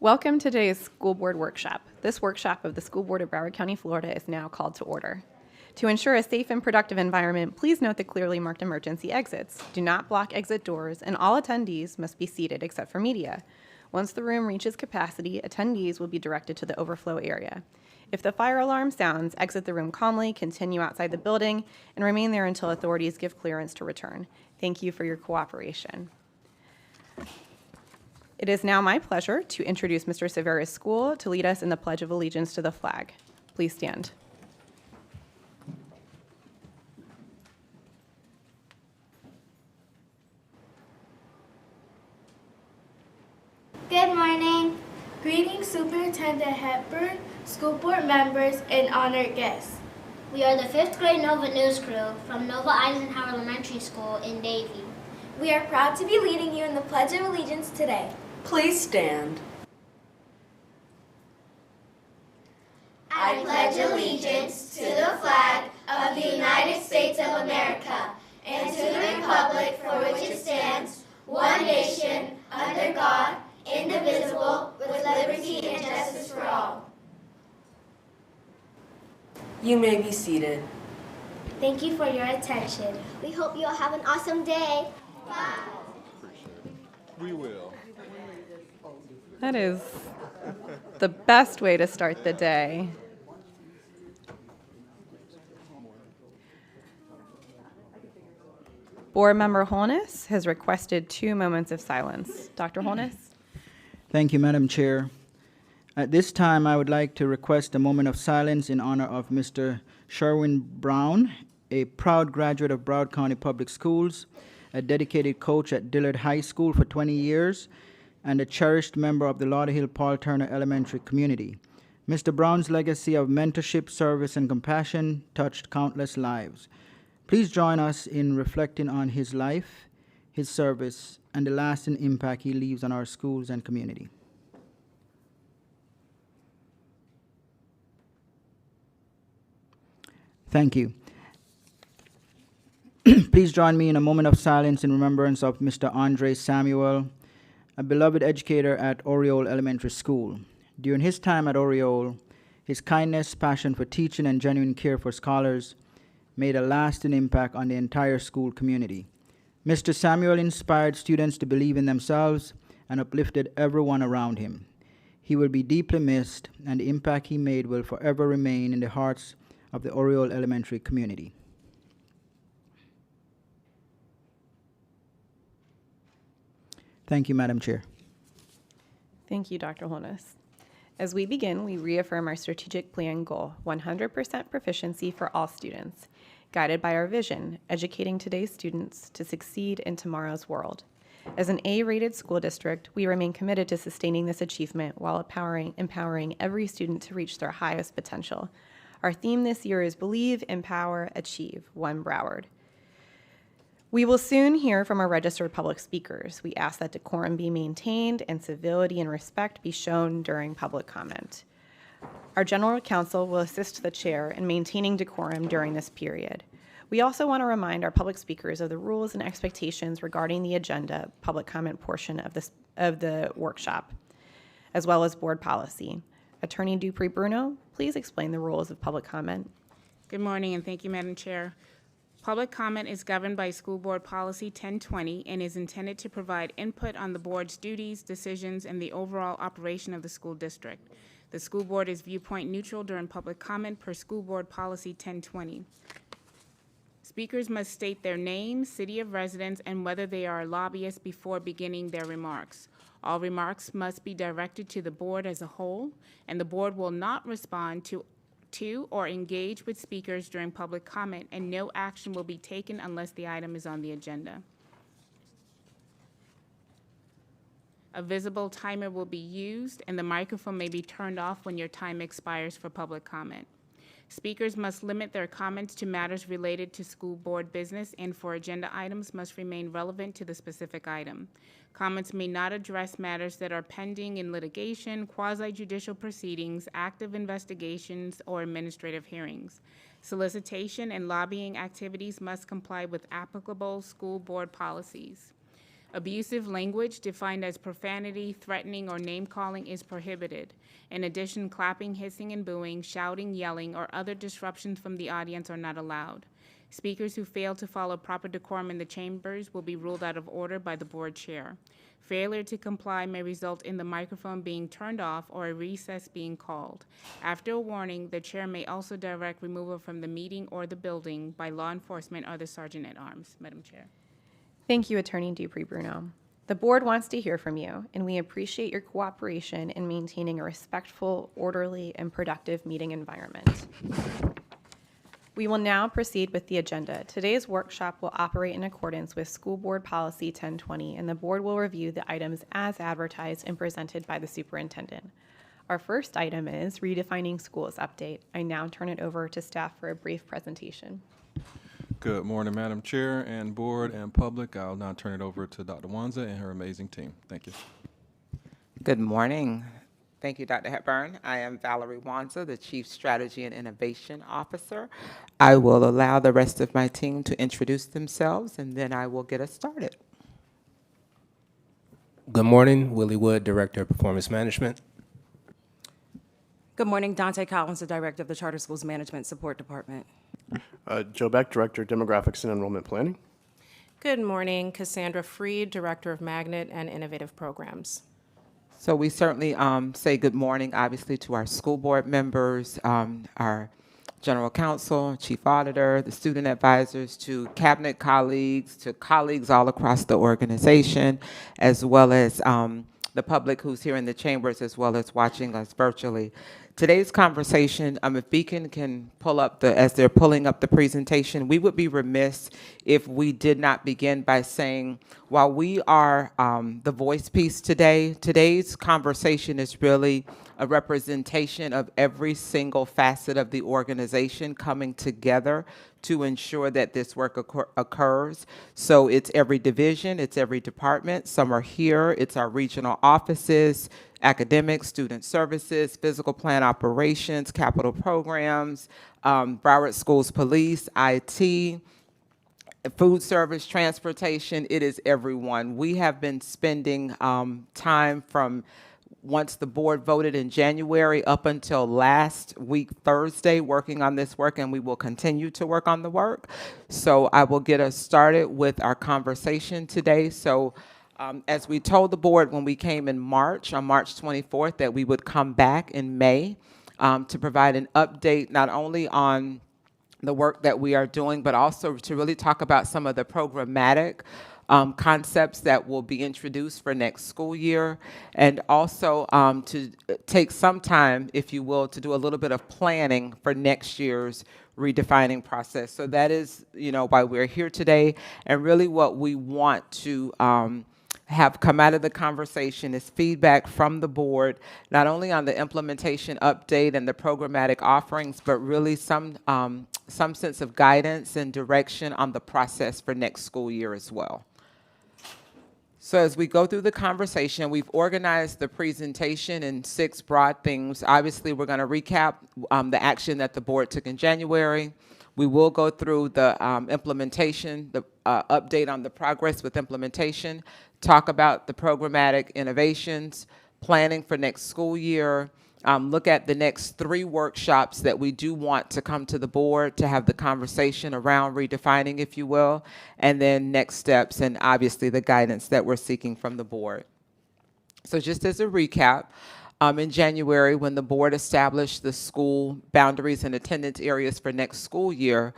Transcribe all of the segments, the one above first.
Welcome to today's School Board Workshop. This workshop of the School Board of Broward County, Florida is now called to order. To ensure a safe and productive environment, please note the clearly marked emergency exits. Do not block exit doors, and all attendees must be seated except for media. Once the room reaches capacity, attendees will be directed to the overflow area. If the fire alarm sounds, exit the room calmly, continue outside the building, and remain there until authorities give clearance to return. Thank you for your cooperation. It is now my pleasure to introduce Mr. Severa's school to lead us in the Pledge of Allegiance to the flag. Please stand. Good morning. Greetings, Superintendent Hepburn, school board members, and honored guests. We are the 5th grade Nova News crew from Nova Eisenhower Elementary School in Davie. We are proud to be leading you in the Pledge of Allegiance today. Please stand. I pledge allegiance to the flag of the United States of America and to the republic for which it stands, one nation, under God, indivisible, with liberty and justice for all. You may be seated. Thank you for your attention. We hope you all have an awesome day. Bye. We will. That is the best way to start the day. Board Member Holness has requested 2 moments of silence. Dr. Holness? Thank you, Madam Chair. At this time, I would like to request a moment of silence in honor of Mr. Sherwin Brown, a proud graduate of Broward County Public Schools, a dedicated coach at Dillard High School for 20 years, and a cherished member of the Lauderhill Paul Turner Elementary community. Mr. Brown's legacy of mentorship, service, and compassion touched countless lives. Please join us in reflecting on his life, his service, and the lasting impact he leaves on our schools and community. Thank you. Please join me in a moment of silence in remembrance of Mr. Andre Samuel, a beloved educator at Oriole Elementary School. During his time at Oriole, his kindness, passion for teaching, and genuine care for scholars made a lasting impact on the entire school community. Mr. Samuel inspired students to believe in themselves and uplifted everyone around him. He will be deeply missed, and the impact he made will forever remain in the hearts of the Oriole Elementary community. Thank you, Madam Chair. Thank you, Dr. Holness. As we begin, we reaffirm our strategic plan goal, 100% proficiency for all students, guided by our vision, educating today's students to succeed in tomorrow's world. As an A-rated school district, we remain committed to sustaining this achievement while empowering every student to reach their highest potential. Our theme this year is Believe, Empower, Achieve, One Broward. We will soon hear from our registered public speakers. We ask that decorum be maintained and civility and respect be shown during public comment. Our general counsel will assist the chair in maintaining decorum during this period. We also want to remind our public speakers of the rules and expectations regarding the agenda public comment portion of the workshop, as well as board policy. Attorney Dupree Bruno, please explain the rules of public comment. Good morning, and thank you, Madam Chair. Public comment is governed by School Board Policy 1020 and is intended to provide input on the board's duties, decisions, and the overall operation of the school district. The school board is viewpoint neutral during public comment per School Board Policy 1020. Speakers must state their name, city of residence, and whether they are lobbyists before beginning their remarks. All remarks must be directed to the board as a whole, and the board will not respond to or engage with speakers during public comment, and no action will be taken unless the item is on the agenda. A visible timer will be used, and the microphone may be turned off when your time expires for public comment. Speakers must limit their comments to matters related to school board business, and for agenda items must remain relevant to the specific item. Comments may not address matters that are pending in litigation, quasi-judicial proceedings, active investigations, or administrative hearings. Solicitation and lobbying activities must comply with applicable school board policies. Abusive language defined as profanity, threatening, or name-calling is prohibited. In addition, clapping, hissing, and booing, shouting, yelling, or other disruptions from the audience are not allowed. Speakers who fail to follow proper decorum in the chambers will be ruled out of order by the board chair. Failure to comply may result in the microphone being turned off or a recess being called. After a warning, the chair may also direct removal from the meeting or the building by law enforcement or the sergeant at arms. Madam Chair. Thank you, Attorney Dupree-Bruno. The board wants to hear from you, and we appreciate your cooperation in maintaining a respectful, orderly, and productive meeting environment. We will now proceed with the agenda. Today's workshop will operate in accordance with School Board Policy 1020, and the board will review the items as advertised and presented by the superintendent. Our first item is Redefining Schools Update. I now turn it over to staff for a brief presentation. Good morning, Madam Chair and board and public. I'll now turn it over to Dr. Wanza and her amazing team. Thank you. Good morning. Thank you, Dr. Hepburn. I am Valerie Wanza, the Chief Strategy and Innovation Officer. I will allow the rest of my team to introduce themselves, and then I will get us started. Good morning, Willie Wood, Director of Performance Management. Good morning, Dante Collins, the Director of the Charter Schools Management Support Department. Joe Beck, Director of Demographics and Enrollment Planning. Good morning, Cassandra Freed, Director of Magnet and Innovative Programs. So we certainly say good morning, obviously, to our school board members, our general counsel, chief auditor, the student advisors, to cabinet colleagues, to colleagues all across the organization, as well as the public who's here in the chambers, as well as watching us virtually. Today's conversation, if Beacon can pull up as they're pulling up the presentation, we would be remiss if we did not begin by saying, while we are the voice piece today, today's conversation is really a representation of every single facet of the organization coming together to ensure that this work occurs. So it's every division, it's every department. Some are here, it's our regional offices, academics, student services, physical plant operations, capital programs, Broward Schools Police, IT, food service, transportation. It is everyone. We have been spending time from once the board voted in January up until last week, Thursday, working on this work, and we will continue to work on the work. So I will get us started with our conversation today. So as we told the board when we came in March, on March 24th, that we would come back in May to provide an update not only on the work that we are doing, but also to really talk about some of the programmatic concepts that will be introduced for next school year, and also to take some time, if you will, to do a little bit of planning for next year's redefining process. So that is, why we're here today, and really what we want to have come out of the conversation is feedback from the board, not only on the implementation update and the programmatic offerings, but really some sense of guidance and direction on the process for next school year as well. So as we go through the conversation, we've organized the presentation in 6 broad themes. Obviously, we're going to recap the action that the board took in January. We will go through the implementation, the update on the progress with implementation, talk about the programmatic innovations, planning for next school year, look at the next 3 workshops that we do want to come to the board to have the conversation around redefining, if you will, and then next steps and obviously the guidance that we're seeking from the board. So just as a recap, in January, when the board established the school boundaries and attendance areas for next school year,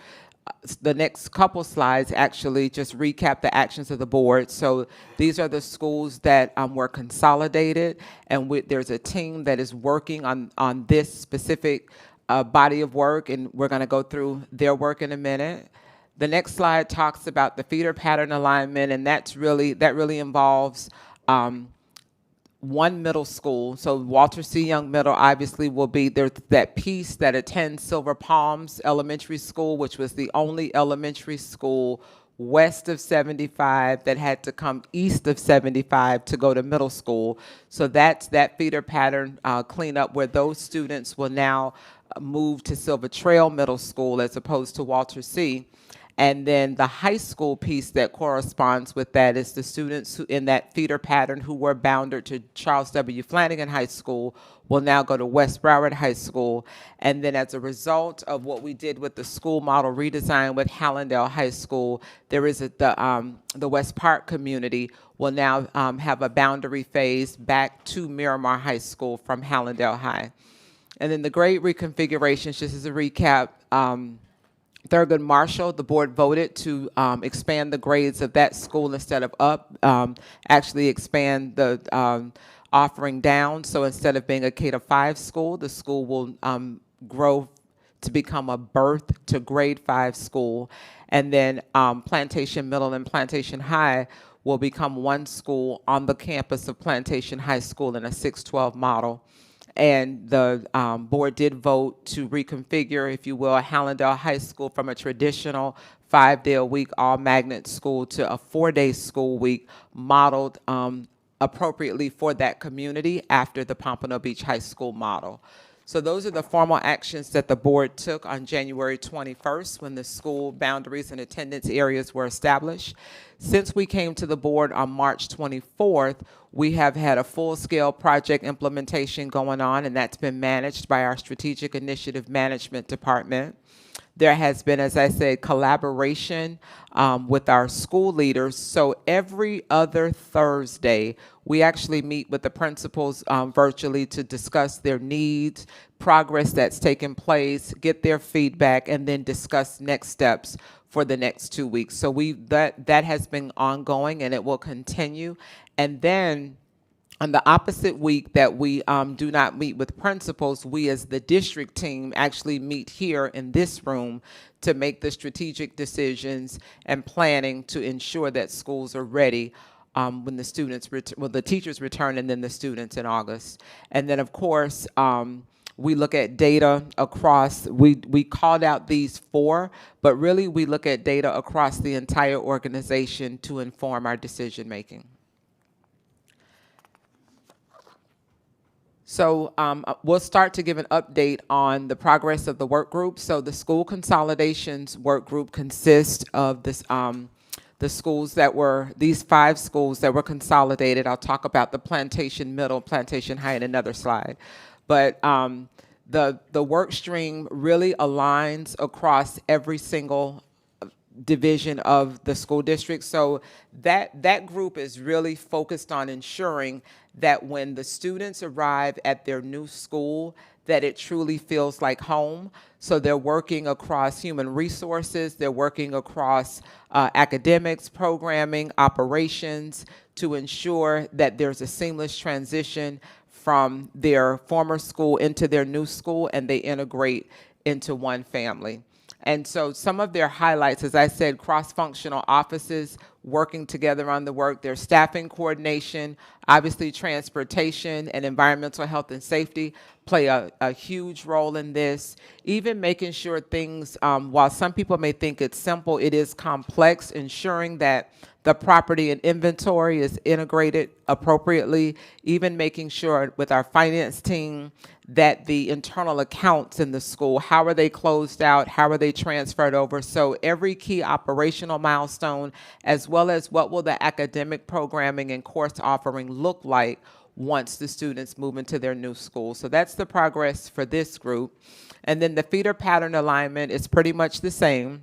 the next couple slides actually just recap the actions of the board. So these are the schools that were consolidated, and there's a team that is working on this specific body of work, and we're going to go through their work in a minute. The next slide talks about the feeder pattern alignment, and that really involves one middle school. So Walter C. Young Middle obviously will be, there's that piece that attends Silver Palms Elementary School, which was the only elementary school west of 75 that had to come east of 75 to go to middle school. So that's that feeder pattern cleanup where those students will now move to Silver Trail Middle School as opposed to Walter C. And then the high school piece that corresponds with that is the students who, in that feeder pattern, who were bounded to Charles W. Flanagan High School will now go to West Broward High School. And then as a result of what we did with the school model redesign with Hallandale High School, there is the West Park community will now have a boundary phase back to Miramar High School from Hallandale High. And then the grade reconfigurations, just as a recap, Thurgood Marshall, the board voted to expand the grades of that school instead of up, actually expand the offering down. So instead of being a K-5 school, the school will grow to become a birth to grade 5 school. And then Plantation Middle and Plantation High will become one school on the campus of Plantation High School in a 612 model. And the board did vote to reconfigure, if you will, Hallandale High School from a traditional 5-day-a-week all-magnet school to a 4-day school week modeled appropriately for that community after the Pompano Beach High School model. So those are the formal actions that the board took on January 21st when the school boundaries and attendance areas were established. Since we came to the board on March 24th, we have had a full-scale project implementation going on, and that's been managed by our Strategic Initiative Management Department. There has been, as I said, collaboration with our school leaders. So every other Thursday, we actually meet with the principals virtually to discuss their needs, progress that's taken place, get their feedback, and then discuss next steps for the next 2 weeks. So that has been ongoing, and it will continue. And then on the opposite week that we do not meet with principals, we as the district team actually meet here in this room to make the strategic decisions and planning to ensure that schools are ready when the students, the teachers return, and then the students in August. And then, of course, we look at data across, we called out these 4, but really we look at data across the entire organization to inform our decision making. So we'll start to give an update on the progress of the work group. So the school consolidations work group consists of this, the schools that were, these 5 schools that were consolidated. I'll talk about the Plantation Middle, Plantation High in another slide. But the work stream really aligns across every single division of the school district. So that group is really focused on ensuring that when the students arrive at their new school, that it truly feels like home. So they're working across human resources, they're working across academics, programming, operations to ensure that there's a seamless transition from their former school into their new school and they integrate into one family. And so some of their highlights, as I said, cross-functional offices working together on the work, their staffing coordination, obviously transportation and environmental health and safety play a huge role in this. Even making sure things, while some people may think it's simple, it is complex, ensuring that the property and inventory is integrated appropriately, even making sure with our finance team that the internal accounts in the school, how are they closed out, how are they transferred over? So every key operational milestone, as well as what will the academic programming and course offering look like once the students move into their new school. So that's the progress for this group. And then the feeder pattern alignment is pretty much the same.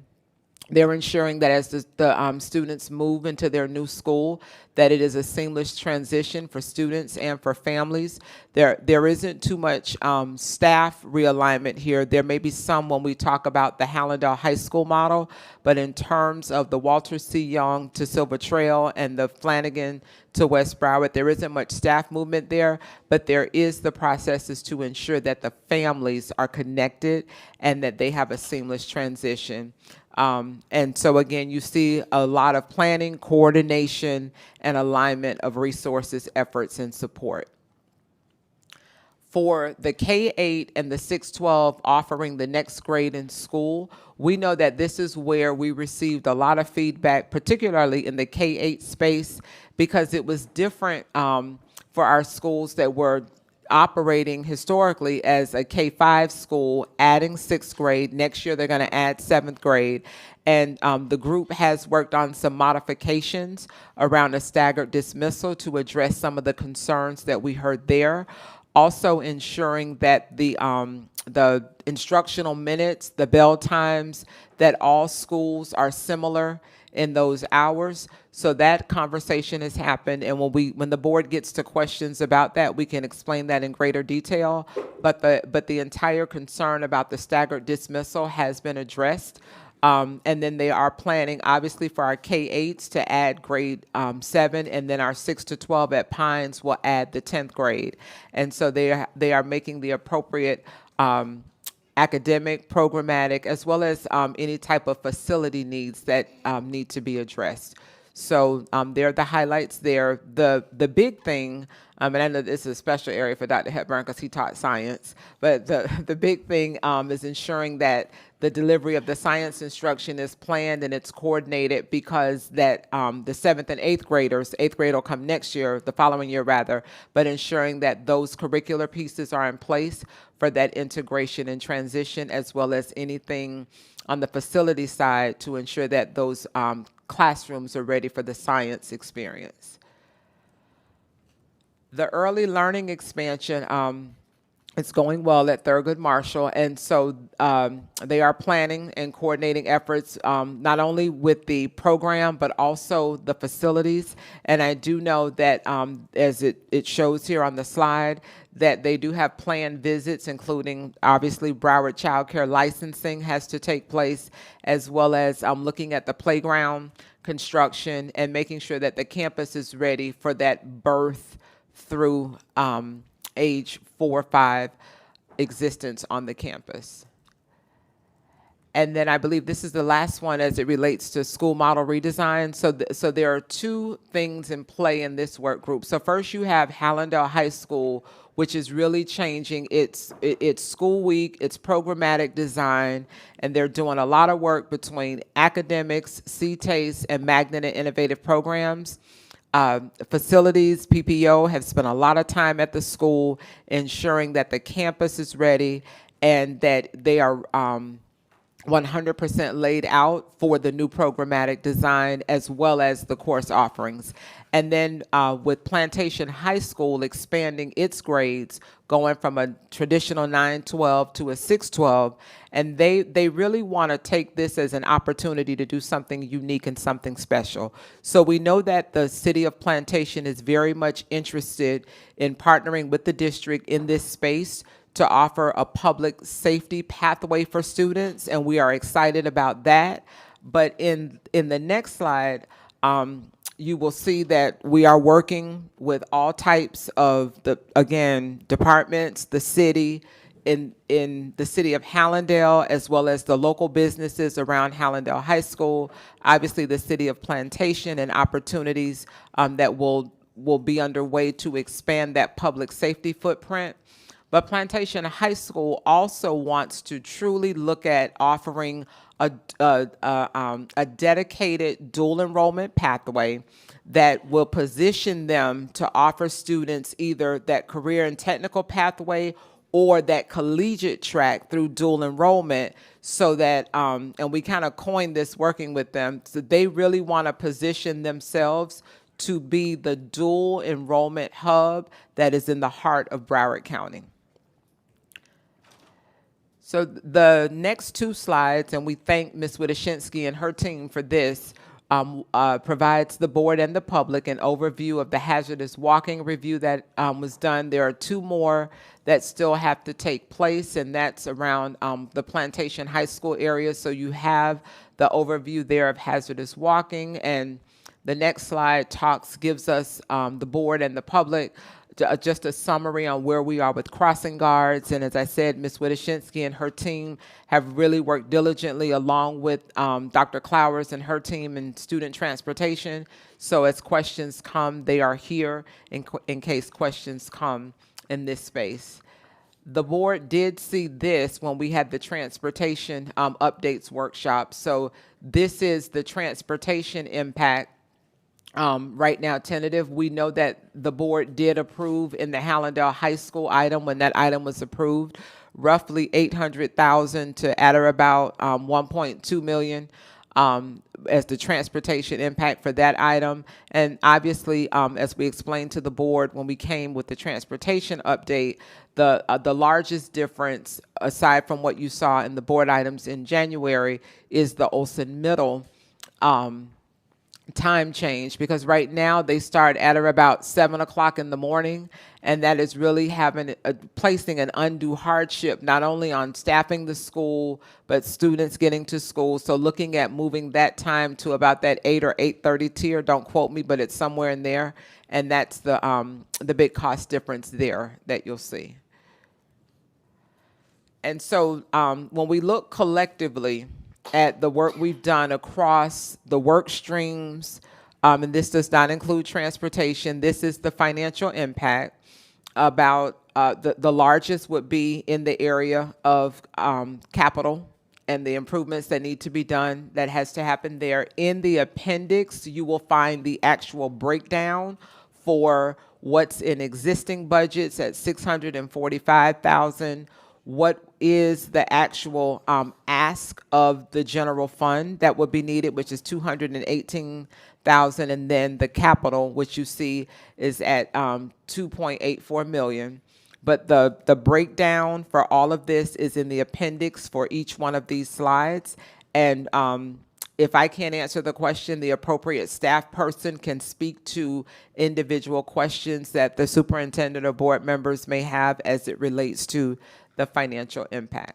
They're ensuring that as the students move into their new school, that it is a seamless transition for students and for families. There isn't too much staff realignment here. There may be some when we talk about the Hallandale High School model, but in terms of the Walter C. Young to Silver Trail and the Flanagan to West Broward, there isn't much staff movement there, but there is the processes to ensure that the families are connected and that they have a seamless transition. And so again, you see a lot of planning, coordination, and alignment of resources, efforts, and support. For the K-8 and the 612 offering the next grade in school, we know that this is where we received a lot of feedback, particularly in the K-8 space, because it was different for our schools that were operating historically as a K-5 school, adding 6th grade. Next year, they're going to add 7th grade. And the group has worked on some modifications around a staggered dismissal to address some of the concerns that we heard there. Also ensuring that the instructional minutes, the bell times, that all schools are similar in those hours. So that conversation has happened, and when the board gets to questions about that, we can explain that in greater detail. But the entire concern about the staggered dismissal has been addressed. And then they are planning, obviously, for our K-8s to add grade 7, and then our 6 to 12 at Pines will add the 10th grade. And so they are making the appropriate academic, programmatic, as well as any type of facility needs that need to be addressed. So there are the highlights there. The big thing, and I know this is a special area for Dr. Hepburn because he taught science, but the big thing is ensuring that the delivery of the science instruction is planned and it's coordinated, because that the 7th and 8th graders, 8th grade will come next year, the following year rather, but ensuring that those curricular pieces are in place for that integration and transition, as well as anything on the facility side to ensure that those classrooms are ready for the science experience. The early learning expansion, it's going well at Thurgood Marshall, and so they are planning and coordinating efforts not only with the program but also the facilities. And I do know that as it shows here on the slide, that they do have planned visits, including obviously Broward child care licensing has to take place, as well as looking at the playground construction and making sure that the campus is ready for that birth through age 4 or 5 existence on the campus. And then I believe this is the last one as it relates to school model redesign. So there are two things in play in this work group. So first you have Hallandale High School, which is really changing its school week, its programmatic design, and they're doing a lot of work between academics, CTASE, and Magnet and Innovative Programs. Facilities, PPO, have spent a lot of time at the school ensuring that the campus is ready and that they are 100% laid out for the new programmatic design, as well as the course offerings. And then with Plantation High School expanding its grades, going from a traditional 9-12 to a 6-12, and they really want to take this as an opportunity to do something unique and something special. So we know that the city of Plantation is very much interested in partnering with the district in this space to offer a public safety pathway for students, and we are excited about that. But in the next slide, you will see that we are working with all types of departments, the city, in the city of Hallandale, as well as the local businesses around Hallandale High School, obviously the city of Plantation, and opportunities that will be underway to expand that public safety footprint. But Plantation High School also wants to truly look at offering a dedicated dual enrollment pathway that will position them to offer students either that career and technical pathway or that collegiate track through dual enrollment, so that, and we kind of coined this working with them, so they really want to position themselves to be the dual enrollment hub that is in the heart of Broward County. So the next two slides, and we thank Ms. Witoshinsky and her team for this, provides the board and the public an overview of the hazardous walking review that was done. There are two more that still have to take place, and that's around the Plantation High School area. So you have the overview there of hazardous walking, and the next slide gives us the board and the public just a summary on where we are with crossing guards. And as I said, Ms. Witoshinsky and her team have really worked diligently along with Dr. Clowers and her team in student transportation. So as questions come, they are here in case questions come in this space. The board did see this when we had the transportation updates workshop. So this is the transportation impact right now tentative. We know that the board did approve in the Hallandale High School item, when that item was approved, roughly 800,000 to at or about 1.2 million as the transportation impact for that item. And obviously, as we explained to the board when we came with the transportation update, the largest difference, aside from what you saw in the board items in January, is the Olson Middle time change, because right now they start at or about 7 o'clock in the morning, and that is really placing an undue hardship not only on staffing the school but students getting to school. So looking at moving that time to about that 8 or 8:30 tier. Don't quote me, but it's somewhere in there, and that's the big cost difference there that you'll see. And so when we look collectively at the work we've done across the work streams, and this does not include transportation, this is the financial impact. About the largest would be in the area of capital and the improvements that need to be done. That has to happen there. In the appendix, you will find the actual breakdown for what's in existing budgets at $645,000. What is the actual ask of the general fund that would be needed, which is $218,000, and then the capital, which you see is at $2.84 million. But the breakdown for all of this is in the appendix for each one of these slides. And if I can't answer the question, the appropriate staff person can speak to individual questions that the superintendent or board members may have as it relates to the financial impact.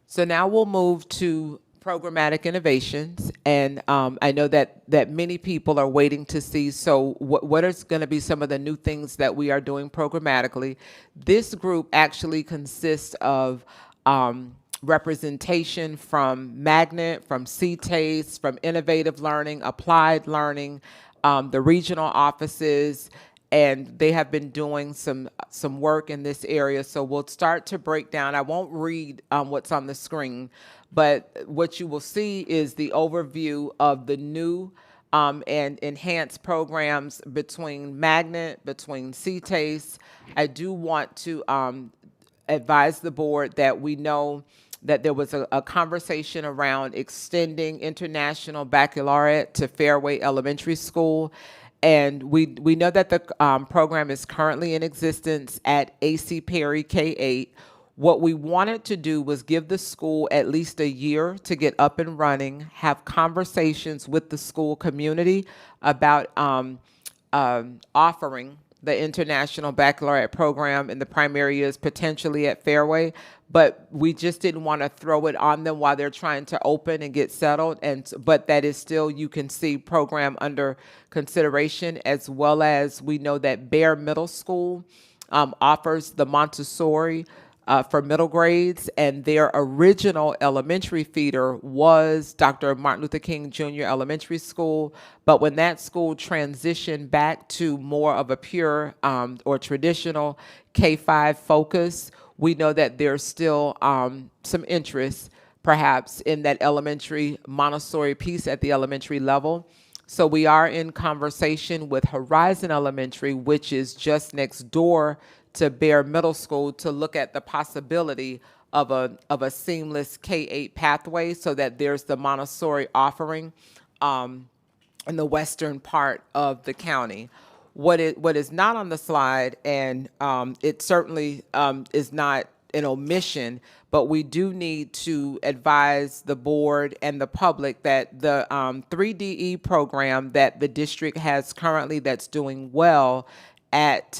So now we'll move to programmatic innovations, and I know that many people are waiting to see, so what is going to be some of the new things that we are doing programmatically. This group actually consists of representation from Magnet, from CTASE, from Innovative Learning, Applied Learning, the regional offices, and they have been doing some work in this area. So we'll start to break down. I won't read what's on the screen, but what you will see is the overview of the new and enhanced programs between Magnet, between CTASE. I do want to advise the board that we know that there was a conversation around extending International Baccalaureate to Fairway Elementary School. And we know that the program is currently in existence at A.C. Perry K-8. What we wanted to do was give the school at least a year to get up and running, have conversations with the school community about offering the International Baccalaureate program in the primary years, potentially at Fairway. But we just didn't want to throw it on them while they're trying to open and get settled. But that is still, you can see, program under consideration, as well as we know that Bear Middle School offers the Montessori for middle grades, and their original elementary feeder was Dr. Martin Luther King Jr. Elementary School. But when that school transitioned back to more of a pure or traditional K-5 focus, we know that there's still some interest perhaps in that elementary Montessori piece at the elementary level. So we are in conversation with Horizon Elementary, which is just next door to Bear Middle School, to look at the possibility of a seamless K-8 pathway, so that there's the Montessori offering in the western part of the county. What is not on the slide, and it certainly is not an omission, but we do need to advise the board and the public that the 3DE program that the district has currently that's doing well at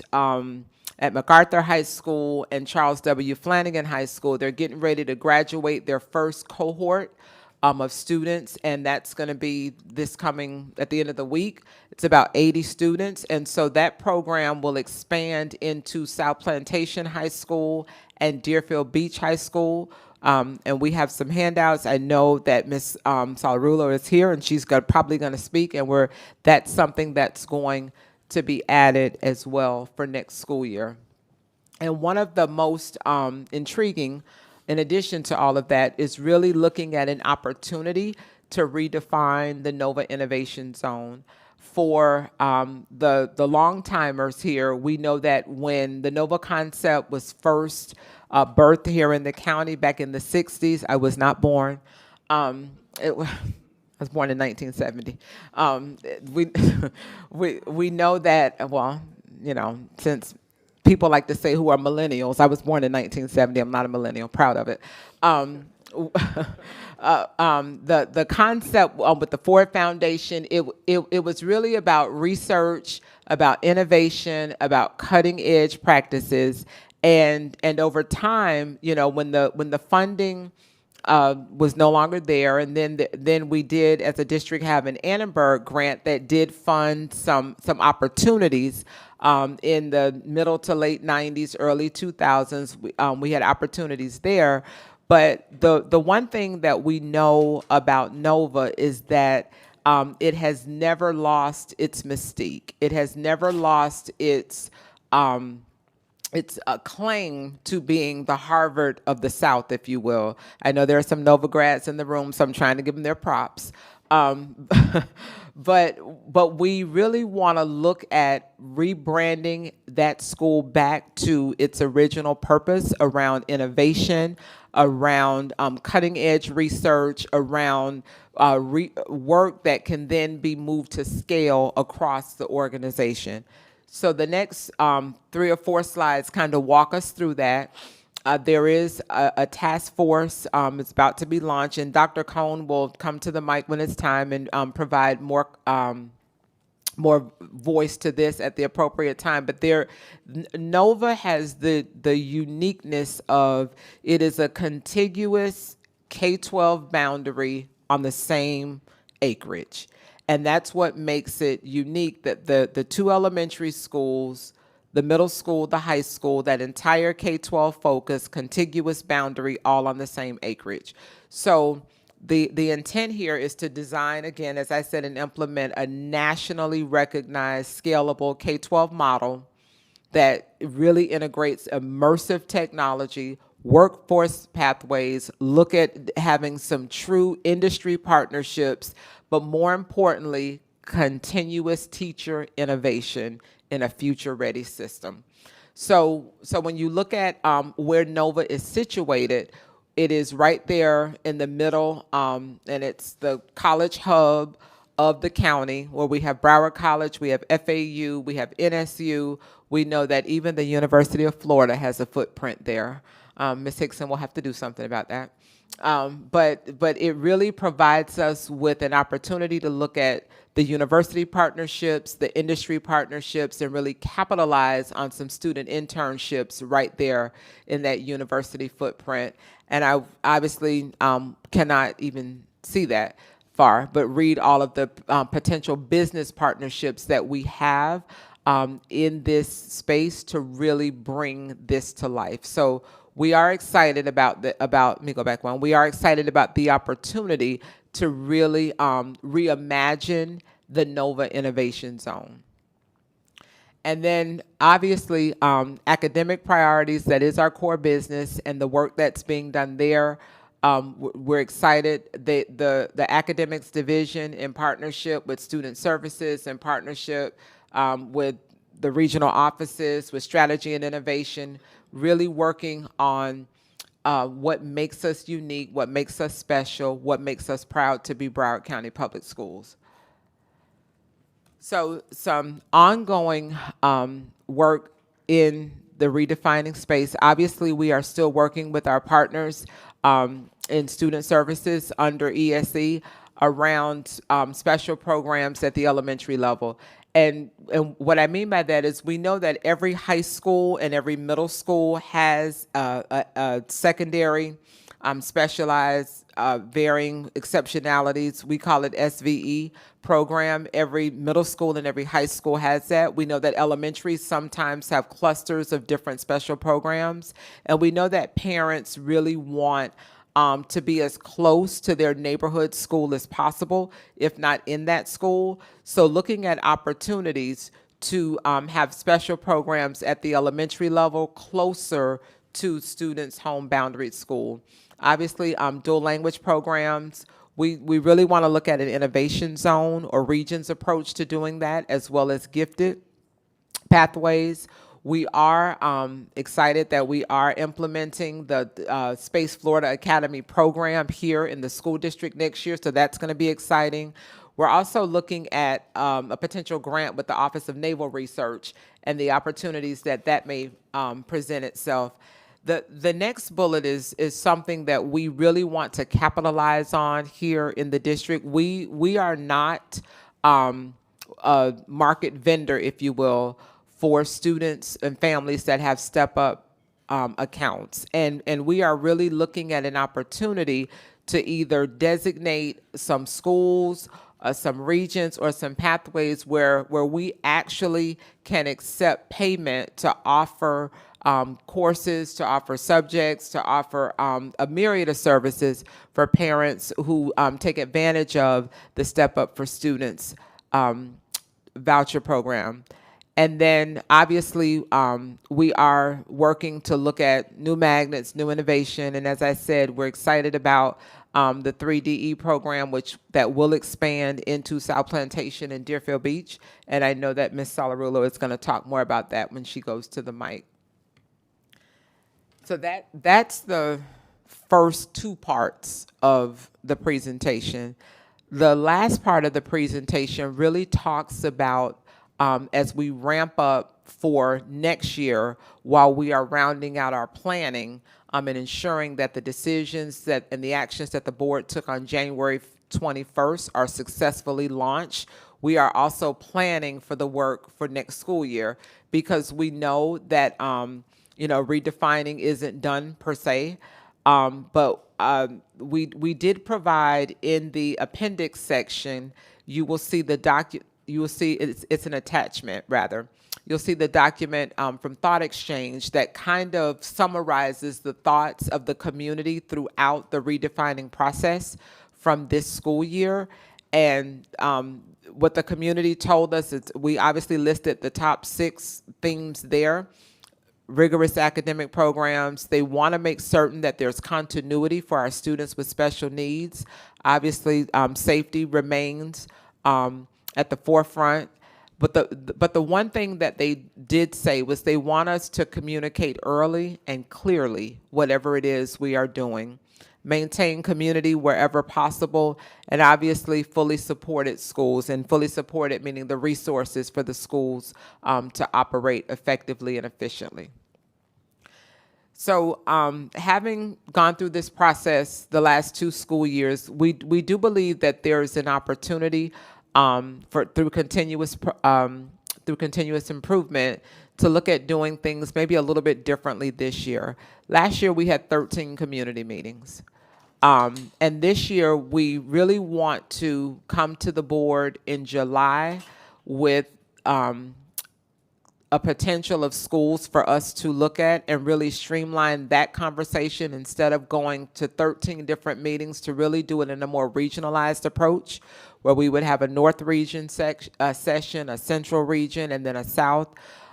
MacArthur High School and Charles W. Flanagan High School, they're getting ready to graduate their first cohort of students, and that's going to be this coming at the end of the week. It's about 80 students, and so that program will expand into South Plantation High School and Deerfield Beach High School. And we have some handouts. I know that Ms. Salarulo is here, and she's probably going to speak, and that's something that's going to be added as well for next school year. And one of the most intriguing, in addition to all of that, is really looking at an opportunity to redefine the Nova Innovation Zone. For the long timers here, we know that when the Nova concept was first birthed here in the county back in the 60s, I was not born. I was born in 1970. We know that, well, you know, since people like to say who are millennials, I was born in 1970. I'm not a millennial, proud of it. The concept with the Ford Foundation, it was really about research, about innovation, about cutting edge practices, and over time, you know, when the funding was no longer there, and then we did, as a district, have an Annenberg grant that did fund some opportunities in the middle to late 90s, early 2000s. We had opportunities there, but the one thing that we know about Nova is that it has never lost its mystique. It has never lost its a claim to being the Harvard of the South, if you will. I know there are some Nova grads in the room, so I'm trying to give them their props. But we really want to look at rebranding that school back to its original purpose around innovation, around cutting edge research, around work that can then be moved to scale across the organization. So the next 3 or 4 slides kind of walk us through that. There is a task force. It's about to be launched, and Dr. Cohn will come to the mic when it's time and provide more voice to this at the appropriate time. But Nova has the uniqueness of it is a contiguous K-12 boundary on the same acreage. And that's what makes it unique, that the 2 elementary schools, the middle school, the high school, that entire K-12 focus, contiguous boundary, all on the same acreage. So the intent here is to design, again, as I said, and implement a nationally recognized, scalable K-12 model that really integrates immersive technology, workforce pathways, look at having some true industry partnerships, but more importantly, continuous teacher innovation in a future-ready system. So when you look at where Nova is situated, it is right there in the middle, and it's the college hub of the county, where we have Broward College, we have FAU, we have NSU. We know that even the University of Florida has a footprint there. Ms. Hickson will have to do something about that. But it really provides us with an opportunity to look at the university partnerships, the industry partnerships, and really capitalize on some student internships right there in that university footprint. And I obviously cannot even see that far, but read all of the potential business partnerships that we have in this space to really bring this to life. So we are excited let me go back one. We are excited about the opportunity to really reimagine the Nova Innovation Zone. And then obviously academic priorities, that is our core business, and the work that's being done there. We're excited. The academics division, in partnership with student services, in partnership with the regional offices, with strategy and innovation, really working on what makes us unique, what makes us special, what makes us proud to be Broward County Public Schools. So some ongoing work in the redefining space. Obviously, we are still working with our partners in student services under ESE around special programs at the elementary level. And what I mean by that is we know that every high school and every middle school has a secondary specialized varying exceptionalities. We call it SVE program. Every middle school and every high school has that. We know that elementary sometimes have clusters of different special programs. And we know that parents really want to be as close to their neighborhood school as possible, if not in that school. So looking at opportunities to have special programs at the elementary level closer to students' home boundary school. Obviously, dual language programs, we really want to look at an innovation zone or regions approach to doing that, as well as gifted pathways. We are excited that we are implementing the Space Florida Academy program here in the school district next year, so that's going to be exciting. We're also looking at a potential grant with the Office of Naval Research and the opportunities that that may present itself. The next bullet is something that we really want to capitalize on here in the district. We are not a market vendor, if you will, for students and families that have step-up accounts. And we are really looking at an opportunity to either designate some schools, some regions, or some pathways where we actually can accept payment to offer courses, to offer subjects, to offer a myriad of services for parents who take advantage of the Step Up for Students voucher program. And then obviously we are working to look at new magnets, new innovation, and as I said, we're excited about the 3DE program, that will expand into South Plantation and Deerfield Beach, and I know that Ms. Solarulo is going to talk more about that when she goes to the mic. So that's the first two parts of the presentation. The last part of the presentation really talks about as we ramp up for next year while we are rounding out our planning and ensuring that the decisions and the actions that the board took on January 21st are successfully launched. We are also planning for the work for next school year because we know that redefining isn't done per se, but we did provide in the appendix section. You will see the you will see it's an attachment rather. You'll see the document from Thought Exchange that kind of summarizes the thoughts of the community throughout the redefining process from this school year. And what the community told us is we obviously listed the top 6 themes there. Rigorous academic programs. They want to make certain that there's continuity for our students with special needs. Obviously, safety remains at the forefront. But the one thing that they did say was they want us to communicate early and clearly whatever it is we are doing. Maintain community wherever possible, and obviously fully supported schools, and fully supported meaning the resources for the schools to operate effectively and efficiently. So having gone through this process the last 2 school years, we do believe that there is an opportunity through continuous improvement to look at doing things maybe a little bit differently this year. Last year we had 13 community meetings. And this year, we really want to come to the board in July with a potential of schools for us to look at and really streamline that conversation instead of going to 13 different meetings, to really do it in a more regionalized approach where we would have a North region session, a Central region, and then a South.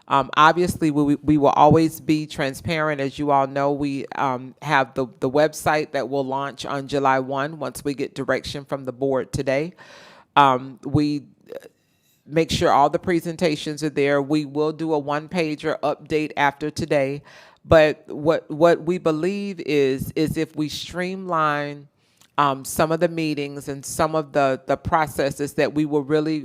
Obviously, we will always be transparent. As you all know, we have the website that will launch on July 1 once we get direction from the board today. We make sure all the presentations are there. We will do a 1-pager update after today. But what we believe is if we streamline some of the meetings and some of the processes, that we will really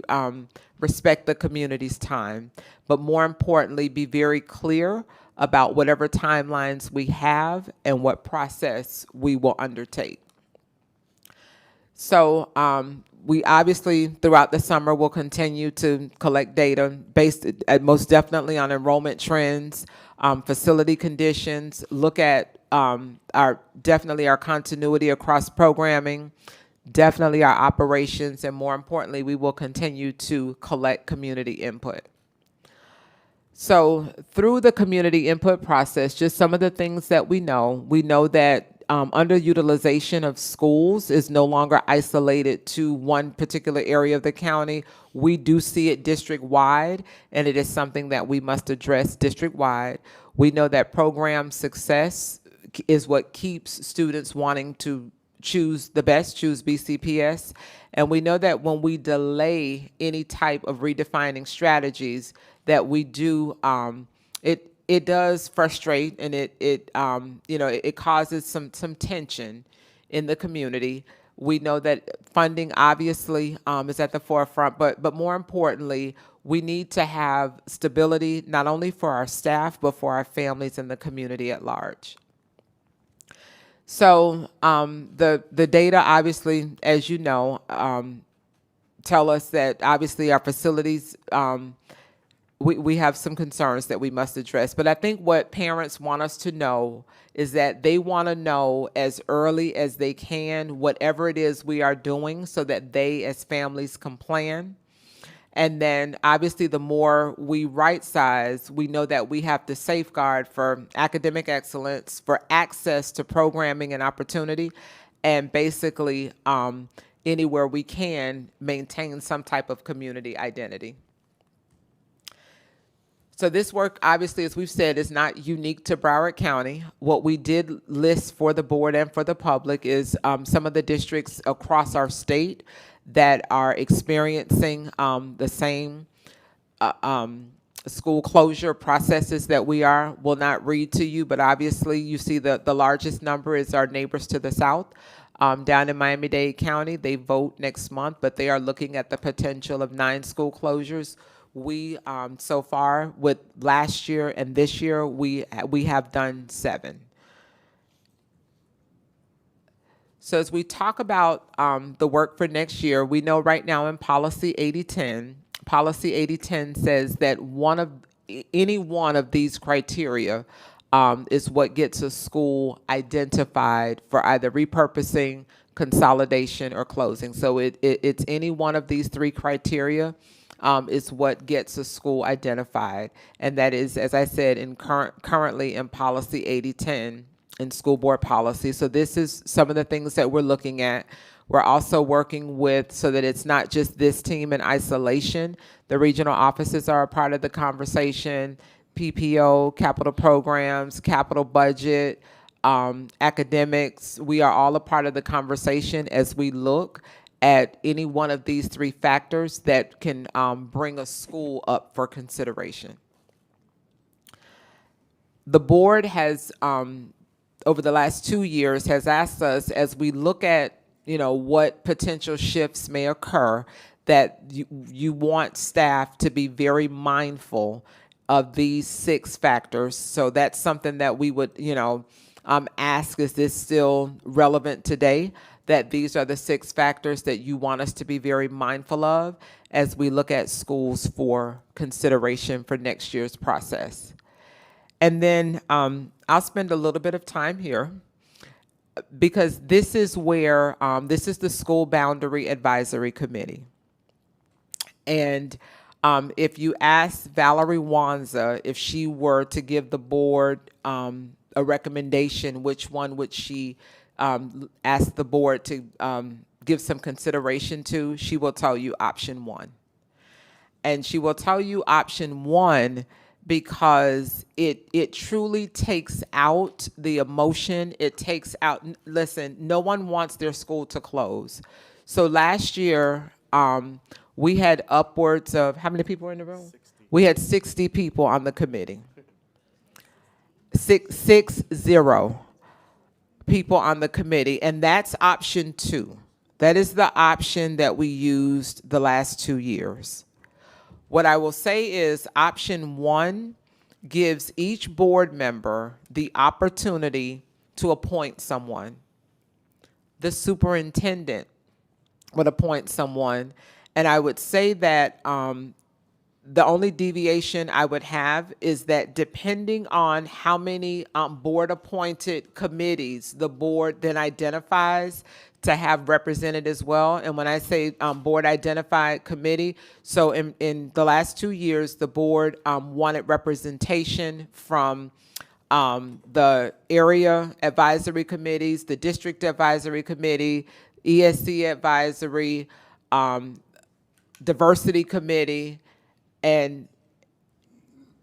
respect the community's time, but more importantly, be very clear about whatever timelines we have and what process we will undertake. So we obviously, throughout the summer, will continue to collect data based most definitely on enrollment trends, facility conditions, look at our continuity across programming, definitely our operations, and more importantly, we will continue to collect community input. So through the community input process, just some of the things that we know that underutilization of schools is no longer isolated to one particular area of the county. We do see it district-wide, and it is something that we must address district-wide. We know that program success is what keeps students wanting to choose BCPS. And we know that when we delay any type of redefining strategies, that we do, it does frustrate, and it causes some tension in the community. We know that funding obviously is at the forefront, but more importantly, we need to have stability not only for our staff, but for our families and the community at large. So the data, obviously, as you know, tell us that obviously our facilities, we have some concerns that we must address. But I think what parents want us to know is that they want to know as early as they can whatever it is we are doing so that they as families can plan. And then obviously the more we right size, we know that we have to safeguard for academic excellence, for access to programming and opportunity, and basically anywhere we can maintain some type of community identity. So this work, obviously, as we've said, is not unique to Broward County. What we did list for the board and for the public is some of the districts across our state that are experiencing the same school closure processes that we are. Will not read to you, but obviously you see the largest number is our neighbors to the south. Down in Miami-Dade County, they vote next month, but they are looking at the potential of 9 school closures. We, so far, with last year and this year, we have done 7. So as we talk about the work for next year, we know right now in Policy 8010, Policy 8010 says that any one of these criteria is what gets a school identified for either repurposing, consolidation, or closing. So it's any one of these 3 criteria is what gets a school identified. And that is, as I said, currently in Policy 8010 in school board policy. So this is some of the things that we're looking at. We're also working with, so that it's not just this team in isolation. The regional offices are a part of the conversation, PPO, capital programs, capital budget, academics. We are all a part of the conversation as we look at any one of these 3 factors that can bring a school up for consideration. The board has, over the last 2 years, has asked us, as we look at what potential shifts may occur, that you want staff to be very mindful of these 6 factors. So that's something that we would ask, is this still relevant today? That these are the 6 factors that you want us to be very mindful of as we look at schools for consideration for next year's process. And then I'll spend a little bit of time here because this is where, this is the School Boundary Advisory Committee. And if you ask Valerie Wanza if she were to give the board a recommendation, which one would she ask the board to give some consideration to, she will tell you option 1. And she will tell you option 1 because it truly takes out the emotion. It takes out, listen, no one wants their school to close. So last year, we had upwards of, how many people were in the room? 60. We had 60 people on the committee. 60 people on the committee, and that's option 2. That is the option that we used the last 2 years. What I will say is option 1 gives each board member the opportunity to appoint someone. The superintendent would appoint someone, and I would say that the only deviation I would have is that depending on how many board-appointed committees the board then identifies to have represented as well. And when I say board-identified committee, so in the last 2 years, the board wanted representation from the area advisory committees, the district advisory committee, ESC advisory, diversity committee, and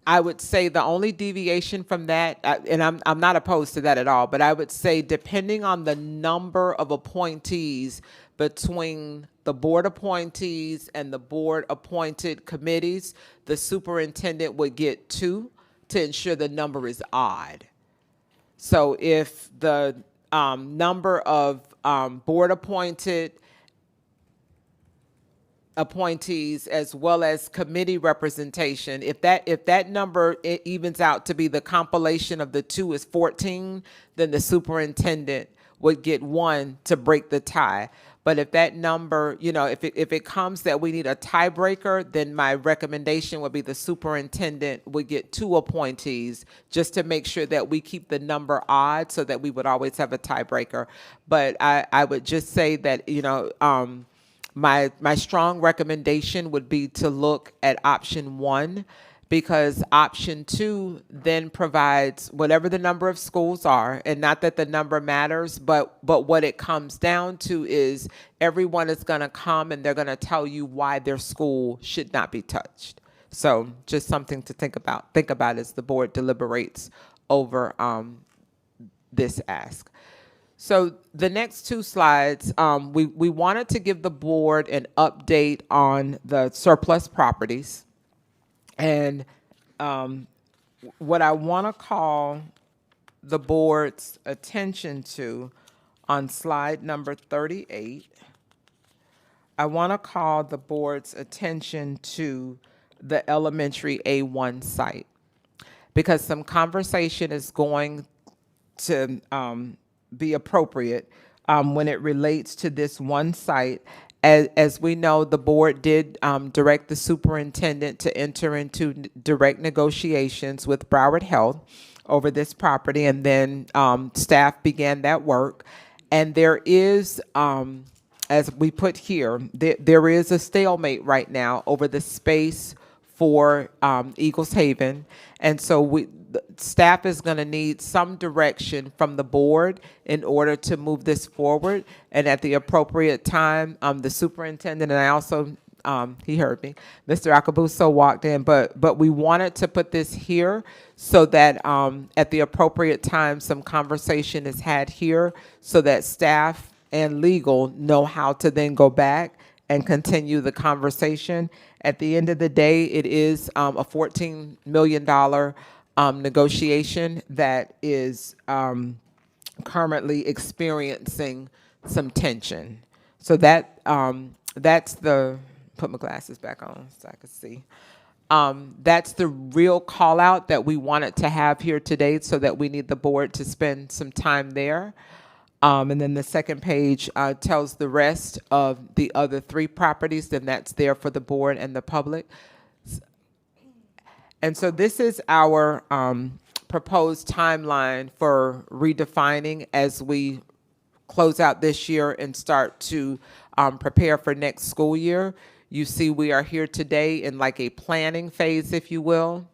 I would say the only deviation from that, and I'm not opposed to that at all, but I would say depending on the number of appointees between the board appointees and the board appointed committees, the superintendent would get 2 to ensure the number is odd. So if the number of board appointees as well as committee representation, if that number evens out to be the compilation of the 2 is 14, then the superintendent would get 1 to break the tie. But if that number, if it comes that we need a tiebreaker, then my recommendation would be the superintendent would get 2 appointees just to make sure that we keep the number odd so that we would always have a tiebreaker. But I would just say that, my strong recommendation would be to look at option 1, because option 2 then provides whatever the number of schools are, and not that the number matters, but what it comes down to is everyone is going to come and they're going to tell you why their school should not be touched. So just something to think about as the board deliberates over this ask. So the next 2 slides, we wanted to give the board an update on the surplus properties. And what I want to call the board's attention to on slide number 38, I want to call the board's attention to the elementary A1 site, because some conversation is going to be appropriate when it relates to this one site. As we know, the board did direct the superintendent to enter into direct negotiations with Broward Health over this property, and then staff began that work. And there is, as we put here, there is a stalemate right now over the space for Eagles Haven. And so staff is going to need some direction from the board in order to move this forward. And at the appropriate time, the superintendent, and I also, he heard me, Mr. Akabuso walked in, but we wanted to put this here so that at the appropriate time, some conversation is had here so that staff and legal know how to then go back and continue the conversation. At the end of the day, it is a $14 million negotiation that is currently experiencing some tension. So that's the, put my glasses back on so I can see. That's the real call out that we wanted to have here today, so that we need the board to spend some time there. And then the second page tells the rest of the other 3 properties, then that's there for the board and the public. And so this is our proposed timeline for redefining as we close out this year and start to prepare for next school year. You see we are here today in like a planning phase, if you will.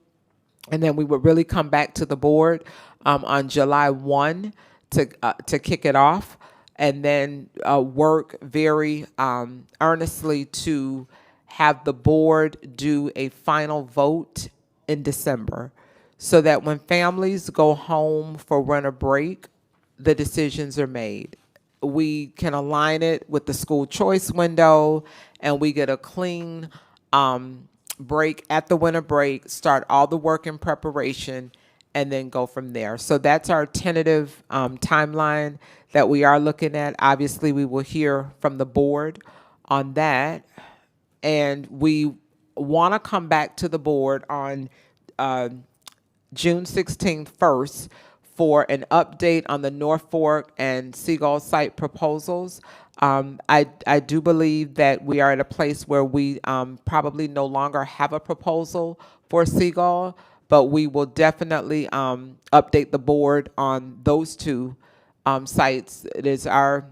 And then we would really come back to the board on July 1 to kick it off, and then work very earnestly to have the board do a final vote in December, so that when families go home for winter break, the decisions are made. We can align it with the school choice window, and we get a clean break at the winter break, start all the work in preparation, and then go from there. So that's our tentative timeline that we are looking at. Obviously, we will hear from the board on that. And we want to come back to the board on June 16th first for an update on the North Fork and Seagull site proposals. I do believe that we are at a place where we probably no longer have a proposal for Seagull, but we will definitely update the board on those 2 sites. It is our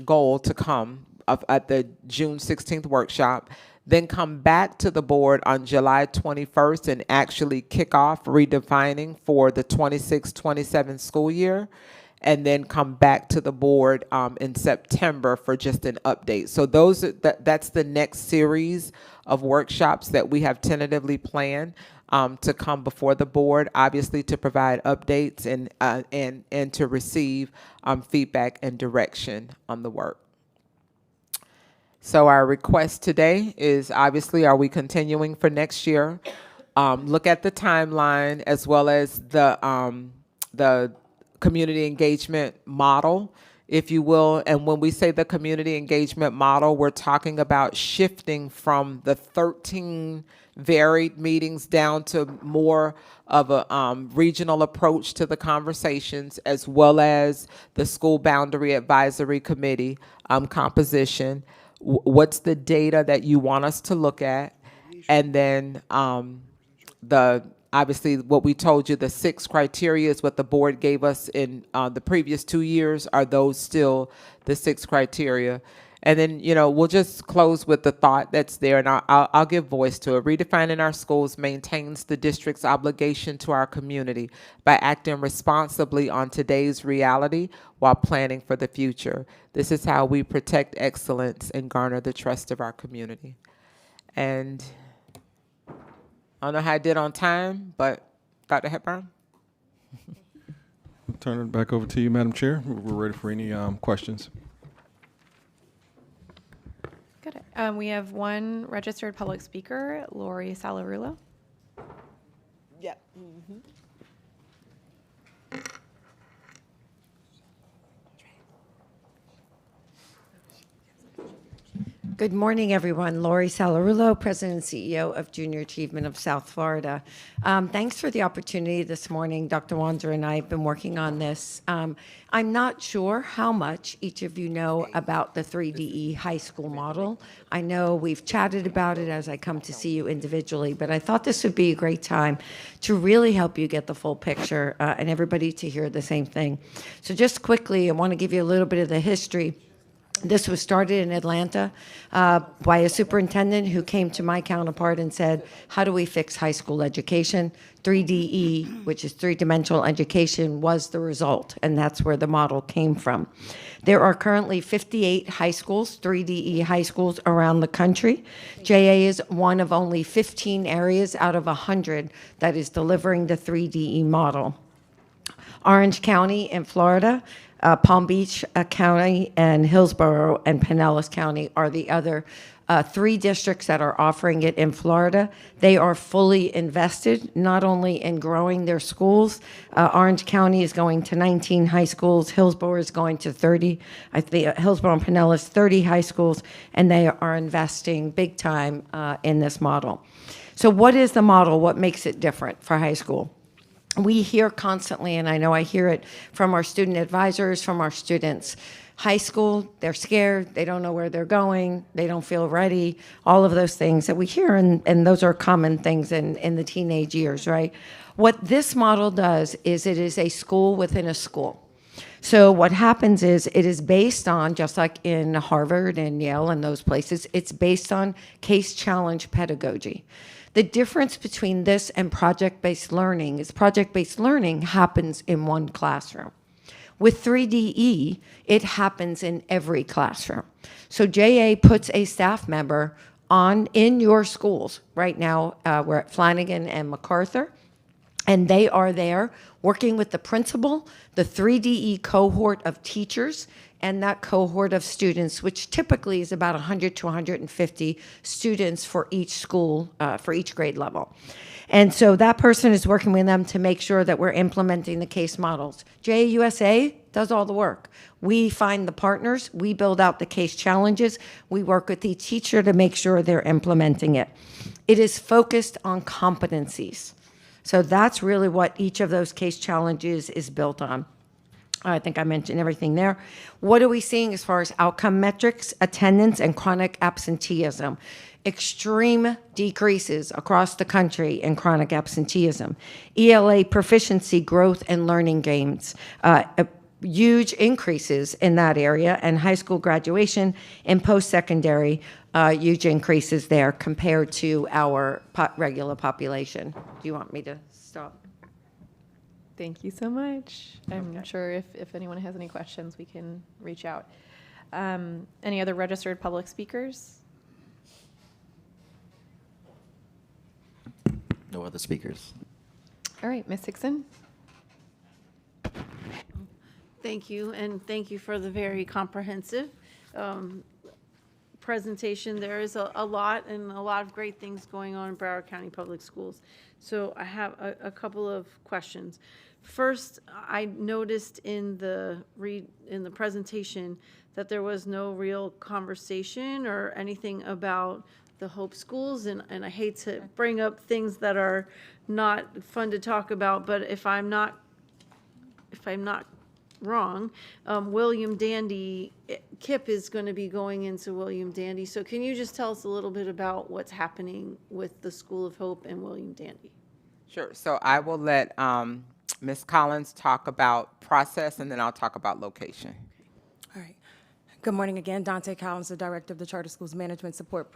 goal to come at the June 16th workshop, then come back to the board on July 21st and actually kick off redefining for the 26-27 school year. and then come back to the board in September for just an update. So that's the next series of workshops that we have tentatively planned to come before the board, obviously to provide updates and to receive feedback and direction on the work. So our request today is obviously, are we continuing for next year? Look at the timeline as well as the community engagement model, if you will. And when we say the community engagement model, we're talking about shifting from the 13 varied meetings down to more of a regional approach to the conversations, as well as the school boundary advisory committee composition. What's the data that you want us to look at? And then obviously what we told you, the 6 criteria is what the board gave us in the previous 2 years. Are those still the 6 criteria? And then, we'll just close with the thought that's there, and I'll give voice to it. Redefining our schools maintains the district's obligation to our community by acting responsibly on today's reality while planning for the future. This is how we protect excellence and garner the trust of our community. And I don't know how I did on time, but Dr. Hepburn? I'll turn it back over to you, Madam Chair. We're ready for any questions. Good. We have one registered public speaker, Lori Salarulo. Yep. Good morning, everyone. Lori Salarulo, President and CEO of Junior Achievement of South Florida. Thanks for the opportunity this morning. Dr. Wanzer and I have been working on this. I'm not sure how much each of you know about the 3DE high school model. I know we've chatted about it as I come to see you individually, but I thought this would be a great time to really help you get the full picture and everybody to hear the same thing. So just quickly, I want to give you a little bit of the history. This was started in Atlanta by a superintendent who came to my counterpart and said, how do we fix high school education? 3DE, which is three-dimensional education, was the result, and that's where the model came from. There are currently 58 high schools, 3DE high schools around the country. JA is one of only 15 areas out of 100 that is delivering the 3DE model. Orange County in Florida, Palm Beach County, and Hillsborough and Pinellas County are the other 3 districts that are offering it in Florida. They are fully invested, not only in growing their schools. Orange County is going to 19 high schools. Hillsborough is going to 30. I think Hillsborough and Pinellas, 30 high schools, and they are investing big time in this model. So what is the model? What makes it different for high school? We hear constantly, and I know I hear it from our student advisors, from our students, high school, they're scared, they don't know where they're going, they don't feel ready, all of those things that we hear, and those are common things in the teenage years, right? What this model does is it is a school within a school. So what happens is it is based on, just like in Harvard and Yale and those places, it's based on case challenge pedagogy. The difference between this and project-based learning is project-based learning happens in one classroom. With 3DE, it happens in every classroom. So JA puts a staff member in your schools. Right now, we're at Flanagan and MacArthur, and they are there working with the principal, the 3DE cohort of teachers, and that cohort of students, which typically is about 100 to 150 students for each school, for each grade level. And so that person is working with them to make sure that we're implementing the case models. JAUSA does all the work. We find the partners, we build out the case challenges, we work with each teacher to make sure they're implementing it. It is focused on competencies. So that's really what each of those case challenges is built on. I think I mentioned everything there. What are we seeing as far as outcome metrics, attendance, and chronic absenteeism? Extreme decreases across the country in chronic absenteeism. ELA proficiency, growth, and learning gains. Huge increases in that area, and high school graduation and post-secondary, huge increases there compared to our regular population. Do you want me to stop? Thank you so much. I'm sure if anyone has any questions, we can reach out. Any other registered public speakers? No other speakers. All right, Ms. Hickson. Thank you, and thank you for the very comprehensive presentation. There is a lot and a lot of great things going on in Broward County Public Schools. So I have a couple of questions. First, I noticed in the presentation that there was no real conversation or anything about the Hope schools, and I hate to bring up things that are not fun to talk about, but if I'm not wrong, William Dandy, KIPP is going to be going into William Dandy. So can you just tell us a little bit about what's happening with the School of Hope and William Dandy? Sure. So I will let Ms. Collins talk about process, and then I'll talk about location. All right. Good morning again. Dante Collins, the Director of the Charter Schools Management Support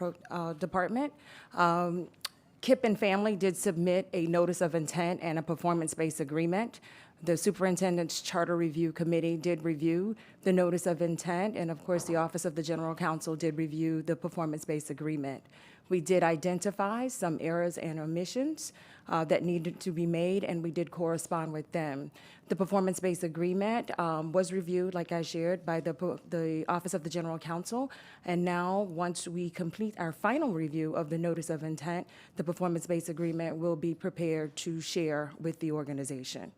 Department. KIPP and family did submit a notice of intent and a performance-based agreement. The Superintendent's Charter Review Committee did review the notice of intent, and of course, the Office of the General Counsel did review the performance-based agreement. We did identify some errors and omissions that needed to be made, and we did correspond with them. The performance-based agreement was reviewed, like I shared, by the Office of the General Counsel, and now, once we complete our final review of the notice of intent, the performance-based agreement will be prepared to share with the organization.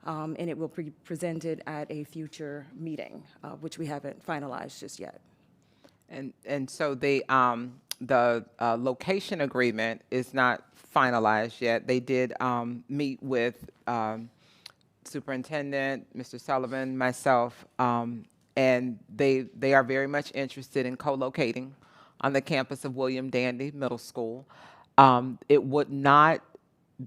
And it will be presented at a future meeting, which we haven't finalized just yet. And so the location agreement is not finalized yet. They did meet with Superintendent, Mr. Sullivan, myself, and they are very much interested in co-locating on the campus of William Dandy Middle School. It would not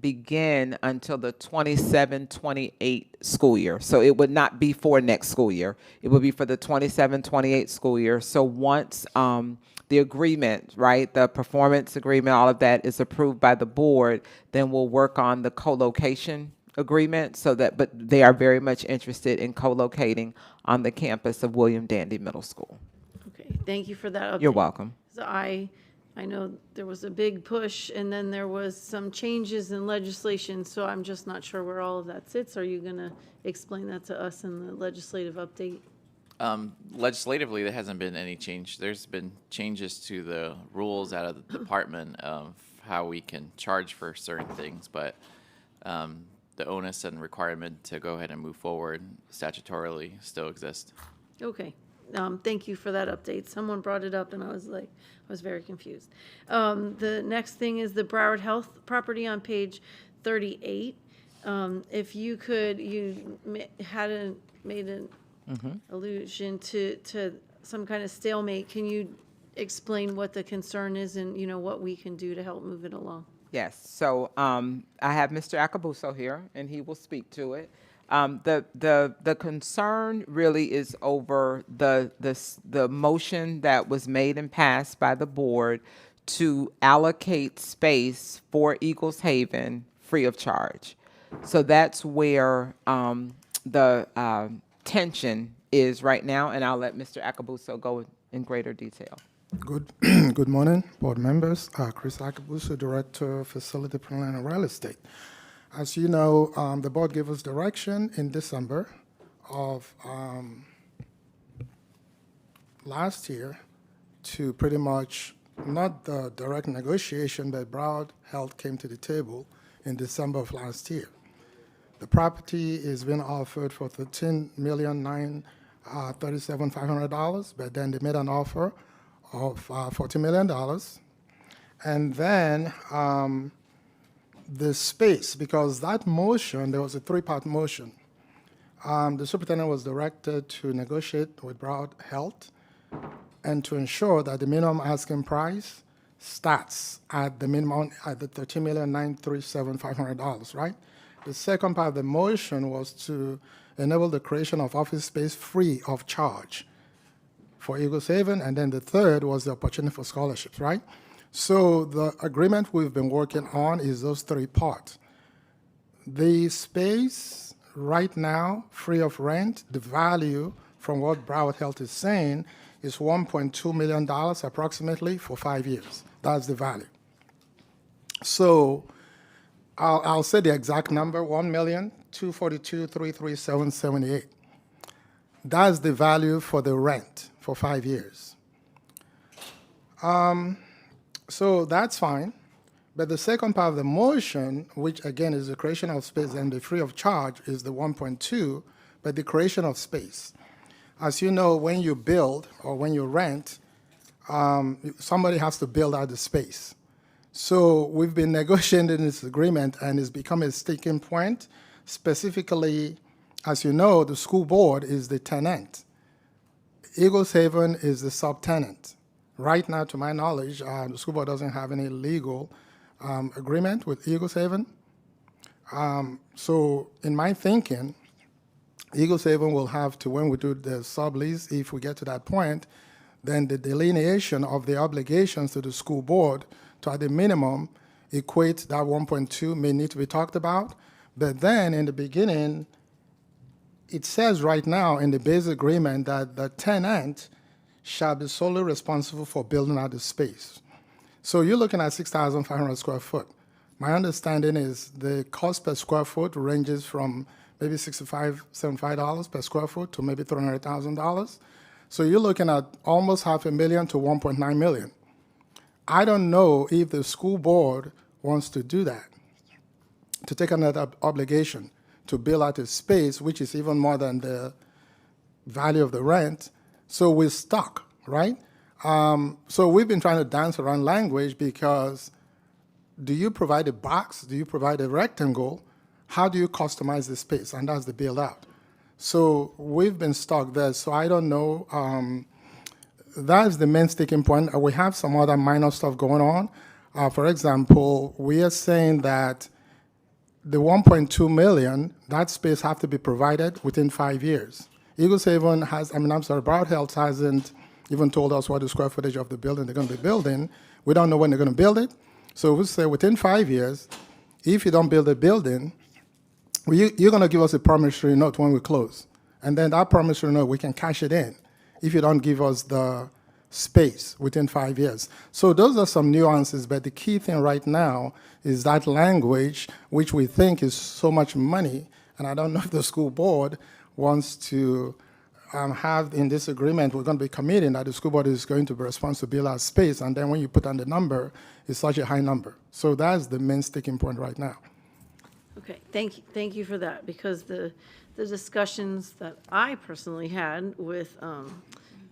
begin until the 27-28 school year. So it would not be for next school year. It would be for the 27-28 school year. So once the agreement, right, the performance agreement, all of that is approved by the board, then we'll work on the co-location agreement but they are very much interested in co-locating on the campus of William Dandy Middle School. Okay, thank you for that update. You're welcome. So I know there was a big push, and then there was some changes in legislation, so I'm just not sure where all of that sits. Are you going to explain that to us in the legislative update? Legislatively, there hasn't been any change. There's been changes to the rules out of the department of how we can charge for certain things, but the onus and requirement to go ahead and move forward statutorily still exists. Okay. Thank you for that update. Someone brought it up, and I was very confused. The next thing is the Broward Health property on page 38. If you could, you made an allusion to some kind of stalemate. Can you explain what the concern is and what we can do to help move it along? Yes. So I have Mr. Acabuso here, and he will speak to it. The concern really is over the motion that was made and passed by the board to allocate space for Eagles Haven free of charge. So that's where the tension is right now, and I'll let Mr. Acabuso go in greater detail. Good morning, board members. Chris Acabuso, Director of Facility Planning and Real Estate. As you know, the board gave us direction in December of last year to pretty much, not the direct negotiation, but Broward Health came to the table in December of last year. The property is being offered for $13,937,500, but then they made an offer of $40 million. And then the space, because that motion, there was a three-part motion. The superintendent was directed to negotiate with Broward Health and to ensure that the minimum asking price starts at the minimum at the $13,937,500, right? The second part of the motion was to enable the creation of office space free of charge for Eagles Haven, and then the third was the opportunity for scholarships, right? So the agreement we've been working on is those three parts. The space right now, free of rent, the value from what Broward Health is saying is $1.2 million approximately for 5 years. That's the value. So I'll say the exact number, $1,242,337.78. That's the value for the rent for 5 years. So that's fine. But the second part of the motion, which again is the creation of space and the free of charge, is the 1.2, but the creation of space. As you know, when you build or when you rent, somebody has to build out the space. So we've been negotiating this agreement, and it's become a sticking point. Specifically, as you know, the school board is the tenant. Eagles Haven is the subtenant. Right now, to my knowledge, the school board doesn't have any legal agreement with Eagles Haven. So in my thinking, Eagles Haven will have to, when we do the sublease, if we get to that point, then the delineation of the obligations to the school board to at the minimum equate that 1.2 may need to be talked about. But then in the beginning, it says right now in the base agreement that the tenant shall be solely responsible for building out the space. So you're looking at 6,500 square foot. My understanding is the cost per square foot ranges from maybe $65, $75 per square foot to maybe $300,000. So you're looking at almost $500,000 to $1.9 million. I don't know if the school board wants to do that, to take another obligation to build out a space, which is even more than the value of the rent. So we're stuck, right? So we've been trying to dance around language because do you provide a box? Do you provide a rectangle? How do you customize the space? And that's the build out. So we've been stuck there. So I don't know. That's the main sticking point. We have some other minor stuff going on. For example, we are saying that the 1.2 million, that space have to be provided within 5 years. Eagles Haven Broward Health hasn't even told us what the square footage of the building they're going to be building. We don't know when they're going to build it. So we say within 5 years, if you don't build the building, you're going to give us a promissory note when we close. And then that promissory note, we can cash it in if you don't give us the space within 5 years. So those are some nuances, but the key thing right now is that language, which we think is so much money, and I don't know if the school board wants to have in this agreement, we're going to be committing that the school board is going to be responsible to build our space, and then when you put on the number, it's such a high number. So that's the main sticking point right now. Okay, thank you for that, because the discussions that I personally had with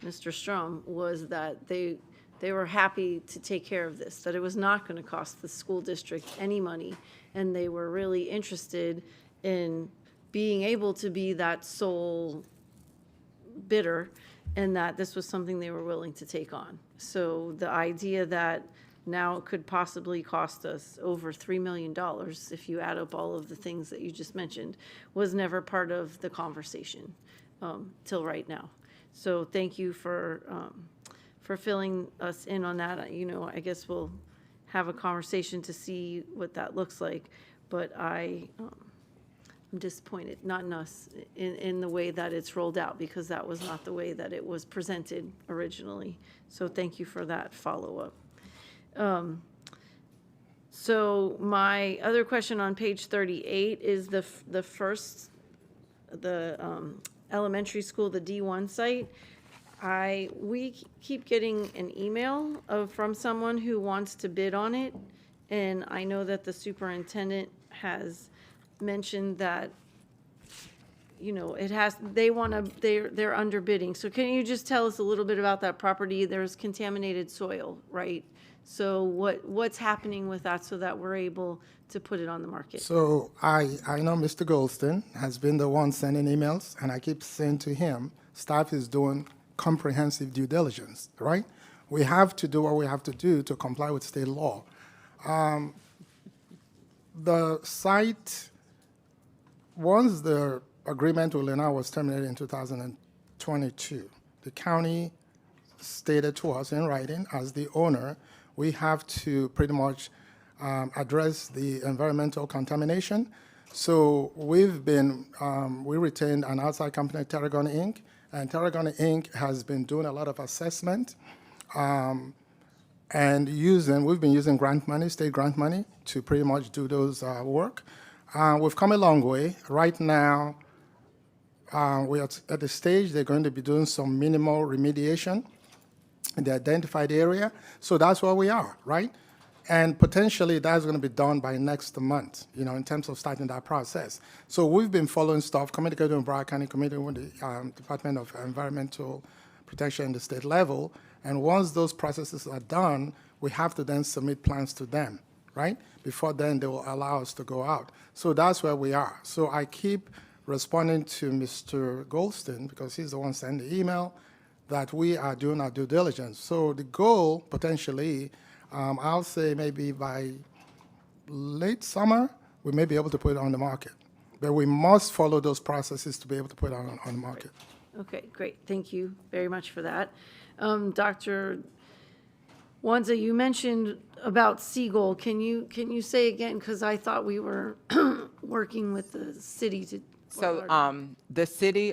Mr. Strom was that they were happy to take care of this, that it was not going to cost the school district any money, and they were really interested in being able to be that sole bidder, and that this was something they were willing to take on. So the idea that now it could possibly cost us over $3 million if you add up all of the things that you just mentioned was never part of the conversation till right now. So thank you for filling us in on that. I guess we'll have a conversation to see what that looks like, but I'm disappointed, not in us, in the way that it's rolled out, because that was not the way that it was presented originally. So thank you for that follow-up. So my other question on page 38 is the elementary school, the D1 site. We keep getting an email from someone who wants to bid on it, and I know that the superintendent has mentioned that they're underbidding. So can you just tell us a little bit about that property? There's contaminated soil, right? So what's happening with that so that we're able to put it on the market? So I know Mr. Goldston has been the one sending emails, and I keep saying to him, staff is doing comprehensive due diligence, right? We have to do what we have to do to comply with state law. The site, once the agreement with Lennar was terminated in 2022, the county stated to us in writing, as the owner, we have to pretty much address the environmental contamination. So we retained an outside company, Tarragon Inc., and Tarragon Inc. has been doing a lot of assessment and we've been using grant money, state grant money, to pretty much do those work. We've come a long way. Right now, we're at the stage they're going to be doing some minimal remediation in the identified area. So that's where we are, right? And potentially that's going to be done by next month, in terms of starting that process. So we've been following stuff, communicating with Broward County, communicating with the Department of Environmental Protection at the state level. And once those processes are done, we have to then submit plans to them, right? Before then, they will allow us to go out. So that's where we are. So I keep responding to Mr. Goldstein, because he's the one sending the email, that we are doing our due diligence. So the goal, potentially, I'll say maybe by late summer, we may be able to put it on the market. But we must follow those processes to be able to put it on the market. Okay, great. Thank you very much for that. Dr. Wanza, you mentioned about Seagull. Can you say again, because I thought we were working with the city to. So the city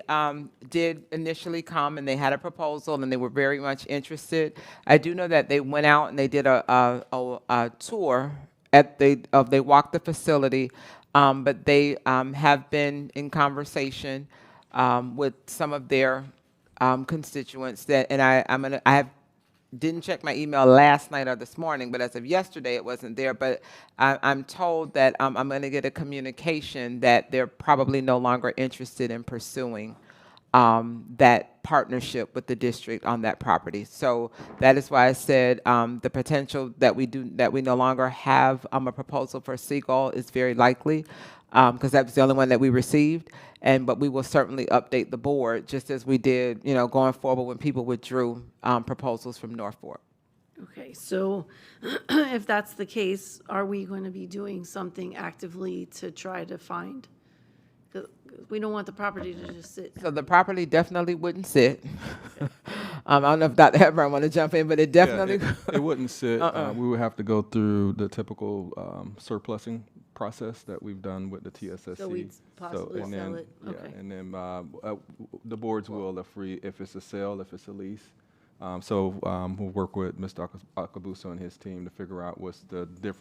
did initially come and they had a proposal and they were very much interested. I do know that they went out and they did a tour they walked the facility, but they have been in conversation with some of their constituents I didn't check my email last night or this morning, but as of yesterday, it wasn't there. But I'm told that I'm going to get a communication that they're probably no longer interested in pursuing that partnership with the district on that property. So that is why I said the potential that we no longer have a proposal for Seagull is very likely, because that was the only one that we received. But we will certainly update the board, just as we did, going forward when people withdrew proposals from North Fork. Okay, so if that's the case, are we going to be doing something actively to try to find? 'Cause we don't want the property to just sit. So the property definitely wouldn't sit. I don't know if Dr. Hepburn want to jump in, but it definitely it wouldn't sit. We would have to go through the typical surplusing process that we've done with the TSSC. So we'd possibly sell it. Okay. Yeah, and then the boards will, if it's a sale, if it's a lease. We'll work with Mr. Akabuso and his team to figure out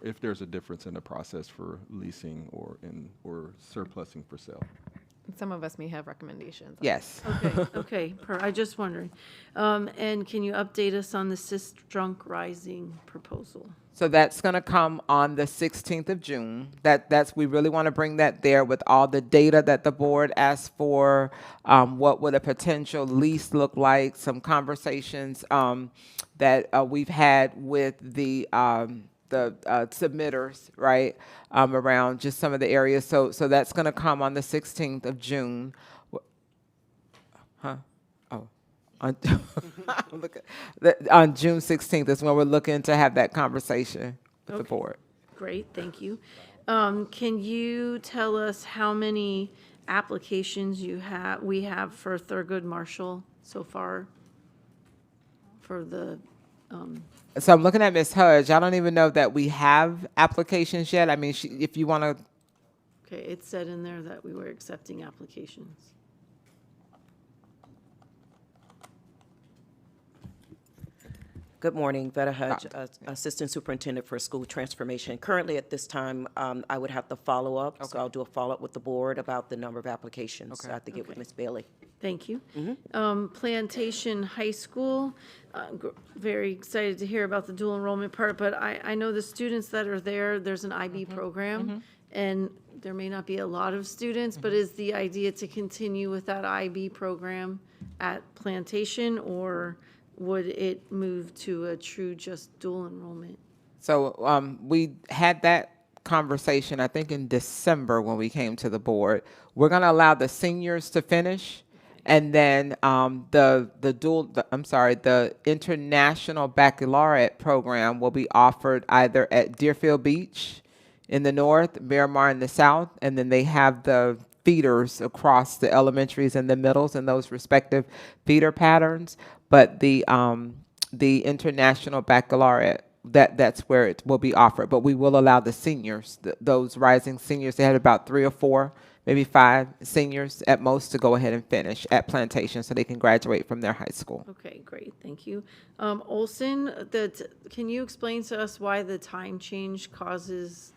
if there's a difference in the process for leasing or surplusing for sale. Some of us may have recommendations. Yes. Okay. I just wondering. And can you update us on the Cis-Drunk Rising proposal? So that's going to come on the 16th of June. We really want to bring that there with all the data that the board asked for. What would a potential lease look like? Some conversations that we've had with the submitters, right, around just some of the areas. So that's going to come on the 16th of June. On June 16th is when we're looking to have that conversation with the board. Great, thank you. Can you tell us how many applications we have for Thurgood Marshall so far for the So I'm looking at Ms. Hudge. I don't even know that we have applications yet. I mean, if you want to. Okay, it said in there that we were accepting applications. Good morning, Veta Hudge, Assistant Superintendent for School Transformation. Currently, at this time, I would have to follow up, so I'll do a follow-up with the board about the number of applications. I have to get with Ms. Bailey. Thank you. Plantation High School, very excited to hear about the dual enrollment part, but I know the students that are there, there's an IB program, and there may not be a lot of students, but is the idea to continue with that IB program at Plantation, or would it move to a true just dual enrollment? So we had that conversation, I think, in December when we came to the board. We're going to allow the seniors to finish, and then the International Baccalaureate program will be offered either at Deerfield Beach in the north, Miramar in the south, and then they have the feeders across the elementaries and the middles in those respective feeder patterns. But the International Baccalaureate that's where it will be offered. But we will allow the seniors, those rising seniors, they had about 3 or 4, maybe 5 seniors at most to go ahead and finish at Plantation so they can graduate from their high school. Okay, great, thank you. Olson, can you explain to us why the time change causes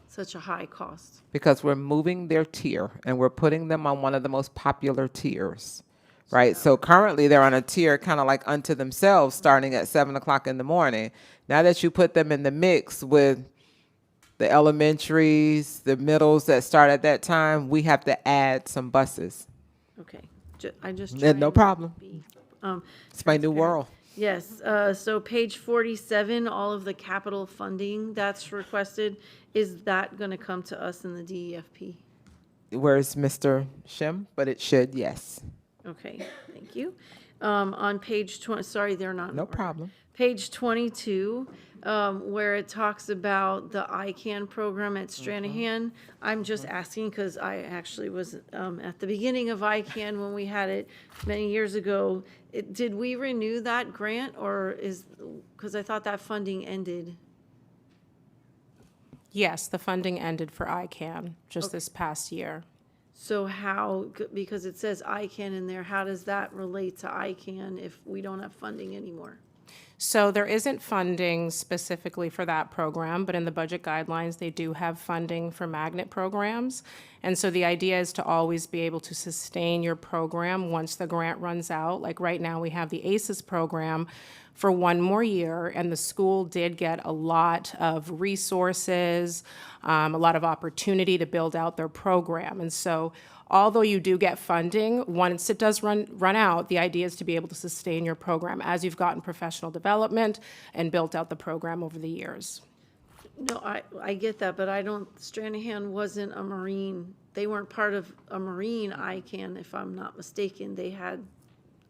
such a high cost? Because we're moving their tier and we're putting them on one of the most popular tiers, right? So currently they're on a tier kind of like unto themselves starting at 7 o'clock in the morning. Now that you put them in the mix with the elementaries, the middles that start at that time, we have to add some buses. Okay, I just No problem. Um, It's my new world. Yes, so page 47, all of the capital funding that's requested, is that going to come to us in the DEFP? Where's Mr. Shim? But it should, yes. Okay, thank you. On page 20, sorry, they're not. No problem. Page 22, where it talks about the ICANN program at Stranahan. I'm just asking because I actually was at the beginning of ICANN when we had it many years ago. Did we renew that grant, or because I thought that funding ended? Yes, the funding ended for ICANN just this past year. So how, because it says ICANN in there, how does that relate to ICANN if we don't have funding anymore? So there isn't funding specifically for that program, but in the budget guidelines, they do have funding for magnet programs. And so the idea is to always be able to sustain your program once the grant runs out. Like right now, we have the ACES program for 1 more year, and the school did get a lot of resources, a lot of opportunity to build out their program. And so although you do get funding, once it does run out, the idea is to be able to sustain your program as you've gotten professional development and built out the program over the years. No, I get that, but Stranahan wasn't a Marine. They weren't part of a Marine ICANN, if I'm not mistaken. They had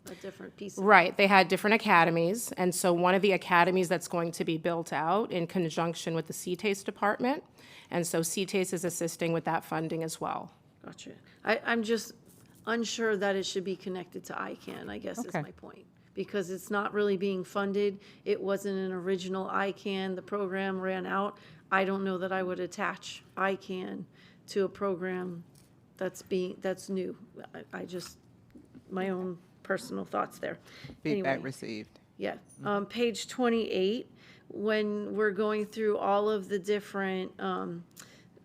a different piece. Right, they had different academies, and so one of the academies that's going to be built out in conjunction with the CTASE department, and so CTASE is assisting with that funding as well. Gotcha. I'm just unsure that it should be connected to ICANN, I guess is my point. Because it's not really being funded. It wasn't an original ICANN. The program ran out. I don't know that I would attach ICANN to a program that's new. I just, my own personal thoughts there. Feedback received. Yeah. Page 28, when we're going through all of the different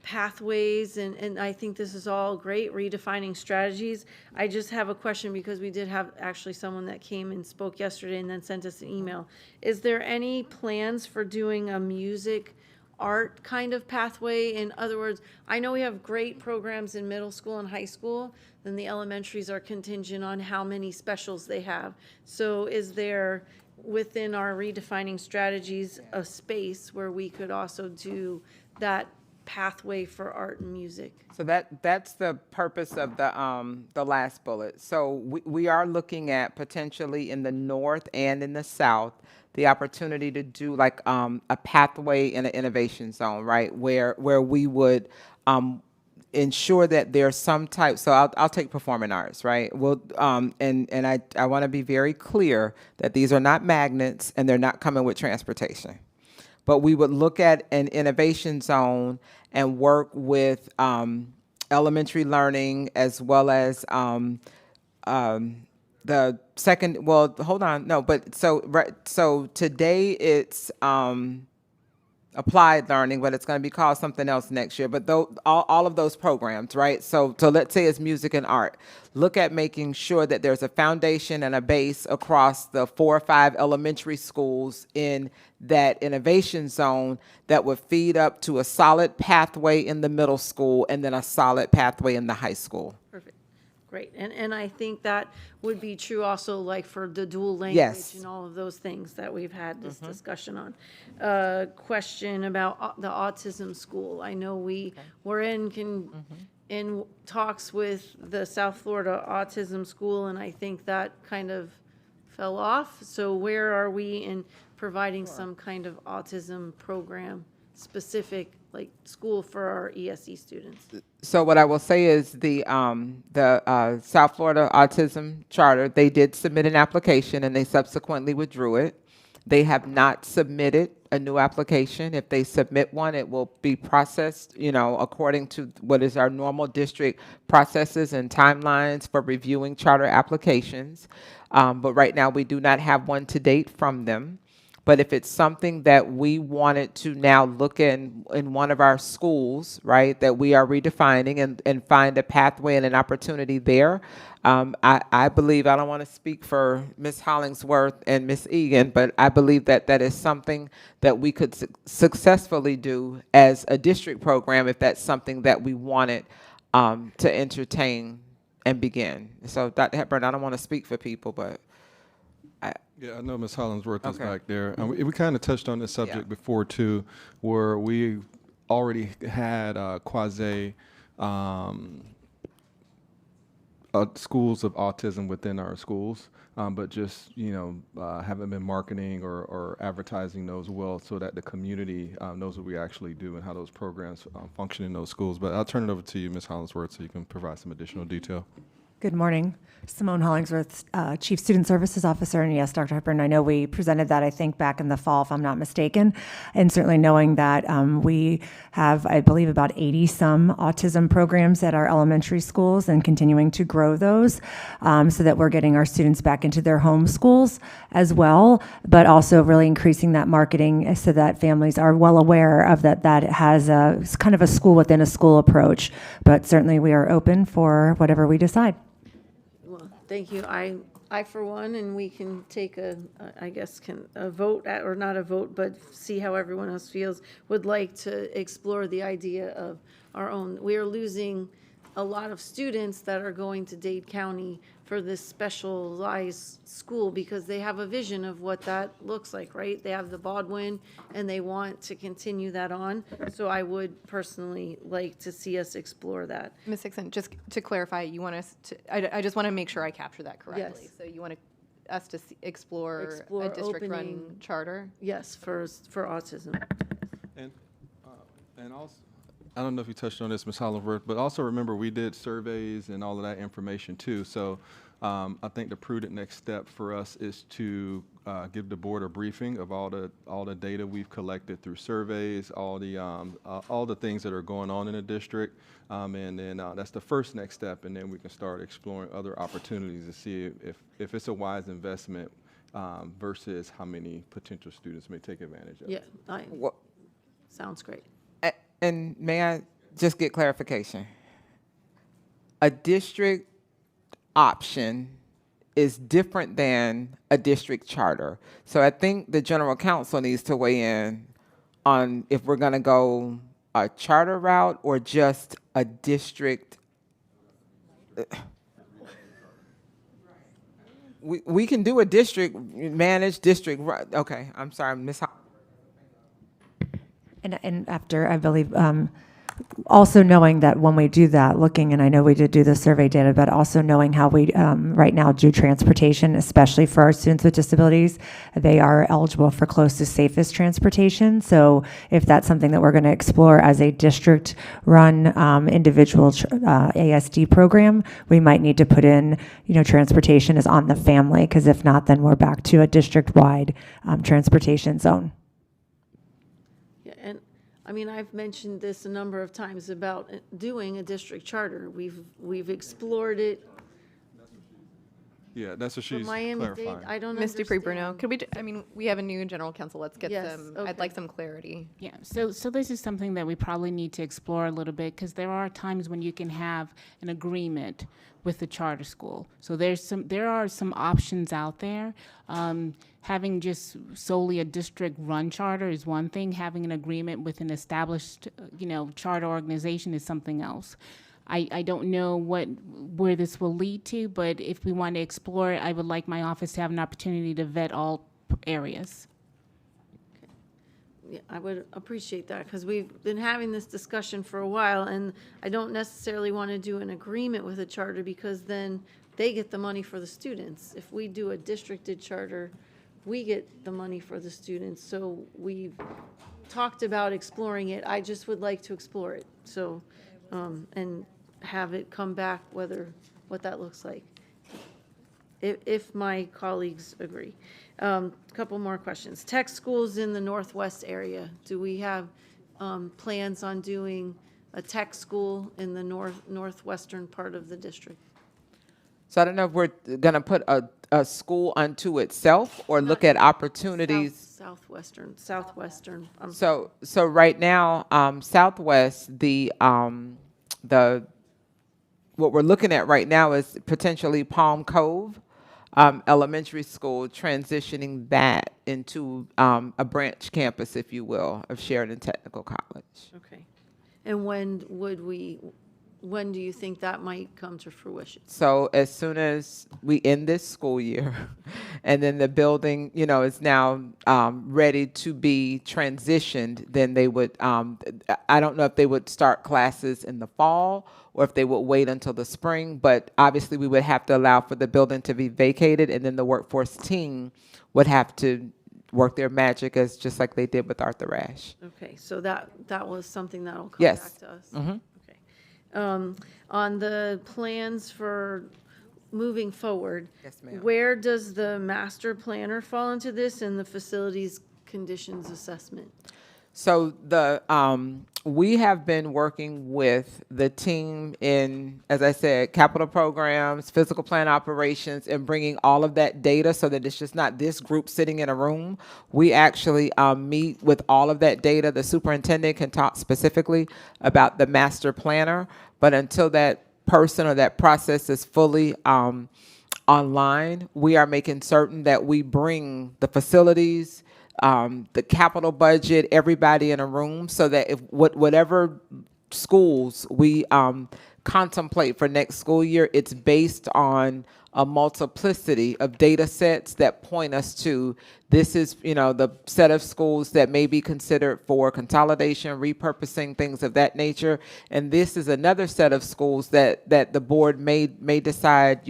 pathways, and I think this is all great, redefining strategies. I just have a question because we did have actually someone that came and spoke yesterday and then sent us an email. Is there any plans for doing a music art kind of pathway? In other words, I know we have great programs in middle school and high school, then the elementaries are contingent on how many specials they have. So is there, within our redefining strategies, a space where we could also do that pathway for art and music? So that's the purpose of the last bullet. So we are looking at potentially in the north and in the south the opportunity to do like a pathway in an innovation zone, right? Where we would ensure that there's some type. So I'll take performing arts, right? We'll and I want to be very clear that these are not magnets and they're not coming with transportation. But we would look at an innovation zone and work with elementary learning as well as the second, well, hold on, no, but so today it's applied learning, but it's going to be called something else next year. But all of those programs, right? So let's say it's music and art. Look at making sure that there's a foundation and a base across the 4 or 5 elementary schools in that innovation zone that would feed up to a solid pathway in the middle school and then a solid pathway in the high school. Perfect. Great. And I think that would be true also like for the dual language Yes. and all of those things that we've had this discussion on. Question about the autism school. I know we were in talks with the South Florida Autism School, and I think that kind of fell off. So where are we in providing some kind of autism program specific, like school for our ESE students? So what I will say is the South Florida Autism Charter, they did submit an application and they subsequently withdrew it. They have not submitted a new application. If they submit one, it will be processed, according to what is our normal district processes and timelines for reviewing charter applications. But right now, we do not have one to date from them. But if it's something that we wanted to now look in one of our schools, right, that we are redefining and find a pathway and an opportunity there, I believe, I don't want to speak for Ms. Hollingsworth and Ms. Egan, but I believe that that is something that we could successfully do as a district program if that's something that we wanted to entertain and begin. So, Dr. Hepburn, I don't want to speak for people, but yeah, I know Ms. Hollingsworth is Okay. back there. We kind of touched on this subject before too, where we already had quasi schools of autism within our schools, but just haven't been marketing or advertising those well, so that the community knows what we actually do and how those programs function in those schools. But I'll turn it over to you, Ms. Hollingsworth, so you can provide some additional detail. Good morning. Simone Hollingsworth, Chief Student Services Officer. And yes, Dr. Hepburn, I know we presented that, I think, back in the fall, if I'm not mistaken. And certainly knowing that we have, I believe, about 80-some autism programs at our elementary schools and continuing to grow those so that we're getting our students back into their home schools as well, but also really increasing that marketing so that families are well aware of that it has it's kind of a school within a school approach. But certainly we are open for whatever we decide. Thank you. I for one, and we can take a vote or not a vote, but see how everyone else feels, would like to explore the idea of our own. We are losing a lot of students that are going to Dade County for this specialized school because they have a vision of what that looks like, right? They have the Baldwin and they want to continue that on. So I would personally like to see us explore that. Ms. Hickson, just to clarify, you want us to, I just want to make sure I capture that correctly. Yes. So you want us to explore a Explore district-run opening- charter? Yes, for autism. And also, I don't know if you touched on this, Ms. Hollingsworth, but also remember we did surveys and all of that information too. So I think the prudent next step for us is to give the board a briefing of all the data we've collected through surveys, all the things that are going on in the district, and then that's the first next step, and then we can start exploring other opportunities to see if it's a wise investment versus how many potential students may take advantage of it. Yeah, sounds great. And may I just get clarification? A district option is different than a district charter. So I think the general counsel needs to weigh in on if we're going to go a charter route or just a district. We can do a district managed district. Okay, I'm sorry, Ms. And after, I believe, also knowing that when we do that, looking, and I know we did do the survey data, but also knowing how we right now do transportation, especially for our students with disabilities, they are eligible for closest, safest transportation. So if that's something that we're going to explore as a district-run individual ASD program, we might need to put in, transportation is on the family, because if not, then we're back to a district-wide transportation zone. I've mentioned this a number of times about doing a district charter. We've explored it. Yeah, that's what she's Miami-Dade, clarifying. I don't Ms. Dupree-Bruno, understand. could we, we have a new general counsel. Let's get Yes, I'd okay. like some clarity. Yeah, so this is something that we probably need to explore a little bit because there are times when you can have an agreement with the charter school. So there are some options out there. Having just solely a district-run charter is one thing. Having an agreement with an established, charter organization is something else. I don't know where this will lead to, but if we want to explore it, I would like my office to have an opportunity to vet all areas. Yeah, I would appreciate that because we've been having this discussion for a while, and I don't necessarily want to do an agreement with a charter because then they get the money for the students. If we do a districted charter, we get the money for the students. So we've talked about exploring it. I just would like to explore it. So, and have it come back what that looks like. if my colleagues agree. Couple more questions. Tech schools in the Northwest area, do we have plans on doing a tech school in the northwestern part of the district? So I don't know if we're going to put a school unto itself or look at opportunities. Southwestern. So right now, Southwest, what we're looking at right now is potentially Palm Cove Elementary School, transitioning that into a branch campus, if you will, of Sheridan Technical College. Okay. And when do you think that might come to fruition? So as soon as we end this school year, and then the building, is now ready to be transitioned, then they would, I don't know if they would start classes in the fall or if they would wait until the spring, but obviously we would have to allow for the building to be vacated, and then the workforce team would have to work their magic as just like they did with Arthur Ashe. Okay, so that was something that'll come Yes. back to us. Mhm. On the plans for moving forward, Yes, ma'am. where does the master planner fall into this and the facilities conditions assessment? So we have been working with the team in, as I said, capital programs, physical plant operations, and bringing all of that data so that it's just not this group sitting in a room. We actually meet with all of that data. The superintendent can talk specifically about the master planner, but until that person or that process is fully online, we are making certain that we bring the facilities, the capital budget, everybody in a room, so that if whatever schools we contemplate for next school year, it's based on a multiplicity of data sets that point us to this is, the set of schools that may be considered for consolidation, repurposing, things of that nature. And this is another set of schools that the board may decide,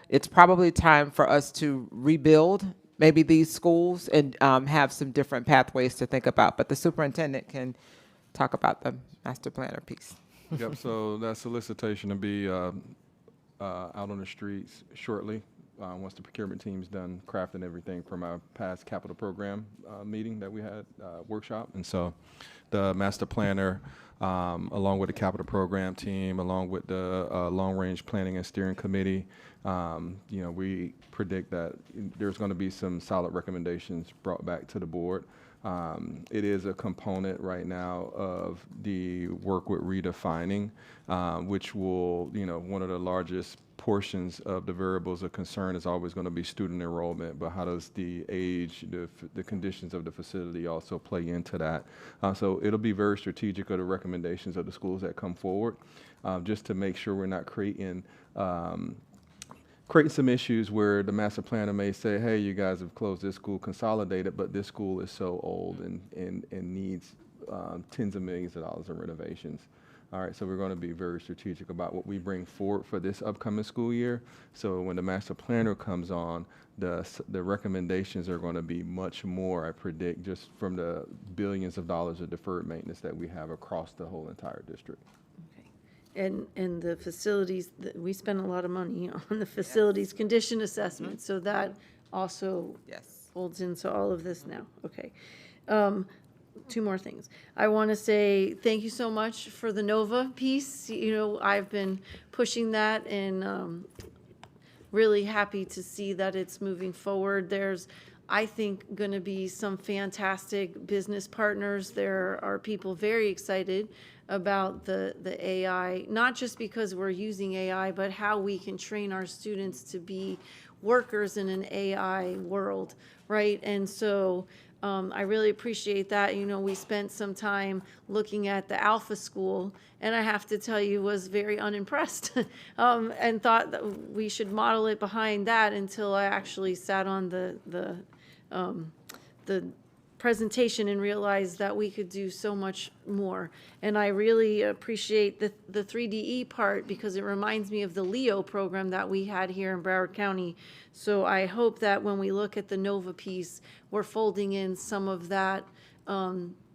it's probably time for us to rebuild maybe these schools and have some different pathways to think about. But the superintendent can talk about the master planner piece. Yep, so that solicitation will be out on the streets shortly, once the procurement team's done crafting everything from our past capital program meeting that we had, workshop. And so the master planner, along with the capital program team, along with the long-range planning and steering committee, we predict that there's going to be some solid recommendations brought back to the board. It is a component right now of the work with redefining, which will, one of the largest portions of the variables of concern is always going to be student enrollment, but how does the age, the conditions of the facility also play into that? So it'll be very strategic of the recommendations of the schools that come forward, just to make sure we're not creating some issues where the master planner may say, hey, you guys have closed this school, consolidated, but this school is so old and needs tens of millions of dollars in renovations. All right, so we're going to be very strategic about what we bring forward for this upcoming school year. So when the master planner comes on, the recommendations are going to be much more, I predict, just from the billions of dollars of deferred maintenance that we have across the whole entire district. And the facilities, we spend a lot of money on the facilities condition assessment, so that also folds into all of this now. Okay. Two more things. I want to say thank you so much for the NOVA piece. I've been pushing that and really happy to see that it's moving forward. There's, I think, going to be some fantastic business partners. There are people very excited about the AI, not just because we're using AI, but how we can train our students to be workers in an AI world, right? And so I really appreciate that. We spent some time looking at the Alpha School, and I have to tell you, was very unimpressed and thought that we should model it behind that until I actually sat on the presentation and realized that we could do so much more. And I really appreciate the 3DE part because it reminds me of the LEO program that we had here in Broward County. So I hope that when we look at the NOVA piece, we're folding in some of that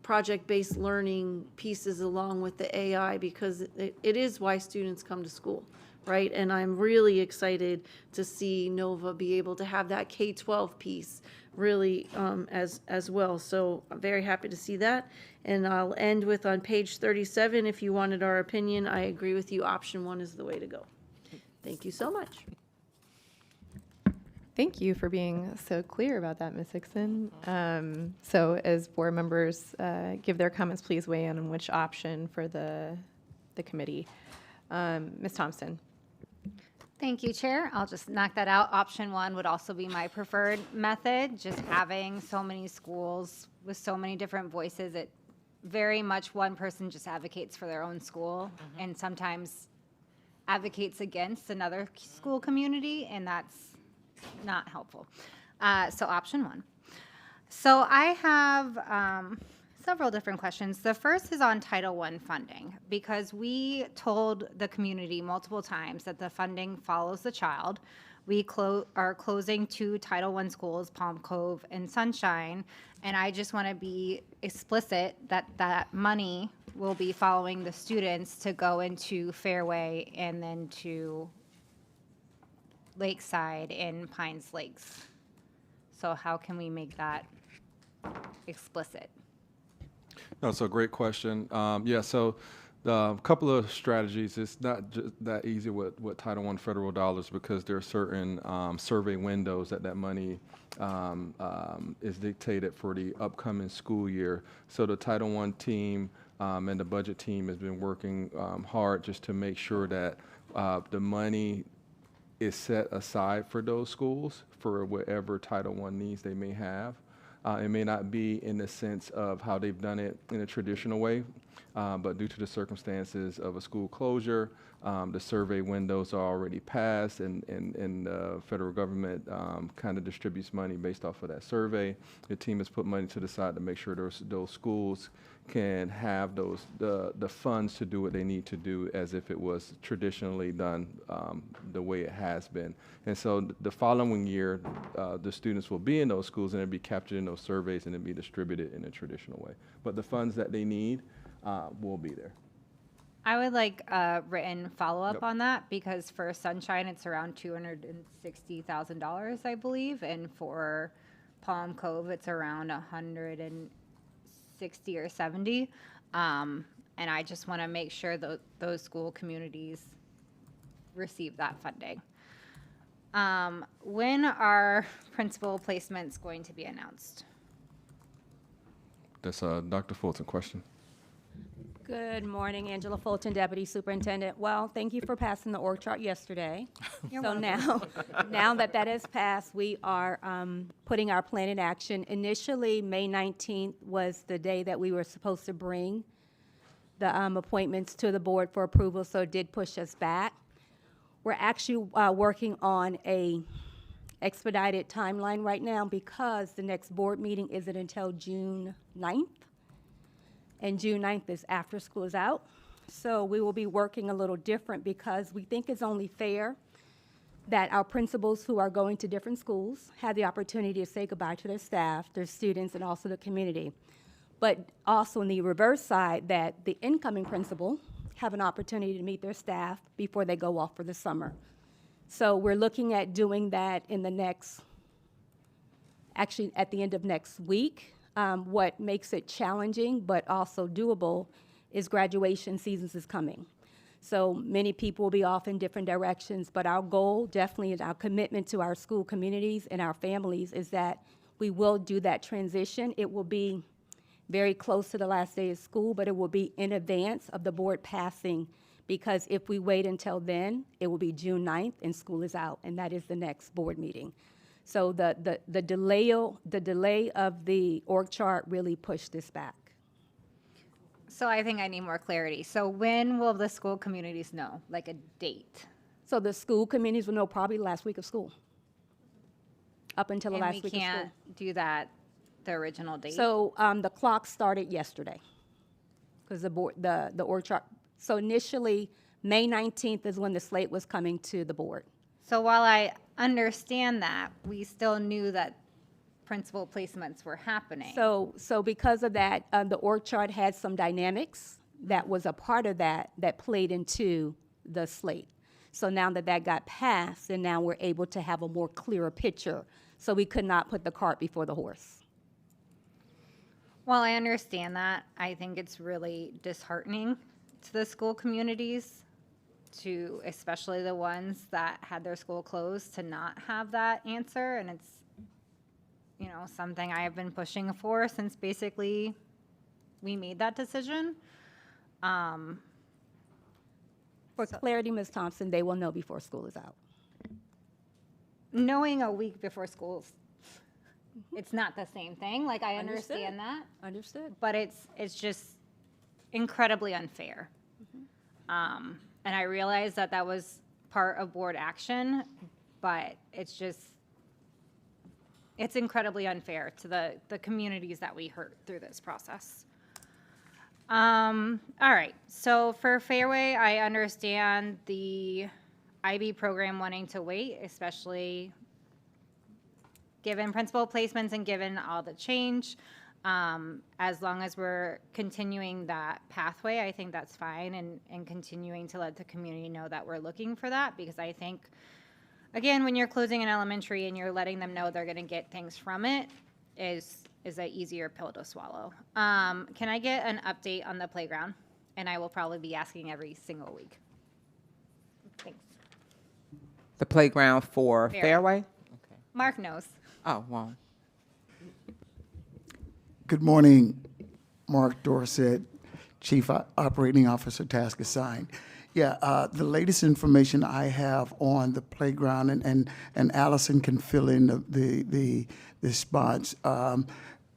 project-based learning pieces along with the AI, because it is why students come to school, right? And I'm really excited to see Nova be able to have that K-12 piece really as well. So I'm very happy to see that. And I'll end with on page 37, if you wanted our opinion, I agree with you. Option 1 is the way to go. Thank you so much. Thank you for being so clear about that, Ms. Hickson. So as board members give their comments, please weigh in on which option for the committee. Ms. Thompson. Thank you, Chair. I'll just knock that out. Option 1 would also be my preferred method. Just having so many schools with so many different voices, it very much one person just advocates for their own school and sometimes advocates against another school community, and that's not helpful. So option 1. So I have several different questions. The first is on Title I funding, because we told the community multiple times that the funding follows the child. We are closing 2 Title I schools, Palm Cove and Sunshine, and I just want to be explicit that that money will be following the students to go into Fairway and then to Lakeside and Pines Lakes. So how can we make that explicit? No, so great question. Yeah, so a couple of strategies. It's not just that easy with Title I federal dollars, because there are certain survey windows that money is dictated for the upcoming school year. So the Title I team and the budget team has been working hard just to make sure that the money is set aside for those schools for whatever Title I needs they may have. It may not be in the sense of how they've done it in a traditional way, but due to the circumstances of a school closure, the survey windows are already passed, and the federal government kind of distributes money based off of that survey. The team has put money to the side to make sure those schools can have the funds to do what they need to do as if it was traditionally done the way it has been. And so the following year, the students will be in those schools and it'll be captured in those surveys and it'll be distributed in a traditional way. But the funds that they need will be there. I would like a written follow-up on that, because for Sunshine, it's around $260,000, I believe, and for Palm Cove, it's around 160 or 70. And I just want to make sure that those school communities receive that funding. When are principal placements going to be announced? That's a Dr. Fulton question. Good morning, Angela Fulton, Deputy Superintendent. Well, thank you for passing the org chart yesterday. You're so now that has passed, we are putting our plan in action. Initially, May 19th was the day that we were supposed to bring the appointments to the board for approval, so it did push us back. We're actually working on a expedited timeline right now, because the next board meeting isn't until June 9th. And June 9th is after school is out. So we will be working a little different, because we think it's only fair that our principals who are going to different schools have the opportunity to say goodbye to their staff, their students, and also the community. But also on the reverse side, that the incoming principal have an opportunity to meet their staff before they go off for the summer. So we're looking at doing that in the next, actually at the end of next week. What makes it challenging but also doable is graduation seasons is coming. So many people will be off in different directions, but our goal definitely is, our commitment to our school communities and our families is that we will do that transition. It will be very close to the last day of school, but it will be in advance of the board passing, because if we wait until then, it will be June 9th and school is out, and that is the next board meeting. So the delay of the org chart really pushed this back. So I think I need more clarity. So when will the school communities know, like a date? So the school communities will know probably last week of school, up until the last week of school. And we can't do that the original date? So the clock started yesterday, because the org chart. So initially, May 19th is when the slate was coming to the board. So while I understand that, we still knew that principal placements were happening. So because of that, the org chart had some dynamics that was a part of that played into the slate. So now that that got passed, and now we're able to have a more clearer picture. So we could not put the cart before the horse. Well, I understand that. I think it's really disheartening to the school communities, to especially the ones that had their school closed, to not have that answer. And it's, something I have been pushing for since basically we made that decision. For clarity, Ms. Thompson, they will know before school is out. Knowing a week before school's, it's not the same thing. Like, I understand that. Understood. But it's just incredibly unfair. And I realize that that was part of board action, but it's incredibly unfair to the communities that we hurt through this process. All right, so for Fairway, I understand the IB program wanting to wait, especially given principal placements and given all the change. As long as we're continuing that pathway, I think that's fine, and continuing to let the community know that we're looking for that, because I think, again, when you're closing an elementary and you're letting them know they're going to get things from it, is an easier pill to swallow. Can I get an update on the playground? And I will probably be asking every single week. Thanks. The playground for Fairway? Mark knows. Oh, well. Good morning, Mark Dorsett, Chief Operating Officer, task assigned. Yeah, the latest information I have on the playground, and Allison can fill in the spots,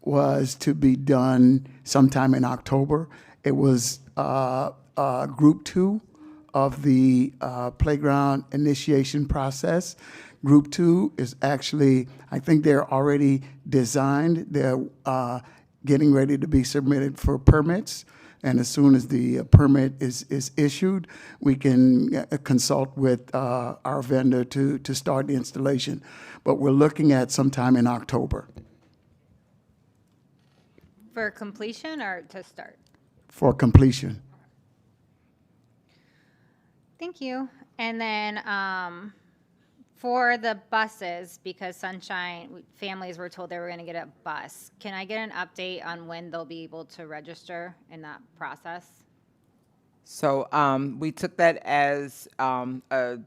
was to be done sometime in October. It was Group 2 of the playground initiation process. Group 2 is actually, I think they're already designed. They're getting ready to be submitted for permits. And as soon as the permit is issued, we can consult with our vendor to start the installation. But we're looking at sometime in October. For completion or to start? For completion. Thank you. And then for the buses, because Sunshine families were told they were going to get a bus, can I get an update on when they'll be able to register in that process? So we took that as a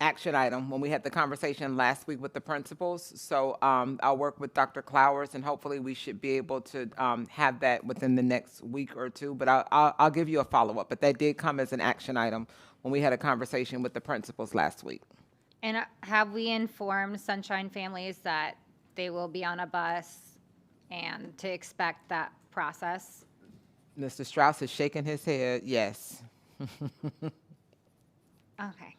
action item when we had the conversation last week with the principals. So I'll work with Dr. Clowers, and hopefully we should be able to have that within the next week or two. But I'll give you a follow-up. But that did come as an action item when we had a conversation with the principals last week. And have we informed Sunshine families that they will be on a bus and to expect that process? Mr. Strauss is shaking his head, yes. Okay.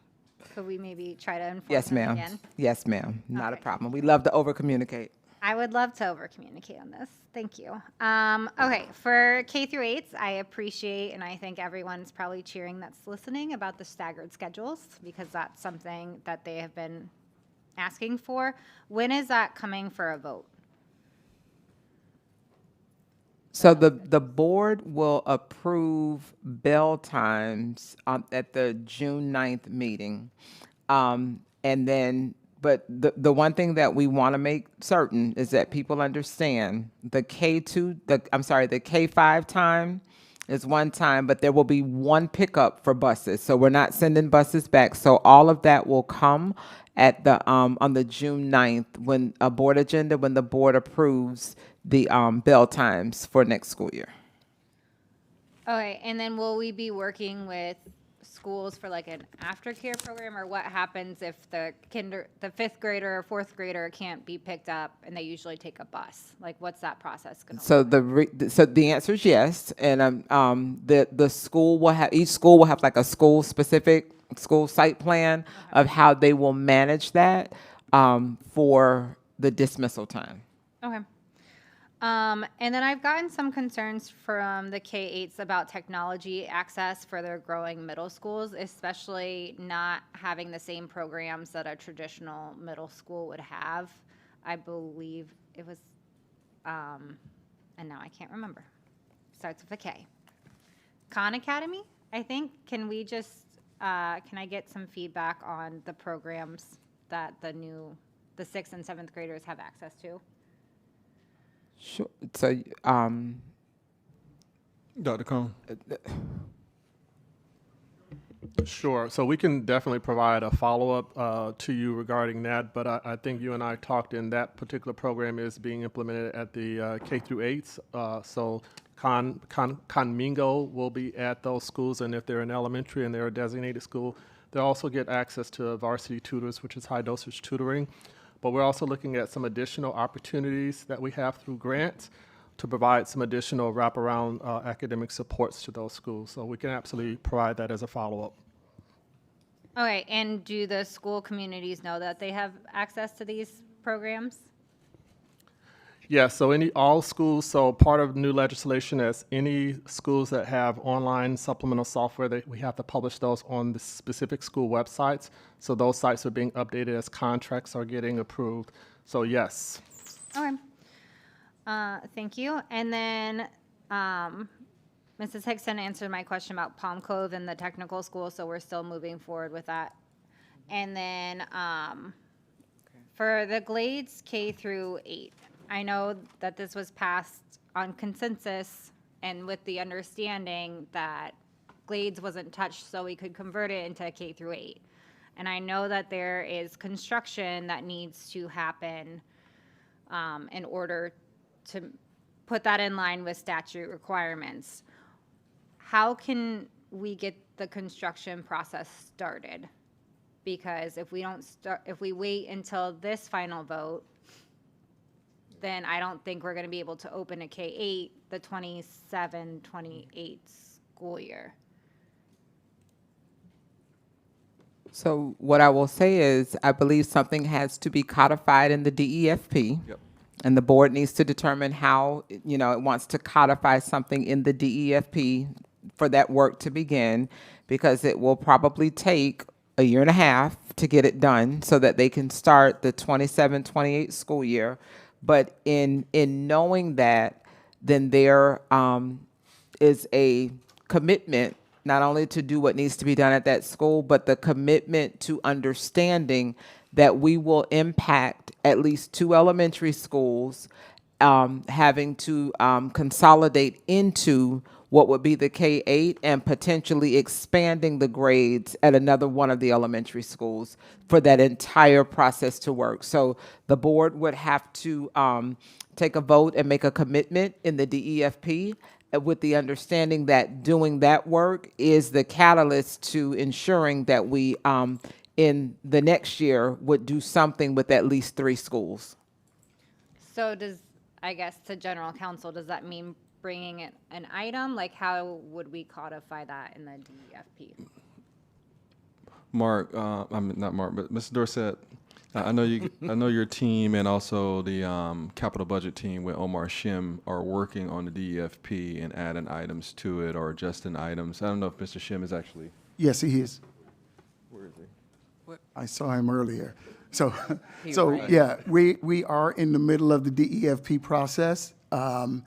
Could we maybe try to inform Yes, them ma'am. again? Yes, ma'am. Not a problem. We love to over-communicate. I would love to over-communicate on this. Thank you. Okay, for K through 8s, I appreciate, and I think everyone's probably cheering that's listening about the staggered schedules, because that's something that they have been asking for. When is that coming for a vote? So the board will approve bell times at the June 9th meeting. And then, but the one thing that we want to make certain is that people understand the K5 time is one time, but there will be one pickup for buses. So we're not sending buses back. So all of that will come at the on the June 9th when a board agenda, when the board approves the bell times for next school year. Okay, and then will we be working with schools for like an aftercare program, or what happens if the fifth grader or fourth grader can't be picked up and they usually take a bus? Like, what's that process going to So the answer is yes, and the school will have, each school will have like a school site plan of how they will manage that for the dismissal time. Okay. And then I've gotten some concerns from the K-8s about technology access for their growing middle schools, especially not having the same programs that a traditional middle school would have. I believe it was, and now I can't remember. Starts with a K. Khan Academy, I think. Can we just can I get some feedback on the programs that the 6th and 7th graders have access to? Sure. So, Dr. Cone? Sure. So we can definitely provide a follow-up to you regarding that, but I think you and I talked in that particular program is being implemented at the K through 8s. So Conmingo will be at those schools, and if they're in elementary and they're a designated school, they'll also get access to varsity tutors, which is high dosage tutoring. But we're also looking at some additional opportunities that we have through grants to provide some additional wraparound academic supports to those schools. So we can absolutely provide that as a follow-up. Okay, and do the school communities know that they have access to these programs? Yeah, so all schools, so part of new legislation is any schools that have online supplemental software, we have to publish those on the specific school websites. So those sites are being updated as contracts are getting approved. So yes. Okay. Thank you. And then Mrs. Hickson answered my question about Palm Cove and the technical school, so we're still moving forward with that. And then for the Glades K through 8, I know that this was passed on consensus and with the understanding that Glades wasn't touched, so we could convert it into K through 8. And I know that there is construction that needs to happen in order to put that in line with statute requirements. How can we get the construction process started? Because if we wait until this final vote, then I don't think we're going to be able to open a K-8 the 27-28 school year. so what I will say is, I believe something has to be codified in the DEFP. Yep. And the board needs to determine how, it wants to codify something in the DEFP for that work to begin, because it will probably take a year and a half to get it done so that they can start the 27-28 school year. But in knowing that, then there is a commitment not only to do what needs to be done at that school, but the commitment to understanding that we will impact at least 2 elementary schools having to consolidate into what would be the K-8 and potentially expanding the grades at another one of the elementary schools for that entire process to work. So the board would have to take a vote and make a commitment in the DEFP with the understanding that doing that work is the catalyst to ensuring that we in the next year would do something with at least 3 schools. So I guess to general counsel, does that mean bringing it an item? Like, how would we codify that in the DEFP? Mark, not Mark, but Mr. Dorsett, I know your team and also the capital budget team with Omar Shim are working on the DEFP and adding items to it or adjusting items. I don't know if Mr. Shim is actually. Yes, he is. Where is he? I saw him earlier. So, Right. yeah, we are in the middle of the DEFP process. And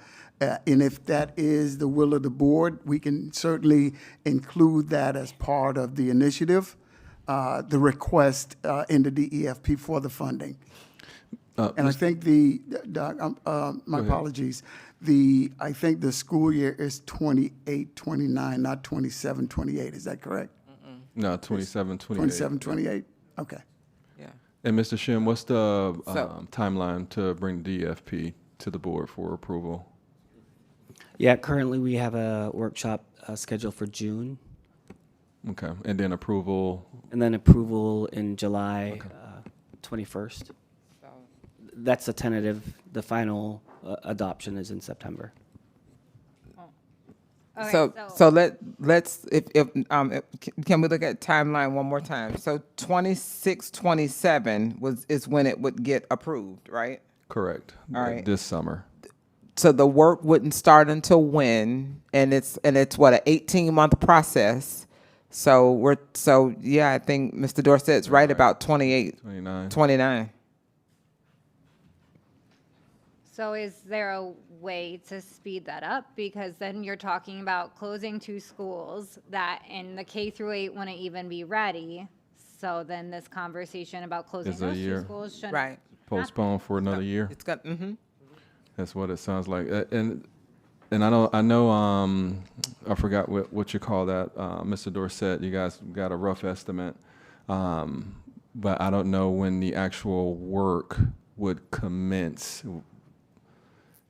if that is the will of the board, we can certainly include that as part of the initiative, the request in the DEFP for the funding. And I think my apologies, I think the school year is 28-29, not 27-28. Is that correct? No, 27-28. 27-28, okay. Yeah. And Mr. Shim, what's the timeline to bring the DEFP to the board for approval? Yeah, currently we have a workshop scheduled for June. Okay, and then approval? And then approval in July 21st. That's a tentative. The final adoption is in September. Okay, So let's can we look at timeline one more time? So 26-27 is when it would get approved, right? Correct. All right. This summer. So the work wouldn't start until when? And it's what, an 18-month process. So I think Mr. Dorsett's right about 29. So is there a way to speed that up? Because then you're talking about closing 2 schools that in the K through 8 wouldn't even be ready. So then this conversation about closing It's a those 2 year. schools shouldn't. Right. Postpone for another year. It's got, That's what it sounds like. And I know, I forgot what you call that, Mr. Dorsett. You guys got a rough estimate, but I don't know when the actual work would commence.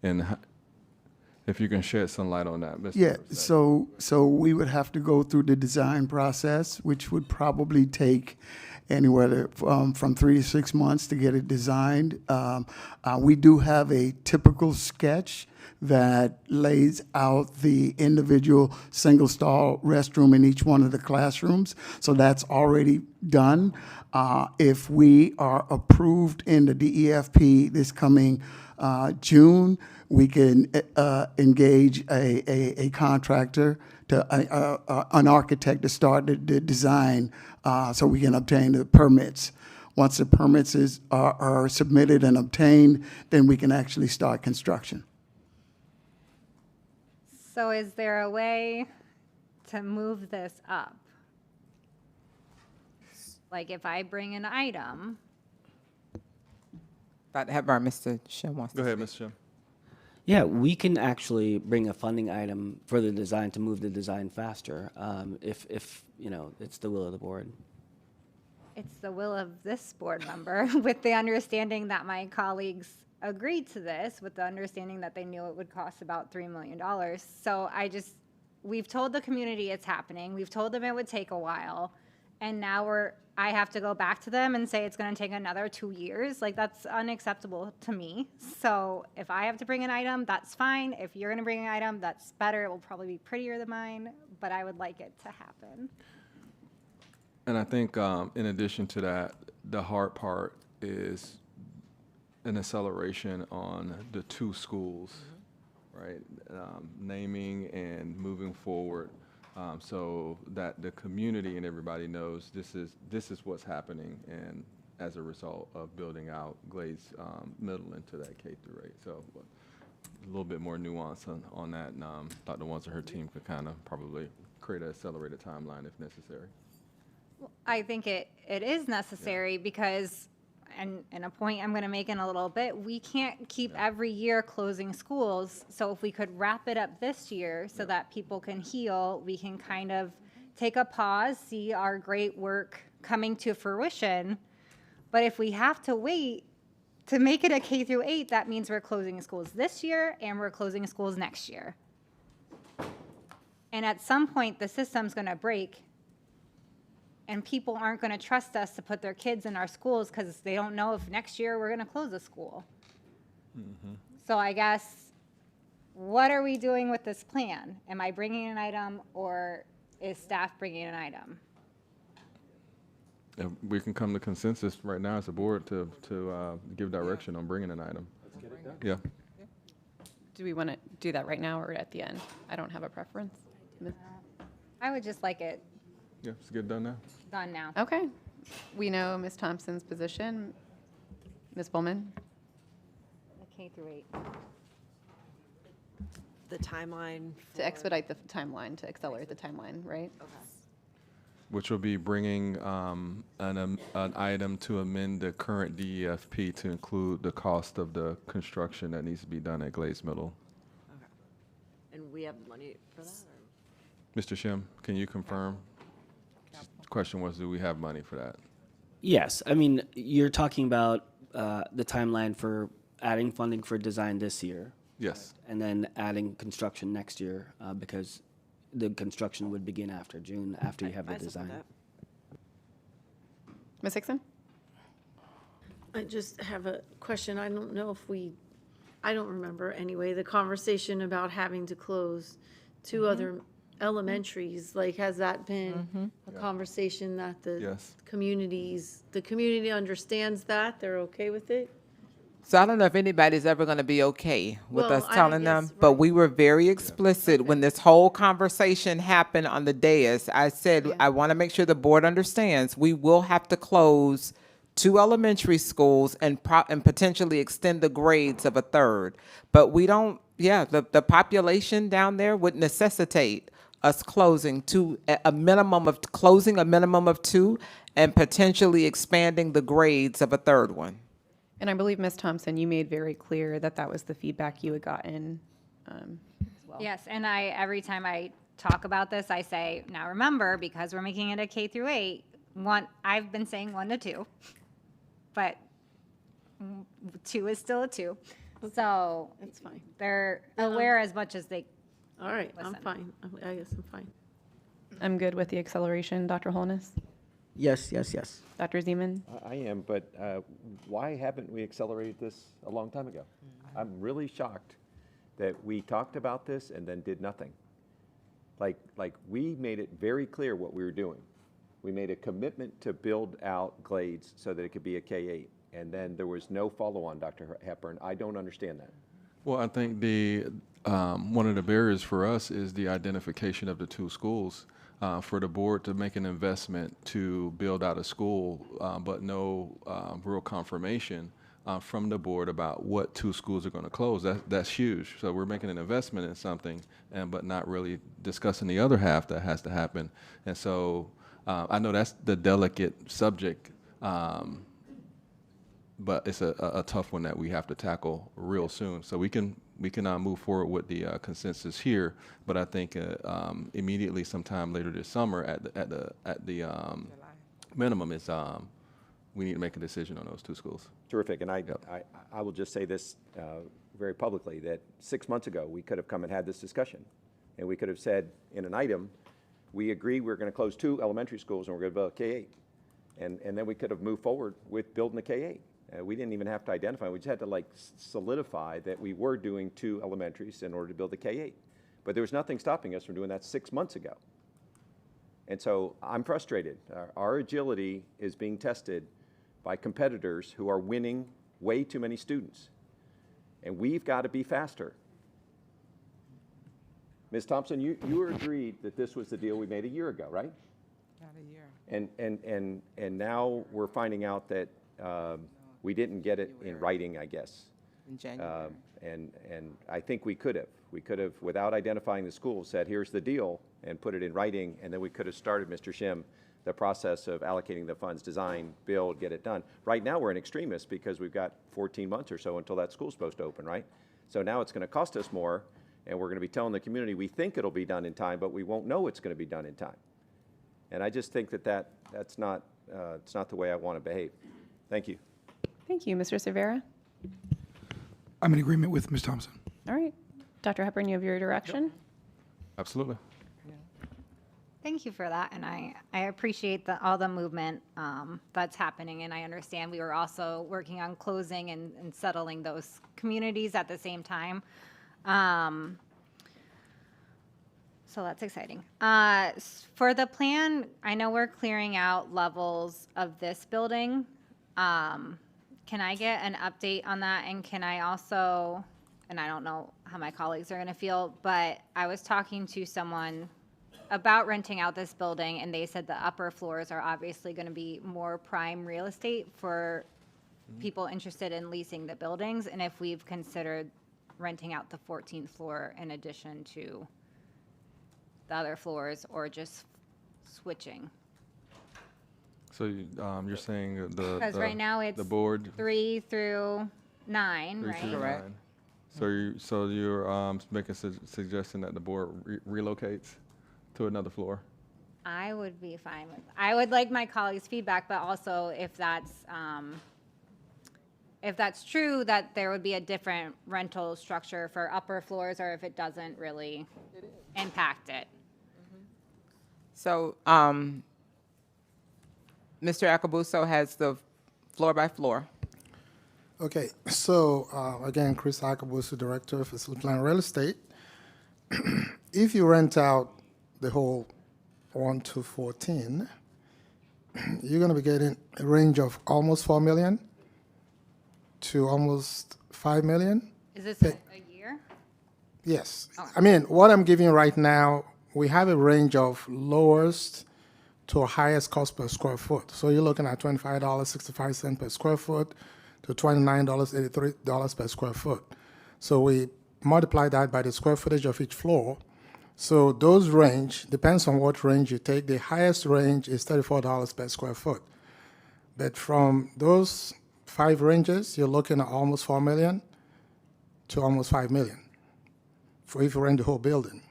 And if you can shed some light on that, Mr. Yeah, Dorsett. so we would have to go through the design process, which would probably take anywhere from 3 to 6 months to get it designed. We do have a typical sketch that lays out the individual single-stall restroom in each one of the classrooms. So that's already done. If we are approved in the DEFP this coming June, we can engage a contractor, an architect to start the design so we can obtain the permits. Once the permits are submitted and obtained, then we can actually start construction. So is there a way to move this up? Like if I bring an item, about to have our Mr. Shim wants to Go ahead, speak. Mr. Shim. Yeah, we can actually bring a funding item for the design to move the design faster, if you know, it's the will of the board. it's the will of this board member with the understanding that my colleagues agreed to this, with the understanding that they knew it would cost about $3 million. So we've told the community it's happening. We've told them it would take a while. And now I have to go back to them and say it's going to take another 2 years. Like, that's unacceptable to me. So if I have to bring an item, that's fine. If you're going to bring an item, that's better. It will probably be prettier than mine, but I would like it to happen. And I think in addition to that, the hard part is an acceleration on the 2 schools, right? Naming and moving forward. So that the community and everybody knows this is what's happening, and as a result of building out Glades Middle into that K through 8. So a little bit more nuance on that, and Dr. Wanzer, her team could kind of probably create an accelerated timeline if necessary. I think it is necessary because, and a point I'm going to make in a little bit, we can't keep every year closing schools. So if we could wrap it up this year so that people can heal, we can kind of take a pause, see our great work coming to fruition. But if we have to wait to make it a K through 8, that means we're closing schools this year and we're closing schools next year. And at some point, the system's going to break. And people aren't going to trust us to put their kids in our schools because they don't know if next year we're going to close a school. So I guess, what are we doing with this plan? Am I bringing an item, or is staff bringing an item? And we can come to consensus right now as a board to give direction on bringing an item. Yeah. Do we want to do that right now or at the end? I don't have a preference. I would just like it Yeah, let's get it done now. done now. Okay. We know Ms. Thompson's position. Ms. Bowman? The K through 8. The timeline To expedite the timeline, to accelerate the timeline, right? Which will be bringing an item to amend the current DEFP to include the cost of the construction that needs to be done at Glades Middle. And we have money for that? Mr. Shim, can you confirm? The question was, do we have money for that? Yes, I mean, you're talking about the timeline for adding funding for design this year. Yes. And then adding construction next year, because the construction would begin after June, after you have the design. Ms. Hickson? I just have a question. I don't know if I don't remember anyway, the conversation about having to close 2 other elementaries. Like, has that been a conversation that the community understands that? They're okay with it? So I don't know if anybody's ever going to be okay with Well, us I telling guess, them, but we were very explicit when this whole conversation happened on the dais. I said, I want to make sure the board understands we will have to close two elementary schools and potentially extend the grades of a third. But we don't, the population down there would necessitate us closing a minimum of two and potentially expanding the grades of a third one. And I believe, Ms. Thompson, you made very clear that that was the feedback you had gotten as well. Yes, and every time I talk about this, I say, now remember, because we're making it a K through 8, I've been saying 1 to 2, but 2 is still a 2. So That's fine. they're aware as much as they. All right, I'm listen. fine. I guess I'm fine. I'm good with the acceleration, Dr. Holness. Yes, yes, yes. Dr. Zeman? I am, but why haven't we accelerated this a long time ago? I'm really shocked that we talked about this and then did nothing. Like we made it very clear what we were doing. We made a commitment to build out Glades so that it could be a K-8, and then there was no follow-on, Dr. Hepburn. I don't understand that. Well, I think one of the barriers for us is the identification of the two schools. For the board to make an investment to build out a school, but no real confirmation from the board about what two schools are going to close, that's huge. So we're making an investment in something, but not really discussing the other half that has to happen. And so I know that's the delicate subject, but it's a tough one that we have to tackle real soon. So we can move forward with the consensus here, but I think immediately sometime later this summer at the minimum is we need to make a decision on those two schools. Terrific, and I will just say this very publicly, that 6 months ago, we could have come and had this discussion, and we could have said in an item, we agree we're going to close 2 elementary schools and we're going to build a K-8, and then we could have moved forward with building a K-8. We didn't even have to identify. We just had to solidify that we were doing 2 elementaries in order to build the K-8. But there was nothing stopping us from doing that 6 months ago. And so I'm frustrated. Our agility is being tested by competitors who are winning way too many students. And we've got to be faster. Ms. Thompson, you agreed that this was the deal we made a year ago, right? Not a year. And now we're finding out that we didn't get it in writing, I guess. In January. And I think we could have. We could have, without identifying the school, said, here's the deal, and put it in writing, and then we could have started, Mr. Shim, the process of allocating the funds, design, build, get it done. Right now, we're in extremis because we've got 14 months or so until that school's supposed to open, right? So now it's going to cost us more, and we're going to be telling the community we think it'll be done in time, but we won't know it's going to be done in time. And I just think that's not, it's not the way I want to behave. Thank you. Thank you. Mr. Cervera? I'm in agreement with Ms. Thompson. All right. Dr. Hepburn, you have your direction? Absolutely. Thank you for that, and I appreciate all the movement that's happening, and I understand we were also working on closing and settling those communities at the same time. So that's exciting. For the plan, I know we're clearing out levels of this building. Can I get an update on that? And can I also, and I don't know how my colleagues are going to feel, but I was talking to someone about renting out this building, and they said the upper floors are obviously going to be more prime real estate for people interested in leasing the buildings, and if we've considered renting out the 14th floor in addition to the other floors, or just switching. So you're saying Because right now it's the board 3 through 9, 3 right? through 9. So you're making suggestion that the board relocates to another floor? I would be fine with. I would like my colleagues' feedback, but also if that's true, that there would be a different rental structure for upper floors, or if it doesn't really impact it. So, Mr. Acabuso has the floor by floor. Okay, so again, Chris Acabuso, Director of Facility Plan Real Estate. If you rent out the whole 1 to 14, you're going to be getting a range of almost $4 million to almost $5 million. Is this a year? Yes. I mean, what I'm giving you right now, we have a range of lowest to a highest cost per square foot. So you're looking at $25.65 per square foot to $29.83 per square foot. So we multiply that by the square footage of each floor. So those range, depends on what range you take. The highest range is $34 per square foot. But from those 5 ranges, you're looking at almost $4 million to almost $5 million for if you rent the whole building.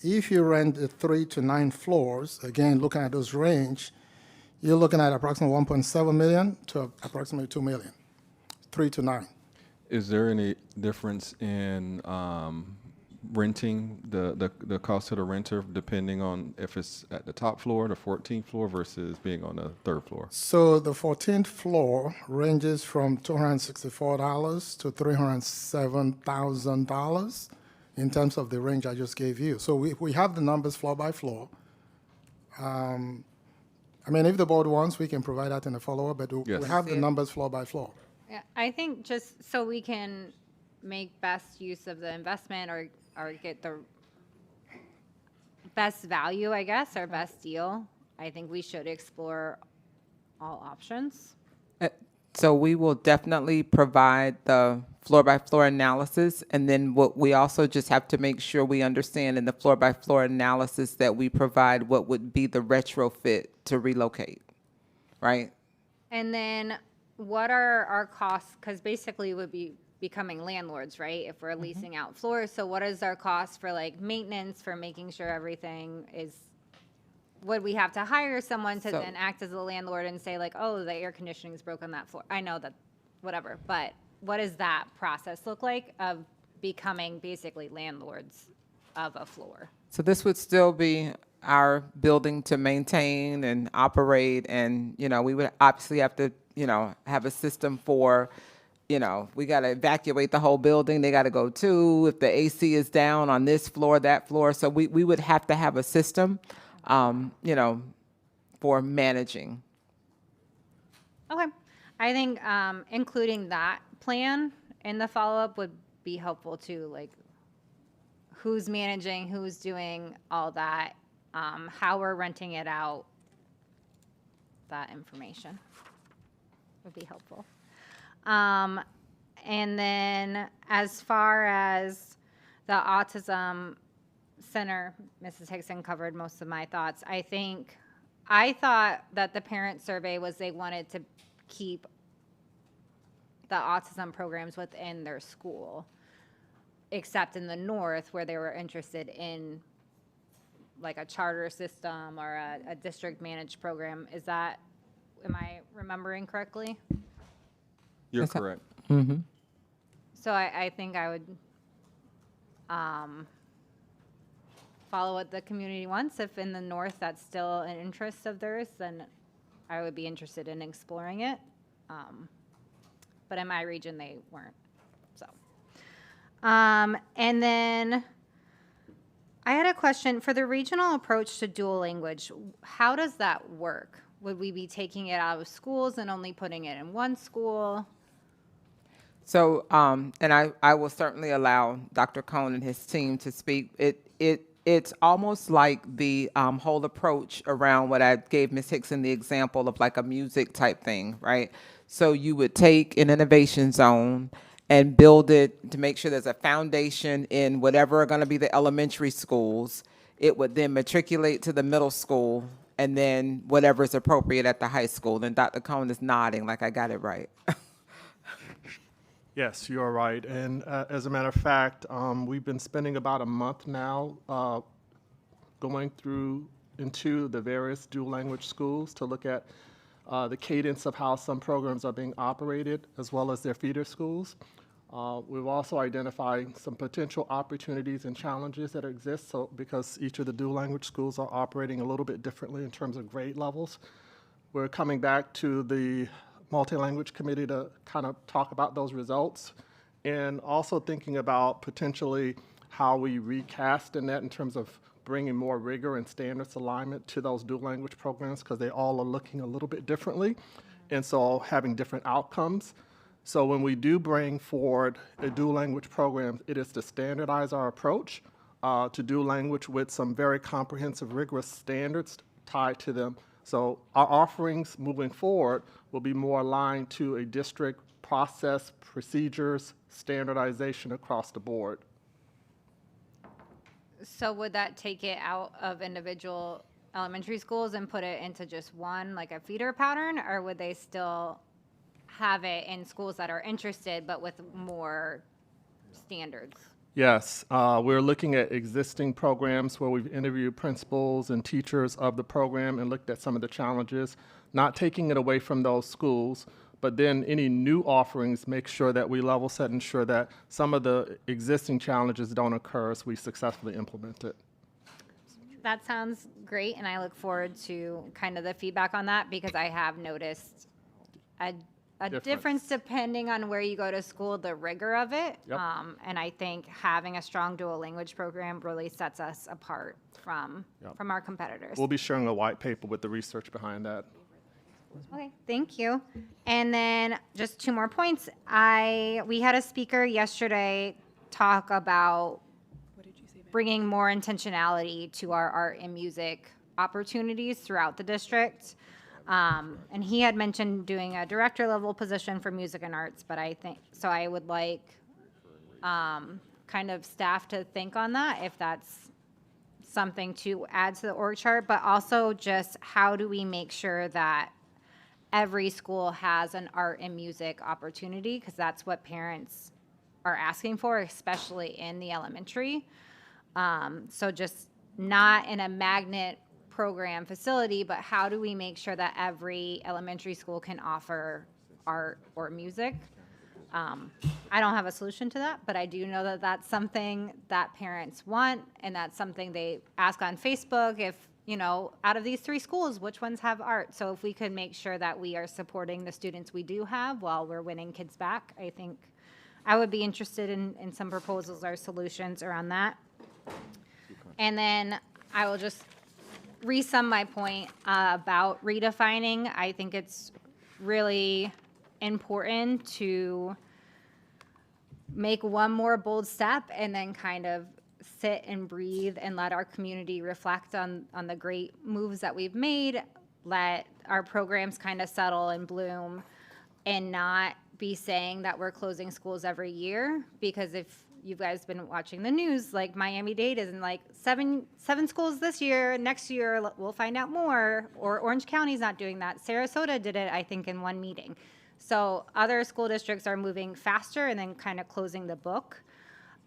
If you rent the 3 to 9 floors, again, looking at those range, you're looking at approximately $1.7 million to approximately $2 million, 3 to 9. Is there any difference in renting, the cost to the renter, depending on if it's at the top floor, the 14th floor, versus being on the 3rd floor? So the 14th floor ranges from $264 to $307,000 in terms of the range I just gave you. So we have the numbers floor by floor. I mean, if the board wants, we can provide that in a follow-up, but Yes. we have the numbers floor by floor. Yeah, I think just so we can make best use of the investment or get the best value, I guess, or best deal, I think we should explore all options. So we will definitely provide the floor-by-floor analysis, and then what we also just have to make sure we understand in the floor-by-floor analysis that we provide what would be the retrofit to relocate, right? And then what are our costs? Because basically we'd be becoming landlords, right? If we're leasing out floors. So what is our cost for like maintenance, for making sure everything is, would we have to hire someone to So- then act as a landlord and say like, oh, the air conditioning is broken on that floor? I know that, whatever, but what does that process look like of becoming basically landlords of a floor? So this would still be our building to maintain and operate, and, you know, we would obviously have to, you know, have a system for, you know, we got to evacuate the whole building. They got to go too. If the AC is down on this floor, that floor. So we would have to have a system, you know, for managing. Okay. I think including that plan in the follow-up would be helpful too, like who's managing, who's doing all that, how we're renting it out, that information would be helpful. And then as far as the autism center, Mrs. Hickson covered most of my thoughts. I thought that the parent survey was they wanted to keep the autism programs within their school, except in the north where they were interested in like a charter system or a district managed program. Is that, am I remembering correctly? You're correct. Mm-hmm. So I think I would follow what the community wants. If in the north that's still an interest of theirs, then I would be interested in exploring it. But in my region, they weren't. So, and then I had a question for the regional approach to dual language. How does that work? Would we be taking it out of schools and only putting it in one school? So, and I will certainly allow Dr. Cohn and his team to speak. It's almost like the whole approach around what I gave Ms. Hickson the example of, like a music type thing, right? So you would take an innovation zone and build it to make sure there's a foundation in whatever are going to be the elementary schools. It would then matriculate to the middle school, and then whatever is appropriate at the high school. And Dr. Cohn is nodding like I got it right. Yes, you're right. And as a matter of fact, we've been spending about a month now going through into the various dual language schools to look at the cadence of how some programs are being operated, as well as their feeder schools. We've also identified some potential opportunities and challenges that exist, so because each of the dual language schools are operating a little bit differently in terms of grade levels. We're coming back to the multi-language committee to kind of talk about those results, and also thinking about potentially how we recast in that in terms of bringing more rigor and standards alignment to those dual language programs, because they all are looking a little bit differently, and so having different outcomes. So when we do bring forward a dual language program, it is to standardize our approach to do language with some very comprehensive, rigorous standards tied to them. So our offerings moving forward will be more aligned to a district process, procedures, standardization across the board. So would that take it out of individual elementary schools and put it into just one, like a feeder pattern, or would they still have it in schools that are interested but with more standards? Yes, we're looking at existing programs where we've interviewed principals and teachers of the program and looked at some of the challenges, not taking it away from those schools, but then any new offerings, make sure that we level set and ensure that some of the existing challenges don't occur as we successfully implement it. That sounds great, and I look forward to kind of the feedback on that, because I have noticed a difference depending on where you go to school, the rigor of it. Yep. And I think having a strong dual language program really sets us apart from our competitors. We'll be sharing a white paper with the research behind that. Okay, thank you. And then just 2 more points. We had a speaker yesterday talk about bringing more intentionality to our art and music opportunities throughout the district. And he had mentioned doing a director level position for music and arts, but I think, so I would like kind of staff to think on that, if that's something to add to the org chart, but also just how do we make sure that every school has an art and music opportunity, because that's what parents are asking for, especially in the elementary. So just not in a magnet program facility, but how do we make sure that every elementary school can offer art or music? I don't have a solution to that, but I do know that that's something that parents want, and that's something they ask on Facebook, if, you know, out of these 3 schools, which ones have art? So if we could make sure that we are supporting the students we do have while we're winning kids back, I think I would be interested in some proposals or solutions around that. And then I will just re-sum my point about redefining. I think it's really important to make one more bold step and then kind of sit and breathe and let our community reflect on the great moves that we've made, let our programs kind of settle and bloom, and not be saying that we're closing schools every year. Because if you guys been watching the news, like Miami-Dade is in like seven schools this year. Next year we'll find out more. Or Orange County's not doing that. Sarasota did it, I think, in one meeting. So other school districts are moving faster and then kind of closing the book.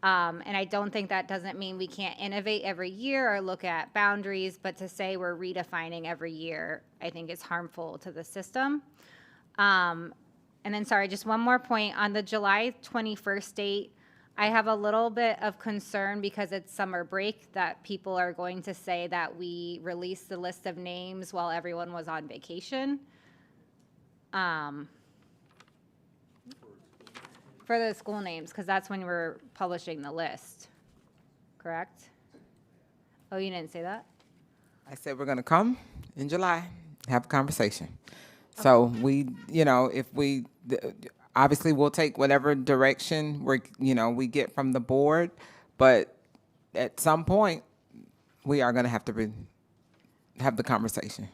And I don't think that doesn't mean we can't innovate every year or look at boundaries, but to say we're redefining every year, I think is harmful to the system. And then, sorry, just one more point on the July 21st date. I have a little bit of concern because it's summer break that people are going to say that we released the list of names while everyone was on vacation. For the school names, because that's when we're publishing the list, correct? Oh, you didn't say that? I said we're going to come in July, have a conversation. So we, you know, if we, obviously we'll take whatever direction we get from the board, but at some point we are going to have to have the conversation.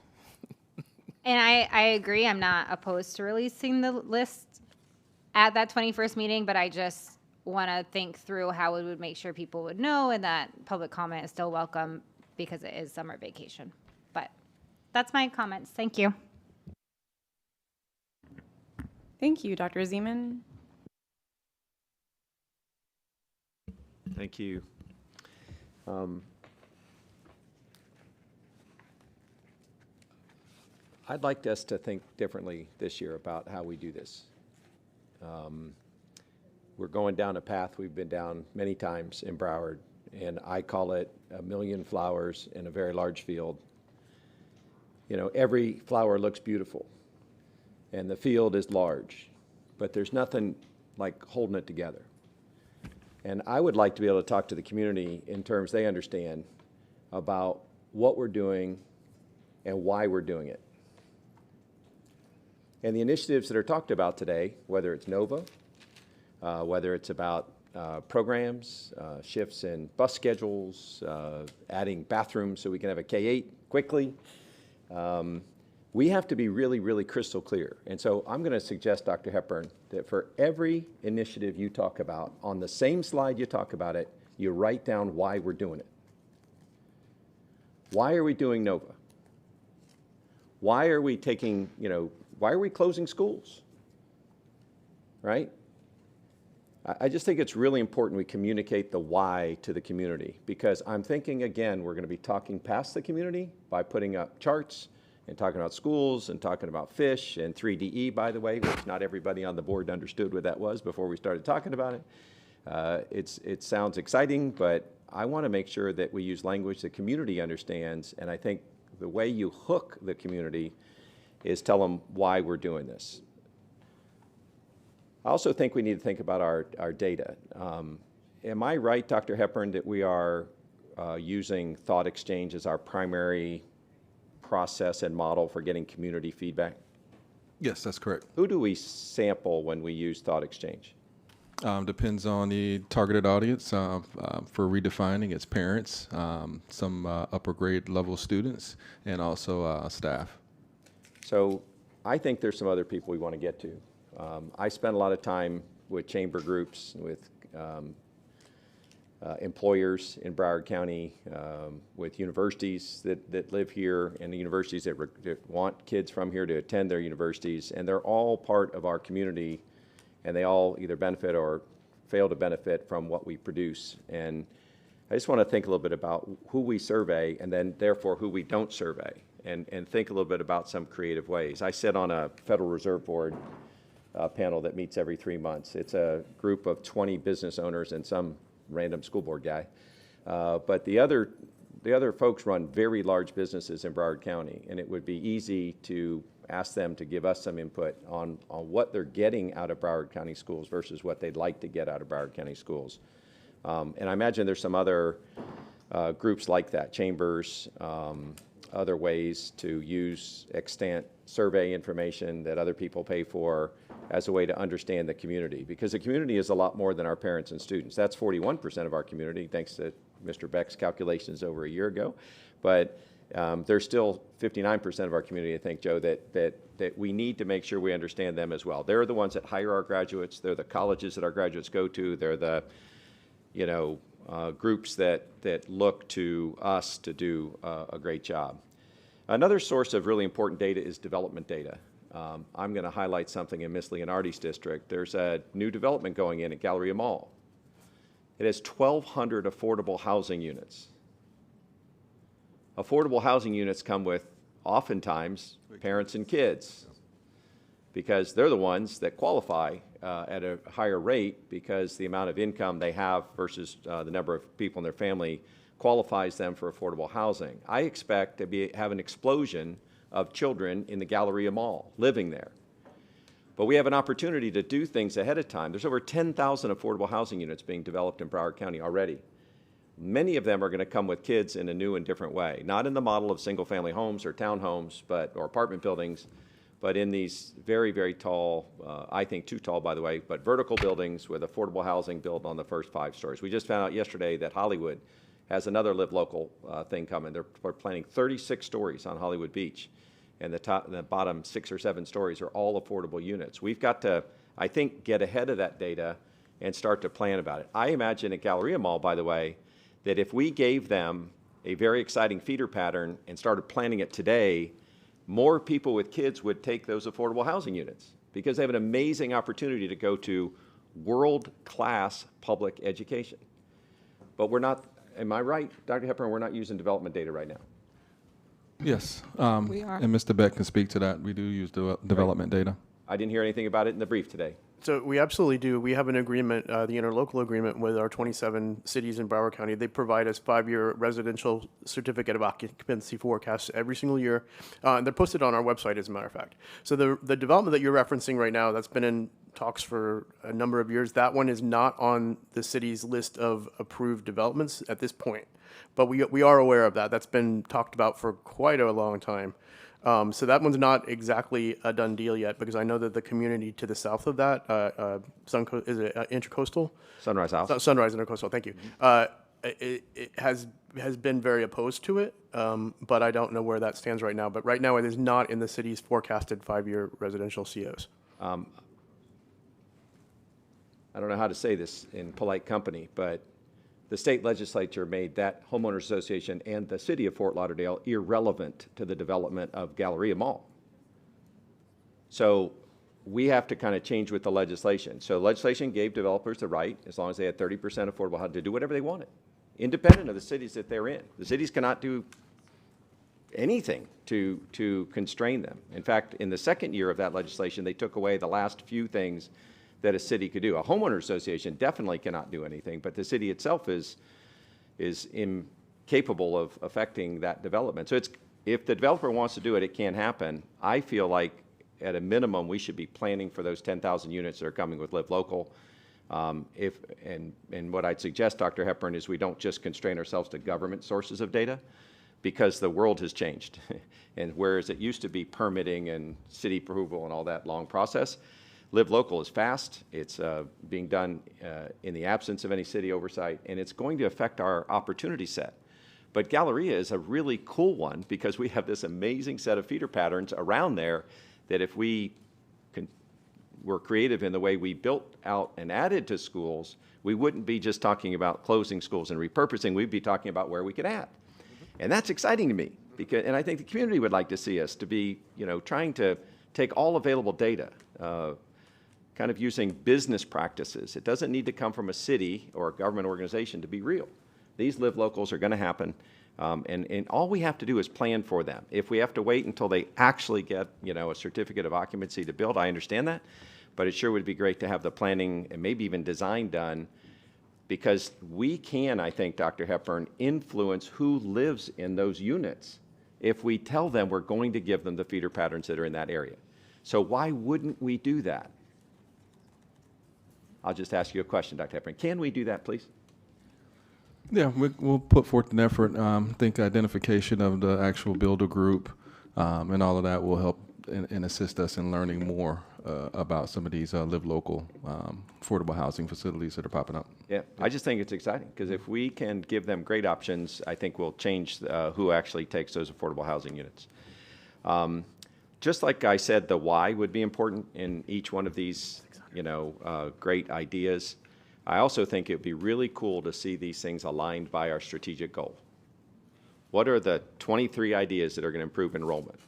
And I agree. I'm not opposed to releasing the list at that 21st meeting, but I just want to think through how we would make sure people would know, and that public comment is still welcome because it is summer vacation. But that's my comments. Thank you. Thank you, Dr. Zeman. Thank you. I'd like us to think differently this year about how we do this. We're going down a path we've been down many times in Broward, and I call it 1,000,000 flowers in a very large field. You know, every flower looks beautiful, and the field is large, but there's nothing like holding it together. And I would like to be able to talk to the community in terms they understand about what we're doing and why we're doing it. And the initiatives that are talked about today, whether it's NOVA, whether it's about programs, shifts in bus schedules, adding bathrooms so we can have a K-8 quickly. We have to be really, really crystal clear. And so I'm going to suggest, Dr. Hepburn, that for every initiative you talk about, on the same slide you talk about it, you write down why we're doing it. Why are we doing NOVA? Why are we taking, why are we closing schools? Right? I just think it's really important we communicate the why to the community, because I'm thinking, again, we're going to be talking past the community by putting up charts and talking about schools and talking about fish and 3DE, by the way, which not everybody on the board understood what that was before we started talking about it. It sounds exciting, but I want to make sure that we use language the community understands, and I think the way you hook the community is tell them why we're doing this. I also think we need to think about our data. Am I right, Dr. Hepburn, that we are using Thought Exchange as our primary process and model for getting community feedback? Yes, that's correct. Who do we sample when we use Thought Exchange? Depends on the targeted audience. For redefining, it's parents, some upper grade level students, and also staff. So I think there's some other people we want to get to. I spent a lot of time with chamber groups, with employers in Broward County, with universities that live here, and the universities that want kids from here to attend their universities, and they're all part of our community, and they all either benefit or fail to benefit from what we produce. And I just want to think a little bit about who we survey, and then therefore who we don't survey, and think a little bit about some creative ways. I sit on a Federal Reserve Board panel that meets every 3 months. It's a group of 20 business owners and some random school board guy. But the other folks run very large businesses in Broward County, and it would be easy to ask them to give us some input on what they're getting out of Broward County schools versus what they'd like to get out of Broward County schools. And I imagine there's some other groups like that, chambers, other ways to use extant survey information that other people pay for as a way to understand the community. Because the community is a lot more than our parents and students. That's 41% of our community, thanks to Mr. Beck's calculations over a year ago. But there's still 59% of our community, I think, Joe, that we need to make sure we understand them as well. They're the ones that hire our graduates. They're the colleges that our graduates go to. They're the, groups that look to us to do a great job. Another source of really important data is development data. I'm going to highlight something in Miss Leonardi's district. There's a new development going in at Galleria Mall. It has 1,200 affordable housing units. Affordable housing units come with, oftentimes, parents and kids, because they're the ones that qualify at a higher rate because the amount of income they have versus the number of people in their family qualifies them for affordable housing. I expect to have an explosion of children in the Galleria Mall living there. But we have an opportunity to do things ahead of time. There's over 10,000 affordable housing units being developed in Broward County already. Many of them are going to come with kids in a new and different way, not in the model of single-family homes or townhomes or apartment buildings, but in these very, very tall, I think too tall, by the way, but vertical buildings with affordable housing built on the first 5 stories. We just found out yesterday that Hollywood has another Live Local thing coming. They're planning 36 stories on Hollywood Beach, and the bottom 6 or 7 stories are all affordable units. We've got to, I think, get ahead of that data and start to plan about it. I imagine at Galleria Mall, by the way, that if we gave them a very exciting feeder pattern and started planning it today, more people with kids would take those affordable housing units because they have an amazing opportunity to go to world-class public education. But we're not, am I right, Dr. Hepburn, we're not using development data right now? Yes, We are. and Mr. Beck can speak to that. We do use development data. I didn't hear anything about it in the brief today. So we absolutely do. We have an agreement, the interlocal agreement with our 27 cities in Broward County. They provide us 5-year residential certificate of occupancy forecasts every single year. And they're posted on our website, as a matter of fact. So the development that you're referencing right now, that's been in talks for a number of years, that one is not on the city's list of approved developments at this point. But we are aware of that. That's been talked about for quite a long time. So that one's not exactly a done deal yet, because I know that the community to the south of that, is it Intercoastal? Sunrise House. Sunrise Intercoastal, thank you. It has been very opposed to it, but I don't know where that stands right now. But right now, it is not in the city's forecasted 5-year residential COs. I don't know how to say this in polite company, but the state legislature made that homeowners association and the city of Fort Lauderdale irrelevant to the development of Galleria Mall. So we have to kind of change with the legislation. So legislation gave developers the right, as long as they had 30% affordable housing, to do whatever they wanted, independent of the cities that they're in. The cities cannot do anything to constrain them. In fact, in the second year of that legislation, they took away the last few things that a city could do. A homeowner association definitely cannot do anything, but the city itself is incapable of affecting that development. So if the developer wants to do it, it can happen. I feel like at a minimum, we should be planning for those 10,000 units that are coming with Live Local. And what I'd suggest, Dr. Hepburn, is we don't just constrain ourselves to government sources of data, because the world has changed. And whereas it used to be permitting and city approval and all that long process, Live Local is fast. It's being done in the absence of any city oversight, and it's going to affect our opportunity set. But Galleria is a really cool one, because we have this amazing set of feeder patterns around there that if we were creative in the way we built out and added to schools, we wouldn't be just talking about closing schools and repurposing. We'd be talking about where we could add. And that's exciting to me, and I think the community would like to see us to be, trying to take all available data, kind of using business practices. It doesn't need to come from a city or a government organization to be real. These Live Locals are going to happen, and all we have to do is plan for them. If we have to wait until they actually get, a certificate of occupancy to build, I understand that, but it sure would be great to have the planning and maybe even design done, because we can, I think, Dr. Hepburn, influence who lives in those units if we tell them we're going to give them the feeder patterns that are in that area. So why wouldn't we do that? I'll just ask you a question, Dr. Hepburn. Can we do that, please? Yeah, we'll put forth an effort. I think identification of the actual builder group and all of that will help and assist us in learning more about some of these Live Local affordable housing facilities that are popping up. Yeah, I just think it's exciting, because if we can give them great options, I think we'll change who actually takes those affordable housing units. Just like I said, the why would be important in each one of these great ideas. I also think it would be really cool to see these things aligned by our strategic goal. What are the 23 ideas that are going to improve enrollment?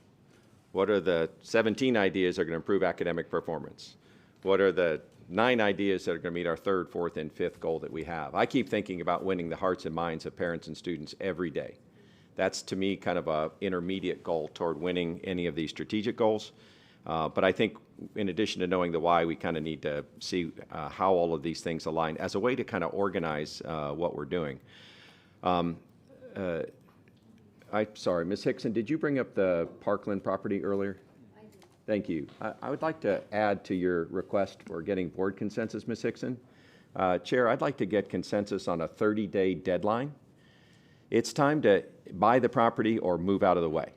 What are the 17 ideas that are going to improve academic performance? What are the 9 ideas that are going to meet our 3rd, 4th, and 5th goal that we have? I keep thinking about winning the hearts and minds of parents and students every day. That's, to me, kind of an intermediate goal toward winning any of these strategic goals. But I think in addition to knowing the why, we kind of need to see how all of these things align as a way to kind of organize what we're doing. Sorry, Ms. Hickson, did you bring up the Parkland property earlier? I did. Thank you. I would like to add to your request for getting board consensus, Ms. Hickson. Chair, I'd like to get consensus on a 30-day deadline. It's time to buy the property or move out of the way.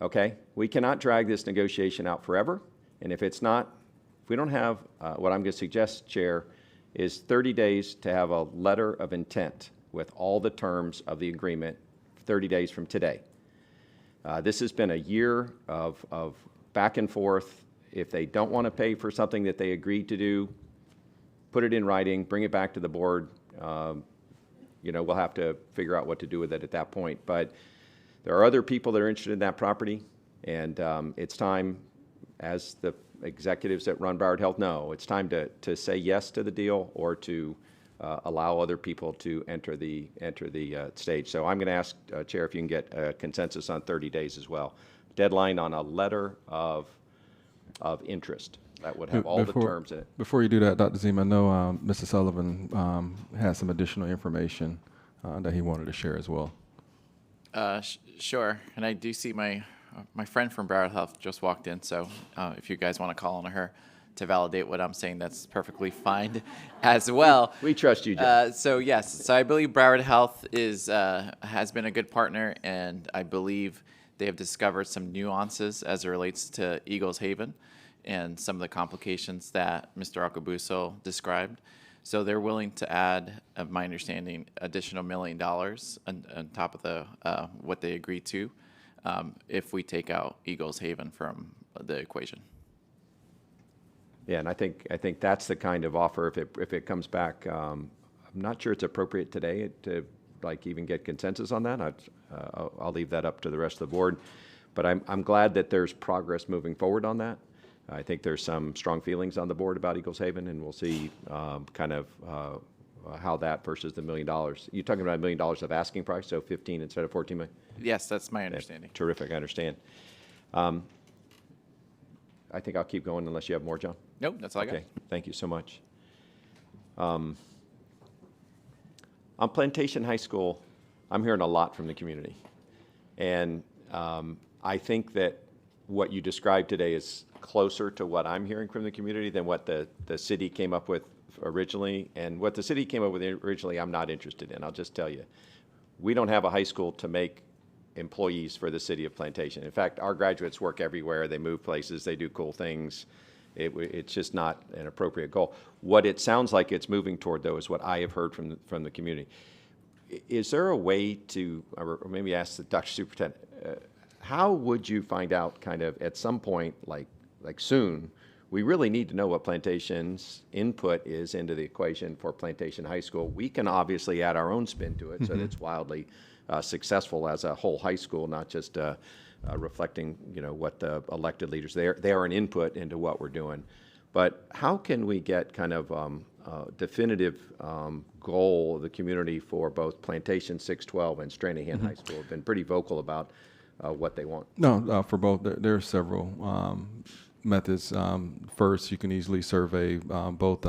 Okay? We cannot drag this negotiation out forever, and if we don't have, what I'm going to suggest, Chair, is 30 days to have a letter of intent with all the terms of the agreement 30 days from today. This has been a year of back and forth. If they don't want to pay for something that they agreed to do, put it in writing, bring it back to the board. We'll have to figure out what to do with it at that point. But there are other people that are interested in that property, and it's time, as the executives that run Broward Health know, it's time to say yes to the deal or to allow other people to enter the stage. So I'm going to ask, Chair, if you can get a consensus on 30 days as well. Deadline on a letter of interest that would have all the terms in it. Before you do that, Dr. Zima, I know Mr. Sullivan has some additional information that he wanted to share as well. Sure, and I do see my friend from Broward Health just walked in, so if you guys want to call on her to validate what I'm saying, that's perfectly fine as well. We trust you, Jeff. So yes, so I believe Broward Health has been a good partner, and I believe They have discovered some nuances as it relates to Eagles Haven and some of the complications that Mr. Akabuso described. So they're willing to add, of my understanding, additional $1 million on top of the what they agreed to if we take out Eagles Haven from the equation. Yeah, and I think that's the kind of offer, if it comes back, I'm not sure it's appropriate today to like even get consensus on that. I'll leave that up to the rest of the board. But I'm glad that there's progress moving forward on that. I think there's some strong feelings on the board about Eagles Haven, and we'll see kind of how that versus the $1 million. You're talking about $1 million of asking price, so 15 instead of 14 million? Yes, that's my understanding. Yeah, terrific, I understand. I think I'll keep going unless you have more, John. Nope, that's all I got. Okay, thank you so much. On Plantation High School, I'm hearing a lot from the community. And I think that what you described today is closer to what I'm hearing from the community than what the city came up with originally. And what the city came up with originally, I'm not interested in. I'll just tell you. We don't have a high school to make employees for the city of Plantation. In fact, our graduates work everywhere. They move places. They do cool things. It's just not an appropriate goal. What it sounds like it's moving toward, though, is what I have heard from the community. Is there a way to, or maybe ask the Dr. Superintendent, how would you find out kind of at some point, like soon, we really need to know what Plantation's input is into the equation for Plantation High School. We can obviously add our own spin to it so that it's wildly successful as a whole high school, not just reflecting, what the elected leaders, they are an input into what we're doing. But how can we get kind of definitive goal of the community for both Plantation 612 and Stranahan High School? Have been pretty vocal about what they want. No, for both, there are several methods. First, you can easily survey both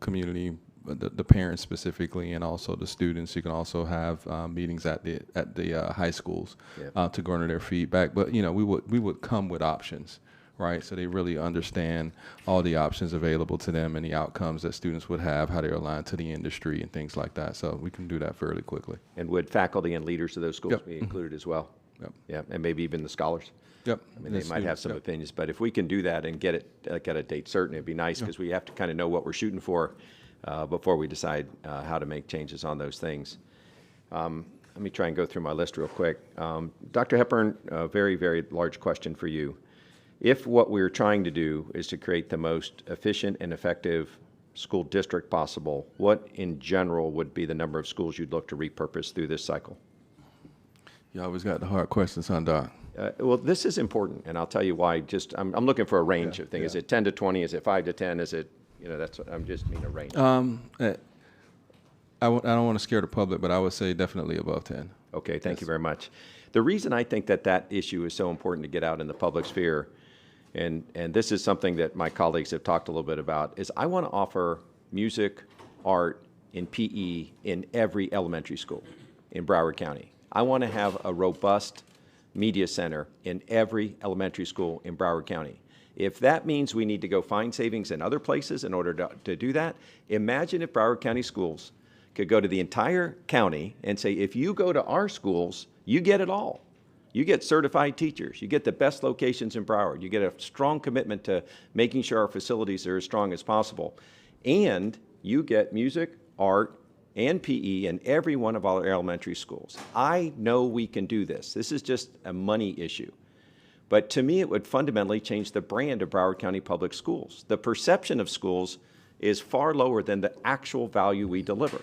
community, the parents specifically, and also the students. You can also have meetings at the high schools to garner their feedback. But we would come with options, right? So they really understand all the options available to them and the outcomes that students would have, how they're aligned to the industry and things like that. So we can do that fairly quickly. And would faculty and leaders of those schools be included as well? Yep. Yeah, and maybe even the scholars. Yep. I mean, they might have some opinions, but if we can do that and get it at a date certain, it'd be nice because we have to kind of know what we're shooting for before we decide how to make changes on those things. Let me try and go through my list real quick. Dr. Hepburn, a very, very large question for you. If what we're trying to do is to create the most efficient and effective school district possible, what in general would be the number of schools you'd look to repurpose through this cycle? You always got the hard questions, huh, Doc? Well, this is important, and I'll tell you why. I'm looking for a range of things. Is it 10 to 20? Is it 5 to 10? Is it, that's what I'm just mean a range. I don't want to scare the public, but I would say definitely above 10. Okay, thank you very much. The reason I think that issue is so important to get out in the public sphere, and this is something that my colleagues have talked a little bit about, is I want to offer music, art, and PE in every elementary school in Broward County. I want to have a robust media center in every elementary school in Broward County. If that means we need to go find savings in other places in order to do that, imagine if Broward County Schools could go to the entire county and say, if you go to our schools, you get it all. You get certified teachers. You get the best locations in Broward. You get a strong commitment to making sure our facilities are as strong as possible. And you get music, art, and PE in every one of our elementary schools. I know we can do this. This is just a money issue. But to me, it would fundamentally change the brand of Broward County Public Schools. The perception of schools is far lower than the actual value we deliver.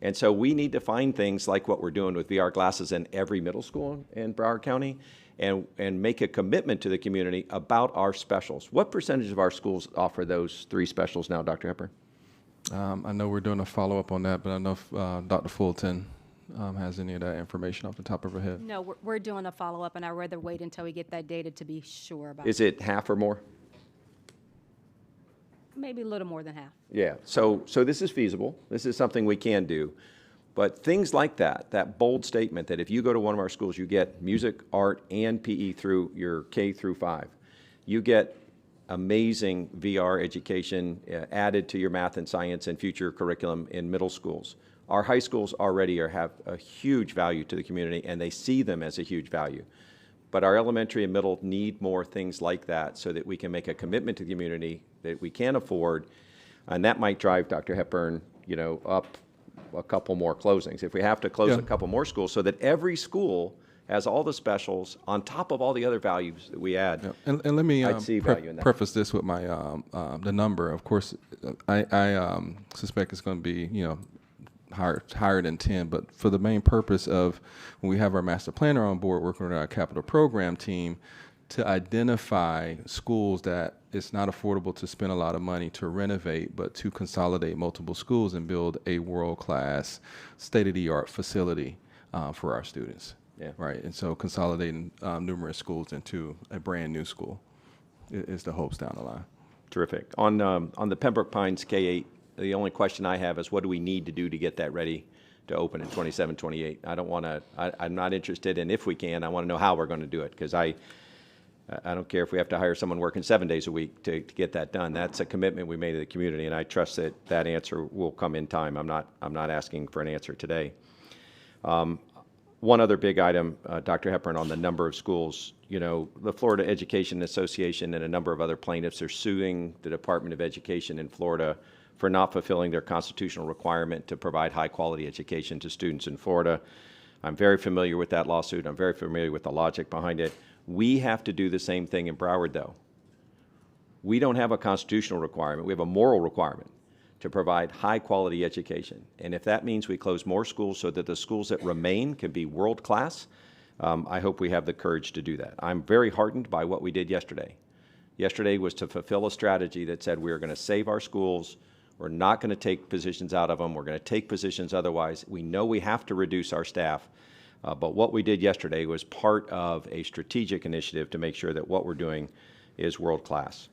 And so we need to find things like what we're doing with VR glasses in every middle school in Broward County and make a commitment to the community about our specials. What percentage of our schools offer those 3 specials now, Dr. Hepburn? I know we're doing a follow-up on that, but I know if Dr. Fulton has any of that information off the top of her head. No, we're doing a follow-up, and I'd rather wait until we get that data to be sure about Is it half or more? Maybe a little more than half. Yeah, so this is feasible. This is something we can do. But things like that bold statement that if you go to one of our schools, you get music, art, and PE through your K through 5. You get amazing VR education added to your math and science and future curriculum in middle schools. Our high schools already have a huge value to the community, and they see them as a huge value. but our elementary and middle need more things like that so that we can make a commitment to the community that we can afford. And that might drive, Dr. Hepburn, you know, up a couple more closings. If we have to close a couple more schools so that every school has all the specials on top of all the other values that we add. Yeah. And let me I'd see value in that. preface this with my the number. Of course, I suspect it's going to be, you know, higher than 10, but for the main purpose of when we have our master planner on board working with our capital program team to identify schools that it's not affordable to spend a lot of money to renovate, but to consolidate multiple schools and build a world-class, state-of-the-art facility for our students. Yeah. Right. And so consolidating numerous schools into a brand new school is the hopes down the line. Terrific. On the Pembroke Pines K-8, the only question I have is what do we need to do to get that ready to open in 27, 28? I don't want to, I'm not interested in if we can, I want to know how we're going to do it, because I don't care if we have to hire someone working 7 days a week to get that done. That's a commitment we made to the community, and I trust that that answer will come in time. I'm not asking for an answer today. One other big item, Dr. Hepburn, on the number of schools. You know, the Florida Education Association and a number of other plaintiffs are suing the Department of Education in Florida for not fulfilling their constitutional requirement to provide high-quality education to students in Florida. I'm very familiar with that lawsuit. I'm very familiar with the logic behind it. We have to do the same thing in Broward, though. We don't have a constitutional requirement. We have a moral requirement to provide high-quality education. And if that means we close more schools so that the schools that remain can be world-class, I hope we have the courage to do that. I'm very heartened by what we did yesterday. Yesterday was to fulfill a strategy that said we are going to save our schools. We're not going to take positions out of them. We're going to take positions otherwise. We know we have to reduce our staff. But what we did yesterday was part of a strategic initiative to make sure that what we're doing is world-class.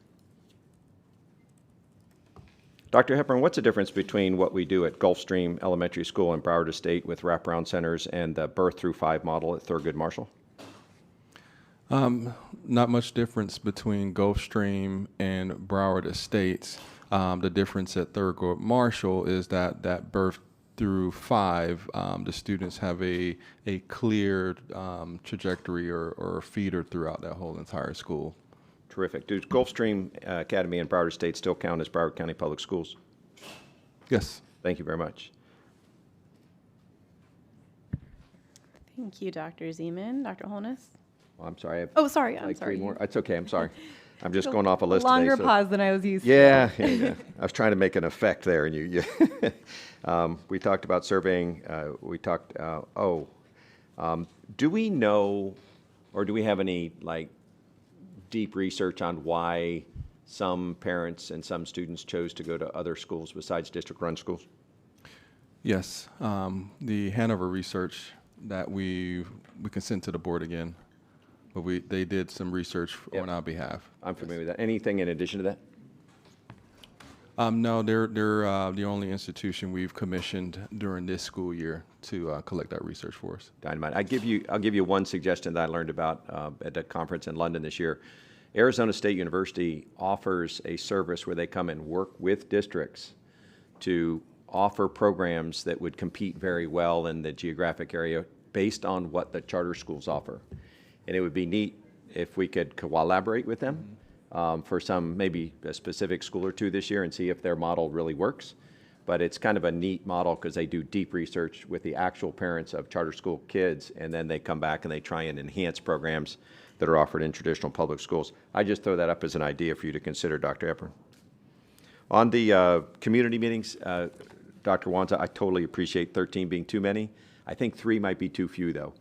Dr. Hepburn, what's the difference between what we do at Gulfstream Elementary School in Broward Estate with wraparound centers and the birth through 5 model at Thurgood Marshall? Not much difference between Gulfstream and Broward Estates. The difference at Thurgood Marshall is that birth through 5, the students have a clear trajectory or feeder throughout that whole entire school. Terrific. Does Gulfstream Academy and Broward Estate still count as Broward County Public Schools? Yes. Thank you very much. Thank you, Dr. Zeman. Dr. Holness? Well, I'm sorry. Oh, sorry. I'm like sorry. 3 more. It's okay. I'm sorry. I'm just going off a list Longer today. pause than I was used to. Yeah. I was trying to make an effect there, and you we talked about surveying. We talked. Do we know, or do we have any deep research on why some parents and some students chose to go to other schools besides district-run schools? Yes. The Hanover research that we can send to the board again, but they did some research on our behalf. I'm familiar with that. Anything in addition to that? No, they're the only institution we've commissioned during this school year to collect that research for us. Dynamite. I'll give you one suggestion that I learned about at a conference in London this year. Arizona State University offers a service where they come and work with districts to offer programs that would compete very well in the geographic area based on what the charter schools offer. And it would be neat if we could collaborate with them for some, maybe a specific school or two this year and see if their model really works. But it's kind of a neat model because they do deep research with the actual parents of charter school kids, and then they come back and they try and enhance programs that are offered in traditional public schools. I just throw that up as an idea for you to consider, Dr. Hepburn. On the community meetings, Dr. Wanza, I totally appreciate 13 being too many. I think 3 might be too few, though.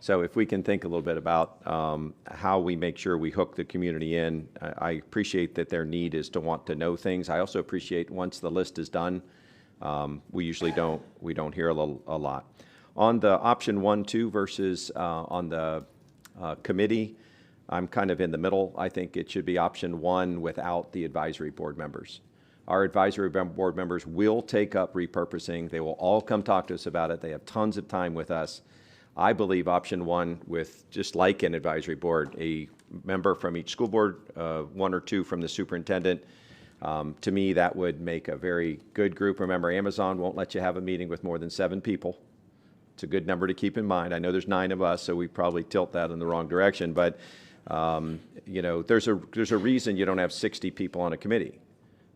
So if we can think a little bit about how we make sure we hook the community in, I appreciate that their need is to want to know things. I also appreciate once the list is done, we usually don't hear a lot. On the option 1, 2 versus on the committee, I'm kind of in the middle. I think it should be option 1 without the advisory board members. Our advisory board members will take up repurposing. They will all come talk to us about it. They have tons of time with us. I believe option 1 with, just like an advisory board, a member from each school board, 1 or 2 from the superintendent. To me, that would make a very good group. Remember, Amazon won't let you have a meeting with more than 7 people. It's a good number to keep in mind. I know there's 9 of us, so we probably tilt that in the wrong direction, but you know, there's a reason you don't have 60 people on a committee,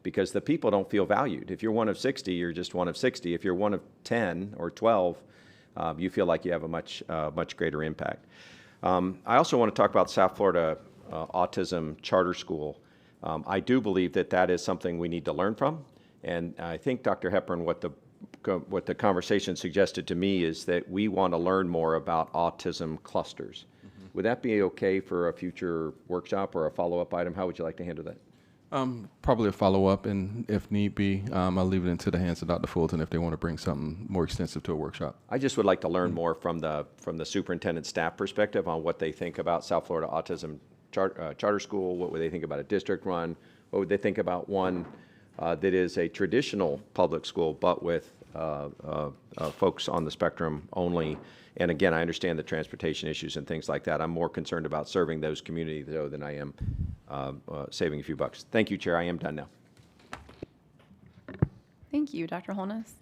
because the people don't feel valued. If you're one of 60, you're just one of 60. If you're one of 10 or 12, you feel like you have a much greater impact. I also want to talk about South Florida Autism Charter School. I do believe that that is something we need to learn from, and I think, Dr. Hepburn, what the conversation suggested to me is that we want to learn more about autism clusters. Would that be okay for a future workshop or a follow-up item? How would you like to handle that? Probably a follow-up, and if need be, I'll leave it into the hands of Dr. Fulton if they want to bring something more extensive to a workshop. I just would like to learn more from the superintendent staff perspective on what they think about South Florida Autism Charter School. What would they think about a district run? What would they think about one that is a traditional public school but with folks on the spectrum only? And again, I understand the transportation issues and things like that. I'm more concerned about serving those communities, though, than I am saving a few bucks. Thank you, Chair. I am done now. Thank you, Dr. Holness.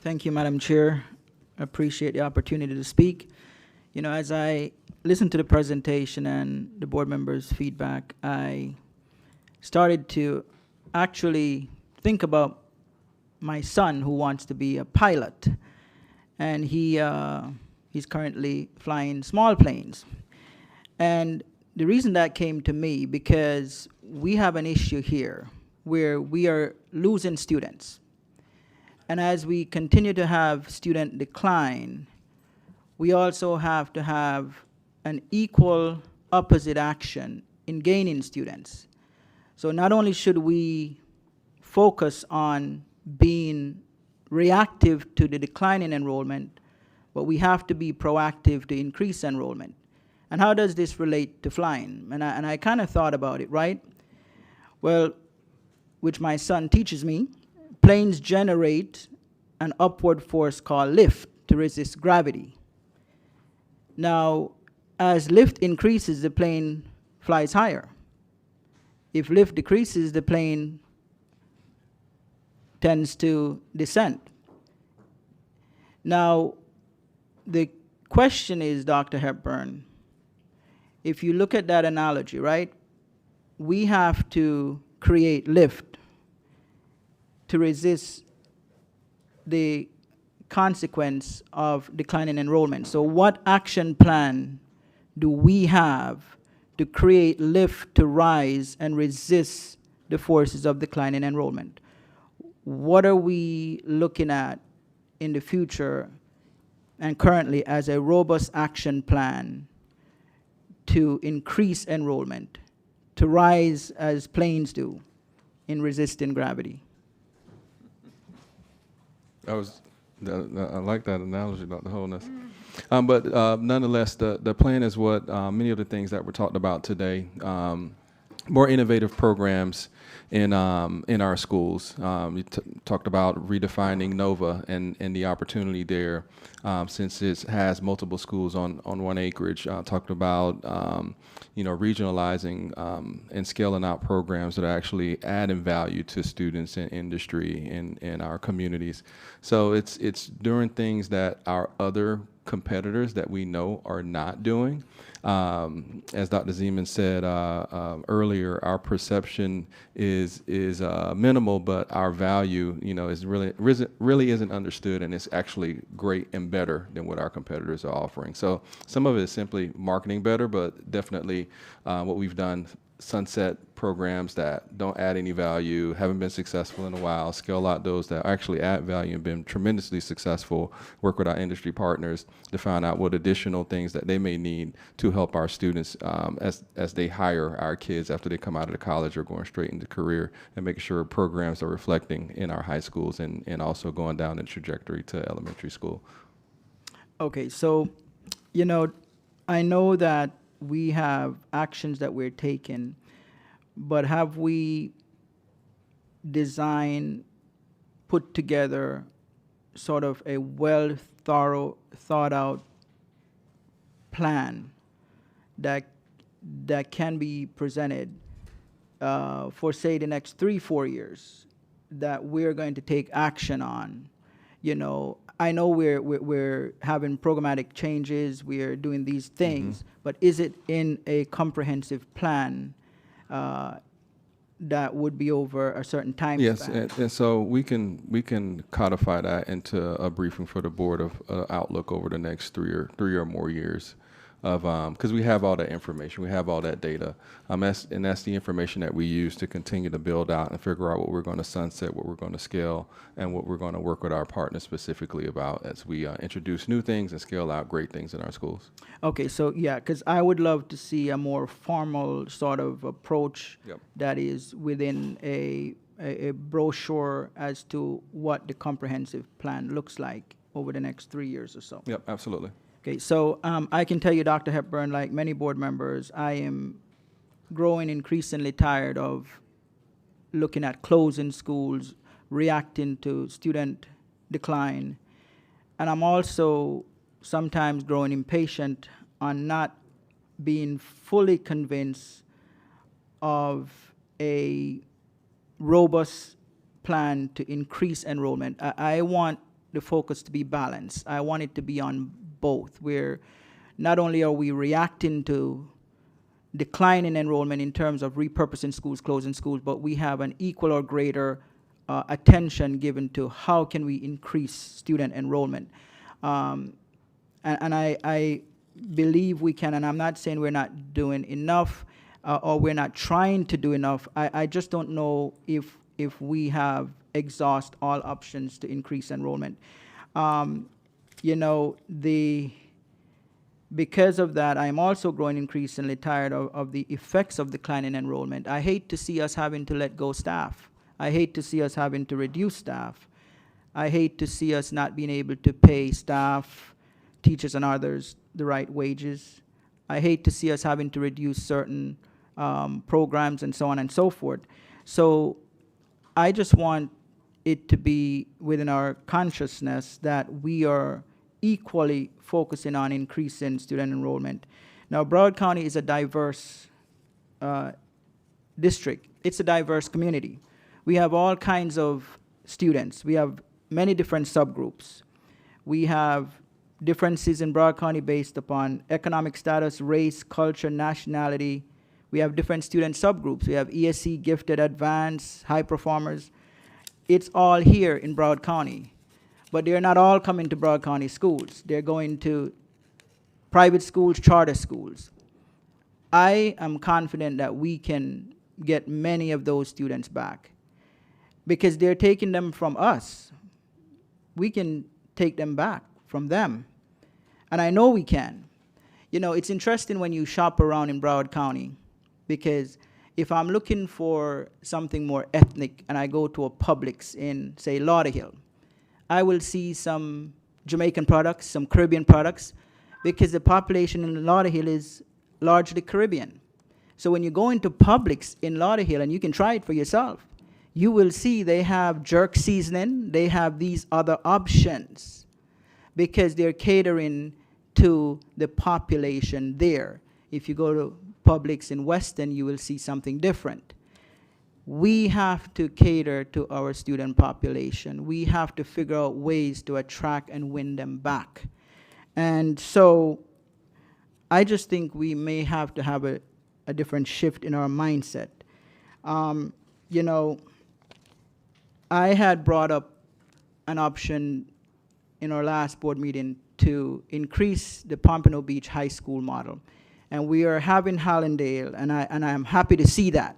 Thank you, Madam Chair. I appreciate the opportunity to speak. You know, as I listened to the presentation and the board members' feedback, I started to actually think about my son, who wants to be a pilot, and he's currently flying small planes. And the reason that came to me, because we have an issue here where we are losing students. And as we continue to have student decline, we also have to have an equal opposite action in gaining students. So not only should we focus on being reactive to the decline in enrollment, but we have to be proactive to increase enrollment. And how does this relate to flying? And I kind of thought about it, right? Well, which my son teaches me, planes generate an upward force called lift to resist gravity. Now, as lift increases, the plane flies higher. If lift decreases, the plane tends to descend. Now, the question is, Dr. Hepburn, if you look at that analogy, right, we have to create lift to resist the consequence of declining enrollment. So what action plan do we have to create lift to rise and resist the forces of declining enrollment? What are we looking at in the future and currently as a robust action plan to increase enrollment, to rise as planes do in resisting gravity? I like that analogy, Dr. Holness. But nonetheless, the plan is what many of the things that were talked about today, more innovative programs in our schools. You talked about redefining NOVA and the opportunity there, since it has multiple schools on one acreage. Talked about regionalizing and scaling out programs that are actually adding value to students and industry in our communities. So it's doing things that our other competitors that we know are not doing. As Dr. Zeman said earlier, our perception is minimal, but our value, is really isn't understood, and it's actually great and better than what our competitors are offering. So some of it is simply marketing better, but definitely what we've done, sunset programs that don't add any value, haven't been successful in a while, scale out those that actually add value and been tremendously successful, work with our industry partners to find out what additional things that they may need to help our students as they hire our kids after they come out of the college or going straight into career, and making sure programs are reflecting in our high schools and also going down the trajectory to elementary school. Okay, so, I know that we have actions that we're taking, but have we designed, put together sort of a thought out plan that can be presented for, say, the next 3-4 years that we're going to take action on you know, I know we're having programmatic changes, we're doing these things, but is it in a comprehensive plan that would be over a certain time Yes, span? and so we can codify that into a briefing for the board of outlook over the next three or more years, of because we have all that information, we have all that data, that's the information that we use to continue to build out and figure out what we're going to sunset, what we're going to scale, and what we're going to work with our partners specifically about as we introduce new things and scale out great things in our schools. Okay, so yeah, because I would love to see a more formal sort of approach that is within a brochure as to what the comprehensive plan looks like over the next 3 years or so. Yep, absolutely. Okay, so I can tell you, Dr. Hepburn, like many board members, I am growing increasingly tired of looking at closing schools, reacting to student decline, and I'm also sometimes growing impatient on not being fully convinced of a robust plan to increase enrollment. I want the focus to be balanced. I want it to be on both, where not only are we reacting to decline in enrollment in terms of repurposing schools, closing schools, but we have an equal or greater attention given to how can we increase student enrollment. And I believe we can, and I'm not saying we're not doing enough or we're not trying to do enough. I just don't know if we have exhaust all options to increase enrollment. You know, because of that, I'm also growing increasingly tired of the effects of declining enrollment. I hate to see us having to let go staff. I hate to see us having to reduce staff. I hate to see us not being able to pay staff, teachers and others the right wages. I hate to see us having to reduce certain programs and so on and so forth. So I just want it to be within our consciousness that we are equally focusing on increasing student enrollment. Now, Broward County is a diverse district. It's a diverse community. We have all kinds of students. We have many different subgroups. We have differences in Broward County based upon economic status, race, culture, nationality. We have different student subgroups. We have ESC, gifted, advanced, high performers. It's all here in Broward County. But they're not all coming to Broward County schools. They're going to private schools, charter schools. I am confident that we can get many of those students back because they're taking them from us. We can take them back from them. And I know we can. You know, it's interesting when you shop around in Broward County because if I'm looking for something more ethnic and I go to a Publix in, say, Lauderhill, I will see some Jamaican products, some Caribbean products, because the population in Lauderhill is largely Caribbean. So when you go into Publix in Lauderhill, and you can try it for yourself, you will see they have jerk seasoning, they have these other options, because they're catering to the population there. If you go to Publix in Weston, you will see something different. We have to cater to our student population. We have to figure out ways to attract and win them back. And so I just think we may have to have a different shift in our mindset. You know, I had brought up an option in our last board meeting to increase the Pompano Beach High School model. And we are having Hallandale, and I am happy to see that.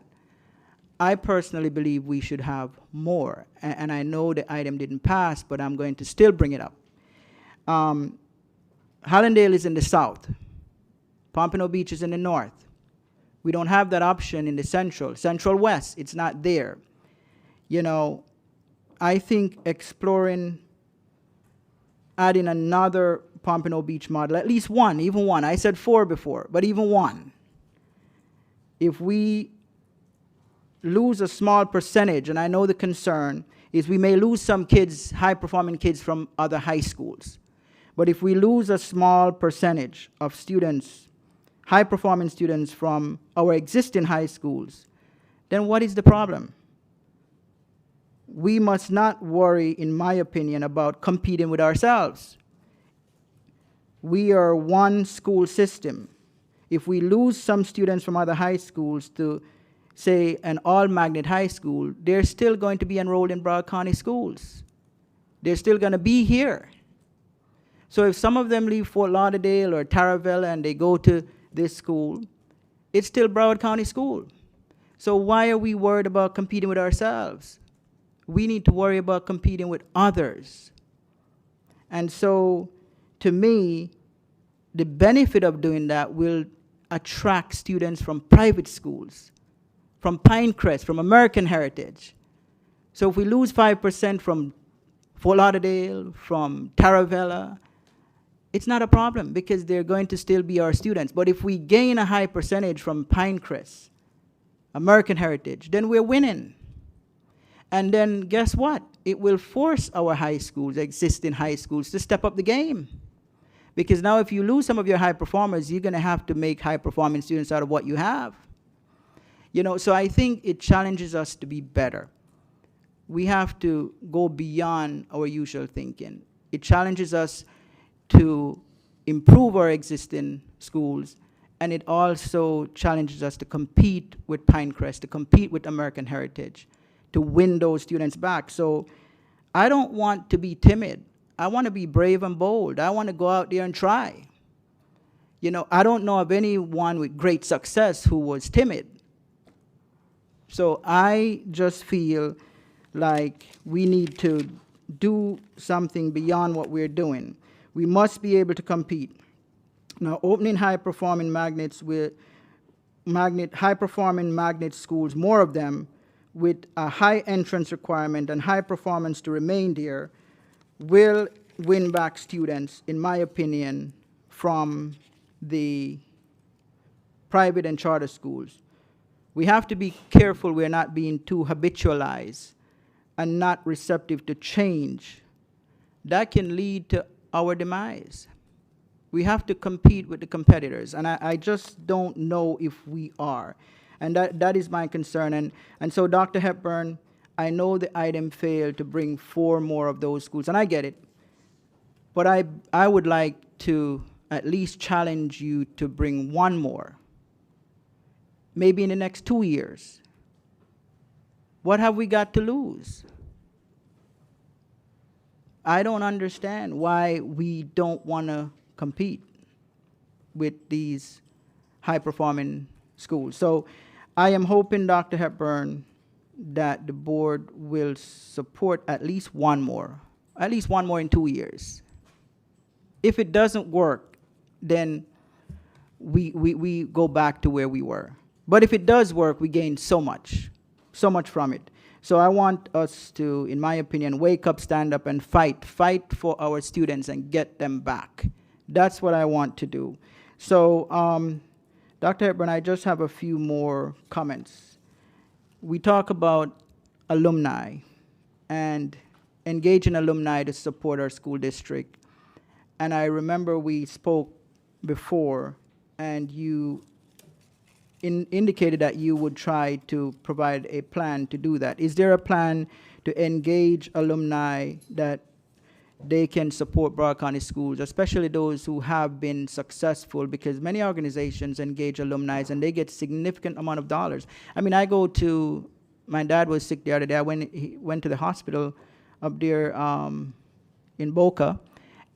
I personally believe we should have more, and I know the item didn't pass, but I'm going to still bring it up. Hallandale is in the south. Pompano Beach is in the north. We don't have that option in the central west. It's not there. You know, I think exploring adding another Pompano Beach model, at least one, even one. I said 4 before, but even one. If we lose a small percentage, and I know the concern is we may lose some kids, high-performing kids from other high schools. But if we lose a small percentage of students, high-performing students from our existing high schools, then what is the problem? we must not worry, in my opinion, about competing with ourselves. We are one school system. If we lose some students from other high schools to, say, an all-magnet high school, they're still going to be enrolled in Broward County schools. They're still going to be here. So if some of them leave Fort Lauderdale or Taravella and they go to this school, it's still Broward County School. So why are we worried about competing with ourselves? We need to worry about competing with others. And so, to me, the benefit of doing that will attract students from private schools, from Pinecrest, from American Heritage. So if we lose 5% from Fort Lauderdale, from Taravella, it's not a problem because they're going to still be our students. But if we gain a high percentage from Pinecrest, American Heritage, then we're winning. And then guess what? It will force our high schools, existing high schools, to step up the game. Because now if you lose some of your high performers, you're going to have to make high-performing students out of what you have. You know, so I think it challenges us to be better. We have to go beyond our usual thinking. It challenges us to improve our existing schools, and it also challenges us to compete with Pinecrest, to compete with American Heritage, to win those students back. So I don't want to be timid. I want to be brave and bold. I want to go out there and try. You know, I don't know of anyone with great success who was timid. So I just feel like we need to do something beyond what we're doing. We must be able to compete. Now, opening high-performing magnets with high-performing magnet schools, more of them, with a high entrance requirement and high performance to remain there, will win back students, in my opinion, from the private and charter schools. We have to be careful we're not being too habitualized and not receptive to change. That can lead to our demise. We have to compete with the competitors, and I just don't know if we are. And that is my concern. And so, Dr. Hepburn, I know the item failed to bring 4 more of those schools, and I get it. But I would like to at least challenge you to bring 1 more, maybe in the next 2 years. What have we got to lose? I don't understand why we don't want to compete with these high-performing schools. So I am hoping, Dr. Hepburn, that the board will support at least 1 more in 2 years. If it doesn't work, then we go back to where we were. But if it does work, we gain so much from it. So I want us to, in my opinion, wake up, stand up, and fight for our students and get them back. That's what I want to do. So, Dr. Hepburn, I just have a few more comments. We talk about alumni and engaging alumni to support our school district. And I remember we spoke before, and you indicated that you would try to provide a plan to do that. Is there a plan to engage alumni that they can support Broward County schools, especially those who have been successful, because many organizations engage alumni and they get significant amount of dollars. I mean, my dad was sick the other day. He went to the hospital up there in Boca,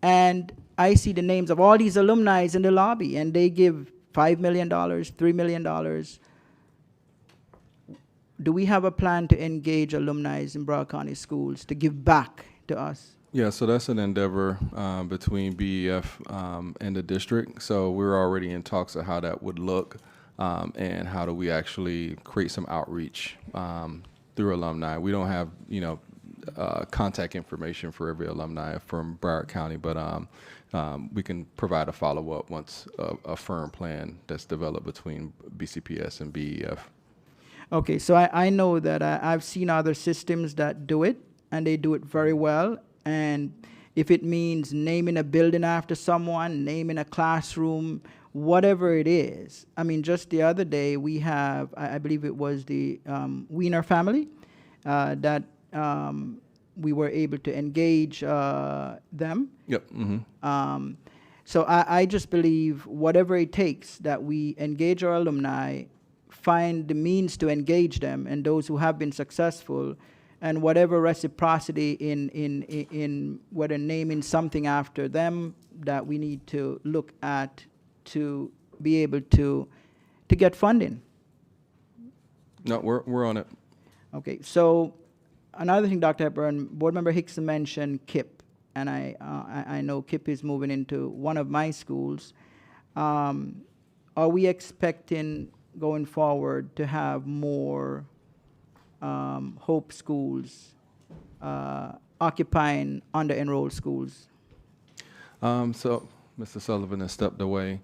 and I see the names of all these alumni in the lobby, and they give $5 million, $3 million. Do we have a plan to engage alumni in Broward County schools to give back to us? Yeah, so that's an endeavor between BEF and the district. So we're already in talks of how that would look and how do we actually create some outreach through alumni. We don't have, contact information for every alumni from Broward County, but we can provide a follow-up once a firm plan that's developed between BCPS and BEF. Okay, so I know that I've seen other systems that do it, and they do it very well. And if it means naming a building after someone, naming a classroom, whatever it is. I mean, just the other day we have, I believe it was the Wiener family that we were able to engage them. Yep. Mm-hmm. So I just believe whatever it takes that we engage our alumni, find the means to engage them, and those who have been successful, and whatever reciprocity in whether naming something after them that we need to look at to be able to get funding. No, we're on it. Okay, so another thing, Dr. Hepburn, Board Member Hickson mentioned KIP, and I know KIP is moving into one of my schools. Are we expecting going forward to have more Hope schools occupying under-enrolled schools? So Mr. Sullivan has stepped away.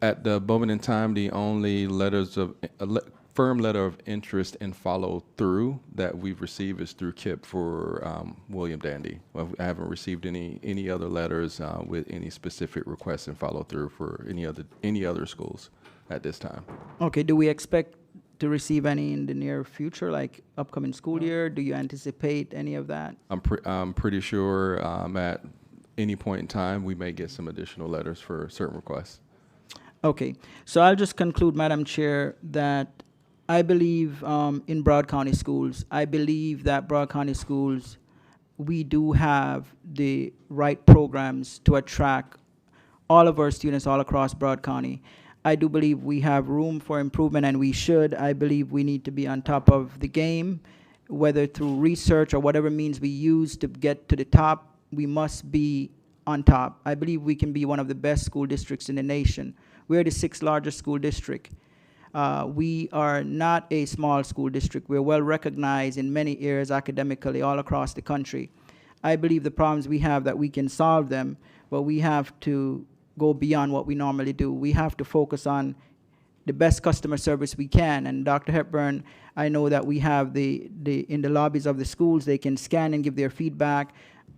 At the moment in time, the only letters of firm letter of interest and follow through that we've received is through KIP for William Dandy. Well, I haven't received any other letters with any specific requests and follow through for any other schools at this time. Okay, do we expect to receive any in the near future, like upcoming school year? Do you anticipate any of that? I'm pretty sure at any point in time we may get some additional letters for certain requests. Okay, so I'll just conclude, Madam Chair, that I believe in Broward County Schools. I believe that Broward County Schools, we do have the right programs to attract all of our students all across Broward County. I do believe we have room for improvement, and we should. I believe we need to be on top of the game, whether through research or whatever means we use to get to the top. We must be on top. I believe we can be one of the best school districts in the nation. We're the 6th largest school district. We are not a small school district. We're well recognized in many areas academically all across the country. I believe the problems we have, that we can solve them, but we have to go beyond what we normally do. We have to focus on the best customer service we can. And Dr. Hepburn, I know that we have in the lobbies of the schools, they can scan and give their feedback.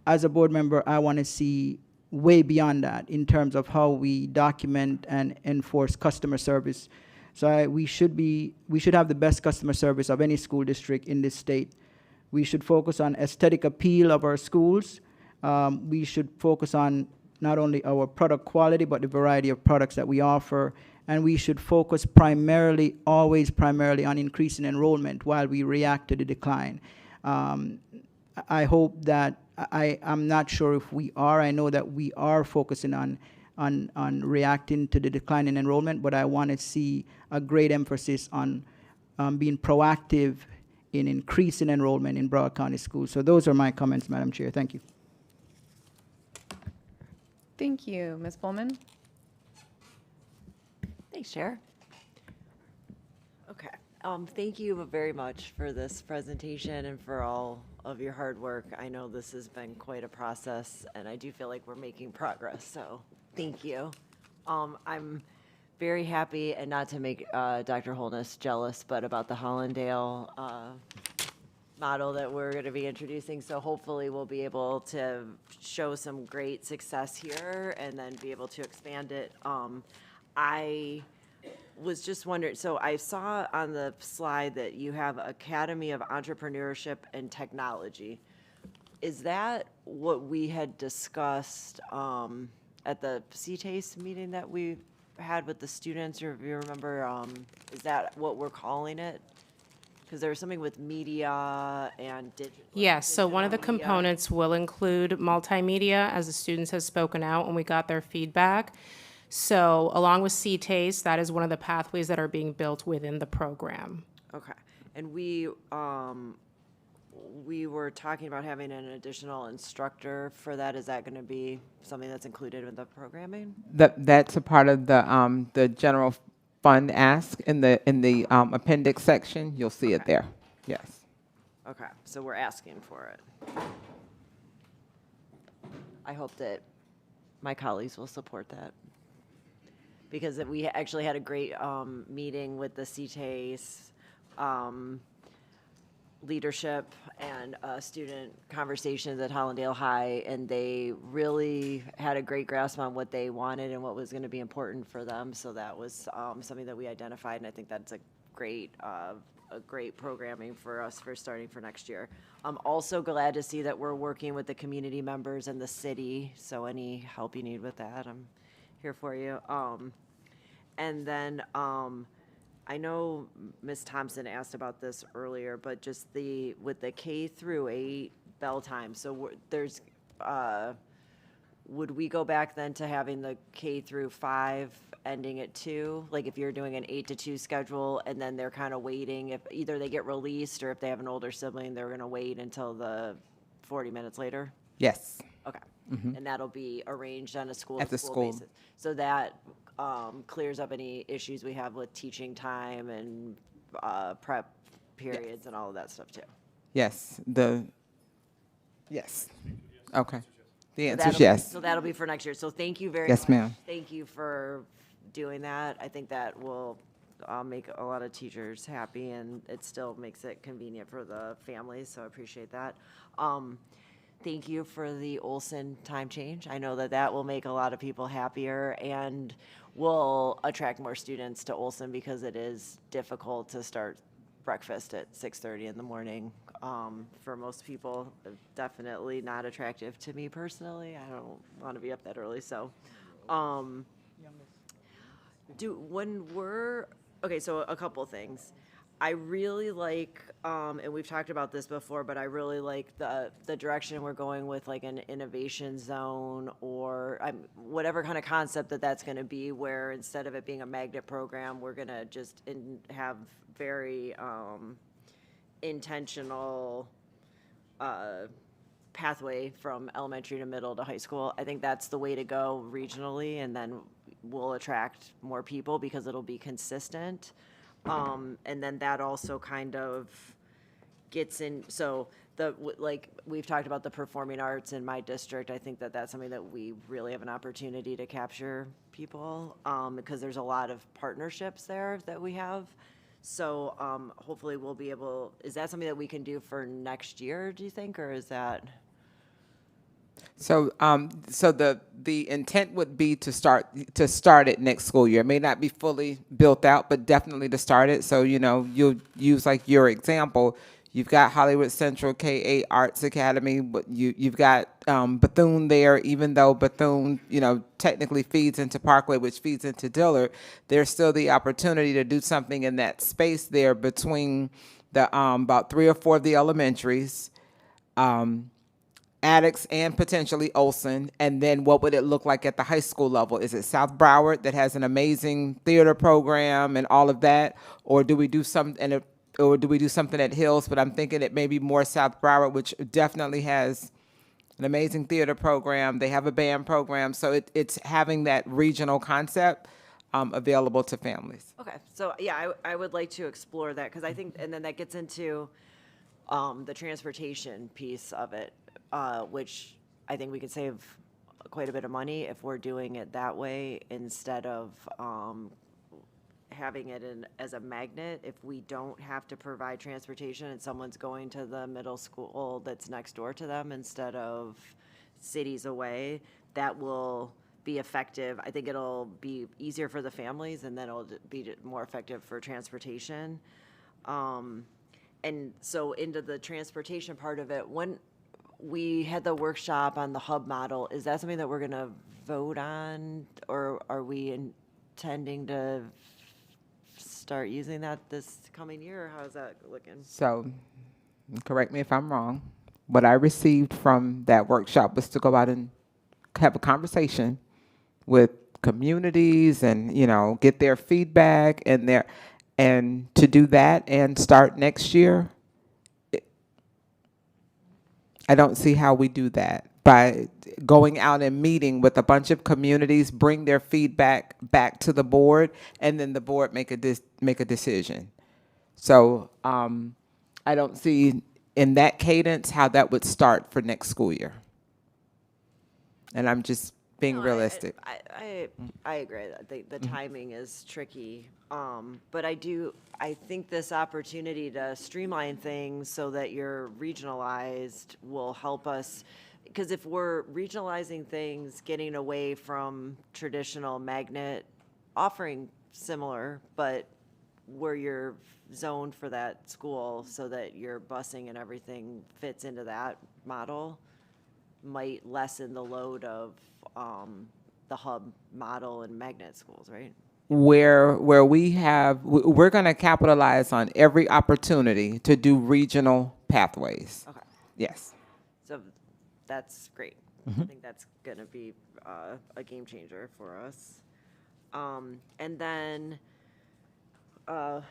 As a board member, I want to see way beyond that in terms of how we document and enforce customer service. So we should have the best customer service of any school district in this state. We should focus on aesthetic appeal of our schools. We should focus on not only our product quality, but the variety of products that we offer. And we should focus always primarily on increasing enrollment while we react to the decline. I hope that, I'm not sure if we are. I know that we are focusing on reacting to the decline in enrollment, but I want to see a great emphasis on being proactive in increasing enrollment in Broward County schools. So those are my comments, Madam Chair. Thank you. Thank you. Ms. Pullman? Thanks, Chair. Okay. Thank you very much for this presentation and for all of your hard work. I know this has been quite a process, and I do feel like we're making progress, so thank you. I'm very happy, and not to make Dr. Holness jealous, but about the Hollandale model that we're going to be introducing. So hopefully we'll be able to show some great success here and then be able to expand it. I was just wondering, so I saw on the slide that you have Academy of Entrepreneurship and Technology. Is that what we had discussed at the CTASE meeting that we had with the students, or if you remember, is that what we're calling it? Because there was something with media and digital. Yes, so one of the media. components will include multimedia, as the students have spoken out when we got their feedback. So along with CTASE, that is one of the pathways that are being built within the program. Okay, and we were talking about having an additional instructor for that. Is that going to be something that's included in the programming? That's a part of the general fund ask in the appendix section. You'll see it there. Yes. Okay, so we're asking for it. I hope that my colleagues will support that. Because we actually had a great meeting with the CTASE leadership and student conversations at Hollandale High, and they really had a great grasp on what they wanted and what was going to be important for them. So that was something that we identified, and I think that's a great a great programming for us for starting for next year. I'm also glad to see that we're working with the community members and the city, so any help you need with that, I'm here for you. And then, I know Ms. Thompson asked about this earlier, but just with the K through 8 bell time, so there's, would we go back then to having the K through 5 ending at 2? Like if you're doing an 8 to 2 schedule and then they're kind of waiting, if either they get released or if they have an older sibling, they're gonna wait until the 40 minutes later? Yes. Okay. Mhm. And that'll be arranged on a At the school-to-school school. basis. So that clears up any issues we have with teaching time and prep periods and all of that stuff too. Yes. Yes. Okay. The answer is That'll- yes. So that'll be for next year. So thank you very much. Yes, ma'am. Thank you for doing that. I think that will make a lot of teachers happy, and it still makes it convenient for the families, so I appreciate that. Thank you for the Olson time change. I know that that will make a lot of people happier and will attract more students to Olson because it is difficult to start breakfast at 6:30 in the morning. For most people, definitely not attractive to me personally. I don't want to be up that early, so. Okay, so a couple things. I really like, and we've talked about this before, but I really like the direction we're going with like an innovation zone or whatever kind of concept that's going to be, where instead of it being a magnet program, we're going to just have very intentional pathway from elementary to middle to high school. I think that's the way to go regionally, and then we'll attract more people because it'll be consistent. And then that also kind of gets in, so like we've talked about the performing arts in my district. I think that that's something that we really have an opportunity to capture people, because there's a lot of partnerships there that we have. So hopefully we'll be able, is that something that we can do for next year, do you think, or is that? So, the intent would be to start it next school year. It may not be fully built out, but definitely to start it. So, you'll use like your example. You've got Hollywood Central K-8 Arts Academy, but you've got Bethune there. Even though Bethune, technically feeds into Parkway, which feeds into Dillard, there's still the opportunity to do something in that space there between the about 3 or 4 of the elementaries. Addicts and potentially Olson, and then what would it look like at the high school level? Is it South Broward that has an amazing theater program and all of that, or do we do something at Hills? But I'm thinking it may be more South Broward, which definitely has an amazing theater program. They have a band program, so it's having that regional concept available to families. Okay, so yeah, I would like to explore that, because I think, and then that gets into the transportation piece of it, which I think we could save quite a bit of money if we're doing it that way instead of having it as a magnet. If we don't have to provide transportation and someone's going to the middle school that's next door to them instead of cities away, that will be effective. I think it'll be easier for the families, and then it'll be more effective for transportation. And so into the transportation part of it, when we had the workshop on the hub model, is that something that we're going to vote on, or are we intending to start using that this coming year, or how's that looking? So, correct me if I'm wrong. What I received from that workshop was to go out and have a conversation with communities and, get their feedback and to do that and start next year. I don't see how we do that by going out and meeting with a bunch of communities, bring their feedback back to the board, and then the board make a decision. So I don't see in that cadence how that would start for next school year. And I'm just being realistic. I agree. I think the timing is tricky. But I think this opportunity to streamline things so that you're regionalized will help us. Because if we're regionalizing things, getting away from traditional magnet, offering similar, but where you're zoned for that school so that your busing and everything fits into that model might lessen the load of the hub model and magnet schools, right? Where we're going to capitalize on every opportunity to do regional pathways. Okay. Yes. So that's great. Mhm. I think that's going to be a game changer for us. And then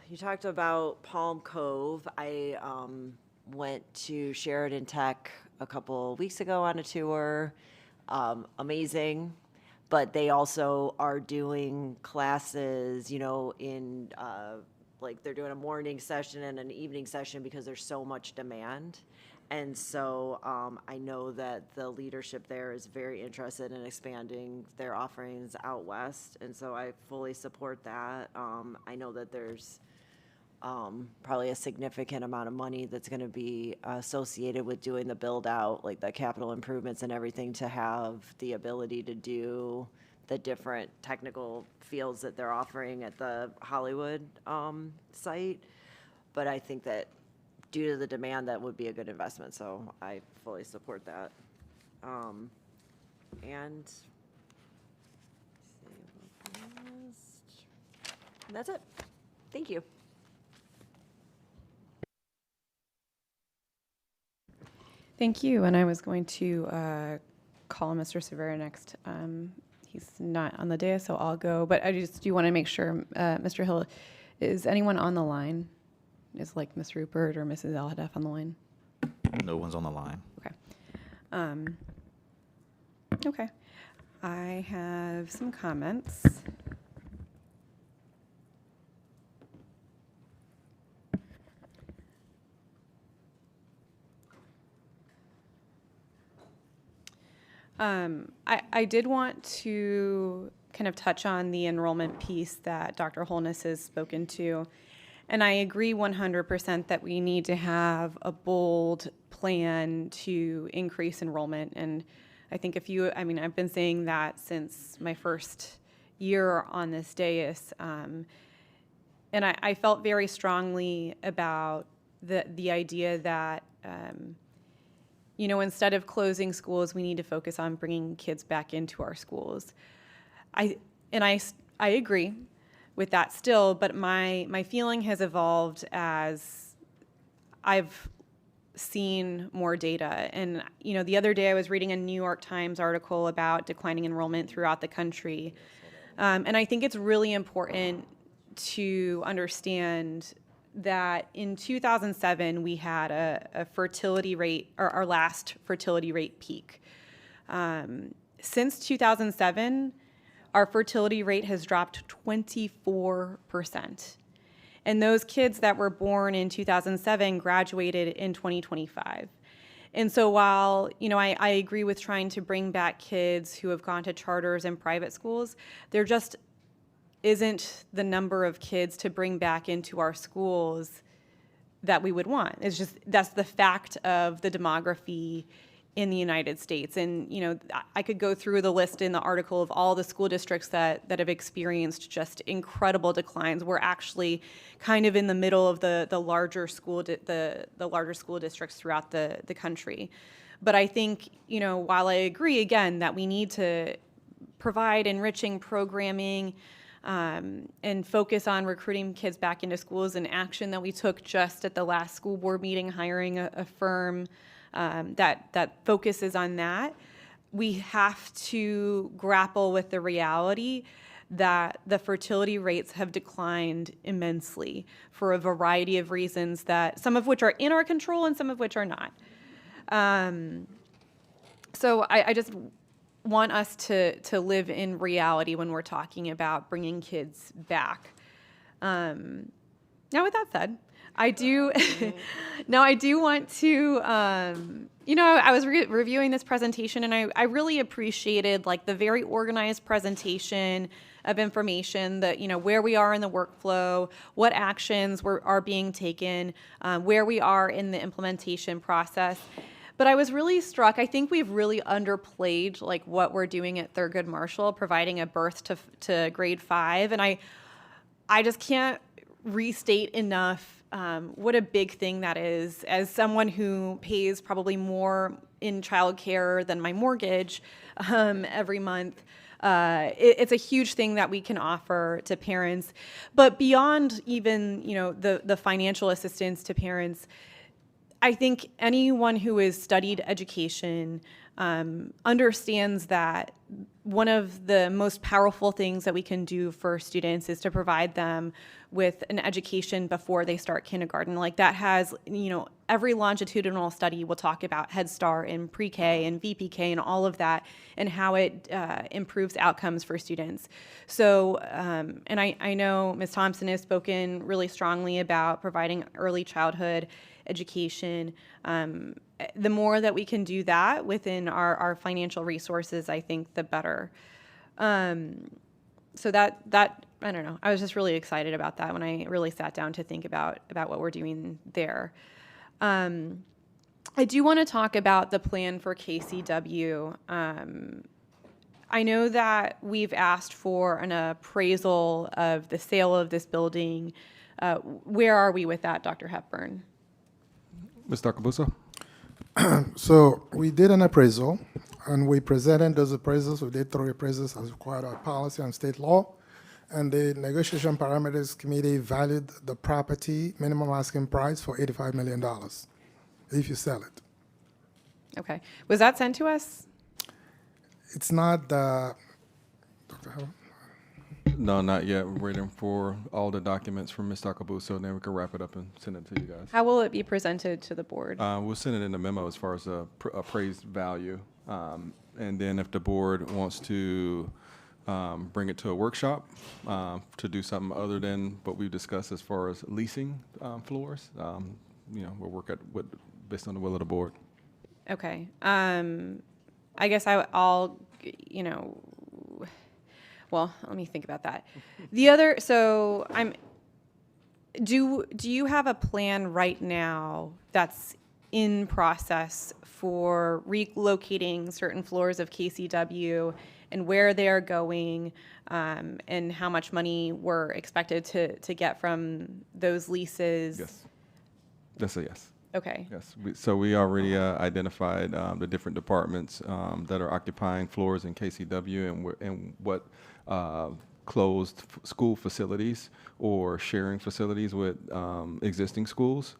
you talked about Palm Cove. I went to Sheridan Tech a couple weeks ago on a tour. Amazing. But they also are doing classes, in like they're doing a morning session and an evening session because there's so much demand. And so I know that the leadership there is very interested in expanding their offerings out west. And so I fully support that. I know that there's probably a significant amount of money that's going to be associated with doing the build out, like the capital improvements and everything, to have the ability to do the different technical fields that they're offering at the Hollywood site. But I think that due to the demand, that would be a good investment. So I fully support that. And that's it. Thank you. Thank you. And I was going to call Mr. Severa next. He's not on the dais, so I'll go. But I just do want to make sure, Mr. Hill, is anyone on the line? Is like Ms. Rupert or Mrs. Alhadeff on the line? No one's on the line. Okay. Okay. I have some comments. I did want to kind of touch on the enrollment piece that Dr. Holness has spoken to. And I agree 100% that we need to have a bold plan to increase enrollment. And I think I've been saying that since my first year on this dais. And I felt very strongly about the idea that, instead of closing schools, we need to focus on bringing kids back into our schools. I agree with that still, but my feeling has evolved as I've seen more data. And, the other day I was reading a New York Times article about declining enrollment throughout the country. And I think it's really important to understand that in 2007, we had a fertility rate, or our last fertility rate peak. Since 2007, our fertility rate has dropped 24%. And those kids that were born in 2007 graduated in 2025. And so while, I agree with trying to bring back kids who have gone to charters and private schools, there just isn't the number of kids to bring back into our schools that we would want. It's just, that's the fact of the demography in the United States. And, I could go through the list in the article of all the school districts that have experienced just incredible declines. We're actually kind of in the middle of the larger school districts throughout the country. But I think, while I agree, again, that we need to provide enriching programming, and focus on recruiting kids back into schools, an action that we took just at the last school board meeting, hiring a firm that focuses on that. We have to grapple with the reality that the fertility rates have declined immensely for a variety of reasons, that some of which are in our control and some of which are not. So I just want us to live in reality when we're talking about bringing kids back. Now, with that said, I do want to, I was reviewing this presentation, and I really appreciated the very organized presentation of information that, where we are in the workflow, what actions are being taken, where we are in the implementation process. But I was really struck, I think we've really underplayed what we're doing at Thurgood Marshall, providing a berth to grade 5. And I just can't restate enough what a big thing that is. As someone who pays probably more in childcare than my mortgage every month, it's a huge thing that we can offer to parents. But beyond even, you know, the financial assistance to parents, I think anyone who has studied education understands that one of the most powerful things that we can do for students is to provide them with an education before they start kindergarten. Like that has, you know, every longitudinal study will talk about Head Start and pre-K and VPK and all of that and how it improves outcomes for students. So, and I know Ms. Thompson has spoken really strongly about providing early childhood education. The more that we can do that within our financial resources, I think the better. So that I don't know. I was just really excited about that when I really sat down to think about what we're doing there. I do want to talk about the plan for KCW. I know that we've asked for an appraisal of the sale of this building. Where are we with that, Dr. Hepburn? Mr. Akabuso? So we did an appraisal, and we presented those appraisals. We did 3 appraisals as required by policy and state law. And the negotiation parameters committee valued the property minimum asking price for $85 million if you sell it. Okay. Was that sent to us? It's not the, Dr. Howard? No, not yet. We're waiting for all the documents from Mr. Akabuso, and then we can wrap it up and send it to you guys. How will it be presented to the board? We'll send it in a memo as far as appraised value. And then if the board wants to bring it to a workshop to do something other than what we've discussed as far as leasing floors, you know, we'll work based on the will of the board. Okay. I guess I'll, you know, well, let me think about that. The other, so do you have a plan right now that's in process for relocating certain floors of KCW and where they are going, and how much money we're expected to get from those leases? Yes. That's a yes. Okay. Yes. So we already identified the different departments that are occupying floors in KCW and what closed school facilities or sharing facilities with existing schools.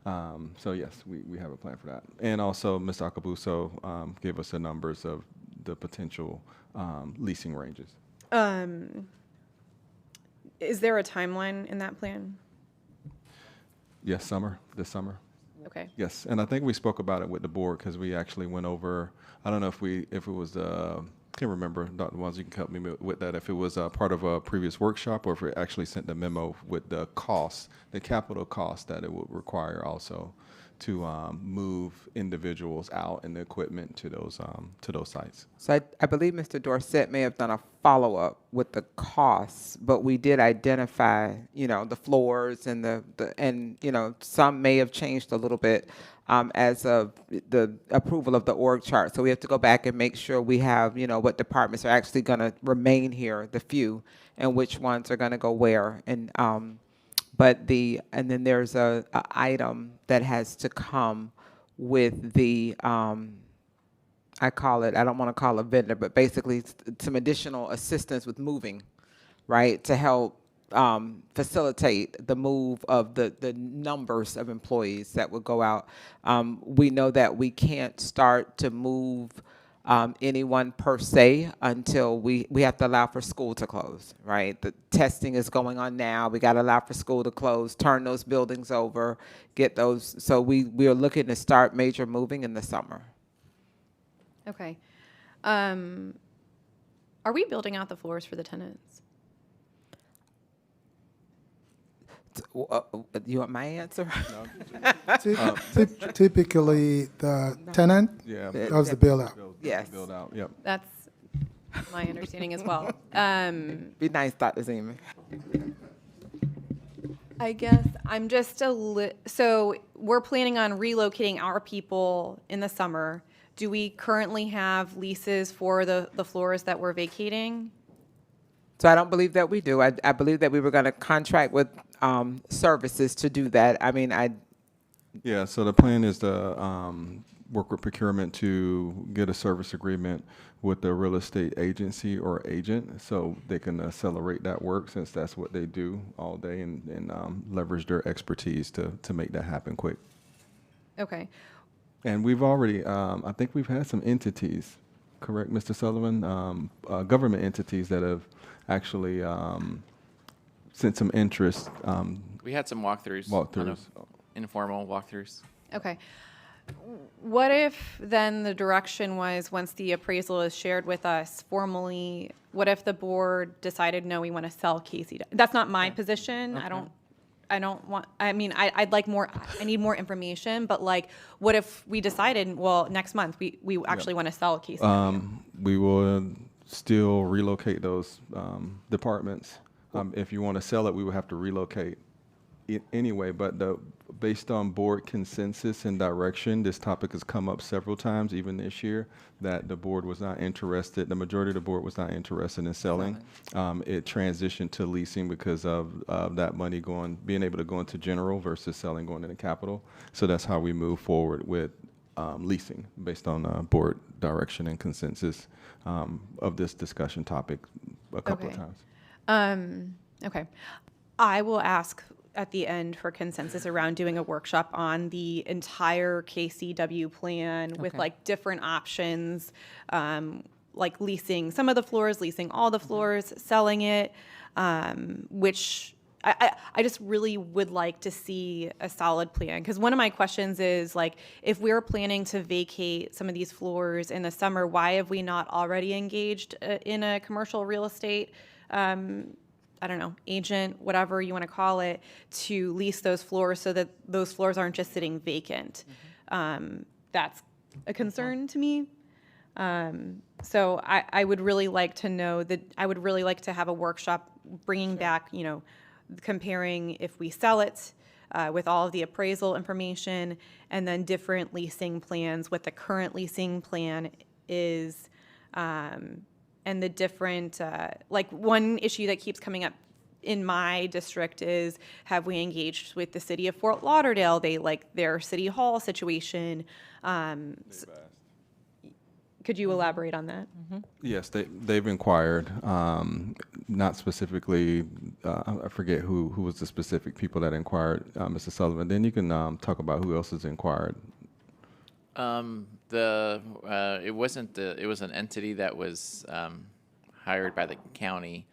So yes, we have a plan for that. And also, Mr. Akabuso gave us the numbers of the potential leasing ranges. Is there a timeline in that plan? Yes, this summer. Okay. Yes, and I think we spoke about it with the board because we actually went over, I don't know if it was, can't remember, Dr. Wands, you can help me with that, if it was part of a previous workshop or if we actually sent the memo with the costs, the capital cost that it would require also to move individuals out and the equipment to those sites. So I believe Mr. Dorsett may have done a follow-up with the costs, but we did identify, you know, the floors and and you know, some may have changed a little bit as of the approval of the org chart. So we have to go back and make sure we have, you know, what departments are actually going to remain here, the few, and which ones are going to go where. And and then there's a item that has to come with the I don't want to call it a vendor, but basically some additional assistance with moving, right, to help facilitate the move of the numbers of employees that would go out. We know that we can't start to move anyone per se until we have to allow for school to close, right? The testing is going on now. We got to allow for school to close, turn those buildings over, get those. So we are looking to start major moving in the summer. Okay. Are we building out the floors for the tenants? You want my answer? Typically, the tenant does the build out. Yes. Build out, yep. That's my understanding as well. Be nice, Dr. Zeman. I guess I'm just so we're planning on relocating our people in the summer. Do we currently have leases for the floors that we're vacating? So I don't believe that we do. I believe that we were going to contract with services to do that. I mean, Yeah, so the plan is to work with procurement to get a service agreement with the real estate agency or agent so they can accelerate that work since that's what they do all day and leverage their expertise to make that happen quick. Okay. And we've already, I think we've had some entities, correct, Mr. Sullivan? Government entities that have actually sent some interest. We had some walkthroughs. Informal walkthroughs. Okay. What if then the direction was, once the appraisal is shared with us formally, what if the board decided, no, we want to sell Casey? That's not my position. Okay. I don't want, I mean, I'd like more, I need more information, but like, what if we decided, well, next month, we actually want to sell Casey? We will still relocate those departments. If you want to sell it, we would have to relocate it anyway, but based on board consensus and direction, this topic has come up several times, even this year, that the board was not interested, the majority of the board was not interested in selling. It transitioned to leasing because of that money being able to go into general versus selling going into capital. So that's how we move forward with leasing based on board direction and consensus of this discussion topic a couple of times. Okay. I will ask at the end for consensus around doing a workshop on the entire KCW plan with like different options, like leasing some of the floors, leasing all the floors, selling it, which I just really would like to see a solid plan. Because one of my questions is, like, if we're planning to vacate some of these floors in the summer, why have we not already engaged in a commercial real estate I don't know, agent, whatever you want to call it, to lease those floors so that those floors aren't just sitting vacant? That's a concern to me. So I would really like to know that, I would really like to have a workshop bringing back, you know, comparing if we sell it with all of the appraisal information, and then different leasing plans, what the current leasing plan is, and the different, like one issue that keeps coming up in my district is, have we engaged with the city of Fort Lauderdale? They like their city hall situation. Could you elaborate on that? Yes, they've inquired, not specifically, I forget who was the specific people that inquired, Mr. Sullivan. Then you can talk about who else has inquired. It wasn't it was an entity that was hired by the county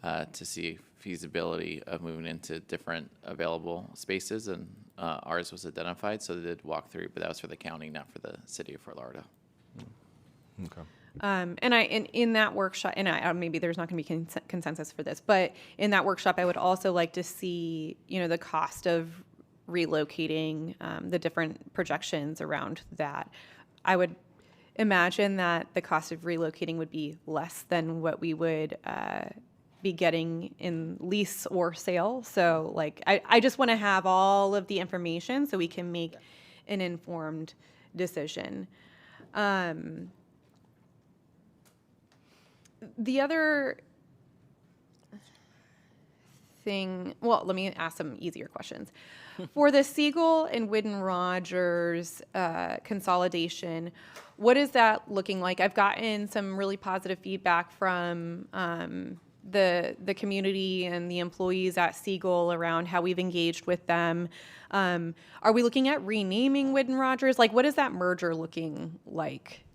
to see feasibility of moving into different available spaces, and ours was identified, so they did walk through, but that was for the county, not for the city of Fort Lauderdale. Okay. And in that workshop, and maybe there's not going to be consensus for this, but in that workshop, I would also like to see, you know, the cost of relocating, the different projections around that. I would imagine that the cost of relocating would be less than what we would be getting in lease or sale. So, like, I just want to have all of the information so we can make an informed decision. The other thing, well, let me ask some easier questions. For the Siegel and Whidden Rogers consolidation, what is that looking like? I've gotten some really positive feedback from the community and the employees at Siegel around how we've engaged with them. Are we looking at renaming Whidden Rogers? Like, what is that merger looking like?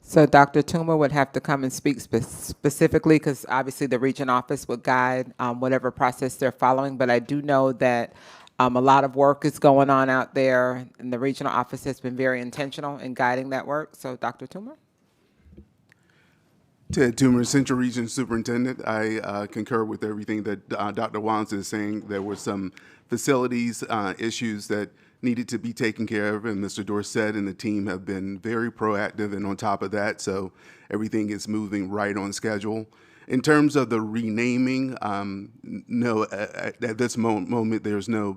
So Dr. Toomer would have to come and speak specifically, because obviously the region office would guide whatever process they're following. But I do know that a lot of work is going on out there, and the regional office has been very intentional in guiding that work. So Dr. Toomer? Ted Toomer, Central Region Superintendent. I concur with everything that Dr. Wands is saying. There were some facilities issues that needed to be taken care of, and Mr. Dorsett and the team have been very proactive and on top of that, so everything is moving right on schedule. In terms of the renaming, no, at this moment there's no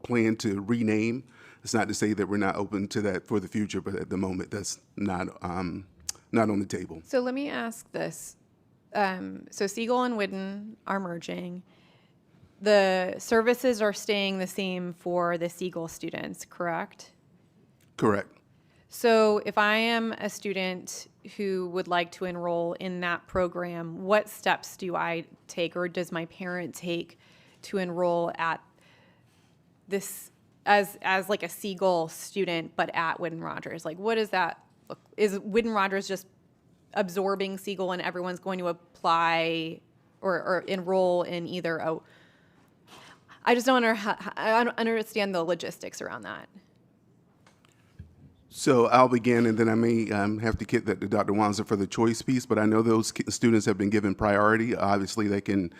plan to rename. It's not to say that we're not open to that for the future, but at the moment that's not on the table. So let me ask this. So Siegel and Whidden are merging. The services are staying the same for the Siegel students, correct? Correct. So if I am a student who would like to enroll in that program, what steps do I take or does my parent take to enroll at this as like a Siegel student but at Whidden Rogers? Like what does that look? Is Whidden Rogers just absorbing Siegel and everyone's going to apply or enroll in either a I just don't understand the logistics around that. So I'll begin, and then I may have to kick that to Dr. Wanza for the choice piece, but I know those students have been given priority. Obviously, they can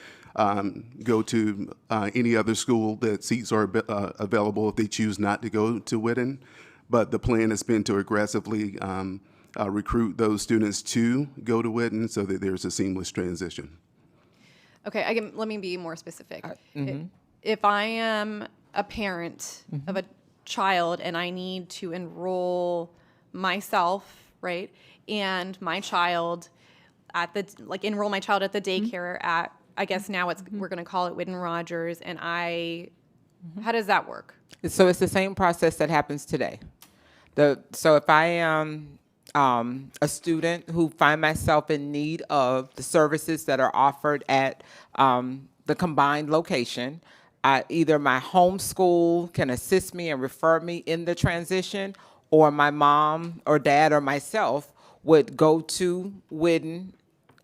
go to any other school that seats are available if they choose not to go to Whidden. But the plan has been to aggressively recruit those students to go to Whidden so that there's a seamless transition. Okay, let me be more specific. If I am a parent of a child and I need to enroll myself, right, and my child at the enroll my child at the daycare at I guess now we're going to call it Whidden Rogers, and how does that work? So it's the same process that happens today. So if I am a student who find myself in need of the services that are offered at the combined location, either my home school can assist me and refer me in the transition, or my mom or dad or myself would go to Whidden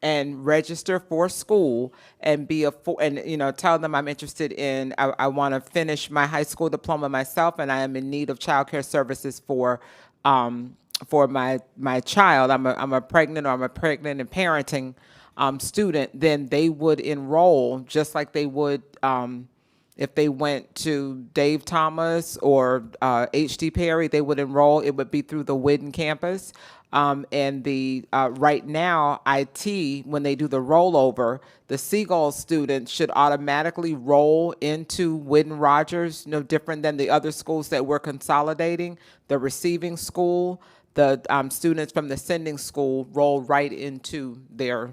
and register for school and tell them I'm interested in, I want to finish my high school diploma myself and I am in need of childcare services for my child. I'm a pregnant and parenting student. Then they would enroll just like they would if they went to Dave Thomas or H.D. Perry. They would enroll. It would be through the Whidden campus. And right now, IT, when they do the rollover, the Siegel students should automatically roll into Whidden Rogers, no different than the other schools that we're consolidating. The receiving school, the students from the sending school roll right into their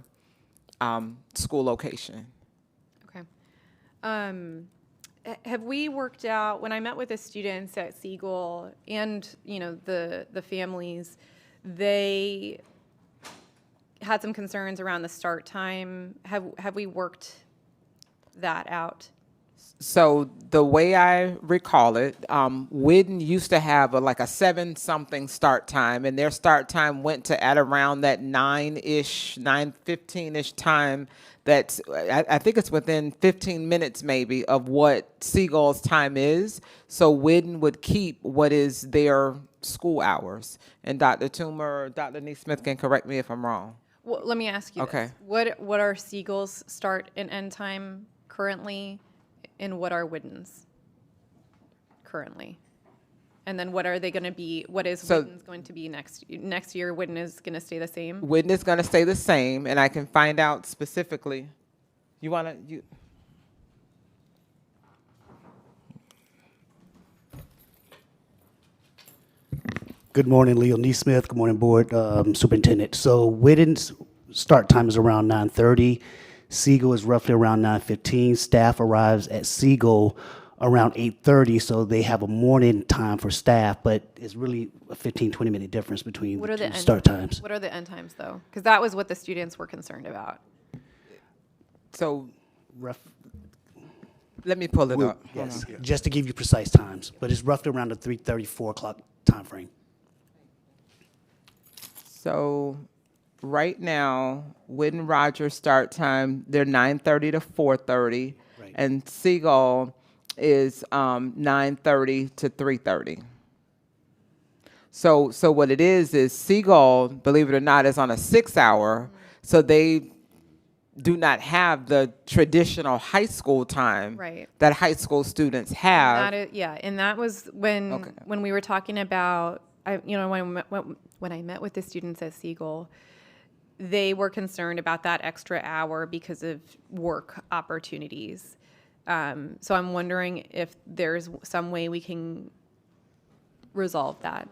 school location. Okay. Have we worked out, when I met with the students at Siegel and, the families, they had some concerns around the start time. Have we worked that out? So the way I recall it, Whidden used to have a 7-something start time, and their start time went to at around that 9:15-ish time. That's I think it's within 15 minutes maybe of what Siegel's time is. So Whidden would keep what is their school hours. And Dr. Toomer or Dr. Neesmith can correct me if I'm wrong. Well, let me ask you Okay. this. What are Siegel's start and end time currently, and what are Whidden's currently? And then what are they going to be? What is Whidden's going to be next year? Whidden is going to stay the same? Whidden is going to stay the same, and I can find out specifically. You want to? Good morning, Leo Neesmith. Good morning, Board Superintendent. So Whidden's start time is around 9:30. Siegel is roughly around 9:15. Staff arrives at Siegel around 8:30, so they have a morning time for staff, but it's really a 15-20 minute difference between the two start times. What are the end times, though? Because that was what the students were concerned about. So, let me pull it up. Yes, just to give you precise times, but it's roughly around the 3:30, 4 o'clock time frame. So right now, Whidden Rogers start time, they're 9:30 to 4:30, and Siegel is 9:30 to 3:30. So what it is Siegel, believe it or not, is on a 6-hour, so they do not have the traditional high school time that high school students have. And that was when we were talking about, when I met with the students at Siegel, they were concerned about that extra hour because of work opportunities. So I'm wondering if there's some way we can resolve that.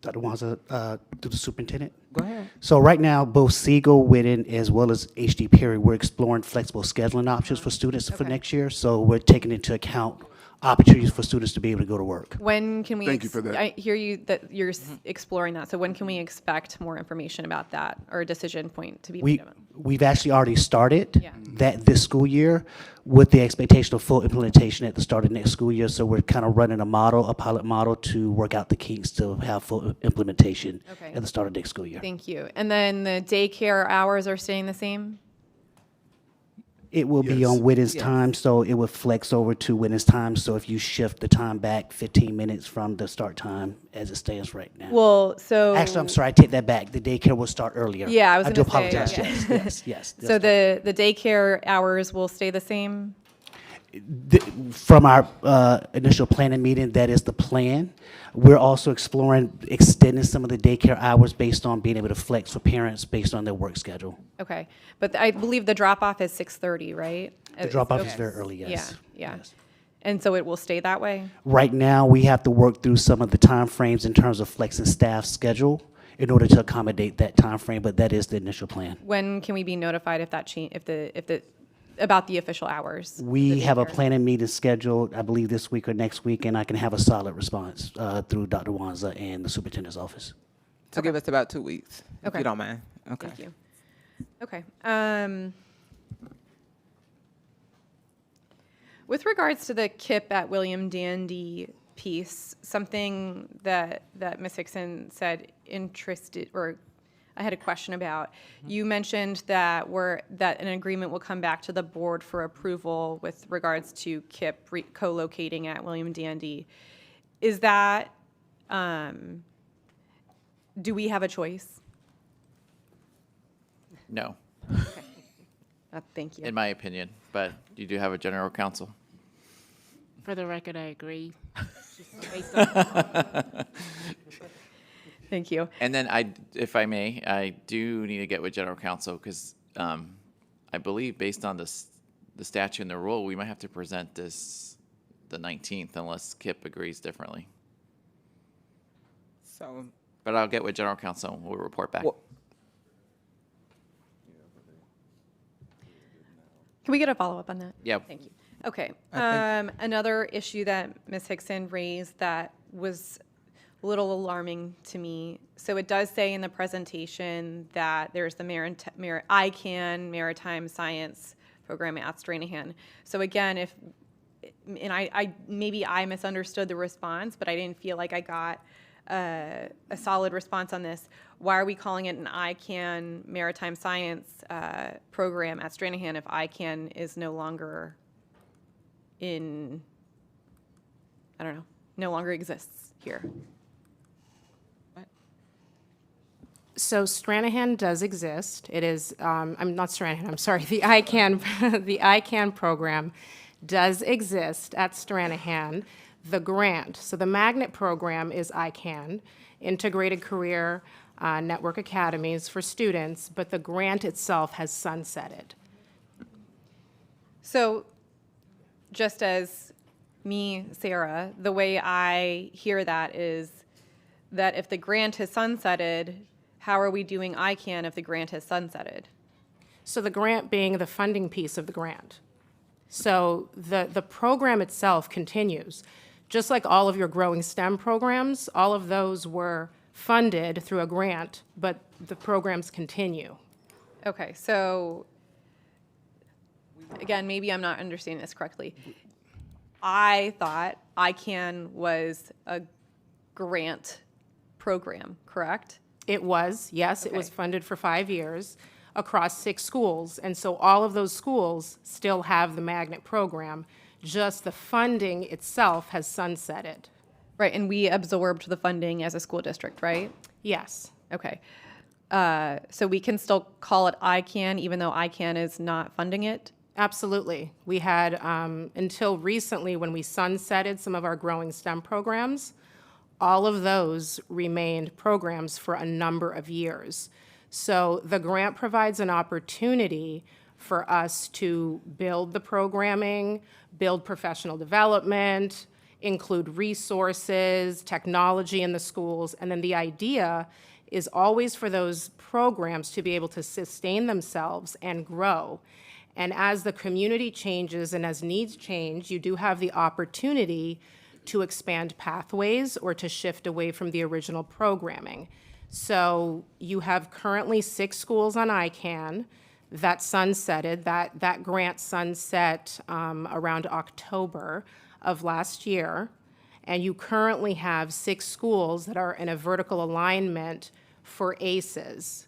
Dr. Wanza, to the superintendent. Go ahead. So right now, both Siegel, Whitten, as well as HD Perry, we're exploring flexible scheduling options for students for next year. So we're taking into account opportunities for students to be able to go to work. When can we? Thank you for that. I hear you that you're exploring that. So when can we expect more information about that or a decision point to be made? We've actually already started Yeah. that this school year with the expectation of full implementation at the start of next school year. So we're kind of running a pilot model to work out the kinks to have full implementation Okay. at the start of next school year. Thank you. And then the daycare hours are staying the same? It will be on Whitten's time, so it would flex over to Whitten's time. So if you shift the time back 15 minutes from the start time as it stands right now. Well, so. Actually, I'm sorry, I take that back. The daycare will start earlier. Yeah, I was I do going to say. apologize. yeah. Yes. So the daycare hours will stay the same? From our initial planning meeting, that is the plan. We're also exploring extending some of the daycare hours based on being able to flex for parents based on their work schedule. Okay. But I believe the drop-off is 6:30, right? The drop-off is very early, yes. Yeah. And so it will stay that way? Right now, we have to work through some of the timeframes in terms of flexing staff schedule in order to accommodate that timeframe, but that is the initial plan. When can we be notified if that change, about the official hours? We have a planning meeting scheduled, I believe, this week or next week, and I can have a solid response through Dr. Wanza and the superintendent's office. So give us about 2 weeks, if Okay. you don't mind. Okay. Thank you. Okay. With regards to the KIP at William Dandy piece, something that Ms. Hickson said I had a question about. You mentioned that an agreement will come back to the board for approval with regards to KIP co-locating at William Dandy. Is that, do we have a choice? No, Okay. Thank you. in my opinion, but you do have a general counsel. For the record, I agree. Just based on- Thank you. And then if I may, I do need to get with general counsel because I believe based on the statute and the rule, we might have to present this the 19th unless KIP agrees differently. So, but I'll get with general counsel and we'll report back. Can we get a follow-up on that? Yeah. Thank you. Okay. Another issue that Ms. Hickson raised that was a little alarming to me. So it does say in the presentation that there's the ICANN Maritime Science Program at Stranahan. So again, maybe I misunderstood the response, but I didn't feel like I got a solid response on this. Why are we calling it an ICANN Maritime Science Program at Stranahan if ICANN is no longer no longer exists here? So Stranahan does exist. It is, I'm not Stranahan, I'm sorry, the ICANN program does exist at Stranahan. The grant, so the magnet program is ICANN, Integrated Career Network Academies for students, but the grant itself has sunsetted. So just as me, Sarah, the way I hear that is that if the grant has sunsetted, how are we doing ICANN if the grant has sunsetted? So the grant being the funding piece of the grant. So the program itself continues. Just like all of your growing STEM programs, all of those were funded through a grant, but the programs continue. Okay, so again, maybe I'm not understanding this correctly. I thought ICANN was a grant program, correct? It was, yes, it was funded for 5 years across 6 schools. And so all of those schools still have the magnet program, just the funding itself has sunsetted. Right, and we absorbed the funding as a school district, right? Yes. Okay. So we can still call it ICANN even though ICANN is not funding it? Absolutely. We had, until recently when we sunsetted some of our growing STEM programs, all of those remained programs for a number of years. So the grant provides an opportunity for us to build the programming, build professional development, include resources, technology in the schools, and then the idea is always for those programs to be able to sustain themselves and grow. And as the community changes and as needs change, you do have the opportunity to expand pathways or to shift away from the original programming. So you have currently 6 schools on ICANN that sunsetted. That grant sunset around October of last year. And you currently have 6 schools that are in a vertical alignment for ACEs.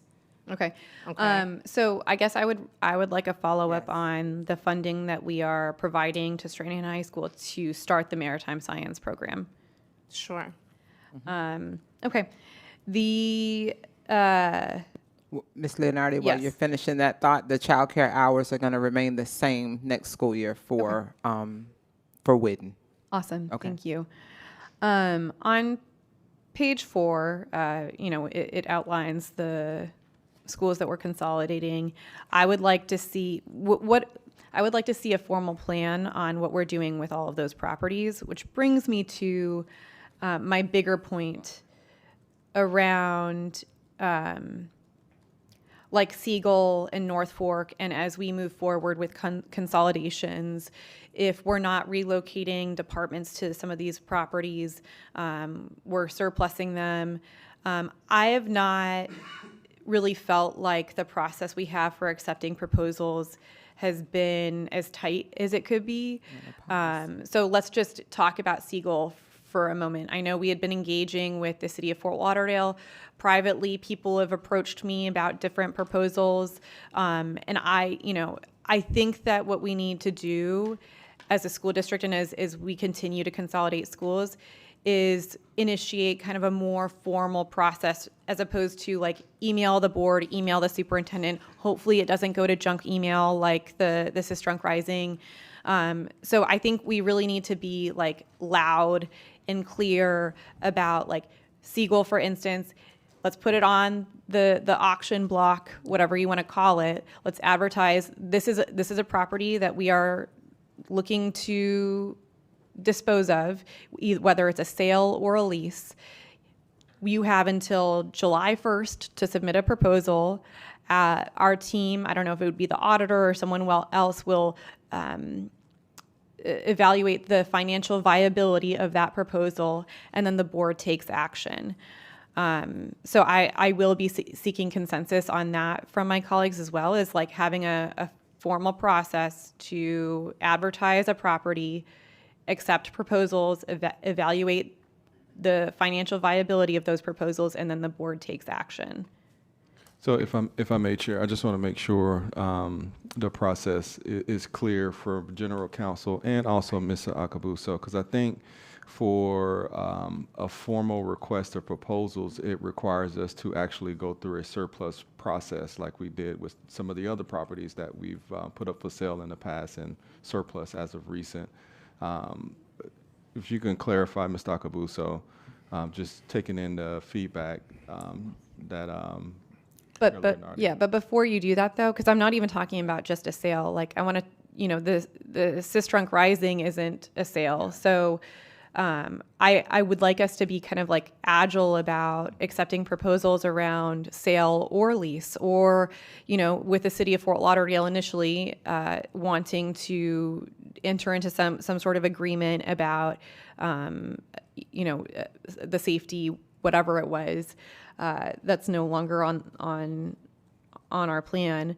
Okay. Okay. So I guess I would like a follow-up on the funding that we are providing to Stranahan High School to start the Maritime Science program. Sure. Okay. The Ms. Leonardi, while Yes. you're finishing that thought, the child care hours are going to remain the same next school year for Whidden. Awesome. Okay. Thank you. On page 4, it outlines the schools that we're consolidating. I would like to see I would like to see a formal plan on what we're doing with all of those properties, which brings me to my bigger point around like Siegel and North Fork, and as we move forward with consolidations, if we're not relocating departments to some of these properties, we're surplusing them. I have not really felt like the process we have for accepting proposals has been as tight as it could be. So let's just talk about Siegel for a moment. I know we had been engaging with the city of Fort Lauderdale. Privately, people have approached me about different proposals. And I think that what we need to do as a school district and as we continue to consolidate schools is initiate kind of a more formal process as opposed to like email the board, email the superintendent. Hopefully it doesn't go to junk email like the Sistrunk Rising. So I think we really need to be like loud and clear about like Siegel, for instance. Let's put it on the auction block, whatever you want to call it. Let's advertise. This is a property that we are looking to dispose of, whether it's a sale or a lease. You have until July 1st to submit a proposal. Our team, I don't know if it would be the auditor or someone else, will evaluate the financial viability of that proposal, and then the board takes action. So I will be seeking consensus on that from my colleagues as well, as like having a formal process to advertise a property, accept proposals, evaluate the financial viability of those proposals, and then the board takes action. So if I may, Chair, I just want to make sure the process is clear for General Counsel and also Mr. Akabuso, because I think for a formal request of proposals, it requires us to actually go through a surplus process like we did with some of the other properties that we've put up for sale in the past and surplus as of recent. If you can clarify, Mr. Akabuso, just taking in the feedback that But before you do that though, because I'm not even talking about just a sale. Like I want to, the Sistrunk Rising isn't a sale. So I would like us to be kind of like agile about accepting proposals around sale or lease, or, with the city of Fort Lauderdale initially wanting to enter into some sort of agreement about, the safety, whatever it was. That's no longer on our plan.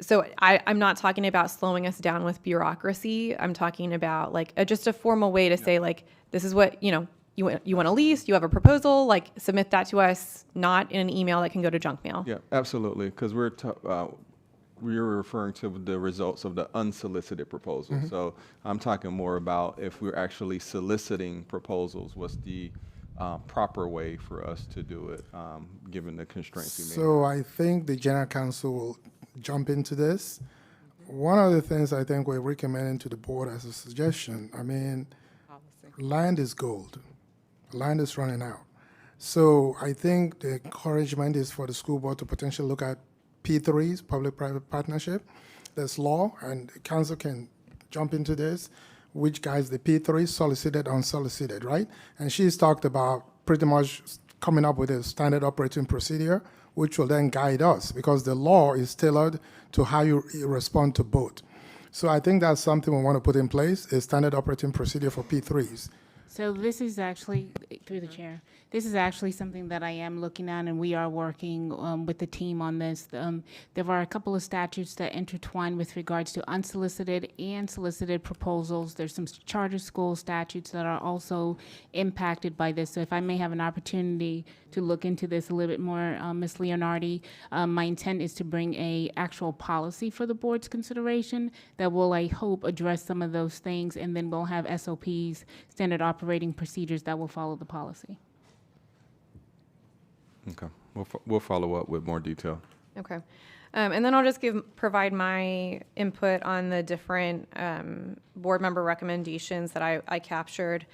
So I'm not talking about slowing us down with bureaucracy. I'm talking about like just a formal way to say like, this is what, you want to lease, you have a proposal, like submit that to us, not in an email that can go to junk mail. Yeah, absolutely, because we're referring to the results of the unsolicited proposal. Mm-hmm. So I'm talking more about if we're actually soliciting proposals, what's the proper way for us to do it, given the constraints we may So I think the General Counsel will jump into this. One of the things I think we're recommending to the board as a suggestion, land is gold. Land is running out. So I think the encouragement is for the school board to potentially look at P3s, public-private partnership. There's law, and the council can jump into this, which guys the P3, solicited, unsolicited, right? And she's talked about pretty much coming up with a standard operating procedure, which will then guide us, because the law is tailored to how you respond to both. So I think that's something we want to put in place, a standard operating procedure for P3s. So this is actually, through the chair, this is actually something that I am looking at, and we are working with the team on this. There are a couple of statutes that intertwine with regards to unsolicited and solicited proposals. There's some charter school statutes that are also impacted by this. So if I may have an opportunity to look into this a little bit more, Ms. Leonardi, my intent is to bring a actual policy for the board's consideration that will, I hope, address some of those things, and then we'll have SOPs, standard operating procedures that will follow the policy. Okay, we'll follow up with more detail. Okay. And then I'll just provide my input on the different board member recommendations that I captured.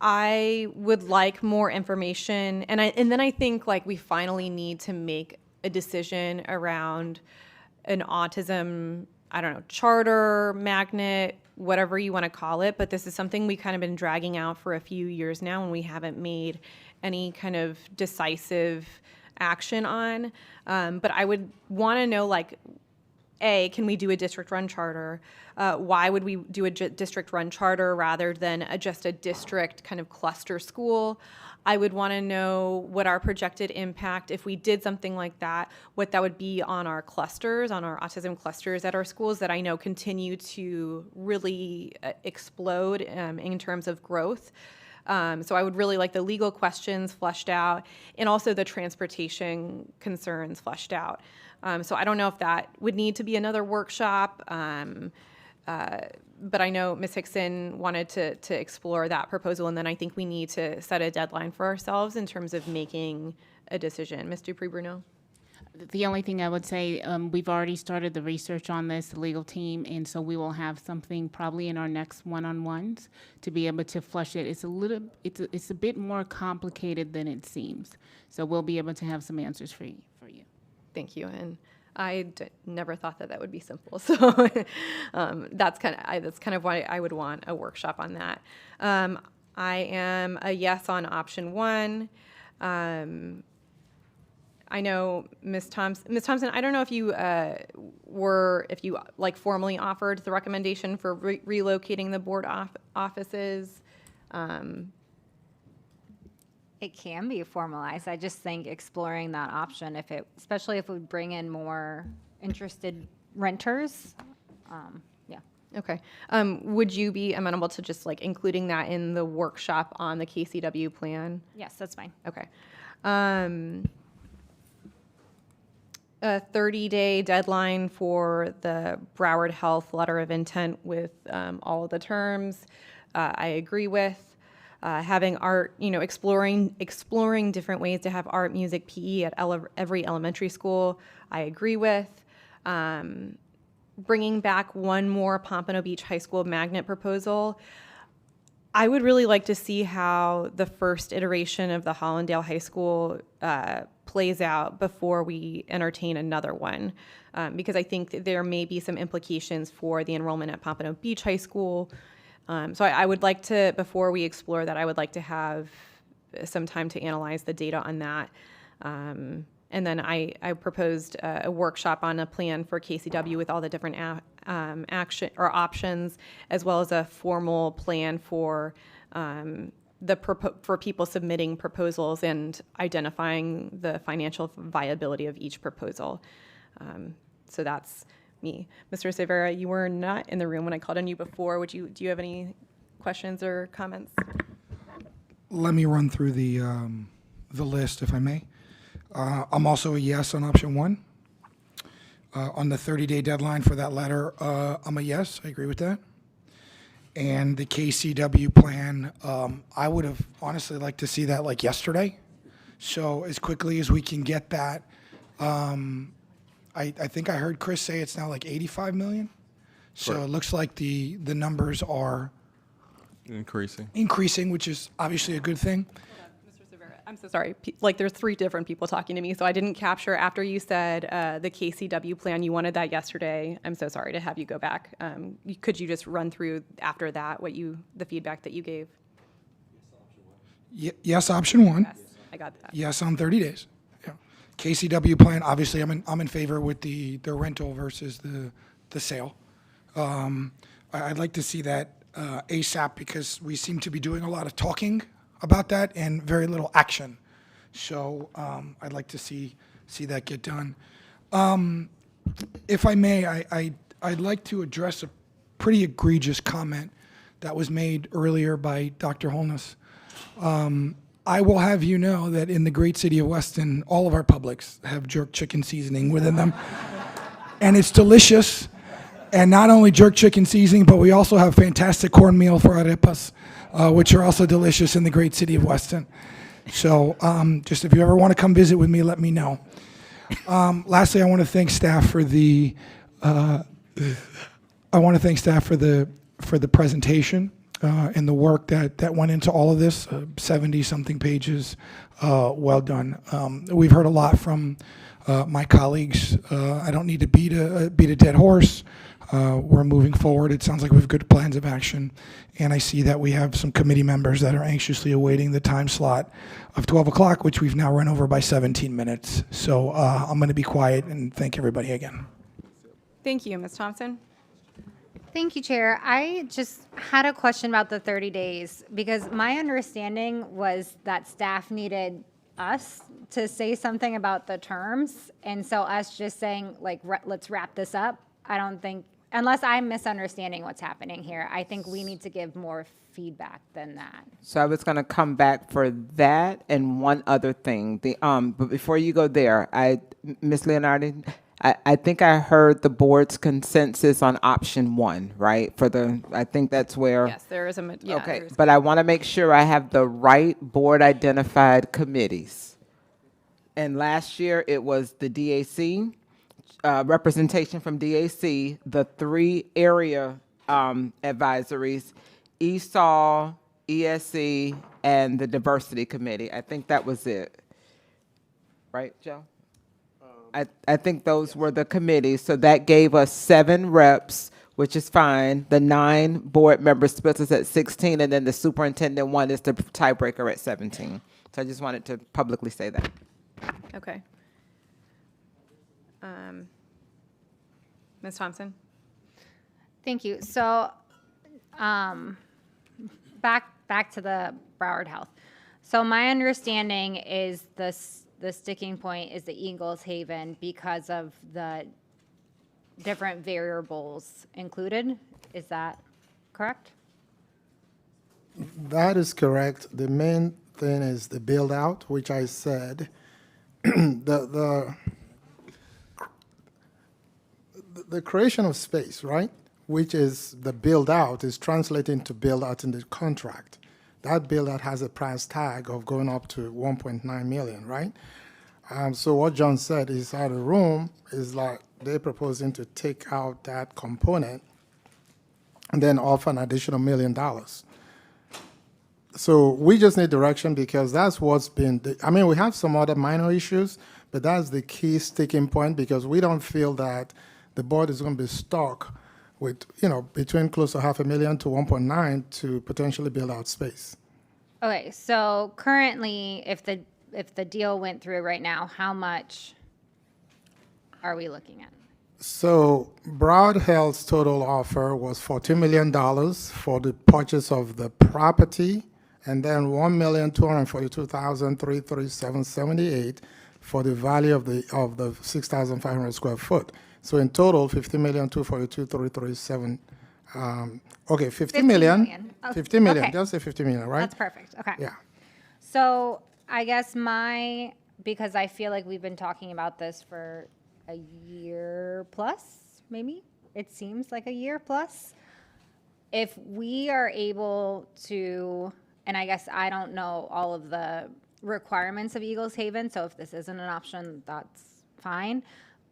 I would like more information, and then I think like we finally need to make a decision around an autism, I don't know, charter, magnet, whatever you want to call it, but this is something we kind of been dragging out for a few years now, and we haven't made any kind of decisive action on. But I would want to know, like, A, can we do a district-run charter? Why would we do a district-run charter rather than just a district kind of cluster school? I would want to know what our projected impact, if we did something like that, what that would be on our clusters, on our autism clusters at our schools that I know continue to really explode in terms of growth. So I would really like the legal questions fleshed out, and also the transportation concerns fleshed out. So I don't know if that would need to be another workshop, but I know Ms. Hickson wanted to explore that proposal, and then I think we need to set a deadline for ourselves in terms of making a decision. Ms. Dupree-Bruno? The only thing I would say, we've already started the research on this, the legal team, and so we will have something probably in our next one-on-ones to be able to flush it. It's a bit more complicated than it seems. So we'll be able to have some answers for you. Thank you. And I never thought that would be simple. So that's kind of why I would want a workshop on that. I am a yes on option 1. I know Ms. Thompson, I don't know if you formally offered the recommendation for relocating the board offices. It can be formalized. I just think exploring that option, especially if it would bring in more interested renters. Yeah. Okay. Would you be amenable to just like including that in the workshop on the KCW plan? Yes, that's fine. Okay. A 30-day deadline for the Broward Health letter of intent with all of the terms, I agree with. Having art, exploring different ways to have art, music, PE at every elementary school, I agree with. Bringing back one more Pompano Beach High School magnet proposal. I would really like to see how the first iteration of the Hollandale High School plays out before we entertain another one, because I think that there may be some implications for the enrollment at Pompano Beach High School. So I would like to, before we explore that, I would like to have some time to analyze the data on that. And then I proposed a workshop on a plan for KCW with all the different action or options, as well as a formal plan for for people submitting proposals and identifying the financial viability of each proposal. So that's me. Mr. Severa, you were not in the room when I called on you before. Do you have any questions or comments? Let me run through the list, if I may. I'm also a yes on option 1. On the 30-day deadline for that letter, I'm a yes. I agree with that. And the KCW plan, I would have honestly liked to see that like yesterday. So as quickly as we can get that, I think I heard Chris say it's now like 85 million. So Correct. It looks like the numbers are increasing, which is obviously a good thing. Mr. Severa, I'm so sorry. Like, there's 3 different people talking to me, so I didn't capture after you said the KCW plan. You wanted that yesterday. I'm so sorry to have you go back. Could you just run through after that the feedback that you gave? Yes, option 1. Yes, I got that. Yes on 30 days. Yeah. KCW plan, obviously, I'm in favor with the rental versus the sale. I'd like to see that ASAP because we seem to be doing a lot of talking about that and very little action. So I'd like to see that get done. If I may, I'd like to address a pretty egregious comment that was made earlier by Dr. Holness. I will have you know that in the great city of Weston, all of our Publix have jerk chicken seasoning within them. And it's delicious. And not only jerk chicken seasoning, but we also have fantastic cornmeal for arepas, which are also delicious in the great city of Weston. So just if you ever want to come visit with me, let me know. Lastly, I want to thank staff for the presentation and the work that went into all of this. 70-something pages. Well done. We've heard a lot from my colleagues. I don't need to beat a dead horse. We're moving forward. It sounds like we have good plans of action. And I see that we have some committee members that are anxiously awaiting the time slot of 12 o'clock, which we've now run over by 17 minutes. So I'm going to be quiet and thank everybody again. Thank you. Ms. Thompson? Thank you, Chair. I just had a question about the 30 days because my understanding was that staff needed us to say something about the terms. And so us just saying, like, let's wrap this up, I don't think, unless I'm misunderstanding what's happening here, I think we need to give more feedback than that. So I was going to come back for that and one other thing. But before you go there, Ms. Leonardi, I think I heard the board's consensus on option 1, right? I think that's where. Yes, there is a, yeah. Okay, but I want to make sure I have the right board identified committees. And last year it was the DAC, representation from DAC, the 3 area advisories, ESOL, ESE, and the diversity committee. I think that was it. Right, Joe? I think those were the committees. So that gave us 7 reps, which is fine. The 9 board members split us at 16, and then the superintendent one is the tiebreaker at 17. So I just wanted to publicly say that. Okay. Ms. Thompson? Thank you. So back to the Broward Health. So my understanding is the sticking point is the Eagles Haven because of the different variables included. Is that correct? That is correct. The main thing is the build out, which I said the creation of space, right? Which is the build out is translating to build out in the contract. That build out has a price tag of going up to 1.9 million, right? So what John said is out of room is like they're proposing to take out that component and then offer an additional $1 million. So we just need direction because that's what's been, we have some other minor issues, but that's the key sticking point because we don't feel that the board is going to be stuck with, between close to $500,000 to 1.9 to potentially build out space. Okay, so currently, if the deal went through right now, how much are we looking at? So Broward Health's total offer was $14 million for the purchase of the property, and then $1,242,337.78 for the value of the 6,500 square foot. So in total, $50,242,337. Okay, $50 million. Okay. $50 million. Just say $50 million, right? That's perfect. Okay. Yeah. So I guess because I feel like we've been talking about this for a year plus, maybe. It seems like a year plus. If we are able to, and I guess I don't know all of the requirements of Eagles Haven, so if this isn't an option, that's fine.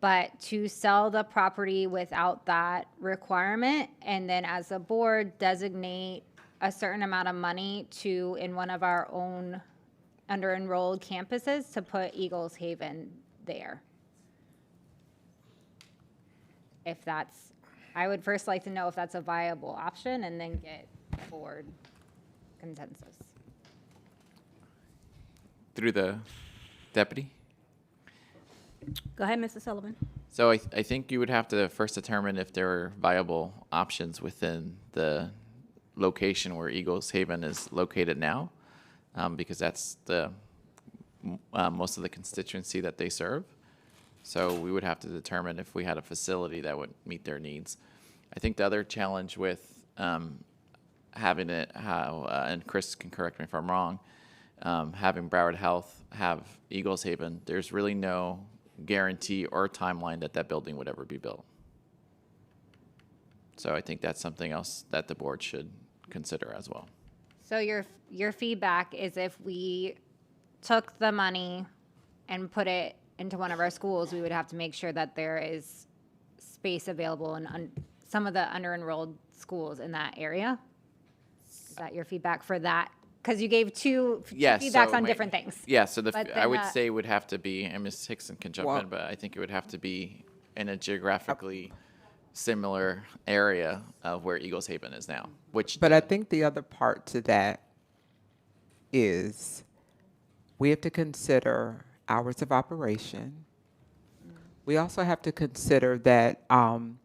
But to sell the property without that requirement, and then as a board, designate a certain amount of money to, in one of our own under-enrolled campuses to put Eagles Haven there. If that's, I would first like to know if that's a viable option and then get board consensus. Through the deputy? Go ahead, Mr. Sullivan. So I think you would have to first determine if there are viable options within the location where Eagles Haven is located now, because that's the most of the constituency that they serve. So we would have to determine if we had a facility that would meet their needs. I think the other challenge with having it, and Chris can correct me if I'm wrong, having Broward Health have Eagles Haven, there's really no guarantee or timeline that that building would ever be built. So I think that's something else that the board should consider as well. So your feedback is if we took the money and put it into one of our schools, we would have to make sure that there is space available in some of the under-enrolled schools in that area? Is that your feedback for that? Because you gave two feedbacks on different things. Yeah, so I would then say it would have to be, and Ms. Hickson can jump in, but I think it would have to be in a geographically similar area of where Eagles Haven is now. But I think the other part to that is we have to consider hours of operation. We also have to consider that one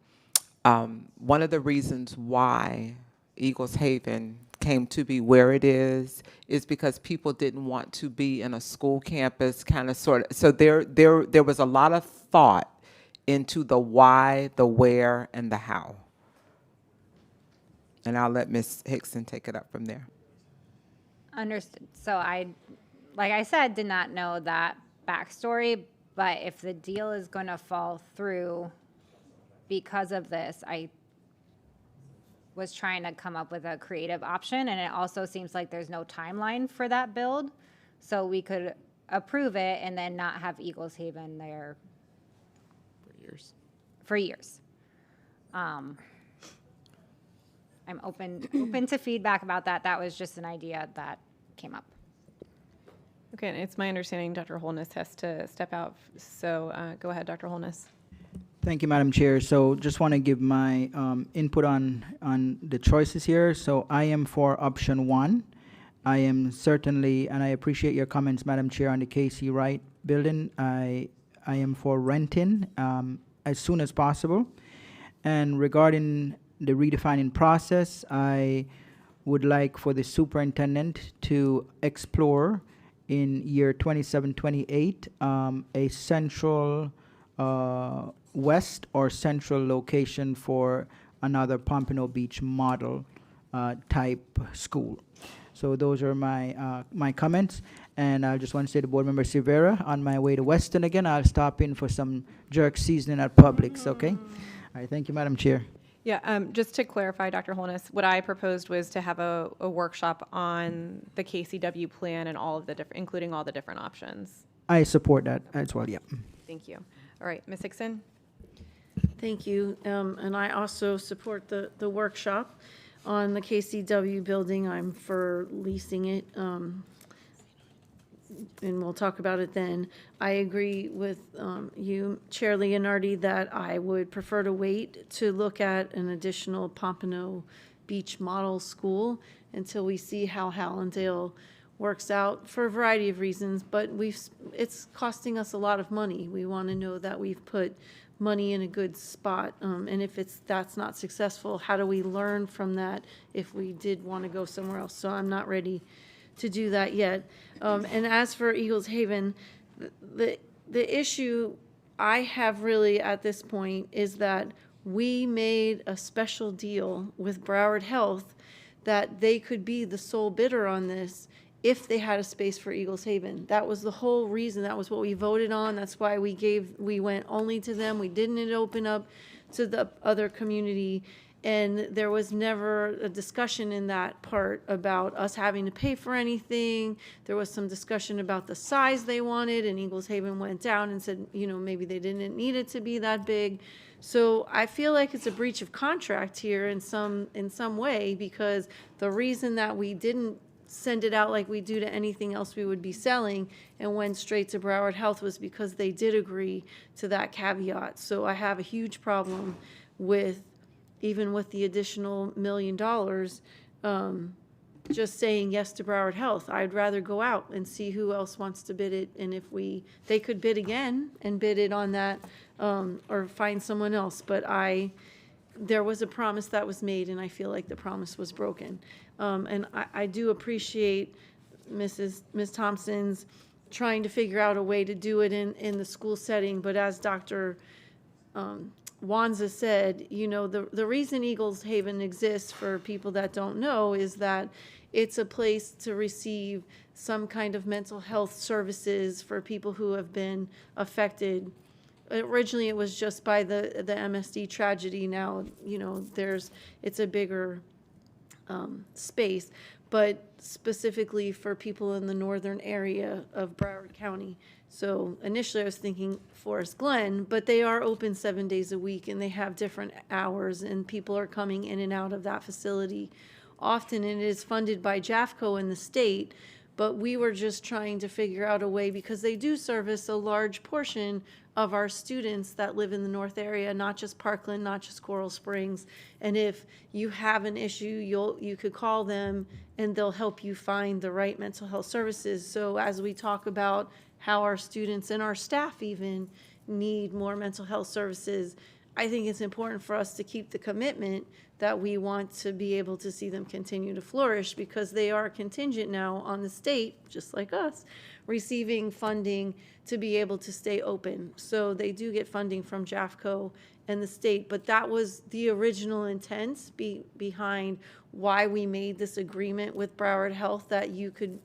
of the reasons why Eagles Haven came to be where it is because people didn't want to be in a school campus kind of sort of. So there was a lot of thought into the why, the where, and the how. And I'll let Ms. Hickson take it up from there. Understood. So like I said, did not know that backstory, but if the deal is going to fall through because of this, I was trying to come up with a creative option, and it also seems like there's no timeline for that build, so we could approve it and then not have Eagles Haven there for years. I'm open to feedback about that. That was just an idea that came up. Okay, and it's my understanding Dr. Holness has to step out, so go ahead, Dr. Holness. Thank you, Madam Chair. So just want to give my input on the choices here. So I am for option 1. I am certainly, and I appreciate your comments, Madam Chair, on the Casey Wright building. I am for renting as soon as possible. And regarding the redefining process, I would like for the superintendent to explore in year 27-28 a central west or central location for another Pompano Beach model type school. So those are my my comments, and I just want to say to Board Member Silvera, on my way to Weston again, I'll stop in for some jerk seasoning at Publix, okay? All right, thank you, Madam Chair. Yeah, just to clarify, Dr. Holness, what I proposed was to have a workshop on the KCW plan and all of the different, including all the different options. I support that as well, yeah. Thank you. All right, Ms. Hickson? Thank you. And I also support the workshop on the KCW building. I'm for leasing it, and we'll talk about it then. I agree with you, Chair Leonardi, that I would prefer to wait to look at an additional Pompano Beach model school until we see how Hallandale works out for a variety of reasons, but it's costing us a lot of money. We want to know that we've put money in a good spot, and if that's not successful, how do we learn from that if we did want to go somewhere else? So I'm not ready to do that yet. And as for Eagles Haven, the issue I have really at this point is that we made a special deal with Broward Health that they could be the sole bidder on this if they had a space for Eagles Haven. That was the whole reason. That was what we voted on. That's why we went only to them. We didn't open up to the other community. And there was never a discussion in that part about us having to pay for anything. There was some discussion about the size they wanted, and Eagles Haven went down and said, maybe they didn't need it to be that big. So I feel like it's a breach of contract here in some way, because the reason that we didn't send it out like we do to anything else we would be selling and went straight to Broward Health was because they did agree to that caveat. So I have a huge problem with, even with the additional $1 million, just saying yes to Broward Health. I'd rather go out and see who else wants to bid it, and if they could bid again and bid it on that, or find someone else. But there was a promise that was made, and I feel like the promise was broken. And I do appreciate Ms. Thompson's trying to figure out a way to do it in the school setting, but as Dr. Wanza said, the reason Eagles Haven exists, for people that don't know, is that it's a place to receive some kind of mental health services for people who have been affected. Originally, it was just by the MSD tragedy. Now, it's a bigger space, but specifically for people in the northern area of Broward County. So initially I was thinking Forest Glen, but they are open 7 days a week and they have different hours, and people are coming in and out of that facility often, and it is funded by JAFCO in the state. But we were just trying to figure out a way, because they do service a large portion of our students that live in the north area, not just Parkland, not just Coral Springs. And if you have an issue, you could call them and they'll help you find the right mental health services. So as we talk about how our students and our staff even need more mental health services, I think it's important for us to keep the commitment that we want to be able to see them continue to flourish, because they are contingent now on the state, just like us, receiving funding to be able to stay open. So they do get funding from JAFCO and the state, but that was the original intent behind why we made this agreement with Broward Health, that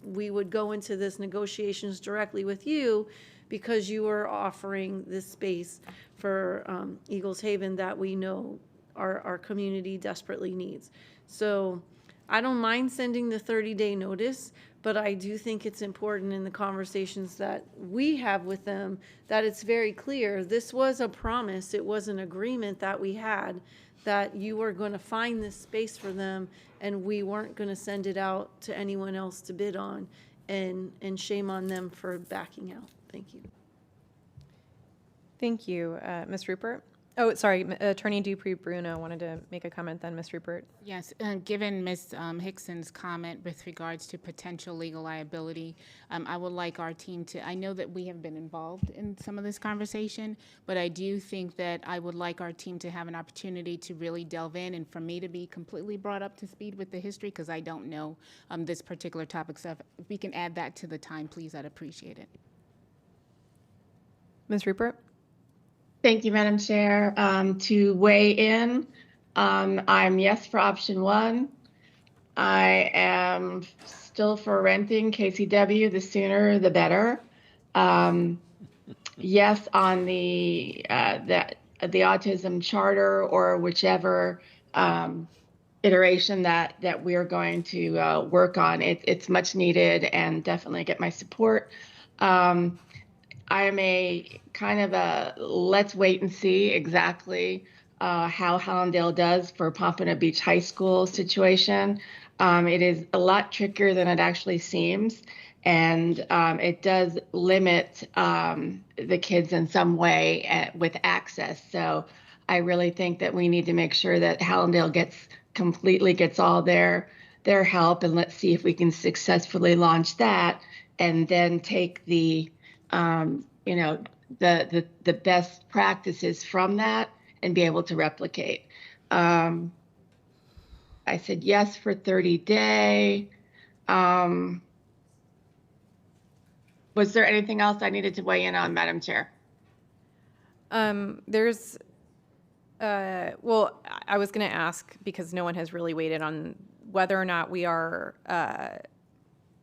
we would go into this negotiations directly with you, because you were offering this space for Eagles Haven that we know our community desperately needs. So I don't mind sending the 30-day notice, but I do think it's important in the conversations that we have with them that it's very clear this was a promise, it was an agreement that we had, that you were going to find this space for them, and we weren't going to send it out to anyone else to bid on, and shame on them for backing out. Thank you. Thank you, Ms. Rupert. Oh, sorry, Attorney Dupree-Bruno wanted to make a comment then, Ms. Rupert. Yes, given Ms. Hickson's comment with regards to potential legal liability, I would like our team to, I know that we have been involved in some of this conversation, but I do think that I would like our team to have an opportunity to really delve in, and for me to be completely brought up to speed with the history, because I don't know this particular topic. So if we can add that to the time, please, I'd appreciate it. Ms. Rupert? Thank you, Madam Chair. To weigh in, I'm yes for option one. I am still for renting KCW. The sooner, the better. Yes on the autism charter, or whichever iteration that we're going to work on. It's much needed and definitely get my support. I am a kind of a let's wait and see exactly how Hallandale does for Pompano Beach High School situation. It is a lot trickier than it actually seems, and it does limit the kids in some way with access. So I really think that we need to make sure that Hallandale gets all their help, and let's see if we can successfully launch that, and then take the the best practices from that and be able to replicate. I said yes for 30-day. Was there anything else I needed to weigh in on, Madam Chair? There's, well, I was going to ask, because no one has really weighed in on whether or not we are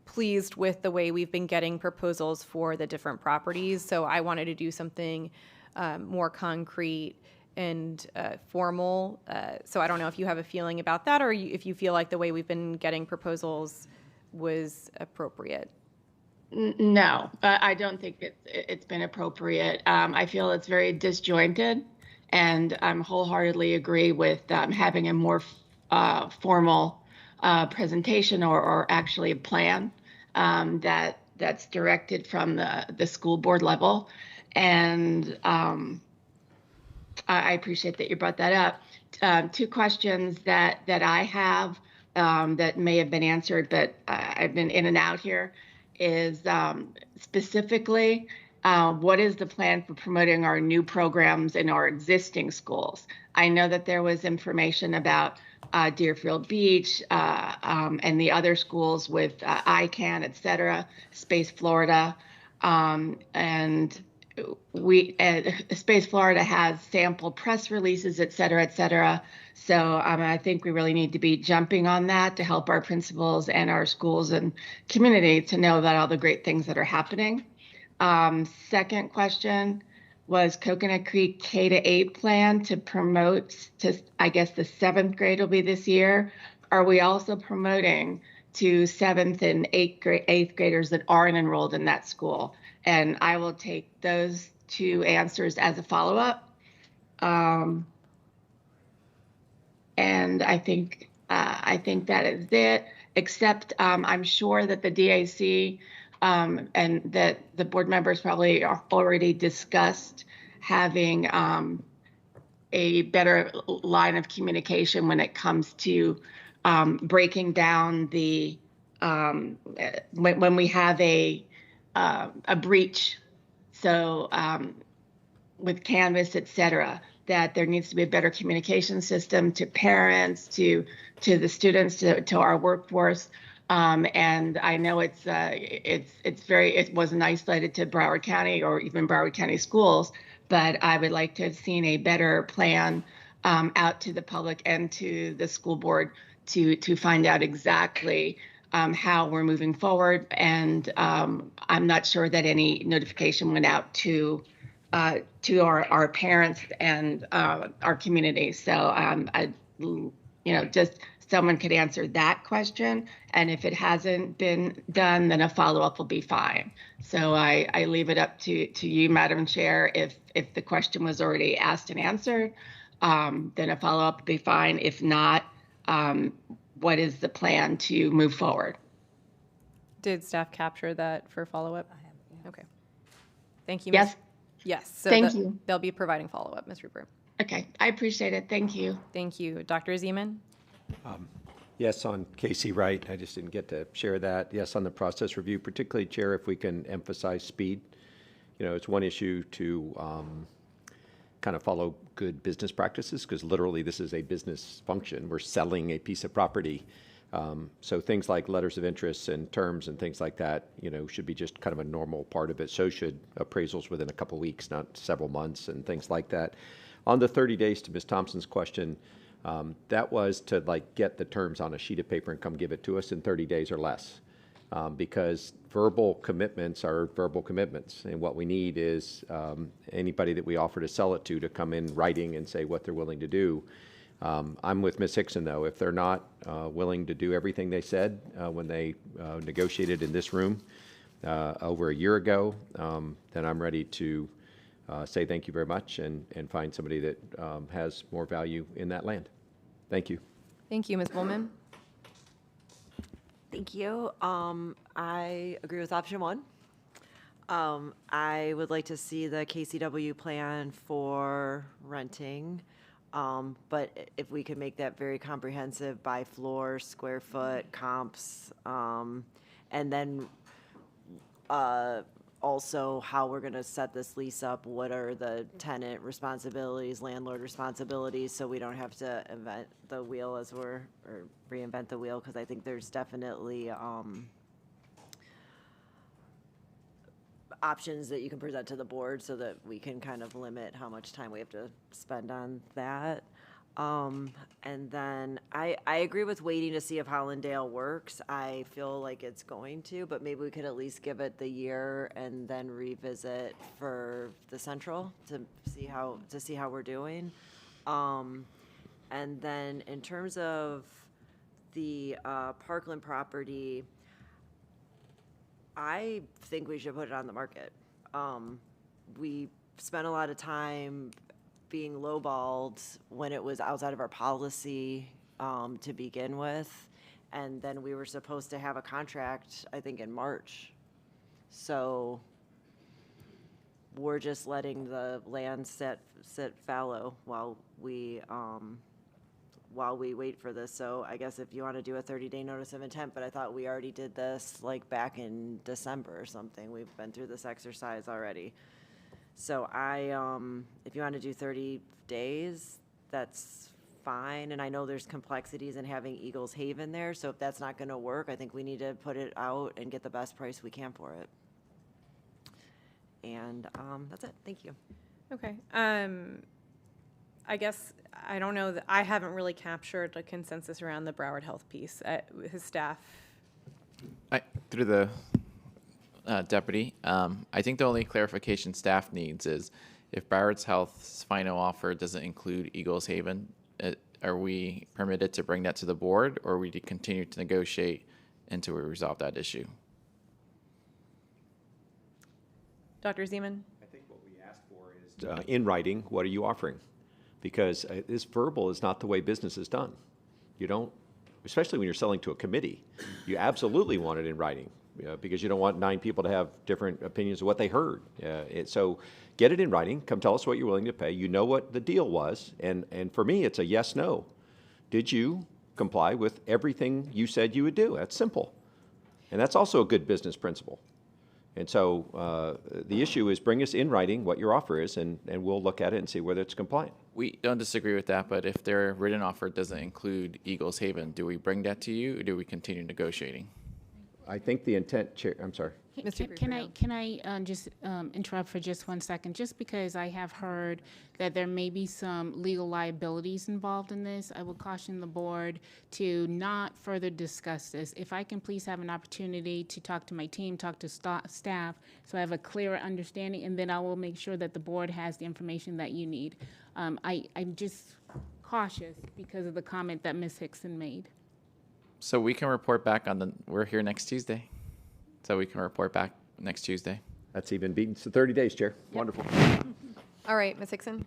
pleased with the way we've been getting proposals for the different properties. So I wanted to do something more concrete and formal. So I don't know if you have a feeling about that, or if you feel like the way we've been getting proposals was appropriate. No, I don't think it's been appropriate. I feel it's very disjointed, and I wholeheartedly agree with having a more formal presentation or actually a plan that's directed from the school board level. And I appreciate that you brought that up. Two questions that I have that may have been answered, but I've been in and out here, is specifically, what is the plan for promoting our new programs in our existing schools? I know that there was information about Deerfield Beach and the other schools with ICANN, et cetera, Space Florida, and Space Florida has sample press releases, et cetera, et cetera. So I think we really need to be jumping on that to help our principals and our schools and community to know about all the great things that are happening. Second question was Coconut Creek K-8 plan to promote to, I guess the 7th grade will be this year. Are we also promoting to 7th and 8th graders that aren't enrolled in that school? And I will take those two answers as a follow-up. And I think that is it, except I'm sure that the DAC and that the board members probably already discussed having a better line of communication when it comes to breaking down the, when we have a breach, so with Canvas, et cetera, that there needs to be a better communication system to parents, to the students, to our workforce. And I know it wasn't isolated to Broward County or even Broward County schools, but I would like to have seen a better plan out to the public and to the school board to find out exactly how we're moving forward. And I'm not sure that any notification went out to our parents and our community. So just someone could answer that question. And if it hasn't been done, then a follow-up will be fine. So I leave it up to you, Madam Chair. If the question was already asked and answered, then a follow-up will be fine. If not, what is the plan to move forward? Did staff capture that for follow-up? I have. Yeah. Okay. Thank you. Yes. Yes. So Thank you. They'll be providing follow-up, Ms. Rupert. Okay, I appreciate it. Thank you. Thank you. Dr. Zeman? Yes, on Casey Wright, I just didn't get to share that. Yes, on the process review, particularly, Chair, if we can emphasize speed. It's one issue to kind of follow good business practices, because literally this is a business function. We're selling a piece of property. So things like letters of interest and terms and things like that, should be just kind of a normal part of it. So should appraisals within a couple weeks, not several months and things like that. On the 30 days, to Ms. Thompson's question, that was to get the terms on a sheet of paper and come give it to us in 30 days or less. Because verbal commitments are verbal commitments. And what we need is anybody that we offer to sell it to come in writing and say what they're willing to do. I'm with Ms. Hickson, though. If they're not willing to do everything they said when they negotiated in this room over a year ago, then I'm ready to say thank you very much and find somebody that has more value in that land. Thank you. Thank you. Ms. Bowman? Thank you. I agree with option one. I would like to see the KCW plan for renting. But if we could make that very comprehensive by floor, square foot, comps, and then also how we're going to set this lease up, what are the tenant responsibilities, landlord responsibilities, so we don't have to invent the wheel or reinvent the wheel, because I think there's definitely options that you can present to the board so that we can kind of limit how much time we have to spend on that. And then I agree with waiting to see if Hollandale works. I feel like it's going to, but maybe we could at least give it the year and then revisit for the Central to see how we're doing. And then in terms of the Parkland property, I think we should put it on the market. We spent a lot of time being lowballed when it was outside of our policy to begin with. And then we were supposed to have a contract, I think, in March. So we're just letting the land sit fallow while we wait for this. So I guess if you want to do a 30-day notice of intent, but I thought we already did this like back in December or something. We've been through this exercise already. So if you want to do 30 days, that's fine. And I know there's complexities in having Eagles Haven there. So if that's not going to work, I think we need to put it out and get the best price we can for it. And that's it. Thank you. Okay. I guess, I don't know, that I haven't really captured a consensus around the Broward Health piece. His staff. Through the deputy, I think the only clarification staff needs is if Broward's Health's final offer doesn't include Eagles Haven, are we permitted to bring that to the board, or we to continue to negotiate until we resolve that issue? Dr. Zeman? I think what we asked for is in writing, what are you offering? Because this verbal is not the way business is done. You don't, especially when you're selling to a committee, you absolutely want it in writing because you don't want 9 people to have different opinions of what they heard. So get it in writing, come tell us what you're willing to pay. You know what the deal was, and for me, it's a yes, no. Did you comply with everything you said you would do? That's simple. And that's also a good business principle. And so the issue is bring us in writing what your offer is, and we'll look at it and see whether it's compliant. We don't disagree with that, but if their written offer doesn't include Eagles Haven, do we bring that to you, or do we continue negotiating? I think the intent, Chair, I'm sorry. Can I just interrupt for just 1 second? Just because I have heard that there may be some legal liabilities involved in this, I would caution the board to not further discuss this. If I can please have an opportunity to talk to my team, talk to staff, so I have a clearer understanding, and then I will make sure that the board has the information that you need. I'm just cautious because of the comment that Ms. Hickson made. So we can report back we're here next Tuesday. So we can report back next Tuesday. That's even beaten to 30 days, Chair. Yep. Wonderful. All right, Ms. Hickson.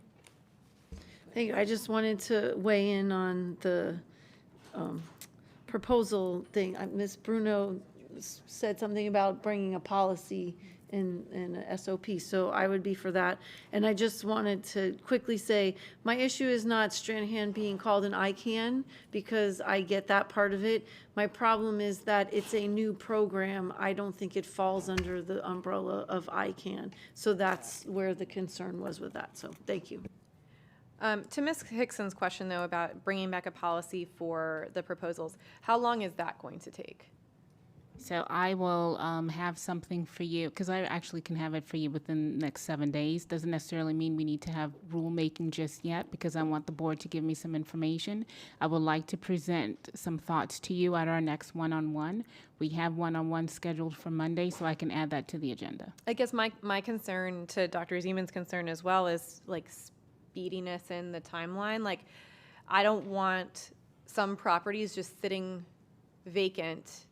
Thank you. I just wanted to weigh in on the proposal thing. Ms. Bruno said something about bringing a policy in a SOP, so I would be for that. And I just wanted to quickly say, my issue is not Stranahan being called an ICANN, because I get that part of it. My problem is that it's a new program. I don't think it falls under the umbrella of ICANN. So that's where the concern was with that, so thank you. To Ms. Hickson's question, though, about bringing back a policy for the proposals, how long is that going to take? So I will have something for you, because I actually can have it for you within the next 7 days. Doesn't necessarily mean we need to have rulemaking just yet, because I want the board to give me some information. I would like to present some thoughts to you at our next one-on-one. We have one-on-one scheduled for Monday, so I can add that to the agenda. I guess my concern, to Dr. Zeman's concern as well, is like speediness in the timeline. Like, I don't want some properties just sitting vacant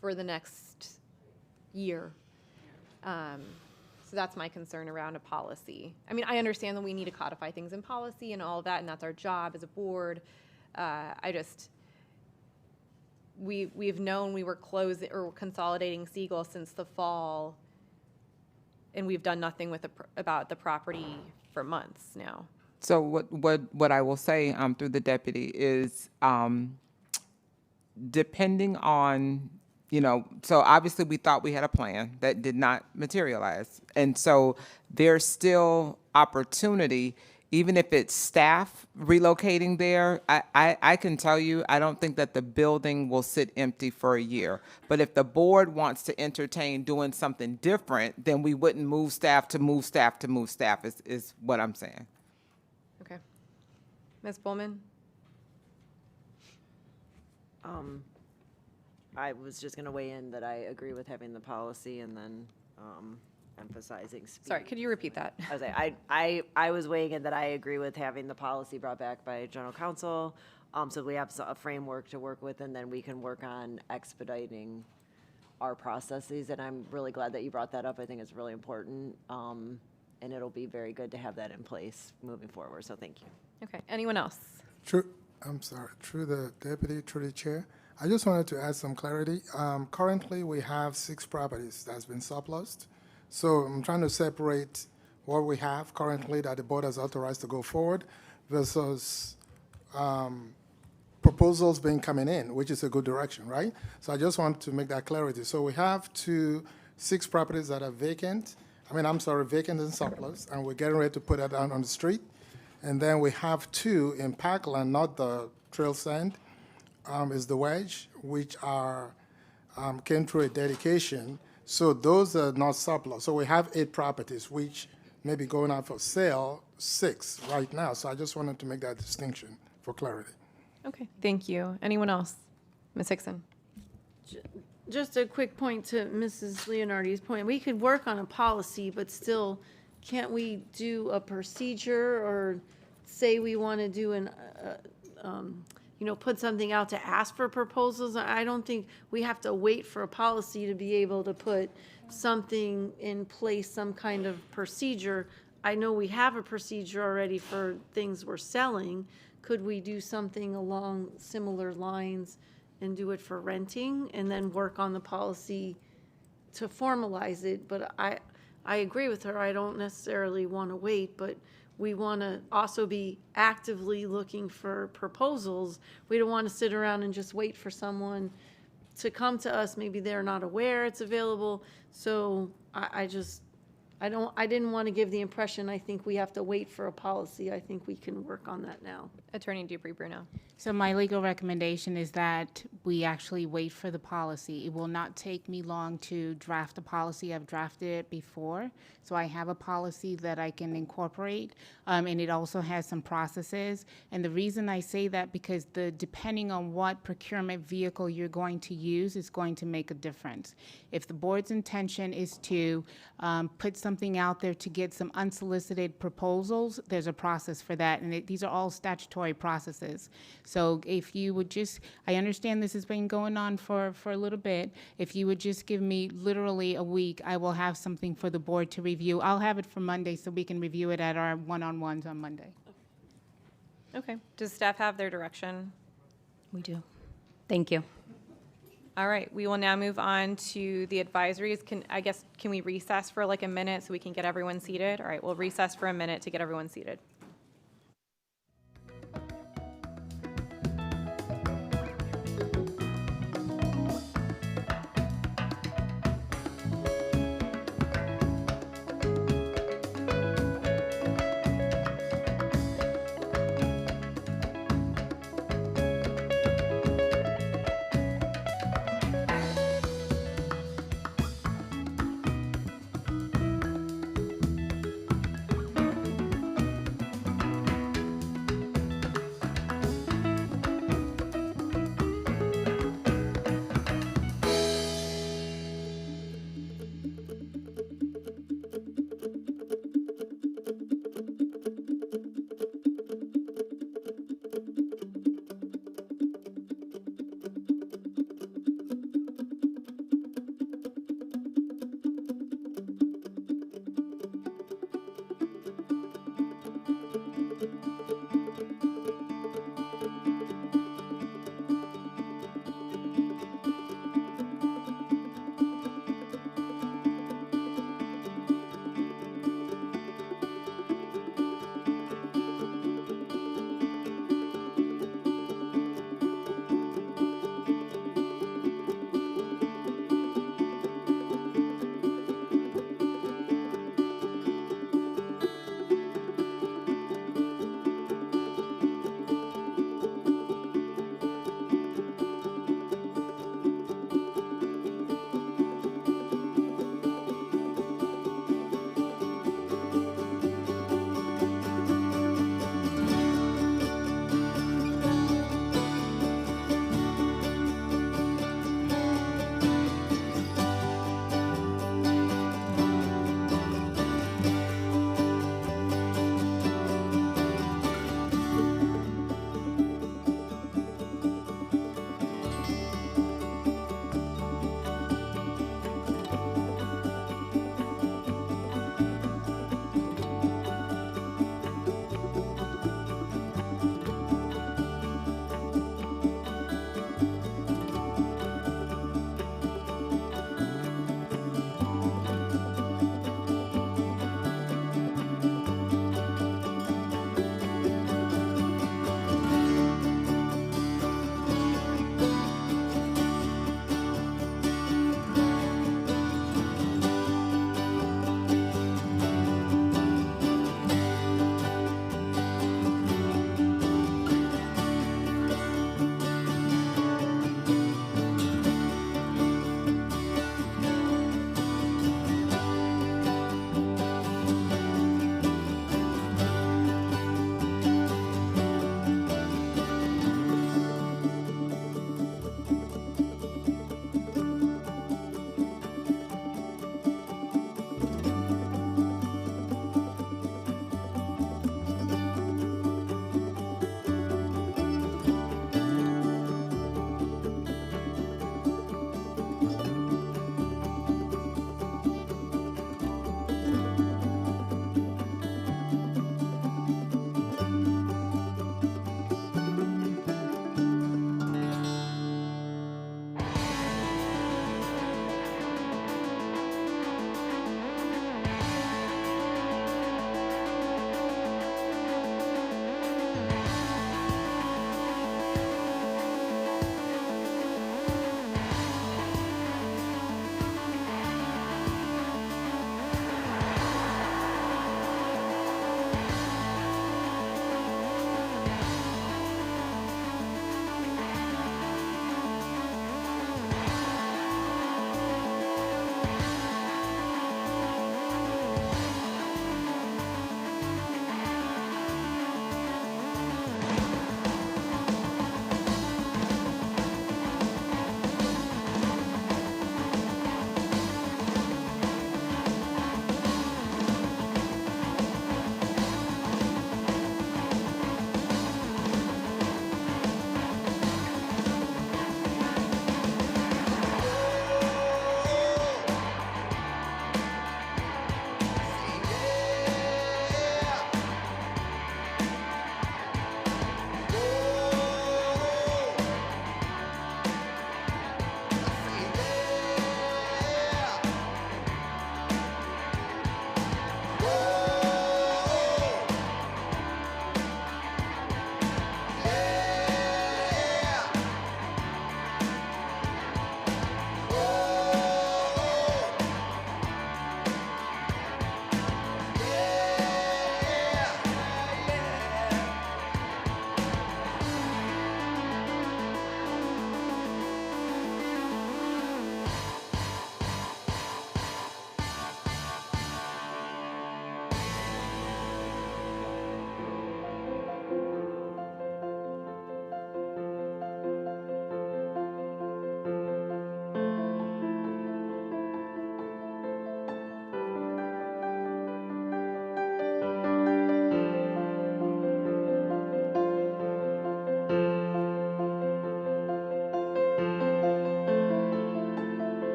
for the next year. So that's my concern around a policy. I mean, I understand that we need to codify things in policy and all of that, and that's our job as a board. We've known we were closing or consolidating Siegel since the fall, and we've done nothing with about the property for months now. So what I will say through the deputy is, depending on, so obviously we thought we had a plan that did not materialize. And so there's still opportunity, even if it's staff relocating there. I can tell you, I don't think that the building will sit empty for a year. But if the board wants to entertain doing something different, then we wouldn't move staff to move staff to move staff is what I'm saying. Okay. Ms. Pullman? I was just going to weigh in that I agree with having the policy and then emphasizing speed. Sorry, could you repeat that? I was weighing in that I agree with having the policy brought back by General Counsel, so we have a framework to work with, and then we can work on expediting our processes. And I'm really glad that you brought that up. I think it's really important, and it'll be very good to have that in place moving forward. So thank you. Okay. Anyone else? I'm sorry. Through the deputy, through the chair, I just wanted to add some clarity. Currently, we have 6 properties that's been surplused. So I'm trying to separate what we have currently that the board has authorized to go forward versus proposals being coming in, which is a good direction, right? So I just want to make that clarity. So we have 6 properties that are vacant. Vacant and surplus, and we're getting ready to put that down on the street. And then we have 2 in Parkland, not the trail sand, is the wedge, which are came through a dedication. So those are not surplus. So we have 8 properties, which may be going out for sale, 6 right now. So I just wanted to make that distinction for clarity. Okay, thank you. Anyone else? Ms. Hickson? Just a quick point to Mrs. Leonardi's point. We could work on a policy, but still, can't we do a procedure or say we want to do put something out to ask for proposals? I don't think we have to wait for a policy to be able to put something in place, some kind of procedure. I know we have a procedure already for things we're selling. Could we do something along similar lines and do it for renting and then work on the policy to formalize it? But I agree with her. I don't necessarily want to wait, but we want to also be actively looking for proposals. We don't want to sit around and just wait for someone to come to us. Maybe they're not aware it's available. So I didn't want to give the impression I think we have to wait for a policy. I think we can work on that now. Attorney Dupree-Bruno. So my legal recommendation is that we actually wait for the policy. It will not take me long to draft a policy. I've drafted it before, so I have a policy that I can incorporate, and it also has some processes. And the reason I say that because depending on what procurement vehicle you're going to use is going to make a difference. If the board's intention is to put something out there to get some unsolicited proposals, there's a process for that, and these are all statutory processes. So if you would just, I understand this has been going on for a little bit. If you would just give me literally a week, I will have something for the board to review. I'll have it for Monday so we can review it at our one-on-ones on Monday. Okay. Does staff have their direction? We do. Thank you. All right, we will now move on to the advisories. Can we recess for like a minute so we can get everyone seated? All right, we'll recess for a minute to get everyone seated.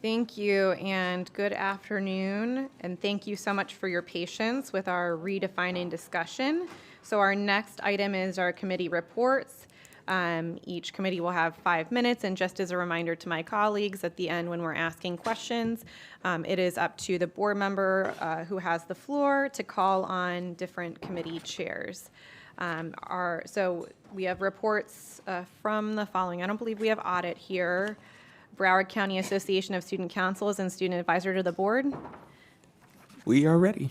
Thank you and good afternoon. And thank you so much for your patience with our redefining discussion. So our next item is our committee reports. Each committee will have 5 minutes, and just as a reminder to my colleagues at the end when we're asking questions, it is up to the board member who has the floor to call on different committee chairs. So we have reports from the following. I don't believe we have audit here. Broward County Association of Student Councils and Student Advisor to the Board. We are ready.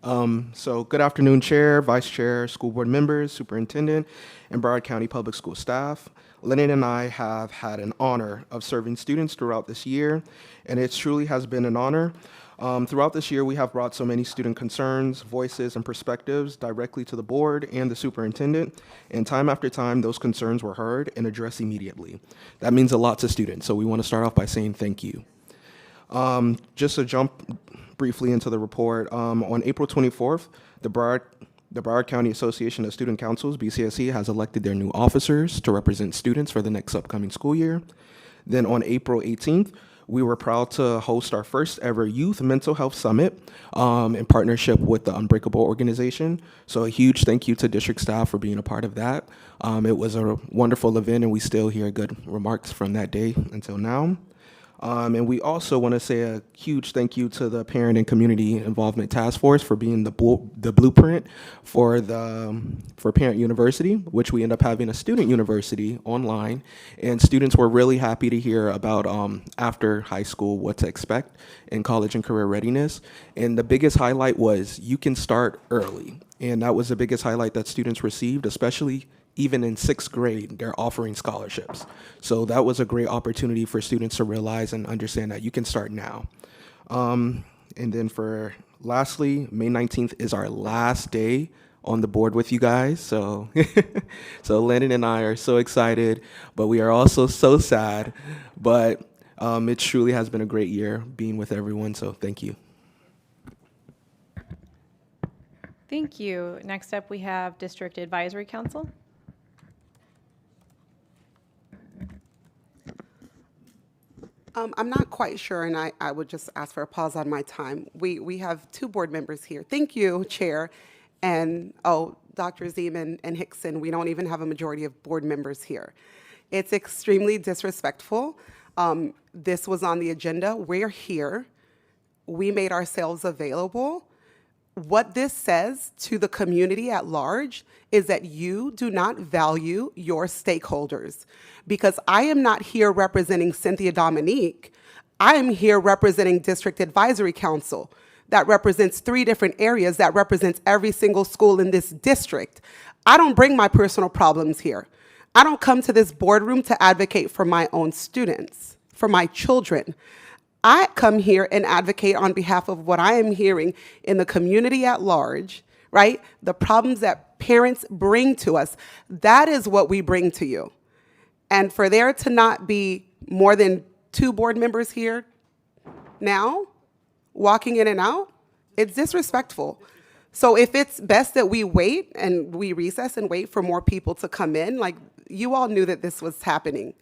So good afternoon, Chair, Vice Chair, school board members, superintendent, and Broward County Public School staff. Lennon and I have had an honor of serving students throughout this year, and it truly has been an honor. Throughout this year, we have brought so many student concerns, voices, and perspectives directly to the board and the superintendent, and time after time, those concerns were heard and addressed immediately. That means a lot to students, so we want to start off by saying thank you. Just to jump briefly into the report, on April 24th, the Broward County Association of Student Councils, BCSC, has elected their new officers to represent students for the next upcoming school year. Then on April 18th, we were proud to host our first ever Youth Mental Health Summit in partnership with the Unbreakable organization. So a huge thank you to district staff for being a part of that. It was a wonderful event, and we still hear good remarks from that day until now. And we also want to say a huge thank you to the Parent and Community Involvement Task Force for being the blueprint for Parent University, which we end up having a student university online. And students were really happy to hear about after high school what to expect in college and career readiness. And the biggest highlight was you can start early. And that was the biggest highlight that students received, especially even in 6th grade, they're offering scholarships. So that was a great opportunity for students to realize and understand that you can start now. And then for lastly, May 19th is our last day on the board with you guys. So, so Lennon and I are so excited, but we are also so sad. But it truly has been a great year being with everyone, so thank you. Thank you. Next up, we have District Advisory Council. I'm not quite sure, and I would just ask for a pause on my time. We have 2 board members here. Thank you, Chair. And, Dr. Zeman and Hickson, we don't even have a majority of board members here. It's extremely disrespectful. This was on the agenda. We're here. We made ourselves available. What this says to the community at large is that you do not value your stakeholders. Because I am not here representing Cynthia Dominique. I am here representing District Advisory Council. That represents 3 different areas, that represents every single school in this district. I don't bring my personal problems here. I don't come to this boardroom to advocate for my own students, for my children. I come here and advocate on behalf of what I am hearing in the community at large, right? The problems that parents bring to us, that is what we bring to you. And for there to not be more than 2 board members here now, walking in and out, it's disrespectful. So if it's best that we wait and we recess and wait for more people to come in, like you all knew that this was happening.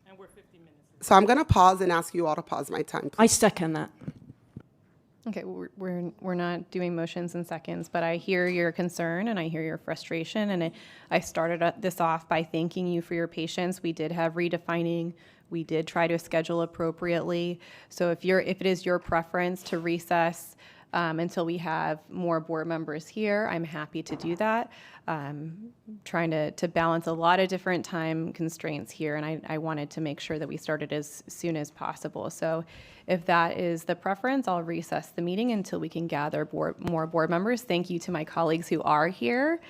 And we're 50 minutes. So I'm going to pause and ask you all to pause my time, please. I second that. Okay, we're not doing motions and seconds, but I hear your concern and I hear your frustration, and I started this off by thanking you for your patience. We did have redefining. We did try to schedule appropriately. So if it is your preference to recess until we have more board members here, I'm happy to do that. Trying to balance a lot of different time constraints here, and I wanted to make sure that we started as soon as possible. So if that is the preference, I'll recess the meeting until we can gather more board members. Thank you to my colleagues who are here,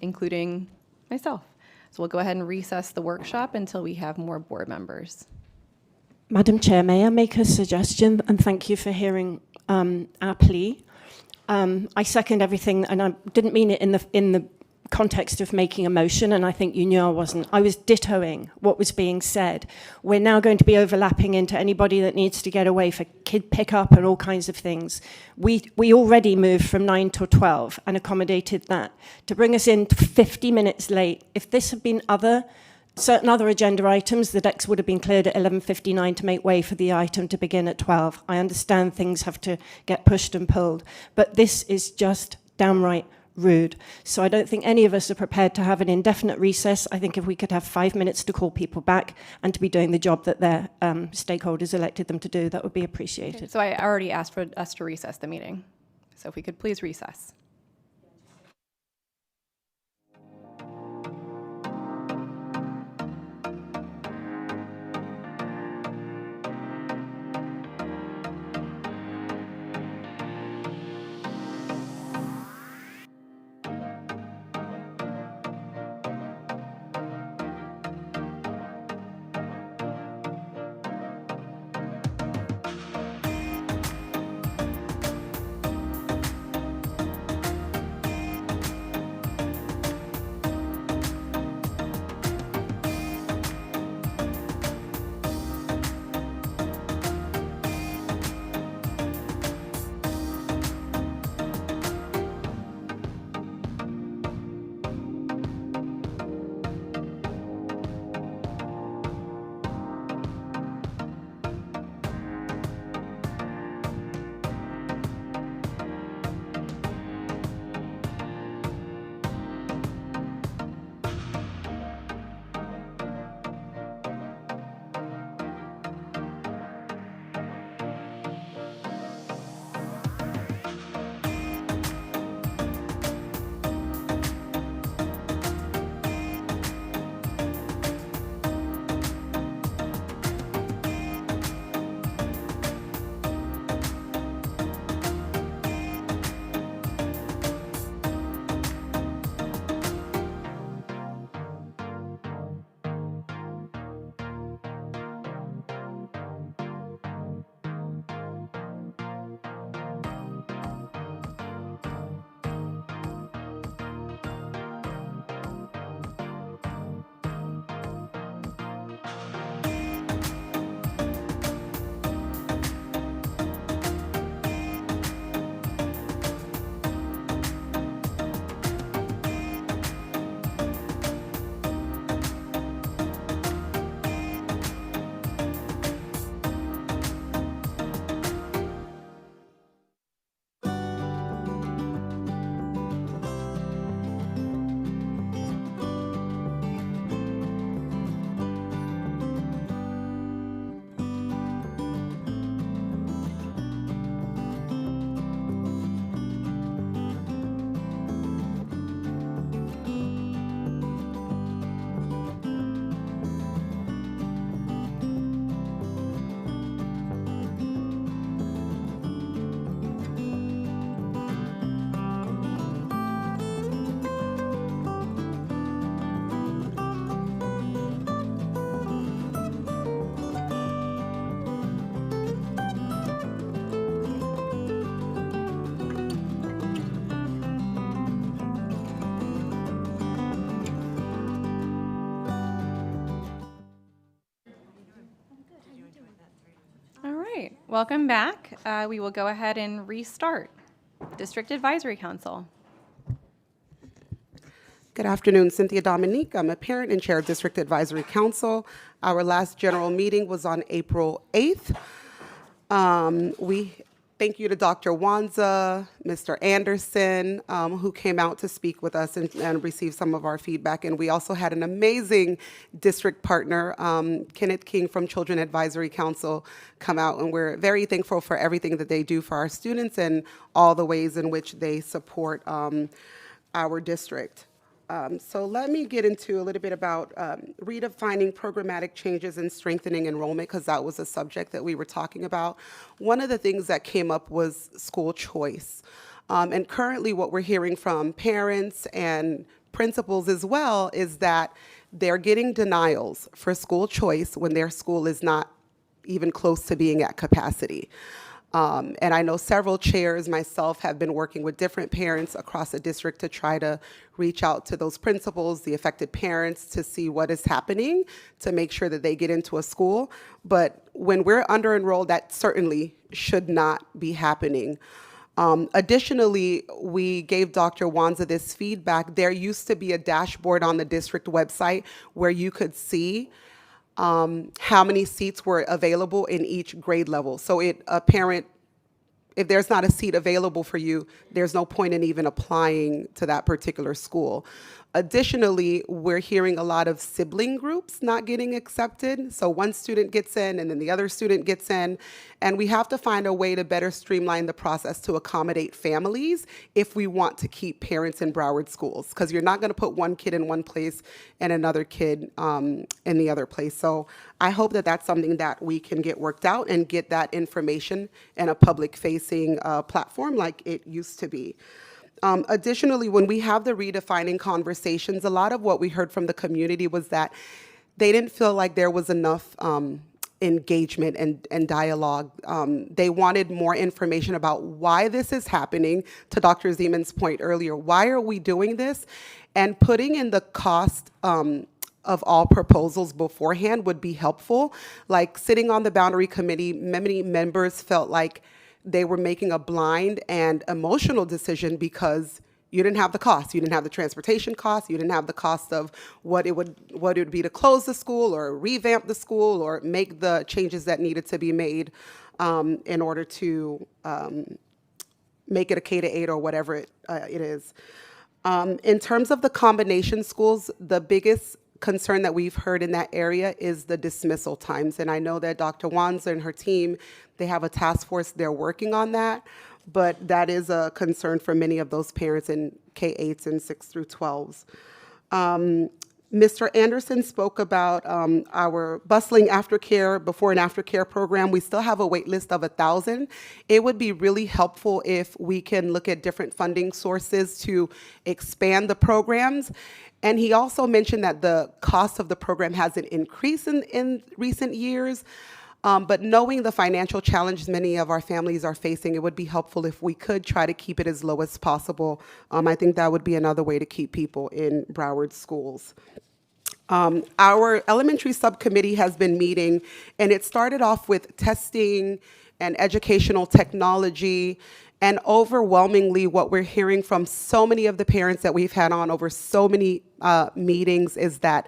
including myself. So we'll go ahead and recess the workshop until we have more board members. Madam Chair, may I make a suggestion? And thank you for hearing our plea. I second everything, and I didn't mean it in the context of making a motion, and I think you knew I wasn't. I was dittoing what was being said. We're now going to be overlapping into anybody that needs to get away for kid pickup and all kinds of things. We already moved from 9 to 12 and accommodated that. To bring us in 50 minutes late, if this had been other certain other agenda items, the decks would have been cleared at 11:59 to make way for the item to begin at 12. I understand things have to get pushed and pulled, but this is just downright rude. So I don't think any of us are prepared to have an indefinite recess. I think if we could have 5 minutes to call people back and to be doing the job that their stakeholders elected them to do, that would be appreciated. So I already asked for us to recess the meeting. So if we could please recess. right, welcome back. We will go ahead and restart. District Advisory Council. Good afternoon, Cynthia Dominique. I'm a parent and chair of District Advisory Council. Our last general meeting was on April 8th. We thank you to Dr. Wanza, Mr. Anderson, who came out to speak with us and receive some of our feedback. And we also had an amazing district partner, Kenneth King from Children Advisory Council, come out. And we're very thankful for everything that they do for our students and all the ways in which they support our district. So let me get into a little bit about redefining programmatic changes and strengthening enrollment, because that was a subject that we were talking about. One of the things that came up was school choice. And currently what we're hearing from parents and principals as well is that they're getting denials for school choice when their school is not even close to being at capacity. And I know several chairs, myself, have been working with different parents across the district to try to reach out to those principals, the affected parents, to see what is happening to make sure that they get into a school. But when we're under-enrolled, that certainly should not be happening. Additionally, we gave Dr. Wanza this feedback. There used to be a dashboard on the district website where you could see how many seats were available in each grade level. So a parent, if there's not a seat available for you, there's no point in even applying to that particular school. Additionally, we're hearing a lot of sibling groups not getting accepted. So one student gets in and then the other student gets in. And we have to find a way to better streamline the process to accommodate families if we want to keep parents in Broward schools. Because you're not going to put one kid in one place and another kid in the other place. So I hope that that's something that we can get worked out and get that information in a public-facing platform like it used to be. Additionally, when we have the redefining conversations, a lot of what we heard from the community was that they didn't feel like there was enough engagement and dialogue. They wanted more information about why this is happening, to Dr. Zeman's point earlier. Why are we doing this? And putting in the cost of all proposals beforehand would be helpful. Like sitting on the boundary committee, many members felt like they were making a blind and emotional decision because you didn't have the cost. You didn't have the transportation cost. You didn't have the cost of what it would be to close the school or revamp the school or make the changes that needed to be made in order to make it a K-8 or whatever it is. In terms of the combination schools, the biggest concern that we've heard in that area is the dismissal times. And I know that Dr. Wanza and her team, they have a task force, they're working on that, but that is a concern for many of those parents in K-8s and 6 through 12s. Mr. Anderson spoke about our bustling aftercare, before and after care program. We still have a wait list of 1,000. It would be really helpful if we can look at different funding sources to expand the programs. And he also mentioned that the cost of the program hasn't increased in recent years. But knowing the financial challenges many of our families are facing, it would be helpful if we could try to keep it as low as possible. I think that would be another way to keep people in Broward schools. Our elementary subcommittee has been meeting, and it started off with testing and educational technology. And overwhelmingly, what we're hearing from so many of the parents that we've had on over so many meetings is that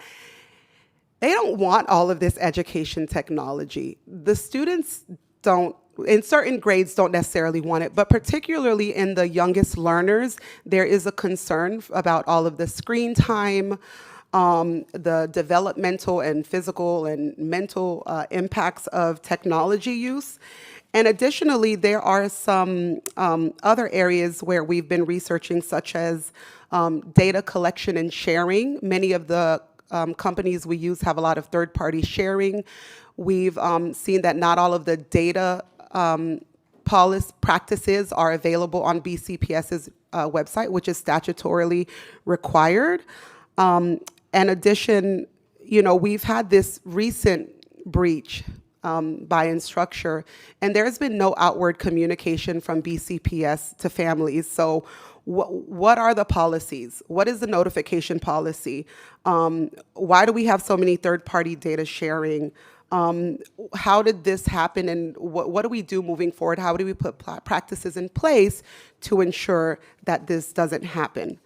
they don't want all of this education technology. The students don't, in certain grades, don't necessarily want it, but particularly in the youngest learners, there is a concern about all of the screen time, the developmental and physical and mental impacts of technology use. And additionally, there are some other areas where we've been researching, such as data collection and sharing. Many of the companies we use have a lot of third-party sharing. We've seen that not all of the data policy practices are available on BCPS's website, which is statutorily required. In addition, we've had this recent breach by Instructure, and there's been no outward communication from BCPS to families. So what are the policies? What is the notification policy? Why do we have so many third-party data sharing? How did this happen, and what do we do moving forward? How do we put practices in place to ensure that this doesn't happen?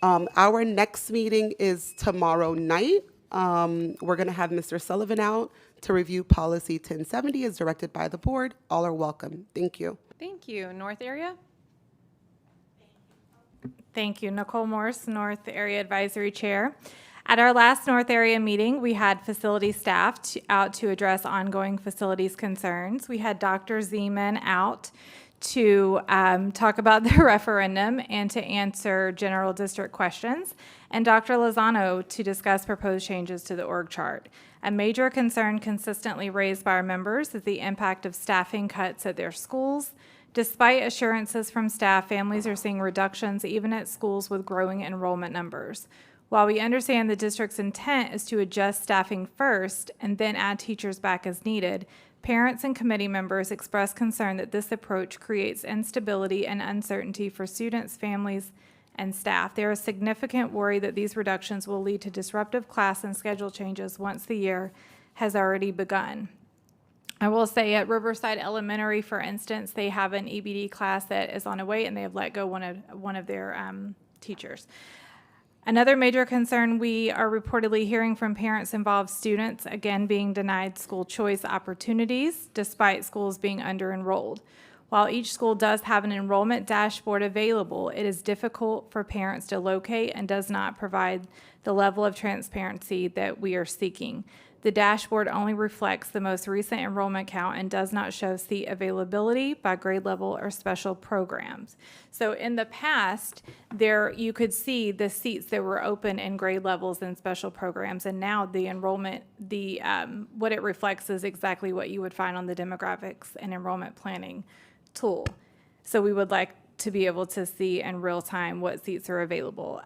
Our next meeting is tomorrow night. We're going to have Mr. Sullivan out to review policy 1070 as directed by the board. All are welcome. Thank you. Thank you. North area? Thank you. Nicole Morse, North Area Advisory Chair. At our last North Area meeting, we had facility staff out to address ongoing facilities concerns. We had Dr. Zeman out to talk about the referendum and to answer general district questions, and Dr. Lozano to discuss proposed changes to the org chart. A major concern consistently raised by our members is the impact of staffing cuts at their schools. Despite assurances from staff, families are seeing reductions even at schools with growing enrollment numbers. While we understand the district's intent is to adjust staffing first and then add teachers back as needed, parents and committee members express concern that this approach creates instability and uncertainty for students, families, and staff. There is significant worry that these reductions will lead to disruptive class and schedule changes once the year has already begun. I will say at Riverside Elementary, for instance, they have an EBD class that is on a wait, and they have let go one of their teachers. Another major concern we are reportedly hearing from parents involves students, again, being denied school choice opportunities despite schools being under-enrolled. While each school does have an enrollment dashboard available, it is difficult for parents to locate and does not provide the level of transparency that we are seeking. The dashboard only reflects the most recent enrollment count and does not show seat availability by grade level or special programs. So in the past, you could see the seats that were open in grade levels and special programs, and now the enrollment, what it reflects is exactly what you would find on the demographics and enrollment planning tool. So we would like to be able to see in real time what seats are available.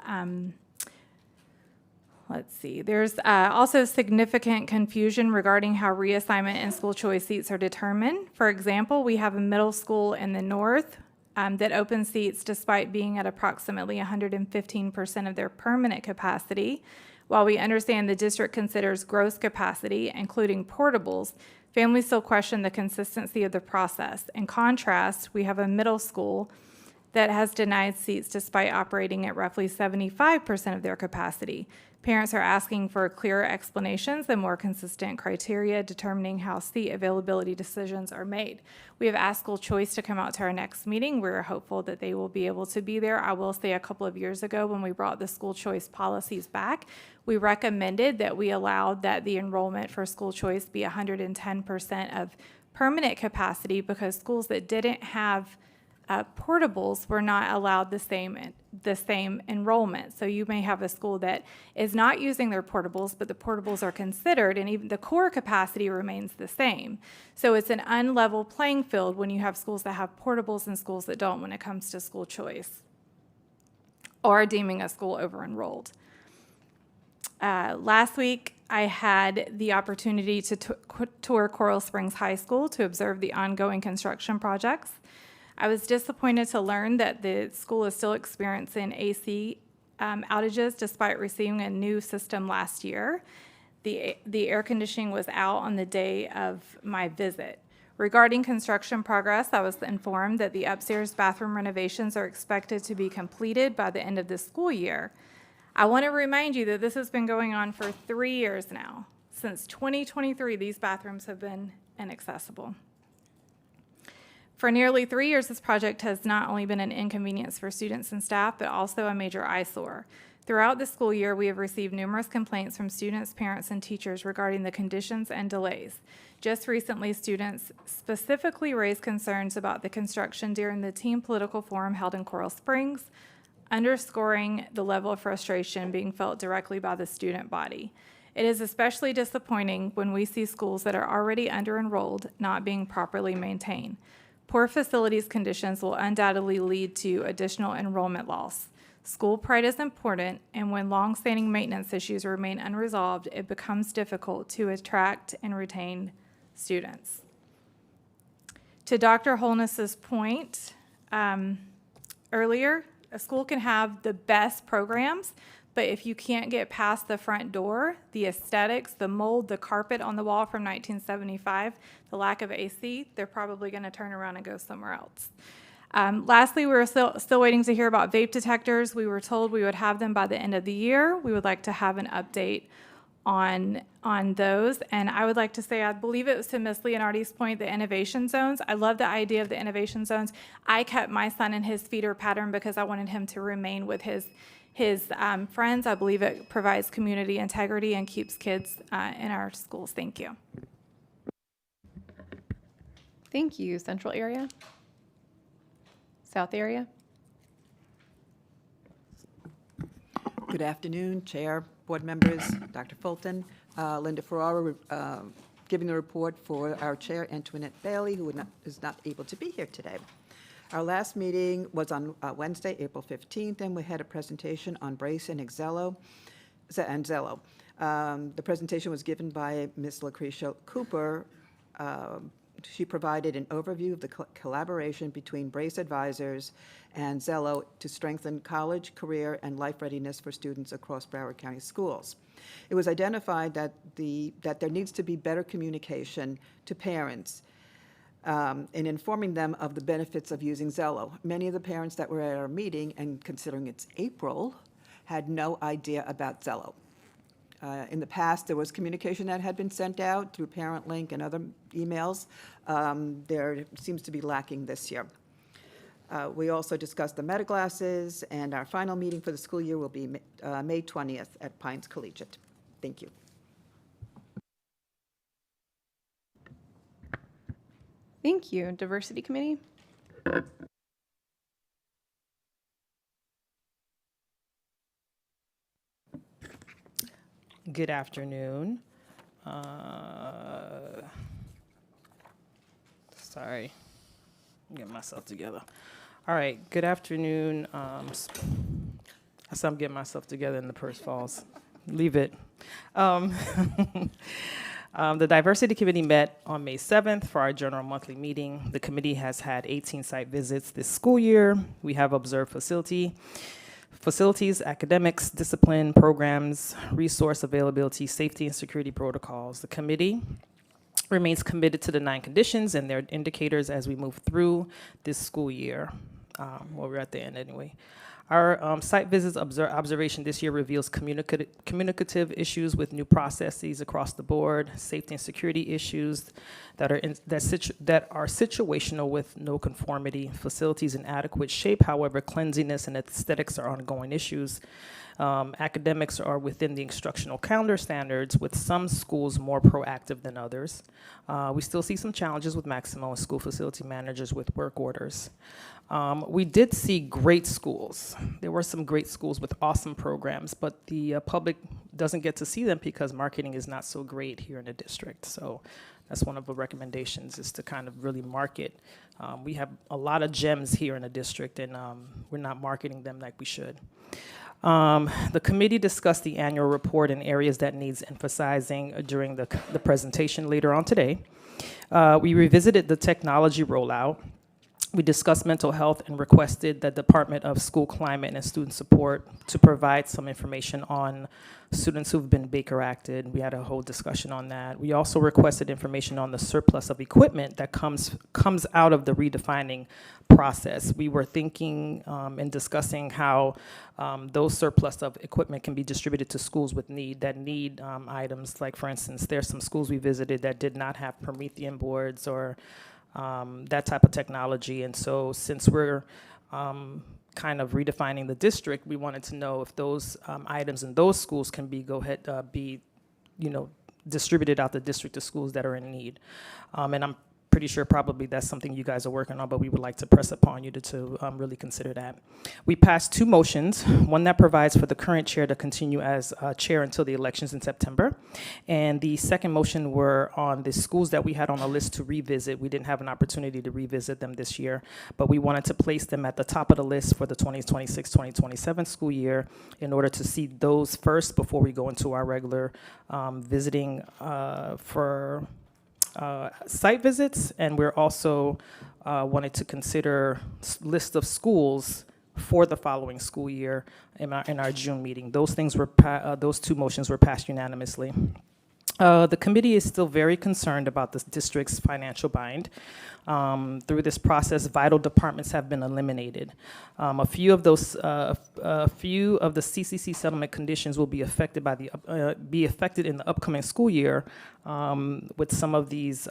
Let's see, there's also significant confusion regarding how reassignment and school choice seats are determined. For example, we have a middle school in the north that opens seats despite being at approximately 115% of their permanent capacity. While we understand the district considers gross capacity, including portables, families still question the consistency of the process. In contrast, we have a middle school that has denied seats despite operating at roughly 75% of their capacity. Parents are asking for clearer explanations and more consistent criteria determining how seat availability decisions are made. We have asked school choice to come out to our next meeting. We're hopeful that they will be able to be there. I will say a couple of years ago when we brought the school choice policies back, we recommended that we allowed that the enrollment for school choice be 110% of permanent capacity because schools that didn't have portables were not allowed the same enrollment. So you may have a school that is not using their portables, but the portables are considered, and even the core capacity remains the same. So it's an unlevel playing field when you have schools that have portables and schools that don't when it comes to school choice or deeming a school over-enrolled. Last week, I had the opportunity to tour Coral Springs High School to observe the ongoing construction projects. I was disappointed to learn that the school is still experiencing AC outages despite receiving a new system last year. The air conditioning was out on the day of my visit. Regarding construction progress, I was informed that the upstairs bathroom renovations are expected to be completed by the end of this school year. I want to remind you that this has been going on for 3 years now. Since 2023, these bathrooms have been inaccessible. For nearly 3 years, this project has not only been an inconvenience for students and staff, but also a major eyesore. Throughout the school year, we have received numerous complaints from students, parents, and teachers regarding the conditions and delays. Just recently, students specifically raised concerns about the construction during the Teen Political Forum held in Coral Springs, underscoring the level of frustration being felt directly by the student body. It is especially disappointing when we see schools that are already under-enrolled not being properly maintained. Poor facilities conditions will undoubtedly lead to additional enrollment loss. School pride is important, and when long-standing maintenance issues remain unresolved, it becomes difficult to attract and retain students. To Dr. Holness's point earlier, a school can have the best programs, but if you can't get past the front door, the aesthetics, the mold, the carpet on the wall from 1975, the lack of AC, they're probably going to turn around and go somewhere else. Lastly, we're still waiting to hear about vape detectors. We were told we would have them by the end of the year. We would like to have an update on those. And I would like to say, I believe it was to Ms. Leonardi's point, the innovation zones. I love the idea of the innovation zones. I kept my son in his feeder pattern because I wanted him to remain with his friends. I believe it provides community integrity and keeps kids in our schools. Thank you. Thank you. Central area? South area? Good afternoon, Chair, board members, Dr. Fulton, Linda Ferrara, giving the report for our Chair, Antoinette Bailey, who is not able to be here today. Our last meeting was on Wednesday, April 15th, and we had a presentation on Brace and Zello. The presentation was given by Ms. Lucretia Cooper, she provided an overview of the collaboration between Brace Advisors and Zello to strengthen college, career, and life readiness for students across Broward County schools. It was identified that there needs to be better communication to parents in informing them of the benefits of using Zello. Many of the parents that were at our meeting, and considering it's April, had no idea about Zello. In the past, there was communication that had been sent out through Parent Link and other emails. There seems to be lacking this year. We also discussed the meta glasses, and our final meeting for the school year will be May 20th at Pines Collegiate. Thank you. Thank you. Diversity Committee? Good afternoon. Sorry, get myself together. All right, good afternoon. I said I'm getting myself together and the purse falls. Leave it. The Diversity Committee met on May 7th for our general monthly meeting. The committee has had 18 site visits this school year. We have observed facilities, academics, discipline, programs, resource availability, safety and security protocols. The committee remains committed to the 9 conditions and their indicators as we move through this school year. Well, we're at the end anyway. Our site visits observation this year reveals communicative issues with new processes across the board, safety and security issues that are situational with no conformity, facilities in adequate shape. However, cleanliness and aesthetics are ongoing issues. Academics are within the instructional calendar standards, with some schools more proactive than others. We still see some challenges with Maximo and school facility managers with work orders. We did see great schools. There were some great schools with awesome programs, but the public doesn't get to see them because marketing is not so great here in the district. So that's one of the recommendations, is to kind of really market. We have a lot of gems here in the district, and we're not marketing them like we should. The committee discussed the annual report and areas that needs emphasizing during the presentation later on today. We revisited the technology rollout. We discussed mental health and requested the Department of School Climate and Student Support to provide some information on students who've been Baker Acted. We had a whole discussion on that. We also requested information on the surplus of equipment that comes out of the redefining process. We were thinking and discussing how those surplus of equipment can be distributed to schools that need items. Like, for instance, there's some schools we visited that did not have Promethean boards or that type of technology. And so since we're kind of redefining the district, we wanted to know if those items in those schools can be distributed out the district to schools that are in need. And I'm pretty sure probably that's something you guys are working on, but we would like to press upon you to really consider that. We passed 2 motions, one that provides for the current chair to continue as chair until the elections in September. And the second motion were on the schools that we had on a list to revisit. We didn't have an opportunity to revisit them this year, but we wanted to place them at the top of the list for the 2026-2027 school year in order to see those first before we go into our regular visiting for site visits. And we're also wanted to consider list of schools for the following school year in our June meeting. Those 2 motions were passed unanimously. The committee is still very concerned about the district's financial bind. Through this process, vital departments have been eliminated. A few of the CCC settlement conditions will be affected in the upcoming school year, with some of these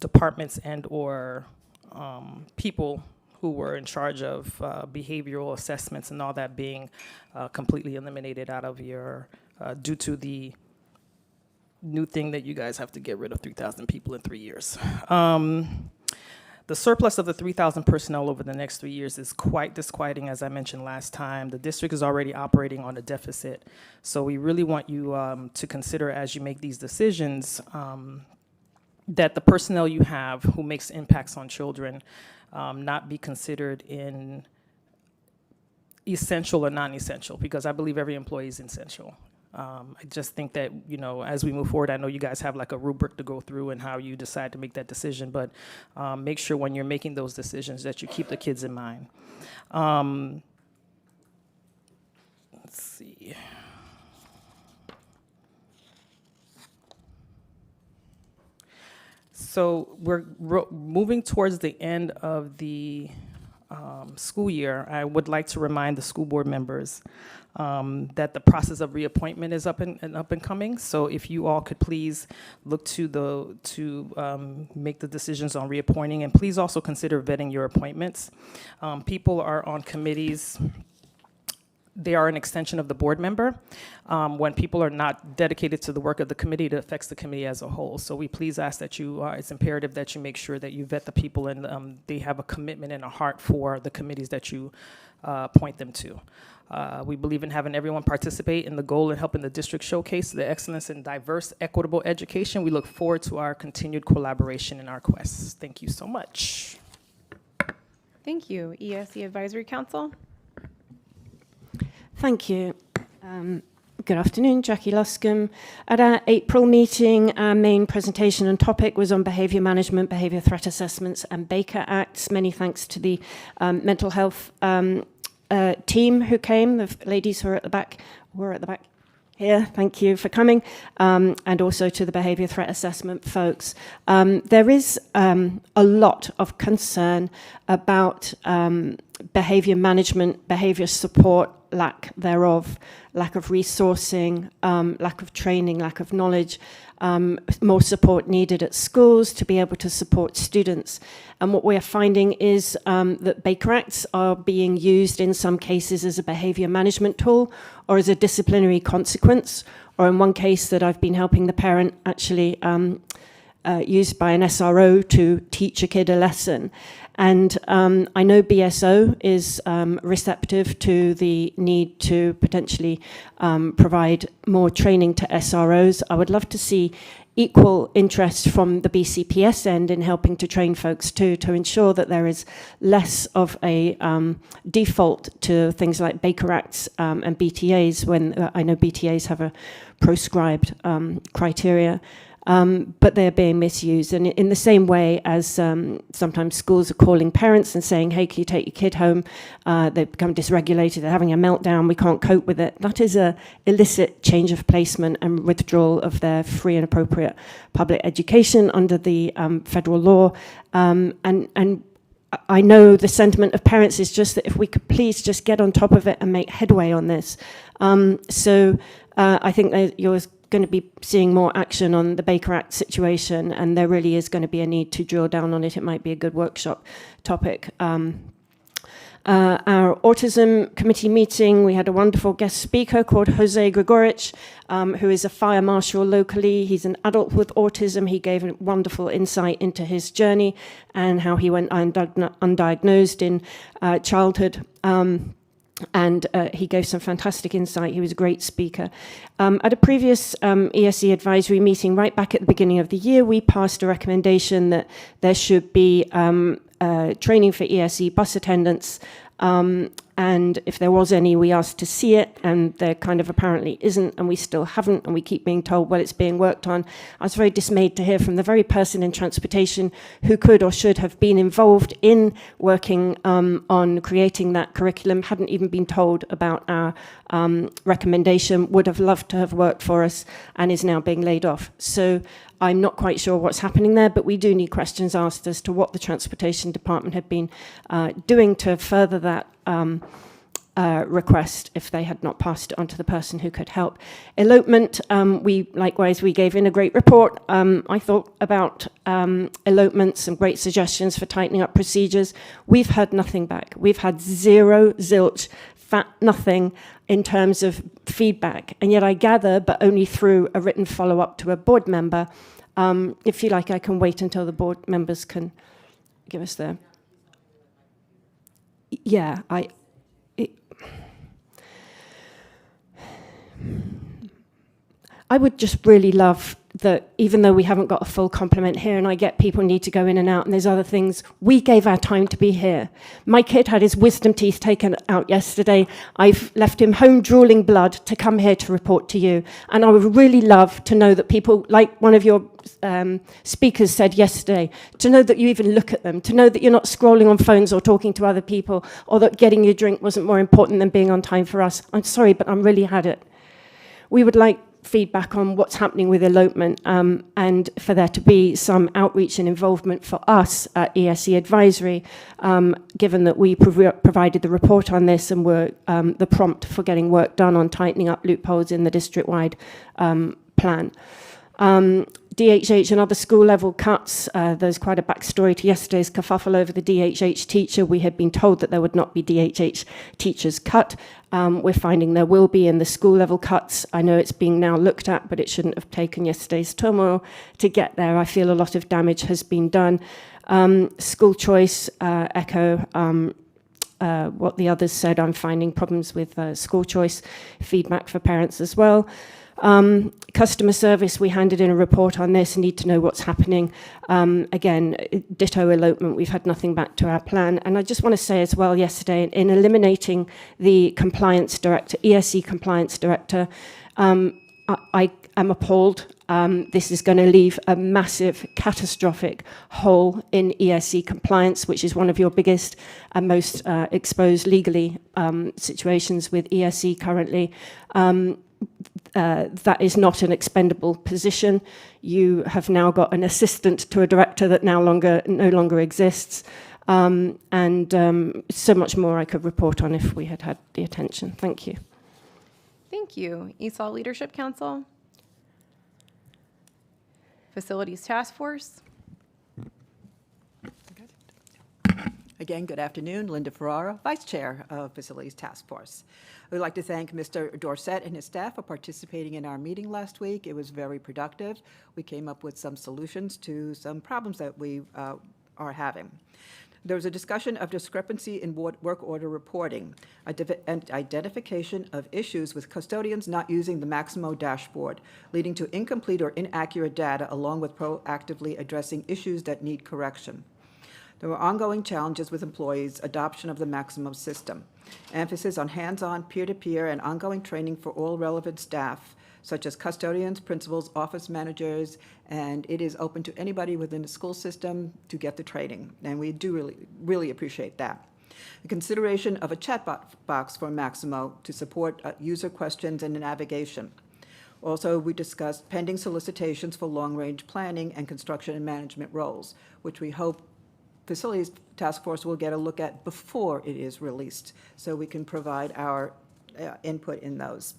departments and/or people who were in charge of behavioral assessments and all that being completely eliminated out of your due to the new thing that you guys have to get rid of 3,000 people in 3 years. The surplus of the 3,000 personnel over the next 3 years is quite disquieting, as I mentioned last time. The district is already operating on a deficit. So we really want you to consider, as you make these decisions, that the personnel you have who makes impacts on children not be considered in essential or non-essential, because I believe every employee is essential. I just think that, as we move forward, I know you guys have like a rubric to go through and how you decide to make that decision, but make sure when you're making those decisions that you keep the kids in mind. Let's see. So we're moving towards the end of the school year. I would like to remind the school board members that the process of reappointment is up and coming. So if you all could please look to make the decisions on reappointing, and please also consider vetting your appointments. People are on committees. They are an extension of the board member. When people are not dedicated to the work of the committee, it affects the committee as a whole. So we please ask that it's imperative that you make sure that you vet the people and they have a commitment and a heart for the committees that you point them to. We believe in having everyone participate in the goal and helping the district showcase the excellence in diverse, equitable education. We look forward to our continued collaboration in our quests. Thank you so much. Thank you. ESE Advisory Council. Thank you. Good afternoon, Jackie Luscombe. At our April meeting, our main presentation and topic was on behaviour management, behaviour threat assessments, and Baker Acts. Many thanks to the mental health team who came, the ladies who are at the back, here. Thank you for coming, and also to the behaviour threat assessment folks. There is a lot of concern about behaviour management, behaviour support, lack thereof, lack of resourcing, lack of training, lack of knowledge, more support needed at schools to be able to support students. And what we're finding is that Baker Acts are being used in some cases as a behaviour management tool or as a disciplinary consequence, or in one case that I've been helping the parent actually used by an SRO to teach a kid a lesson. And I know BSO is receptive to the need to potentially provide more training to SROs. I would love to see equal interest from the BCPS end in helping to train folks too, to ensure that there is less of a default to things like Baker Acts and BTAs, when I know BTAs have a proscribed criteria. But they're being misused. And in the same way as sometimes schools are calling parents and saying, hey, can you take your kid home? They become dysregulated, they're having a meltdown, we can't cope with it. That is an illicit change of placement and withdrawal of their free and appropriate public education under the federal law. And I know the sentiment of parents is just that if we could please just get on top of it and make headway on this. So I think that you're going to be seeing more action on the Baker Act situation, and there really is going to be a need to drill down on it. It might be a good workshop topic. Our autism committee meeting, we had a wonderful guest speaker called Jose Gregorich, who is a fire marshal locally. He's an adult with autism. He gave a wonderful insight into his journey and how he went undiagnosed in childhood. And he gave some fantastic insight. He was a great speaker. At a previous ESE advisory meeting, right back at the beginning of the year, we passed a recommendation that there should be training for ESE bus attendants. And if there was any, we asked to see it, and there kind of apparently isn't, and we still haven't, and we keep being told, well, it's being worked on. I was very dismayed to hear from the very person in transportation who could or should have been involved in working on creating that curriculum, hadn't even been told about our recommendation, would have loved to have worked for us, and is now being laid off. So I'm not quite sure what's happening there, but we do need questions asked as to what the Transportation Department had been doing to further that request if they had not passed it on to the person who could help. Elopement, we gave in a great report, I thought, about elopements, some great suggestions for tightening up procedures. We've heard nothing back. We've had zero, zilch, fat nothing in terms of feedback. And yet I gather, but only through a written follow-up to a board member, if you like, I can wait until the board members can give us their... Yeah, I would just really love that even though we haven't got a full complement here, and I get people need to go in and out, and there's other things, we gave our time to be here. My kid had his wisdom teeth taken out yesterday. I've left him home drooling blood to come here to report to you. And I would really love to know that people, like one of your speakers said yesterday, to know that you even look at them, to know that you're not scrolling on phones or talking to other people, or that getting your drink wasn't more important than being on time for us. I'm sorry, but I'm really had it. We would like feedback on what's happening with elopement, and for there to be some outreach and involvement for us at ESE Advisory, given that we provided the report on this and were the prompt for getting work done on tightening up loopholes in the district-wide plan. DHH and other school-level cuts, there's quite a backstory to yesterday's kerfuffle over the DHH teacher. We had been told that there would not be DHH teachers cut. We're finding there will be in the school-level cuts. I know it's being now looked at, but it shouldn't have taken yesterday's turmoil to get there. I feel a lot of damage has been done. School choice, echo what the others said. I'm finding problems with school choice, feedback for parents as well. Customer service, we handed in a report on this, need to know what's happening. Again, ditto elopement, we've had nothing back to our plan. And I just want to say as well yesterday, in eliminating the compliance director, ESE compliance director, I am appalled. This is going to leave a massive, catastrophic hole in ESE compliance, which is one of your biggest and most exposed legally situations with ESE currently. That is not an expendable position. You have now got an assistant to a director that no longer exists, and so much more I could report on if we had had the attention. Thank you. Thank you. ESOL Leadership Council. Facilities Task Force. Again, good afternoon. Linda Ferrara, Vice Chair of Facilities Task Force. I would like to thank Mr. Dorsett and his staff for participating in our meeting last week. It was very productive. We came up with some solutions to some problems that we are having. There was a discussion of discrepancy in work order reporting, and identification of issues with custodians not using the Maximo dashboard, leading to incomplete or inaccurate data, along with proactively addressing issues that need correction. There were ongoing challenges with employees' adoption of the Maximo system. Emphasis on hands-on, peer-to-peer, and ongoing training for all relevant staff, such as custodians, principals, office managers, and it is open to anybody within the school system to get the training, and we do really appreciate that. The consideration of a chat box for Maximo to support user questions and navigation. Also, we discussed pending solicitations for long-range planning and construction and management roles, which we hope Facilities Task Force will get a look at before it is released, so we can provide our input in those.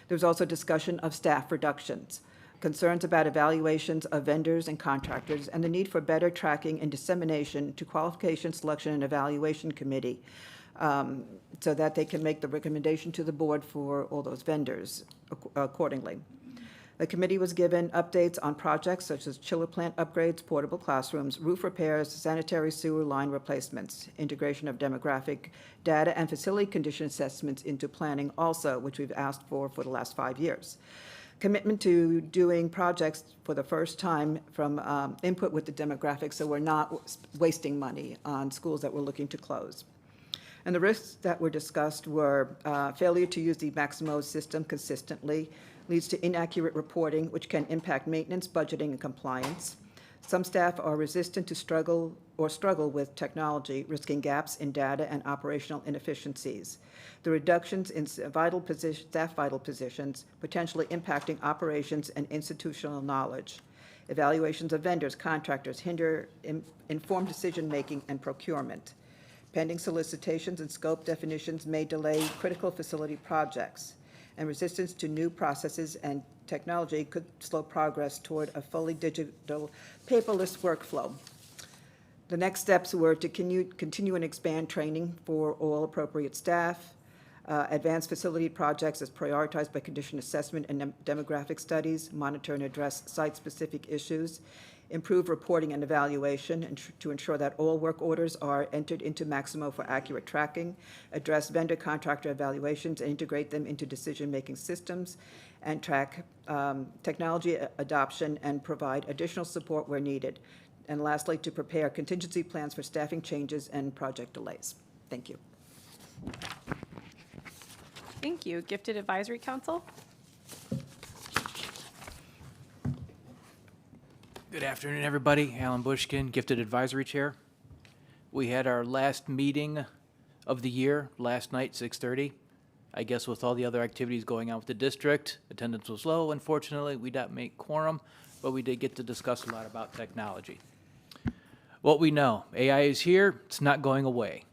There was also discussion of staff reductions, concerns about evaluations of vendors and contractors, and the need for better tracking and dissemination to Qualification, Selection, and Evaluation Committee, so that they can make the recommendation to the board for all those vendors accordingly. The committee was given updates on projects such as chiller plant upgrades, portable classrooms, roof repairs, sanitary sewer line replacements, integration of demographic data and facility condition assessments into planning also, which we've asked for the last 5 years. Commitment to doing projects for the first time from input with the demographics, so we're not wasting money on schools that we're looking to close. And the risks that were discussed were failure to use the Maximo system consistently, leads to inaccurate reporting, which can impact maintenance, budgeting, and compliance. Some staff are resistant to struggle with technology, risking gaps in data and operational inefficiencies. The reductions in staff vital positions, potentially impacting operations and institutional knowledge. Evaluations of vendors, contractors hinder informed decision-making and procurement. Pending solicitations and scope definitions may delay critical facility projects, and resistance to new processes and technology could slow progress toward a fully digital, paperless workflow. The next steps were to continue and expand training for all appropriate staff, advance facility projects as prioritized by condition assessment and demographic studies, monitor and address site-specific issues, improve reporting and evaluation and to ensure that all work orders are entered into Maximo for accurate tracking, address vendor contractor evaluations and integrate them into decision-making systems, and track technology adoption and provide additional support where needed. And lastly, to prepare contingency plans for staffing changes and project delays. Thank you. Thank you. Gifted Advisory Council? Good afternoon, everybody. Alan Bushkin, Gifted Advisory Chair. We had our last meeting of the year last night, 6:30. I guess with all the other activities going on with the district, attendance was low. Unfortunately, we didn't make quorum, but we did get to discuss a lot about technology. What we know, AI is here, it's not going away.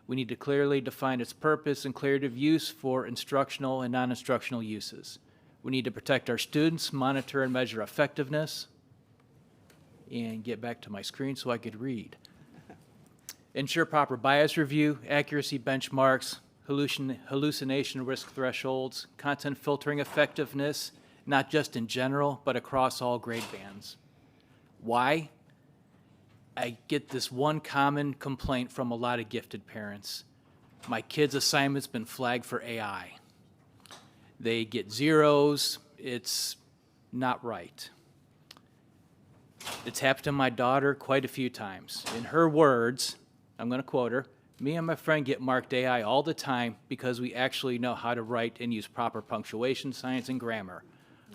We need to clearly define its purpose and clarity of use for instructional and non-instructional uses. We need to protect our students, monitor and measure effectiveness, and get back to my screen so I could read. Ensure proper bias review, accuracy benchmarks, hallucination risk thresholds, content filtering effectiveness, not just in general, but across all grade bands. Why? I get this one common complaint from a lot of gifted parents. My kid's assignment's been flagged for AI. They get zeros. It's not right. It's happened to my daughter quite a few times. In her words, I'm going to quote her, "Me and my friend get marked AI all the time because we actually know how to write and use proper punctuation, science, and grammar.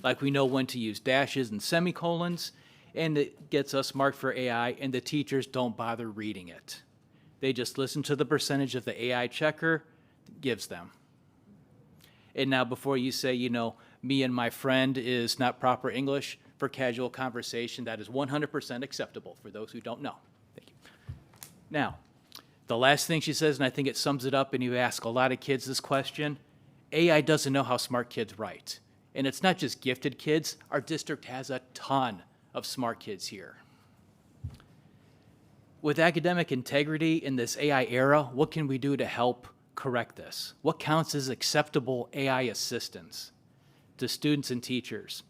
Like we know when to use dashes and semicolons, and it gets us marked for AI, and the teachers don't bother reading it. They just listen to the percentage of the AI checker gives them." And now before you say, you know, "Me and my friend" is not proper English, for casual conversation, that is 100% acceptable for those who don't know. Thank you. Now, the last thing she says, and I think it sums it up, and you ask a lot of kids this question, AI doesn't know how smart kids write. And it's not just gifted kids. Our district has a ton of smart kids here. With academic integrity in this AI era, what can we do to help correct this? What counts as acceptable AI assistance to students and teachers?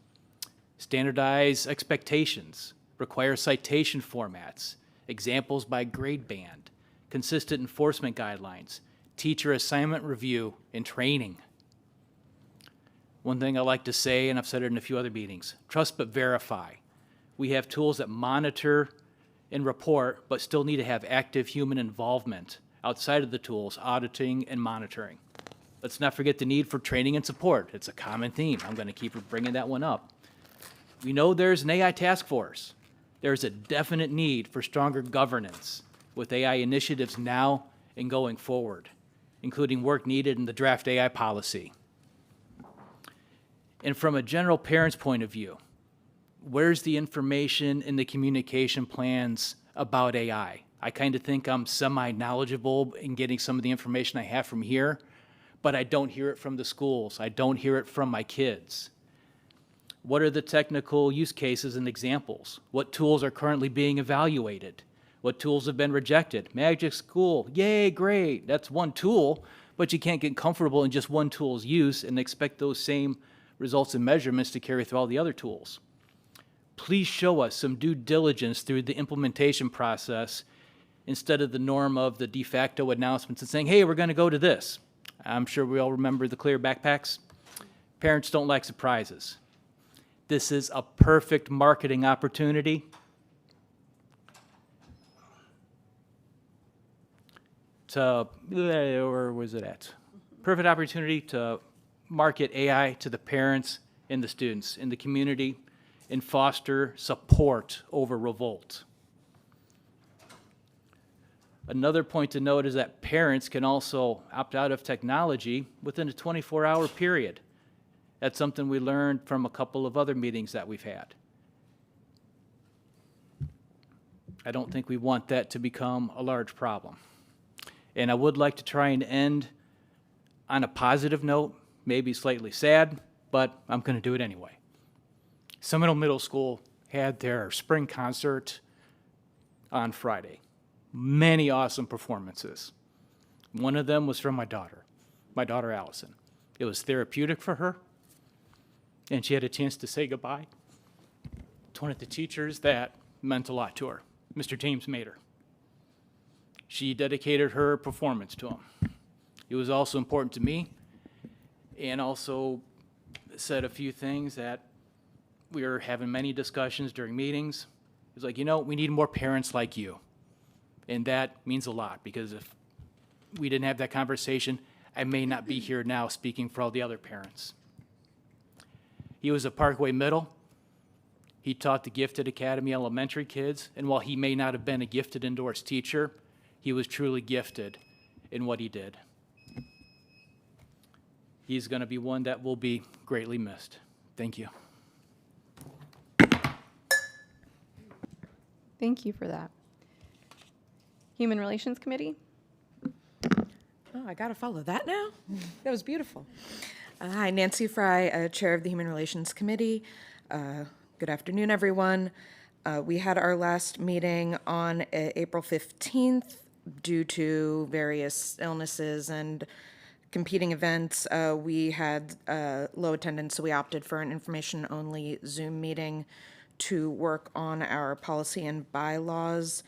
Standardize expectations, require citation formats, examples by grade band, consistent enforcement guidelines, teacher assignment review, and training. One thing I like to say, and I've said it in a few other meetings, trust but verify. We have tools that monitor and report, but still need to have active human involvement outside of the tools, auditing and monitoring. Let's not forget the need for training and support. It's a common theme. I'm going to keep bringing that one up. We know there's an AI task force. There's a definite need for stronger governance with AI initiatives now and going forward, including work needed in the draft AI policy. And from a general parent's point of view, where's the information in the communication plans about AI? I kind of think I'm semi-knowledgeable in getting some of the information I have from here, but I don't hear it from the schools. I don't hear it from my kids. What are the technical use cases and examples? What tools are currently being evaluated? What tools have been rejected? Magic School, yay, great. That's one tool, but you can't get comfortable in just one tool's use and expect those same results and measurements to carry through all the other tools. Please show us some due diligence through the implementation process instead of the norm of the de facto announcements and saying, hey, we're going to go to this. I'm sure we all remember the clear backpacks. Parents don't like surprises. This is a perfect marketing opportunity to, where was it at? Perfect opportunity to market AI to the parents and the students in the community and foster support over revolt. Another point to note is that parents can also opt out of technology within a 24-hour period. That's something we learned from a couple of other meetings that we've had. I don't think we want that to become a large problem. And I would like to try and end on a positive note, maybe slightly sad, but I'm going to do it anyway. Seminole Middle School had their spring concert on Friday. Many awesome performances. One of them was from my daughter Allison. It was therapeutic for her, and she had a chance to say goodbye to one of the teachers that meant a lot to her. Mr. James Mater. She dedicated her performance to him. It was also important to me, and also said a few things that we were having many discussions during meetings. It was like, you know, we need more parents like you. And that means a lot, because if we didn't have that conversation, I may not be here now speaking for all the other parents. He was a Parkway Middle. He taught the Gifted Academy elementary kids, and while he may not have been a gifted indoors teacher, he was truly gifted in what he did. He's going to be one that will be greatly missed. Thank you. Thank you for that. Human Relations Committee? Oh, I got to follow that now? That was beautiful. Hi, Nancy Fry, Chair of the Human Relations Committee. Good afternoon, everyone. We had our last meeting on April 15th. Due to various illnesses and competing events, we had low attendance, so we opted for an information-only Zoom meeting to work on our policy and bylaws.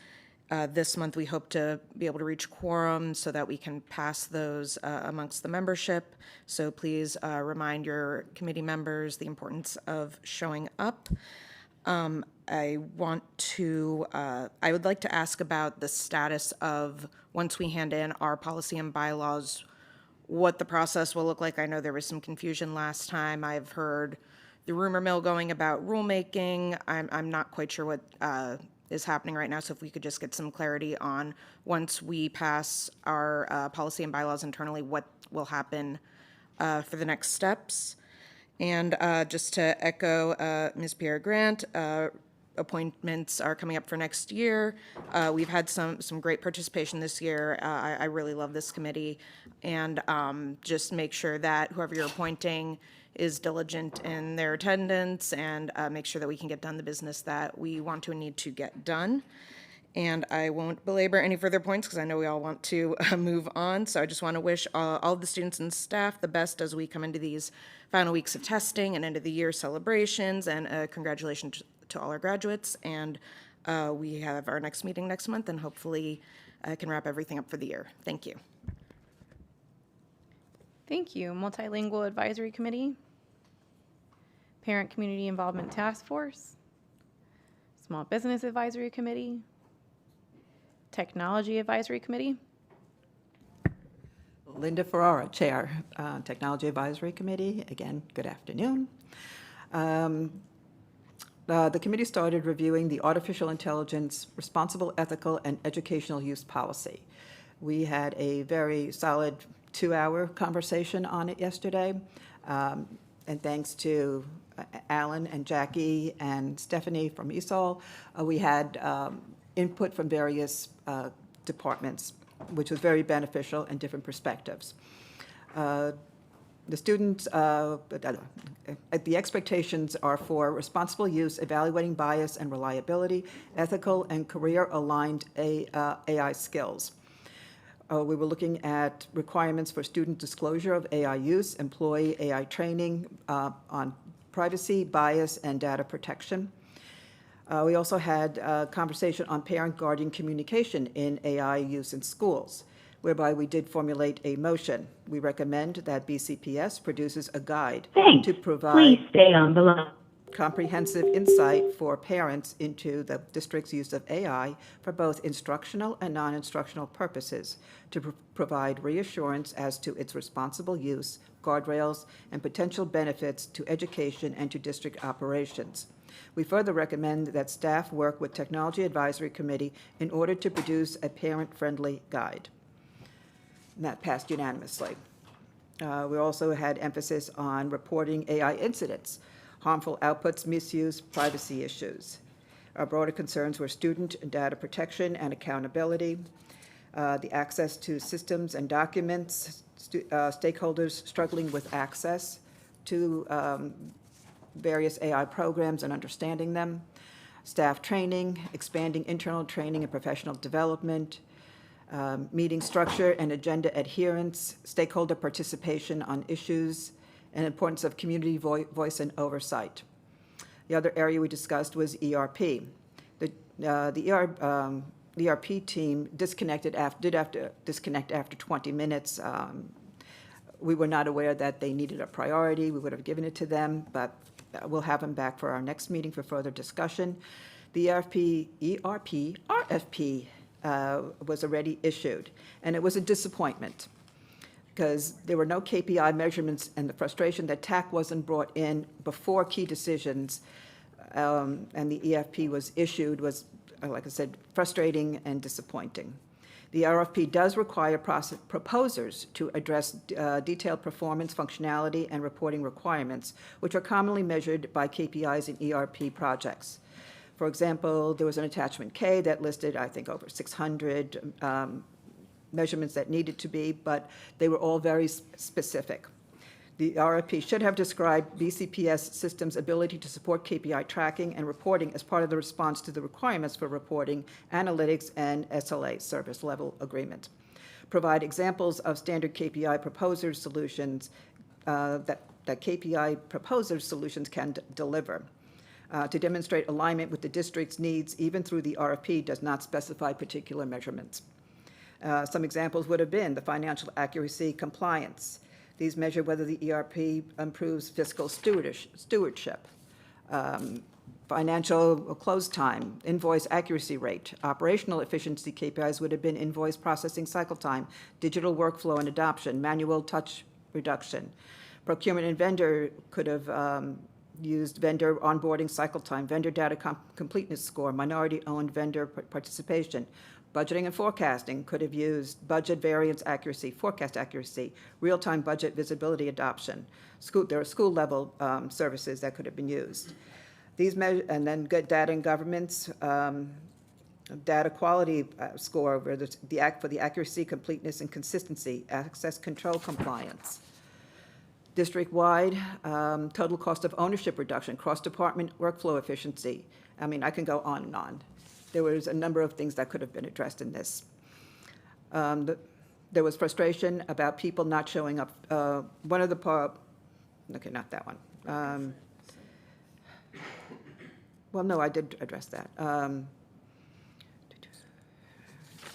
This month, we hope to be able to reach quorum so that we can pass those amongst the membership. So please remind your committee members the importance of showing up. I would like to ask about the status of, once we hand in our policy and bylaws, what the process will look like. I know there was some confusion last time. I've heard the rumor mill going about rulemaking. I'm not quite sure what is happening right now, so if we could just get some clarity on, once we pass our policy and bylaws internally, what will happen for the next steps. And just to echo Ms. Pierre Grant, appointments are coming up for next year. We've had some great participation this year. I really love this committee. And just make sure that whoever you're appointing is diligent in their attendance, and make sure that we can get done the business that we want to and need to get done. And I won't belabor any further points because I know we all want to move on. So I just want to wish all of the students and staff the best as we come into these final weeks of testing and end of the year celebrations. And congratulations to all our graduates. And we have our next meeting next month, and hopefully I can wrap everything up for the year. Thank you. Thank you. Multilingual Advisory Committee, Parent Community Involvement Task Force, Small Business Advisory Committee, Technology Advisory Committee. Linda Ferrara, Chair, Technology Advisory Committee. Again, good afternoon. The committee started reviewing the Artificial Intelligence Responsible, Ethical, and Educational Use Policy. We had a very solid 2-hour conversation on it yesterday, and thanks to Alan and Jackie and Stephanie from ESOL, we had input from various departments, which was very beneficial and different perspectives. The students, the expectations are for responsible use, evaluating bias and reliability, ethical and career-aligned AI skills. We were looking at requirements for student disclosure of AI use, employee AI training on privacy, bias, and data protection. We also had a conversation on parent-guardian communication in AI use in schools, whereby we did formulate a motion. We recommend that BCPS produces a guide to provide Please stay on the line. Comprehensive insight for parents into the district's use of AI for both instructional and non-instructional purposes, to provide reassurance as to its responsible use, guardrails, and potential benefits to education and to district operations. We further recommend that staff work with Technology Advisory Committee in order to produce a parent-friendly guide. And that passed unanimously. We also had emphasis on reporting AI incidents, harmful outputs, misuse, privacy issues. Our broader concerns were student and data protection and accountability, the access to systems and documents, stakeholders struggling with access to various AI programs and understanding them, staff training, expanding internal training and professional development, meeting structure and agenda adherence, stakeholder participation on issues, and importance of community voice and oversight. The other area we discussed was ERP. The ERP team disconnected did have to disconnect after 20 minutes. We were not aware that they needed a priority. We would have given it to them, but we'll have them back for our next meeting for further discussion. The RFP was already issued, and it was a disappointment because there were no KPI measurements, and the frustration that TAC wasn't brought in before key decisions and the EFP was issued was, like I said, frustrating and disappointing. The RFP does require proposers to address detailed performance, functionality, and reporting requirements, which are commonly measured by KPIs in ERP projects. For example, there was an attachment K that listed, I think, over 600 measurements that needed to be, but they were all very specific. The RFP should have described BCPS system's ability to support KPI tracking and reporting as part of the response to the requirements for reporting, analytics, and SLA, service level agreement. Provide examples of standard KPI proposers solutions that KPI proposers solutions can deliver. To demonstrate alignment with the district's needs, even through the RFP, does not specify particular measurements. Some examples would have been the financial accuracy compliance. These measure whether the ERP improves fiscal stewardship, financial close time, invoice accuracy rate. Operational efficiency KPIs would have been invoice processing cycle time, digital workflow and adoption, manual touch reduction. Procurement and vendor could have used vendor onboarding cycle time, vendor data completeness score, minority-owned vendor participation. Budgeting and forecasting could have used budget variance accuracy, forecast accuracy, real-time budget visibility adoption. There are school-level services that could have been used. And then good data and governments, data quality score for the accuracy, completeness, and consistency, access control compliance. District-wide, total cost of ownership reduction, cross-department workflow efficiency. I mean, I can go on and on. There was a number of things that could have been addressed in this. There was frustration about people not showing up. One of the okay, not that one. Well, no, I did address that.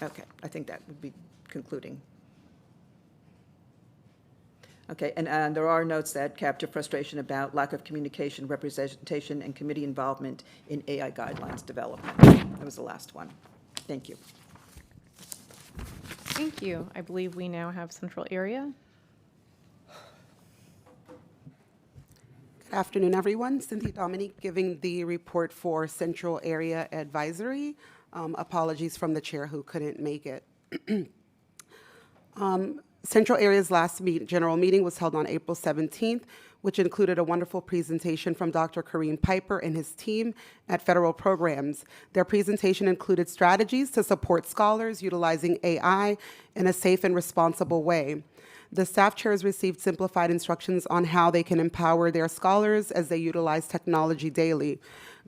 Okay, I think that would be concluding. Okay, and there are notes that capture frustration about lack of communication, representation, and committee involvement in AI guidelines development. That was the last one. Thank you. Thank you. I believe we now have Central Area. Good afternoon, everyone. Cynthia Dominique giving the report for Central Area Advisory. Apologies from the chair who couldn't make it. Central Area's last general meeting was held on April 17th, which included a wonderful presentation from Dr. Kareem Piper and his team at Federal Programs. Their presentation included strategies to support scholars utilizing AI in a safe and responsible way. The staff chairs received simplified instructions on how they can empower their scholars as they utilize technology daily.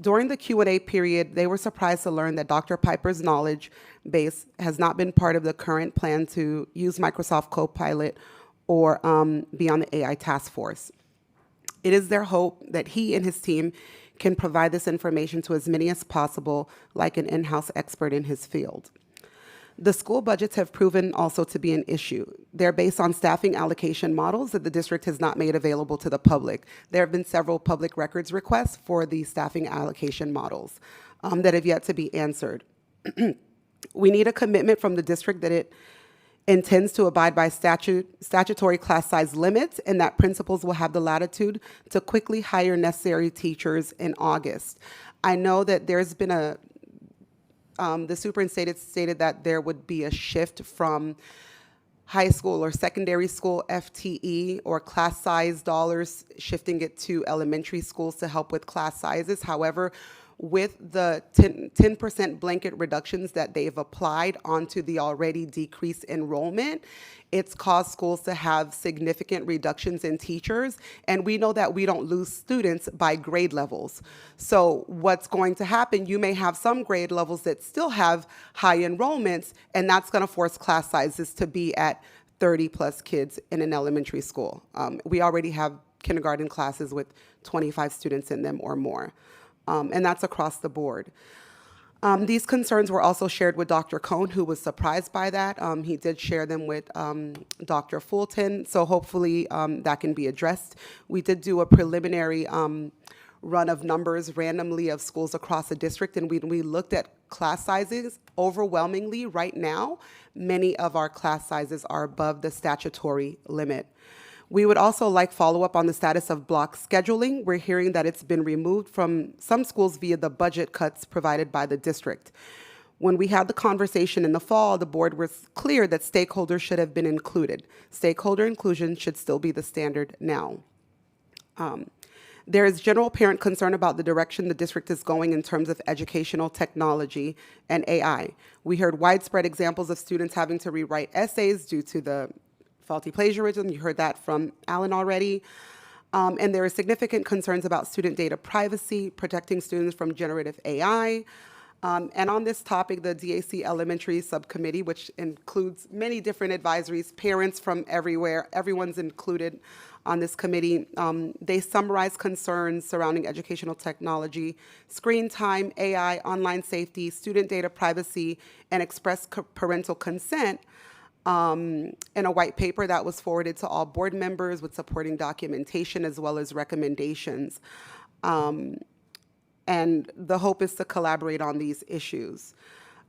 During the Q&A period, they were surprised to learn that Dr. Piper's knowledge base has not been part of the current plan to use Microsoft Copilot or be on the AI task force. It is their hope that he and his team can provide this information to as many as possible, like an in-house expert in his field. The school budgets have proven also to be an issue. They're based on staffing allocation models that the district has not made available to the public. There have been several public records requests for the staffing allocation models that have yet to be answered. We need a commitment from the district that it intends to abide by statutory class size limits and that principals will have the latitude to quickly hire necessary teachers in August. I know that there's been the superintendent stated that there would be a shift from high school or secondary school FTE or class size dollars, shifting it to elementary schools to help with class sizes. However, with the 10% blanket reductions that they've applied onto the already decreased enrollment, it's caused schools to have significant reductions in teachers, and we know that we don't lose students by grade levels. So what's going to happen, you may have some grade levels that still have high enrollments, and that's going to force class sizes to be at 30 plus kids in an elementary school. We already have kindergarten classes with 25 students in them or more. And that's across the board. These concerns were also shared with Dr. Cohn, who was surprised by that. He did share them with Dr. Fulton, so hopefully that can be addressed. We did do a preliminary run of numbers randomly of schools across the district, and we looked at class sizes. Overwhelmingly, right now, many of our class sizes are above the statutory limit. We would also like follow-up on the status of block scheduling. We're hearing that it's been removed from some schools via the budget cuts provided by the district. When we had the conversation in the fall, the board was clear that stakeholders should have been included. Stakeholder inclusion should still be the standard now. There is general parent concern about the direction the district is going in terms of educational technology and AI. We heard widespread examples of students having to rewrite essays due to the faulty plagiarism. You heard that from Alan already. And there are significant concerns about student data privacy, protecting students from generative AI. And on this topic, the DAC Elementary Subcommittee, which includes many different advisories, parents from everywhere, everyone's included on this committee, they summarize concerns surrounding educational technology, screen time, AI, online safety, student data privacy, and express parental consent in a white paper that was forwarded to all board members with supporting documentation as well as recommendations. And the hope is to collaborate on these issues.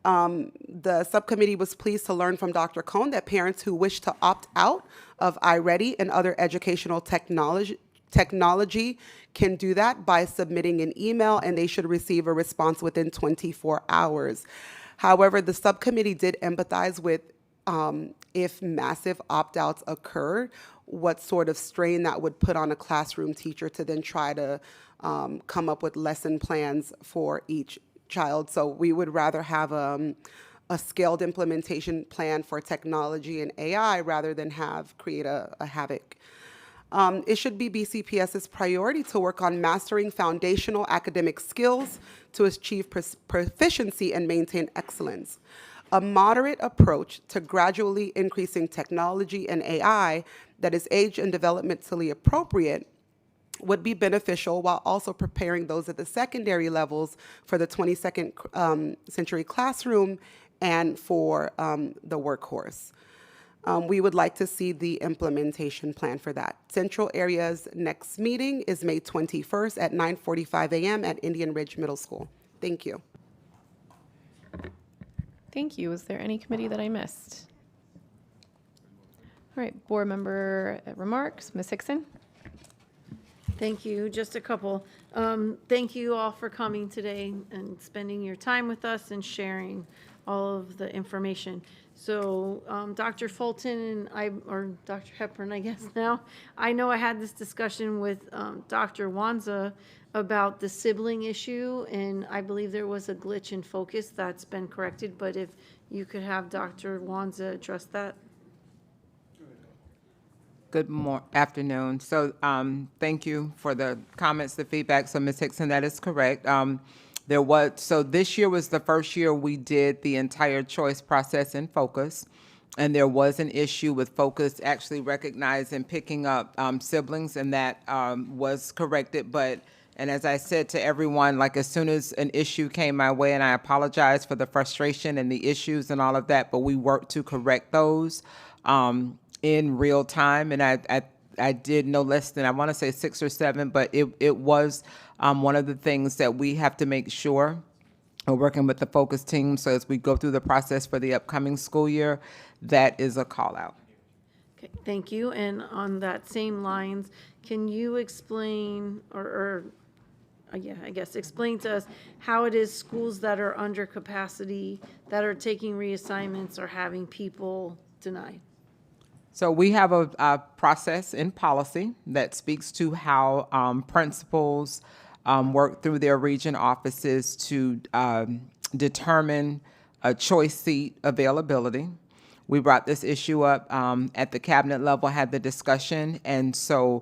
The subcommittee was pleased to learn from Dr. Cohn that parents who wish to opt out of iReady and other educational technology can do that by submitting an email, and they should receive a response within 24 hours. However, the subcommittee did empathize with if massive opt-outs occur, what sort of strain that would put on a classroom teacher to then try to come up with lesson plans for each child. So we would rather have a scaled implementation plan for technology and AI rather than create a havoc. It should be BCPS's priority to work on mastering foundational academic skills to achieve proficiency and maintain excellence. A moderate approach to gradually increasing technology and AI that is age and developmentally appropriate would be beneficial while also preparing those at the secondary levels for the 22nd century classroom and for the workhorse. We would like to see the implementation plan for that. Central Area's next meeting is May 21st at 9:45 a.m. at Indian Ridge Middle School. Thank you. Thank you. Is there any committee that I missed? All right, board member remarks. Ms. Hickson? Thank you. Just a couple. Thank you all for coming today and spending your time with us and sharing all of the information. So Dr. Fulton and or Dr. Hepburn, I guess now, I know I had this discussion with Dr. Wanza about the sibling issue, and I believe there was a glitch in focus that's been corrected, but if you could have Dr. Wanza address that. Good afternoon. So thank you for the comments, the feedback. So Ms. Hickson, that is correct. So this year was the first year we did the entire choice process in focus, and there was an issue with focus actually recognizing picking up siblings, and that was corrected. And as I said to everyone, like as soon as an issue came my way, and I apologize for the frustration and the issues and all of that, but we worked to correct those in real time. And I did no less than, I want to say 6 or 7, but it was one of the things that we have to make sure we're working with the focus team. So as we go through the process for the upcoming school year, that is a call out. Okay, thank you. And on that same lines, can you explain explain to us how it is schools that are under capacity, that are taking reassignments, are having people denied? So we have a process in policy that speaks to how principals work through their region offices to determine a choice seat availability. We brought this issue up at the cabinet level, had the discussion, and so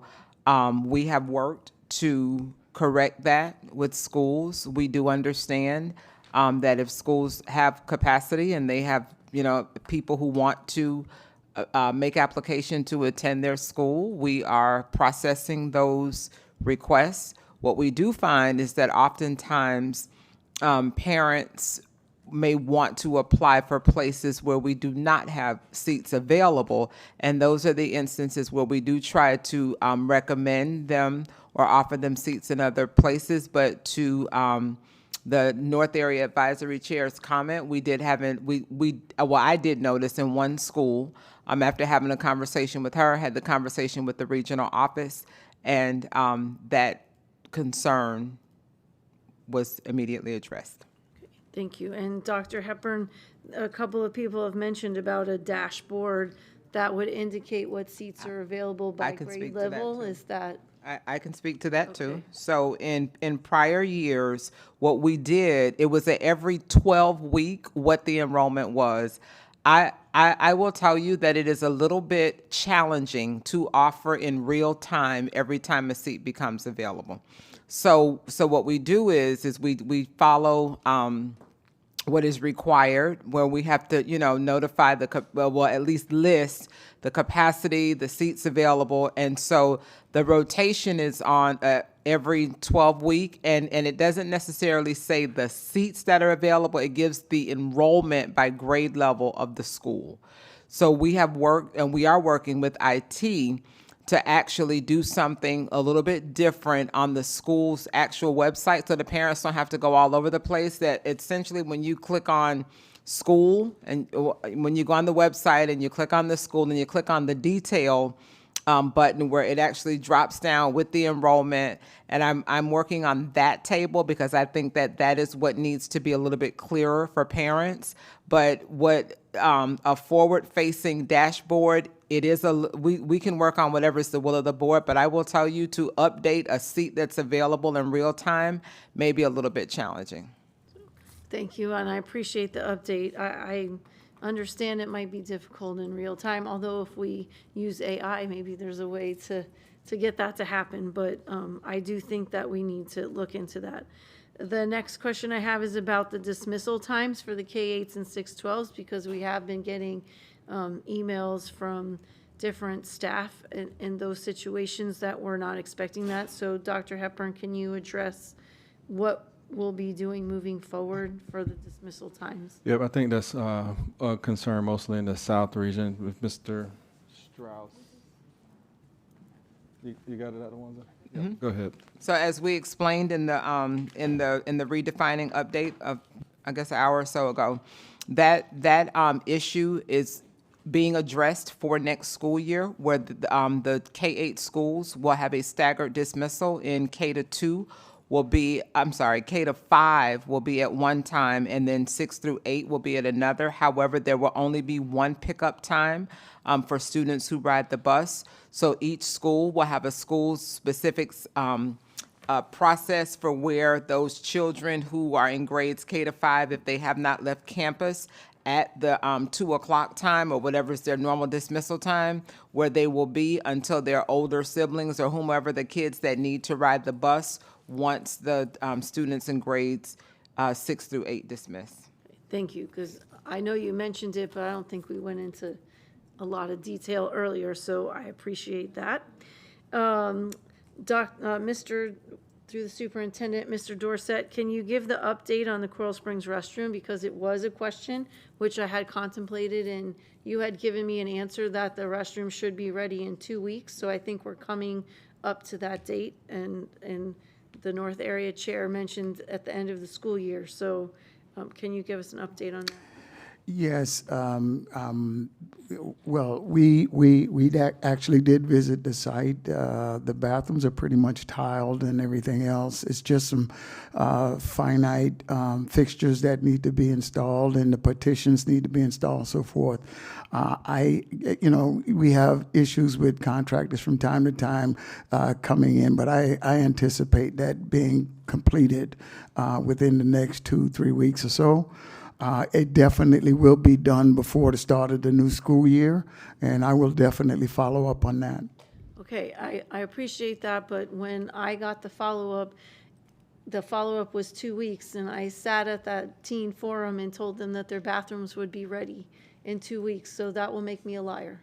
we have worked to correct that with schools. We do understand that if schools have capacity and they have, people who want to make application to attend their school, we are processing those requests. What we do find is that oftentimes parents may want to apply for places where we do not have seats available. And those are the instances where we do try to recommend them or offer them seats in other places. But to the North Area Advisory Chair's comment, we did have, I did notice in one school, after having a conversation with her, had the conversation with the regional office, and that concern was immediately addressed. Thank you. And Dr. Hepburn, a couple of people have mentioned about a dashboard that would indicate what seats are available by grade level. Is that? I can speak to that too. So in prior years, what we did, it was at every 12-week what the enrollment was. I will tell you that it is a little bit challenging to offer in real time every time a seat becomes available. So what we do is we follow what is required, where we have to, notify at least list the capacity, the seats available. And so the rotation is on every 12-week, and it doesn't necessarily say the seats that are available. It gives the enrollment by grade level of the school. So we have worked, and we are working with IT to actually do something a little bit different on the school's actual website, so the parents don't have to go all over the place. That essentially when you click on school, and when you go on the website and you click on the school and you click on the detail button, where it actually drops down with the enrollment. And I'm working on that table because I think that is what needs to be a little bit clearer for parents. But what a forward-facing dashboard, it is we can work on whatever is the will of the board, but I will tell you, to update a seat that's available in real time may be a little bit challenging. Thank you, and I appreciate the update. I understand it might be difficult in real time, although if we use AI, maybe there's a way to get that to happen, but I do think that we need to look into that. The next question I have is about the dismissal times for the K-8s and 612s, because we have been getting emails from different staff in those situations that we're not expecting that. So Dr. Hepburn, can you address what we'll be doing moving forward for the dismissal times? Yep, I think that's a concern mostly in the South region with Mr. Strauss. You got it, other ones? Yeah, go ahead. So as we explained in the redefining update of, I guess, an hour or so ago, that issue is being addressed for next school year, where the K-8 schools will have a staggered dismissal. In K-2 will be, K-5 will be at one time, and then 6 through 8 will be at another. However, there will only be one pickup time for students who ride the bus. So each school will have a school-specific process for where those children who are in grades K-5, if they have not left campus at the 2 o'clock time or whatever is their normal dismissal time, where they will be until their older siblings or whomever, the kids that need to ride the bus, once the students in grades 6 through 8 dismiss. Thank you, because I know you mentioned it, but I don't think we went into a lot of detail earlier, so I appreciate that. Through the superintendent, Mr. Dorsett, can you give the update on the Coral Springs restroom? Because it was a question which I had contemplated, and you had given me an answer that the restroom should be ready in 2 weeks. So I think we're coming up to that date, and the North Area Chair mentioned at the end of the school year. So can you give us an update on that? Yes. Well, we actually did visit the site. The bathrooms are pretty much tiled and everything else. It's just some finite fixtures that need to be installed, and the partitions need to be installed and so forth. We have issues with contractors from time to time coming in, but I anticipate that being completed within the next 2-3 weeks or so. It definitely will be done before the start of the new school year, and I will definitely follow up on that. Okay, I appreciate that, but when I got the follow-up was 2 weeks, and I sat at that teen forum and told them that their bathrooms would be ready in 2 weeks, so that will make me a liar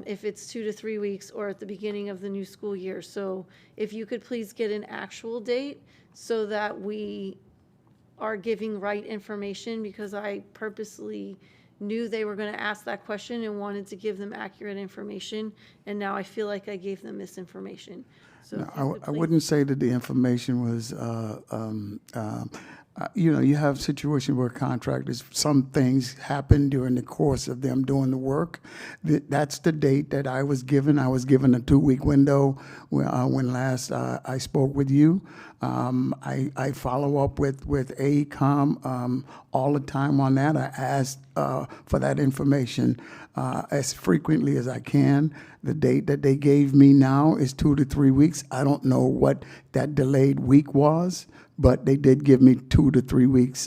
if it's 2 to 3 weeks or at the beginning of the new school year. So if you could please get an actual date so that we are giving right information, because I purposely knew they were going to ask that question and wanted to give them accurate information, and now I feel like I gave them misinformation. So if you No, could I please- wouldn't say that the information was, you know, you have situations where contractors, some things happen during the course of them doing the work. That's the date that I was given. I was given a 2-week window when last I spoke with you. I follow up with AECOM all the time on that. I ask for that information as frequently as I can. The date that they gave me now is 2 to 3 weeks. I don't know what that delayed week was, but they did give me 2 to 3 weeks,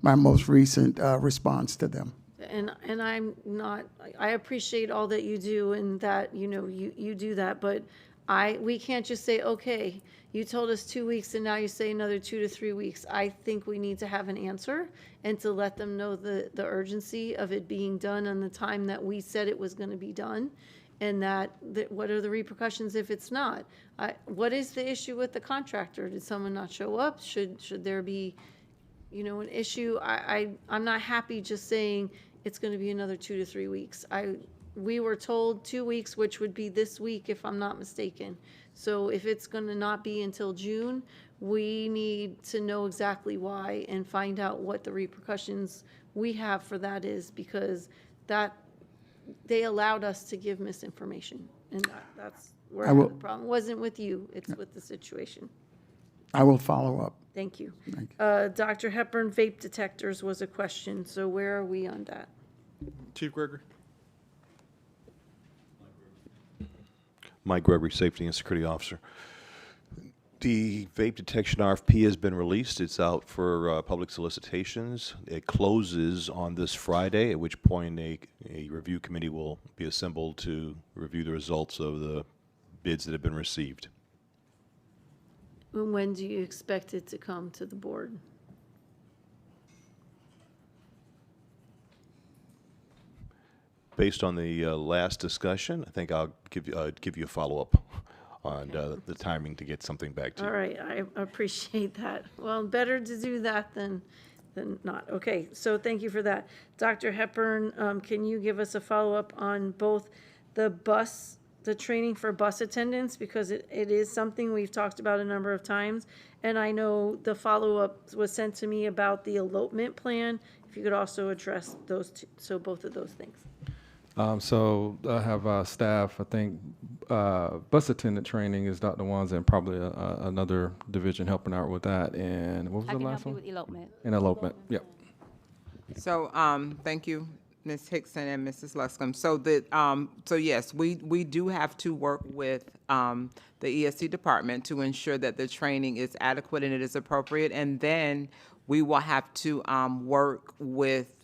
my most recent response to them. And I'm not, I appreciate all that you do and that, you know, you do that, but we can't just say, okay, you told us 2 weeks and now you say another 2 to 3 weeks. I think we need to have an answer and to let them know the urgency of it being done on the time that we said it was going to be done, and that what are the repercussions if it's not? What is the issue with the contractor? Did someone not show up? Should there be, you know, an issue? I'm not happy just saying it's going to be another 2 to 3 weeks. We were told 2 weeks, which would be this week if I'm not mistaken. So if it's going to not be until June, we need to know exactly why and find out what the repercussions we have for that is, because that they allowed us to give misinformation, and that's where I have the problem. It wasn't with you, it's with the situation. I will follow up. Thank you. Thank you. Dr. Hepburn, vape detectors was a question, so where are we on that? Chief Gregory. Mike Gregory, Safety and Security Officer. The vape detection RFP has been released. It's out for public solicitations. It closes on this Friday, at which point a review committee will be assembled to review the results of the bids that have been received. And when do you expect it to come to the board? Based on the last discussion, I think I'll give you a follow-up on the timing to get something back to you. All right, I appreciate that. Well, better to do that than not. Okay, so thank you for that. Dr. Hepburn, can you give us a follow-up on both the training for bus attendants, because it is something we've talked about a number of times, and I know the follow-up was sent to me about the elopement plan. If you could also address those two, so both of those things. So I have staff, I think bus attendant training is Dr. Wanza, and probably another division helping out with that. And what was the last one? With elopement. And elopement, yep. So, thank you, Ms. Hickson and Mrs. Luscombe. So yes, we do have to work with the ESC department to ensure that the training is adequate and it is appropriate. And then we will have to work with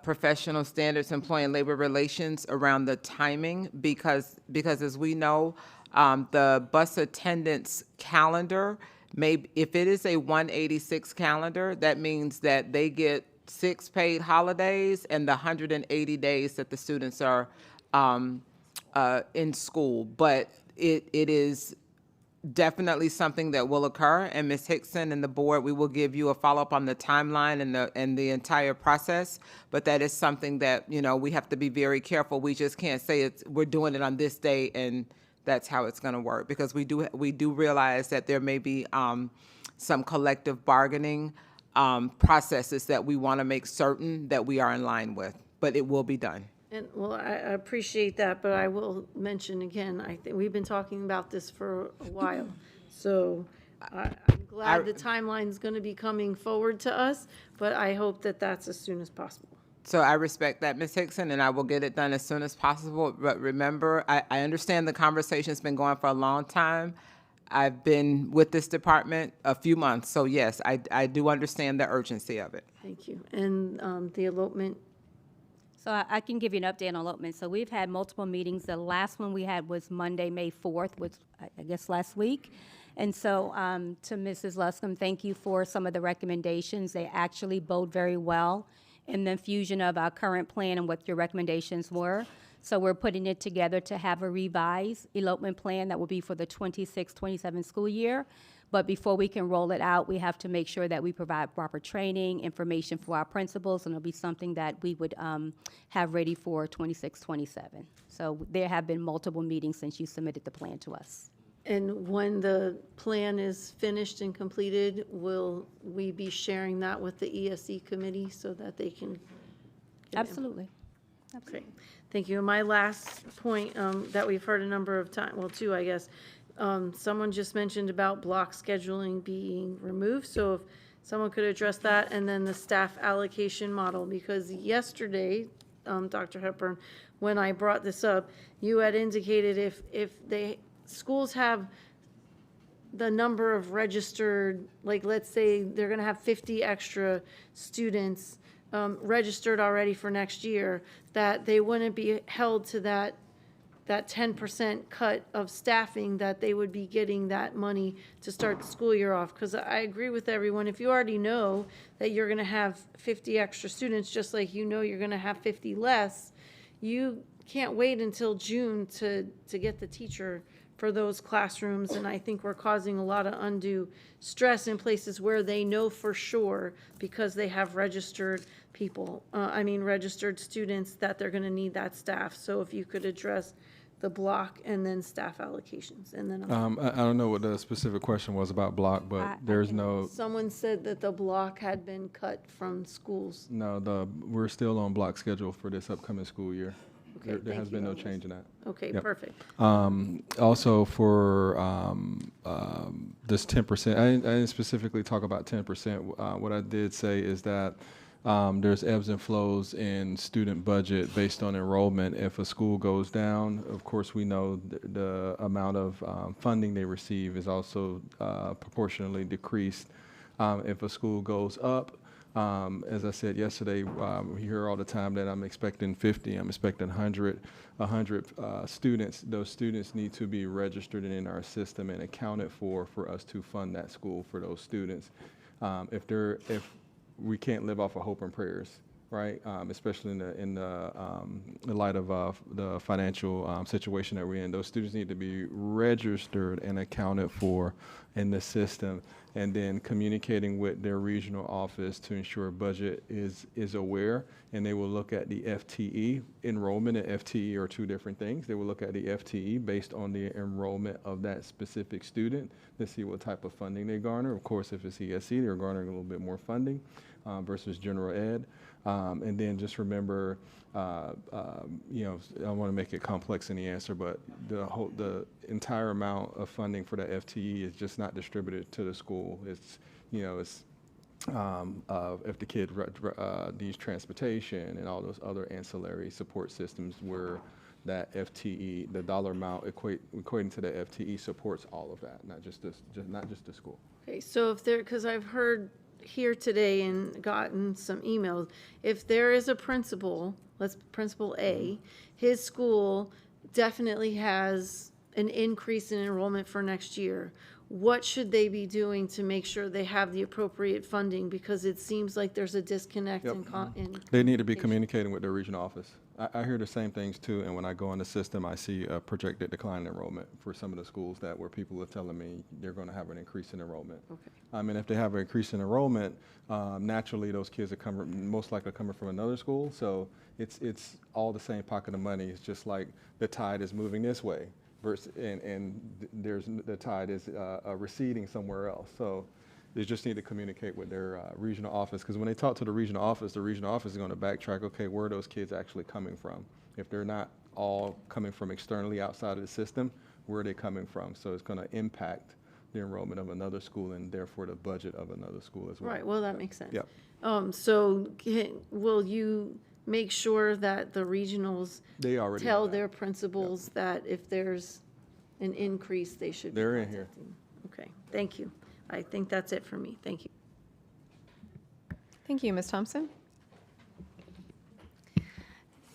professional standards, employee and labor relations around the timing, because as we know, the bus attendants calendar, if it is a 186 calendar, that means that they get 6 paid holidays and the 180 days that the students are in school. But it is definitely something that will occur, and Ms. Hickson and the board, we will give you a follow-up on the timeline and the entire process. But that is something that, you know, we have to be very careful. We just can't say we're doing it on this day and that's how it's going to work, because we do realize that there may be some collective bargaining processes that we want to make certain that we are in line with, but it will be done. And, well, I appreciate that, but I will mention again, I think we've been talking about this for a while. So I'm glad the timeline's going to be coming forward to us, but I hope that that's as soon as possible. So I respect that, Ms. Hickson, and I will get it done as soon as possible. But remember, I understand the conversation's been going for a long time. I've been with this department a few months, so yes, I do understand the urgency of it. Thank you. And the elopement? So I can give you an update on elopement. So we've had multiple meetings. The last one we had was Monday, May 4th, which I guess last week. And so to Mrs. Luscombe, thank you for some of the recommendations. They actually bode very well in the infusion of our current plan and what your recommendations were. So we're putting it together to have a revised elopement plan that will be for the 26-27 school year. But before we can roll it out, we have to make sure that we provide proper training, information for our principals, and it'll be something that we would have ready for 26, 27. So there have been multiple meetings since you submitted the plan to us. And when the plan is finished and completed, will we be sharing that with the ESE committee so that they can? Absolutely. Great, thank you. And my last point that we've heard a number of times, well, two, I guess. Someone just mentioned about block scheduling being removed. So if someone could address that, and then the staff allocation model, because yesterday, Dr. Hepburn, when I brought this up, you had indicated if schools have the number of registered, like let's say they're going to have 50 extra students registered already for next year, that they wouldn't be held to that 10% cut of staffing, that they would be getting that money to start the school year off. Because I agree with everyone, if you already know that you're going to have 50 extra students, just like you know you're going to have 50 less, you can't wait until June to get the teacher for those classrooms. And I think we're causing a lot of undue stress in places where they know for sure, because they have registered people, registered students, that they're going to need that staff. So if you could address the block and then staff allocations, and then I don't know what the specific question was about block, but there's no. Someone said that the block had been cut from schools. No, we're still on block schedule for this upcoming school year. Okay, There has been no change in that. Okay, Yep. perfect. Also for this 10%, I didn't specifically talk about 10%. What I did say is that there's ebbs and flows in student budget based on enrollment. If a school goes down, of course, we know the amount of funding they receive is also proportionally decreased. If a school goes up, as I said yesterday, we hear all the time that I'm expecting 50, I'm expecting 100 students. Those students need to be registered in our system and accounted for us to fund that school for those students. If we can't live off of hope and prayers, right? Especially in the light of the financial situation that we're in. Those students need to be registered and accounted for in the system, and then communicating with their regional office to ensure budget is aware, and they will look at the FTE. Enrollment and FTE are two different things. They will look at the FTE based on the enrollment of that specific student to see what type of funding they garner. Of course, if it's ESE, they're garnering a little bit more funding versus general ed. And then just remember, I don't want to make it complex in the answer, but the entire amount of funding for the FTE is just not distributed to the school. It's if the kid needs transportation and all those other ancillary support systems, where that FTE, the dollar amount equating to the FTE supports all of that, not just the school. Okay, so because I've heard here today and gotten some emails, if there is a principal, Principal A, his school definitely has an increase in enrollment for next year, what should they be doing to make sure they have the appropriate funding? Because it seems like there's a disconnect in They need to be communicating with their regional office. I hear the same things too, and when I go in the system, I see a projected decline in enrollment for some of the schools where people are telling me they're going to have an increase in enrollment. Okay. And if they have an increase in enrollment, naturally those kids are most likely coming from another school, so it's all the same pocket of money. It's just like the tide is moving this way, and the tide is receding somewhere else. So they just need to communicate with their regional office, because when they talk to the regional office is going to backtrack, okay, where are those kids actually coming from? If they're not all coming from externally outside of the system, where are they coming from? So it's going to impact the enrollment of another school and therefore the budget of another school as well. Right, well, that makes sense. Yep. So will you make sure that the regionals tell their principals that if there's an increase, they should be They're in here. Okay, thank you. I think that's it for me. Thank you. Thank you, Ms. Thompson.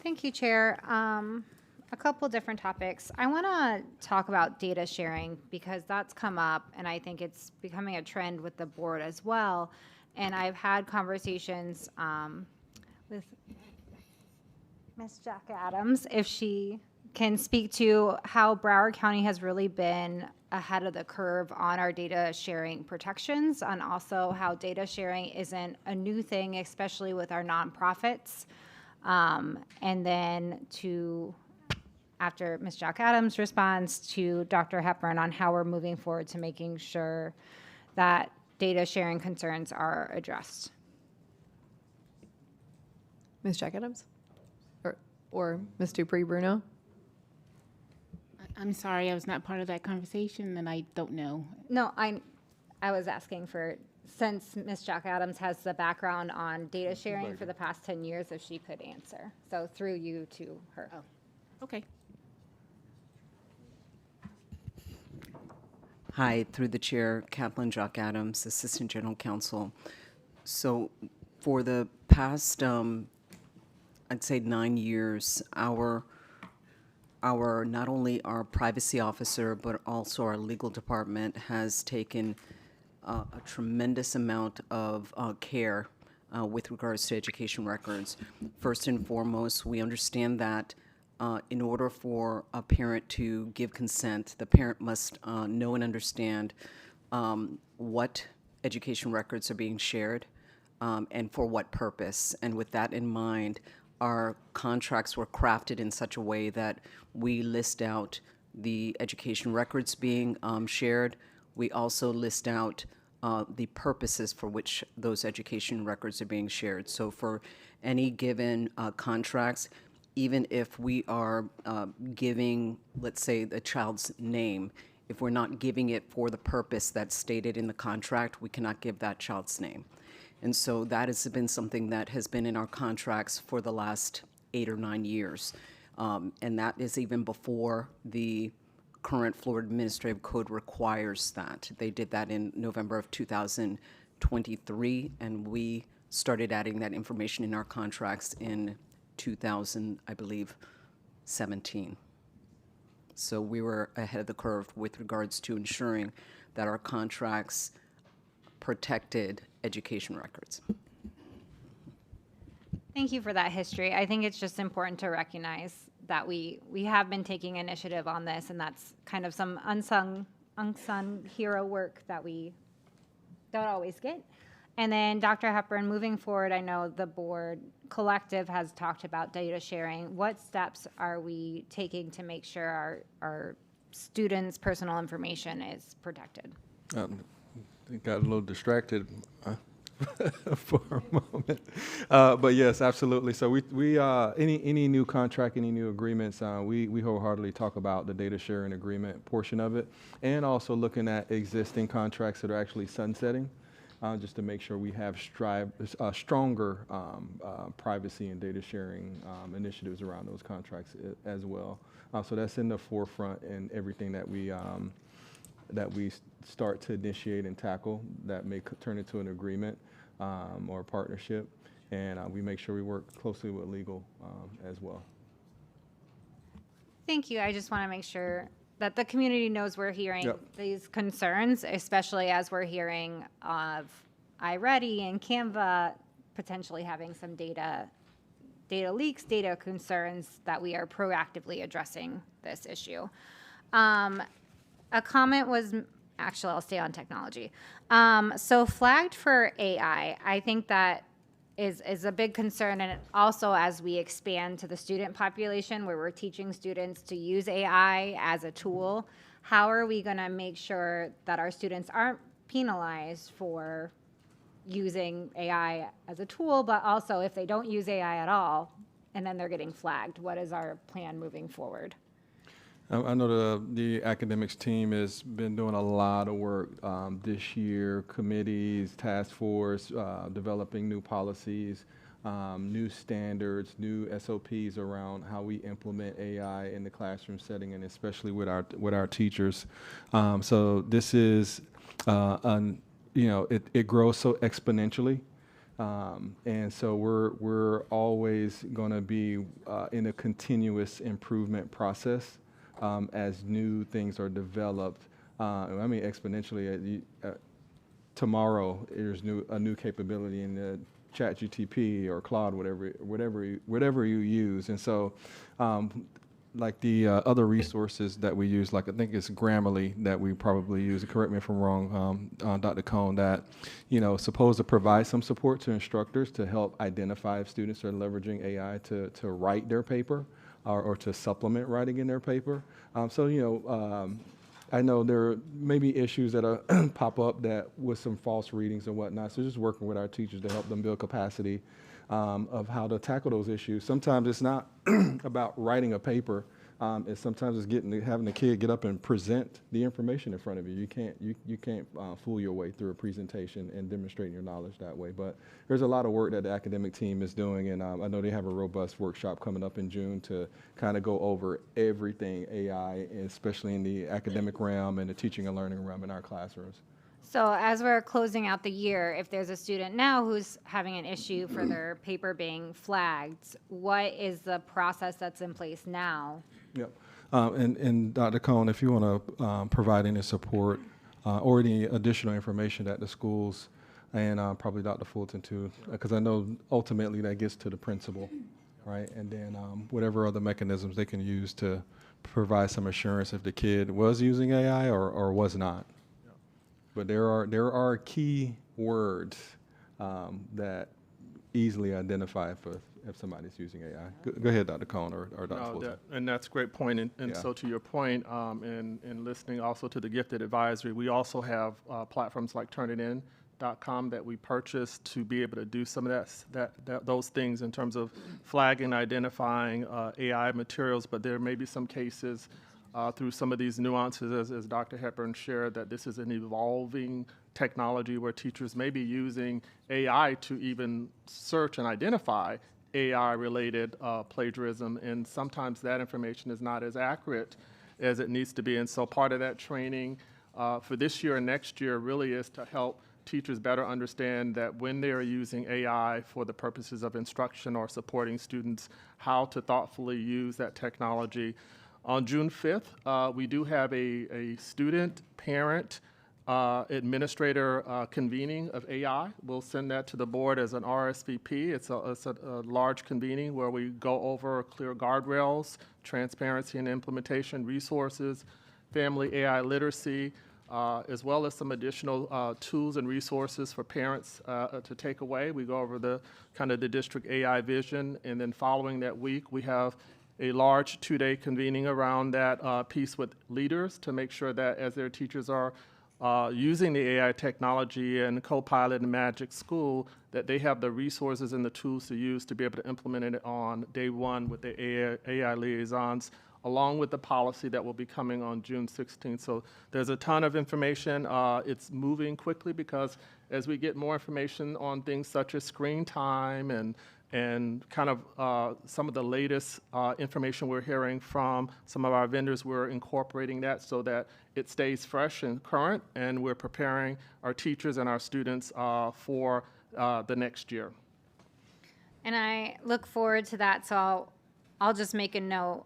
Thank you, Chair. A couple different topics. I want to talk about data sharing because that's come up, and I think it's becoming a trend with the board as well. And I've had conversations with Ms. Jack Adams, if she can speak to how Broward County has really been ahead of the curve on our data sharing protections, and also how data sharing isn't a new thing, especially with our nonprofits. And then after Ms. Jack Adams responds, to Dr. Hepburn on how we're moving forward to making sure that data sharing concerns are addressed. Ms. Jack Adams? Or Ms. Dupree-Bruno? I'm sorry, I was not part of that conversation, and I don't know. No, I was asking for, since Ms. Jack Adams has the background on data sharing for the past 10 years, if she could answer. So through you to her. Oh, okay. Hi, through the chair, Kathleen Jock Adams, Assistant General Counsel. So for the past, I'd say 9 years, our not only our privacy officer, but also our legal department has taken a tremendous amount of care with regards to education records. First and foremost, we understand that in order for a parent to give consent, the parent must know and understand what education records are being shared and for what purpose. And with that in mind, our contracts were crafted in such a way that we list out the education records being shared. We also list out the purposes for which those education records are being shared. So for any given contracts, even if we are giving, let's say, the child's name, if we're not giving it for the purpose that's stated in the contract, we cannot give that child's name. And so that has been something that has been in our contracts for the last 8 or 9 years. And that is even before the current Florida Administrative Code requires that. They did that in November of 2023, and we started adding that information in our contracts in 2000, I believe, 17. So we were ahead of the curve with regards to ensuring that our contracts protected education records. Thank you for that history. I think it's just important to recognize that we have been taking initiative on this, and that's kind of some unsung hero work that we don't always get. And then Dr. Hepburn, moving forward, I know the board collective has talked about data sharing. What steps are we taking to make sure our students' personal information is protected? Got a little distracted for a moment, but yes, absolutely. So we any new contract, any new agreements, we wholeheartedly talk about the data sharing agreement portion of it, and also looking at existing contracts that are actually sunsetting, just to make sure we have stronger privacy and data sharing initiatives around those contracts as well. So that's in the forefront in everything that we start to initiate and tackle that may turn into an agreement or a partnership, and we make sure we work closely with legal as well. Thank you. I just want to make sure that the community knows we're hearing these concerns, especially as we're hearing of iReady and Canva potentially having some data leaks, data concerns, that we are proactively addressing this issue. A comment was, actually, I'll stay on technology. So flagged for AI, I think that is a big concern. And also as we expand to the student population where we're teaching students to use AI as a tool, how are we going to make sure that our students aren't penalized for using AI as a tool, but also if they don't use AI at all, and then they're getting flagged? What is our plan moving forward? I know the academics team has been doing a lot of work this year, committees, task force, developing new policies, new standards, new SOPs around how we implement AI in the classroom setting, and especially with our teachers. So this is, it grows so exponentially. And so we're always going to be in a continuous improvement process. As new things are developed, I mean exponentially. Tomorrow, there's a new capability in the ChatGPT or Claude, whatever you use, and so like the other resources that we use, like I think it's Grammarly that we probably use, correct me if I'm wrong, Dr. Cohn, that, supposed to provide some support to instructors to help identify if students are leveraging AI to write their paper or to supplement writing in their paper. I know there may be issues that pop up that with some false readings and whatnot, so just working with our teachers to help them build capacity of how to tackle those issues. Sometimes it's not about writing a paper. Sometimes it's having the kid get up and present the information in front of you. You can't fool your way through a presentation and demonstrating your knowledge that way. But there's a lot of work that the academic team is doing, and I know they have a robust workshop coming up in June to kind of go over everything AI, especially in the academic realm and the teaching and learning realm in our classrooms. So as we're closing out the year, if there's a student now who's having an issue for their paper being flagged, what is the process that's in place now? Yep. And Dr. Cohn, if you want to provide any support or any additional information at the schools, and probably Dr. Fulton too, because I know ultimately that gets to the principal, right? And then whatever other mechanisms they can use to provide some assurance if the kid was using AI or was not. But there are key words that easily identify if somebody's using AI. Go ahead, Dr. Cohn or Dr. Fulton. And that's a great point. And so to your point, in listening also to the Gifted Advisory, we also have platforms like turnitin.com that we purchased to be able to do some of those things in terms of flagging, identifying AI materials. But there may be some cases through some of these nuances, as Dr. Hepburn shared, that this is an evolving technology where teachers may be using AI to even search and identify AI-related plagiarism, and sometimes that information is not as accurate as it needs to be. And so part of that training for this year and next year really is to help teachers better understand that when they are using AI for the purposes of instruction or supporting students, how to thoughtfully use that technology. On June 5th, we do have a student, parent, administrator convening of AI. We'll send that to the board as an RSVP. It's a large convening where we go over clear guardrails, transparency and implementation, resources, family AI literacy, as well as some additional tools and resources for parents to take away. We go over the district AI vision, and then following that week, we have a large 2-day convening around that piece with leaders to make sure that as their teachers are using the AI technology and Copilot and Magic School, that they have the resources and the tools to use to be able to implement it on day one with the AI liaisons, along with the policy that will be coming on June 16th. So there's a ton of information. It's moving quickly because as we get more information on things such as screen time and some of the latest information we're hearing from some of our vendors, we're incorporating that so that it stays fresh and current, and we're preparing our teachers and our students for the next year. And I look forward to that, so I'll just make a note,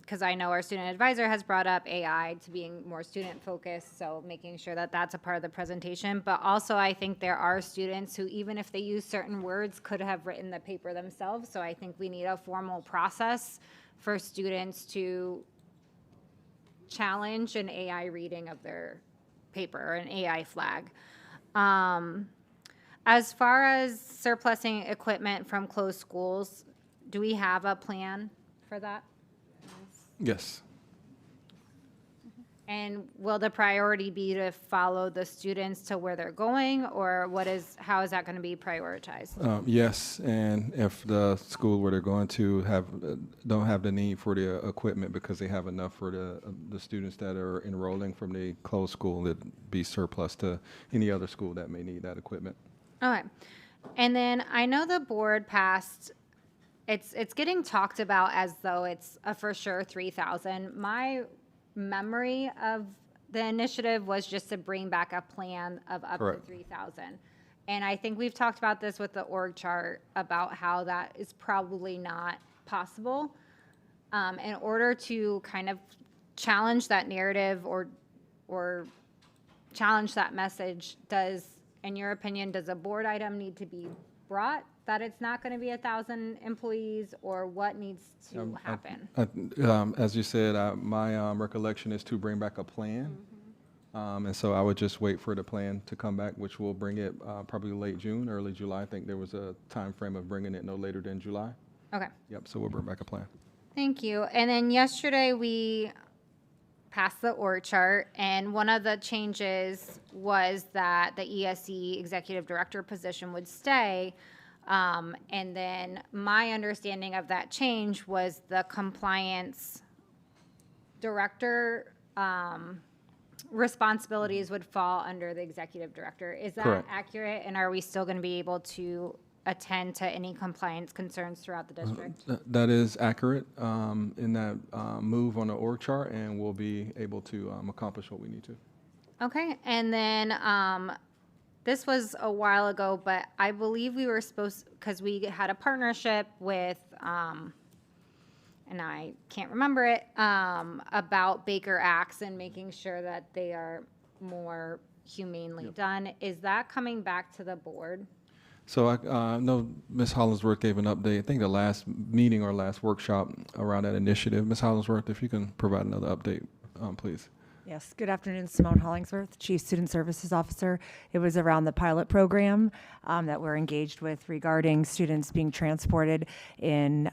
because I know our student advisor has brought up AI to being more student-focused, so making sure that that's a part of the presentation. But also, I think there are students who, even if they use certain words, could have written the paper themselves. So I think we need a formal process for students to challenge an AI reading of their paper or an AI flag. As far as surplusing equipment from closed schools, do we have a plan for that? Yes. And will the priority be to follow the students to where they're going, or how is that going to be prioritized? Yes, and if the school where they're going to don't have the need for the equipment because they have enough for the students that are enrolling from the closed school, it'd be surplus to any other school that may need that equipment. Okay. And then I know the board passed, it's getting talked about as though it's a for sure 3,000. My memory of the initiative was just to bring back a plan of up Correct. to 3,000. And I think we've talked about this with the org chart about how that is probably not possible. In order to kind of challenge that narrative or challenge that message, in your opinion, does a board item need to be brought that it's not going to be 1,000 employees, or what needs to happen? As you said, my recollection is to bring back a plan. And so I would just wait for the plan to come back, which will bring it probably late June, early July. I think there was a time frame of bringing it no later than July. Okay. Yep, so we'll bring back a plan. Thank you. And then yesterday we passed the org chart, and one of the changes was that the ESE executive director position would stay. And then my understanding of that change was the compliance director responsibilities would fall under the executive director. Is that Correct. accurate? And are we still going to be able to attend to any compliance concerns throughout the district? That is accurate in that move on the org chart, and we'll be able to accomplish what we need to. Okay, and then this was a while ago, but I believe we were supposed, because we had a partnership with, and I can't remember it, about Baker Acts and making sure that they are more humanely done. Is that coming back to the board? So I know Ms. Hollingsworth gave an update, I think the last meeting or last workshop around that initiative. Ms. Hollingsworth, if you can provide another update, please. Yes, good afternoon, Simone Hollingsworth, Chief Student Services Officer. It was around the pilot program that we're engaged with regarding students being transported in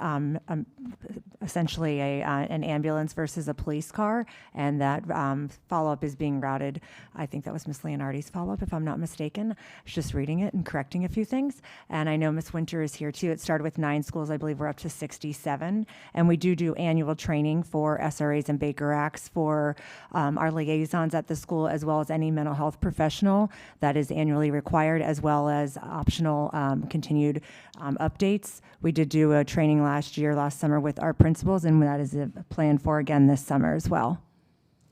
essentially an ambulance versus a police car, and that follow-up is being routed. I think that was Ms. Leonardi's follow-up, if I'm not mistaken. I was just reading it and correcting a few things. And I know Ms. Winter is here too. It started with 9 schools. I believe we're up to 67. And we do annual training for SRAs and Baker Acts for our liaisons at the school, as well as any mental health professional that is annually required, as well as optional continued updates. We did do a training last summer with our principals, and that is a plan for again this summer as well.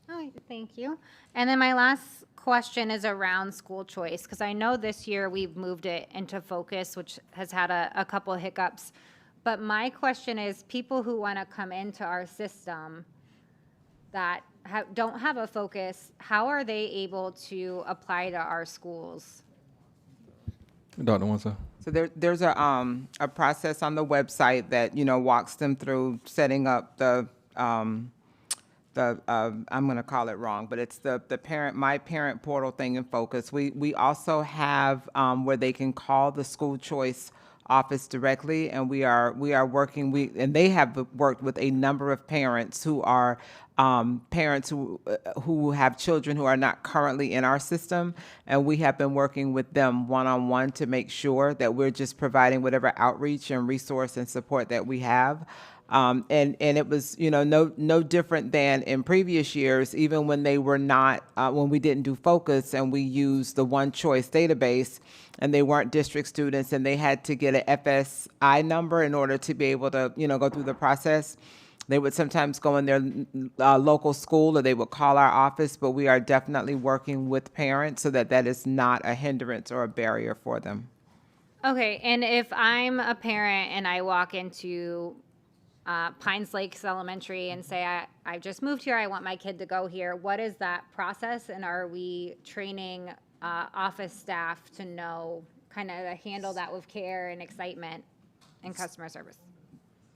All right, thank you. And then my last question is around school choice, because I know this year we've moved it into focus, which has had a couple of hiccups. But my question is, people who want to come into our system that don't have a focus, how are they able to apply to our schools? Dr. Wansa. So there's a process on the website that, walks them through setting up the I'm going to call it wrong, but it's the My Parent portal thing in focus. We also have where they can call the school choice office directly, and we are working, and they have worked with a number of parents who are parents who have children who are not currently in our system, and we have been working with them one-on-one to make sure that we're just providing whatever outreach and resource and support that we have. And it was, no different than in previous years, even when they were not, when we didn't do focus and we used the One Choice database and they weren't district students and they had to get an FSI number in order to be able to, go through the process. They would sometimes go in their local school, or they would call our office, but we are definitely working with parents so that that is not a hindrance or a barrier for them. Okay, and if I'm a parent and I walk into Pines Lakes Elementary and say, I just moved here, I want my kid to go here, what is that process? And are we training office staff to know, kind of handle that with care and excitement and customer service?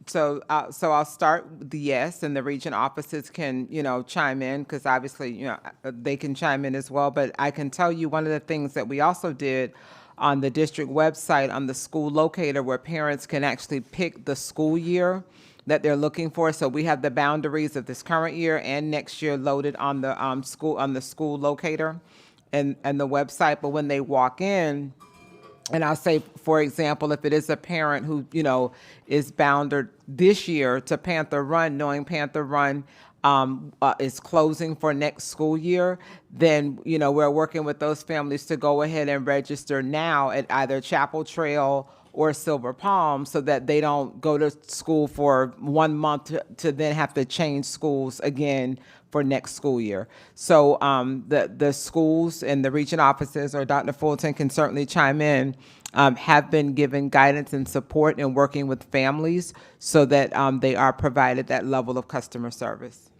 So I'll start with the yes, and the region offices can, chime in, because obviously, they can chime in as well. But I can tell you one of the things that we also did on the district website, on the school locator, where parents can actually pick the school year that they're looking for. So we have the boundaries of this current year and next year loaded on the school locator and the website. But when they walk in, and I'll say, for example, if it is a parent who, is bounded this year to Panther Run, knowing Panther Run is closing for next school year, then, we're working with those families to go ahead and register now at either Chapel Trail or Silver Palm, so that they don't go to school for 1 month to then have to change schools again for next school year. So the schools and the region offices, or Dr. Fulton can certainly chime in, have been given guidance and support in working with families so that they are provided that level of customer service.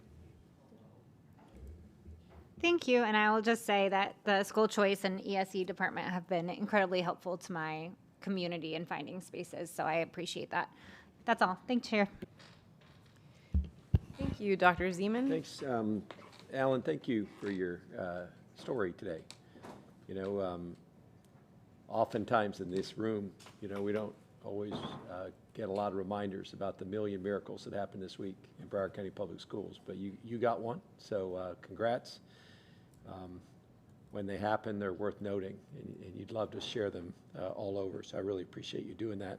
Thank you, and I will just say that the school choice and ESE department have been incredibly helpful to my community and finding spaces. So I appreciate that. That's all. Thanks, Chair. Thank you, Dr. Zeman. Thanks, Alan. Thank you for your story today. You know, oftentimes in this room, you know, we don't always get a lot of reminders about the million miracles that happened this week in Broward County Public Schools, but you got one, so congrats. When they happen, they're worth noting, and you'd love to share them all over, so I really appreciate you doing that.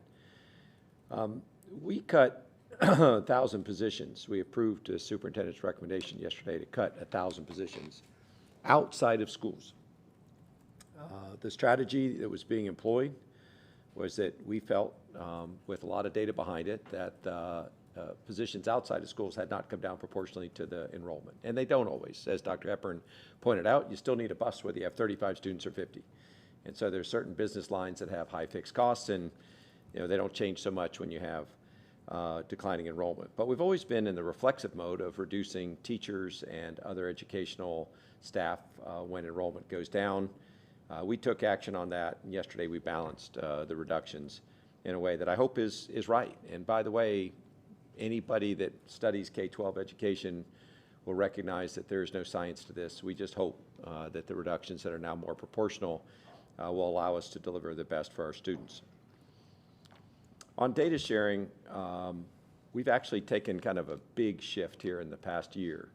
We cut 1,000 positions. We approved the superintendent's recommendation yesterday to cut 1,000 positions outside of schools. The strategy that was being employed was that we felt, with a lot of data behind it, that positions outside of schools had not come down proportionally to the enrollment. And they don't always. As Dr. Hepburn pointed out, you still need a bus whether you have 35 students or 50. And so there's certain business lines that have high fixed costs, and you know, they don't change so much when you have declining enrollment. But we've always been in the reflexive mode of reducing teachers and other educational staff when enrollment goes down. We took action on that, and yesterday we balanced the reductions in a way that I hope is right. And by the way, anybody that studies K-12 education will recognize that there is no science to this. We just hope that the reductions that are now more proportional will allow us to deliver the best for our students. On data sharing, we've actually taken kind of a big shift here in the past year,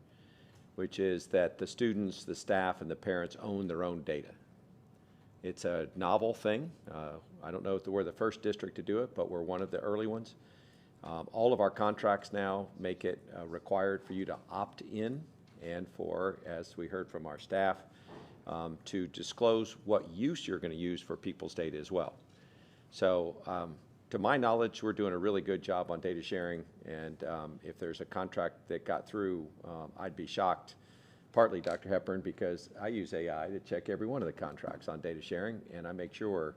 which is that the students, the staff, and the parents own their own data. It's a novel thing. I don't know if we're the first district to do it, but we're one of the early ones. All of our contracts now make it required for you to opt in and for, as we heard from our staff, to disclose what use you're going to use for people's data as well. So to my knowledge, we're doing a really good job on data sharing, and if there's a contract that got through, I'd be shocked, partly Dr. Hepburn, because I use AI to check every one of the contracts on data sharing, and I make sure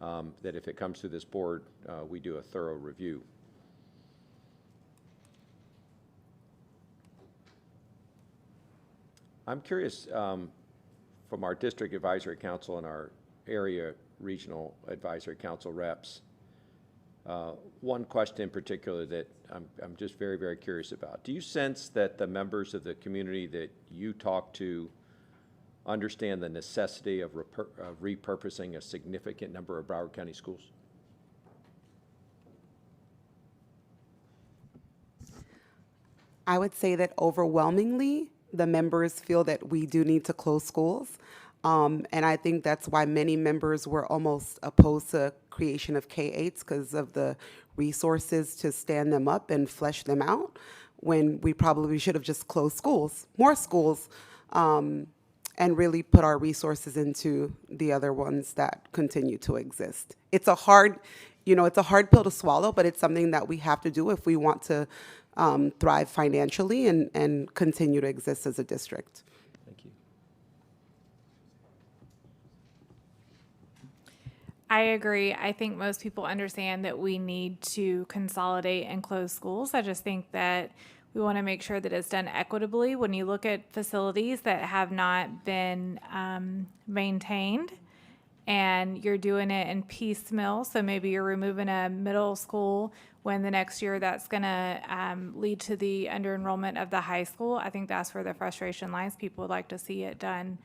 that if it comes to this board, we do a thorough review. I'm curious, from our district advisory council and our area regional advisory council reps, one question in particular that I'm just very, very curious about. Do you sense that the members of the community that you talk to understand the necessity of repurposing a significant number of Broward County schools? I would say that overwhelmingly, the members feel that we do need to close schools. And I think that's why many members were almost opposed to creation of K-8s, because of the resources to stand them up and flesh them out, when we probably should have just closed schools, more schools, and really put our resources into the other ones that continue to exist. It's a hard, it's a hard pill to swallow, but it's something that we have to do if we want to thrive financially and continue to exist as a district. Thank you. I agree. I think most people understand that we need to consolidate and close schools. I just think that we want to make sure that it's done equitably. When you look at facilities that have not been maintained, and you're doing it in piecemeal, so maybe you're removing a middle school when the next year that's going to lead to the under-enrollment of the high school. I think that's where the frustration lies. People would like to see it done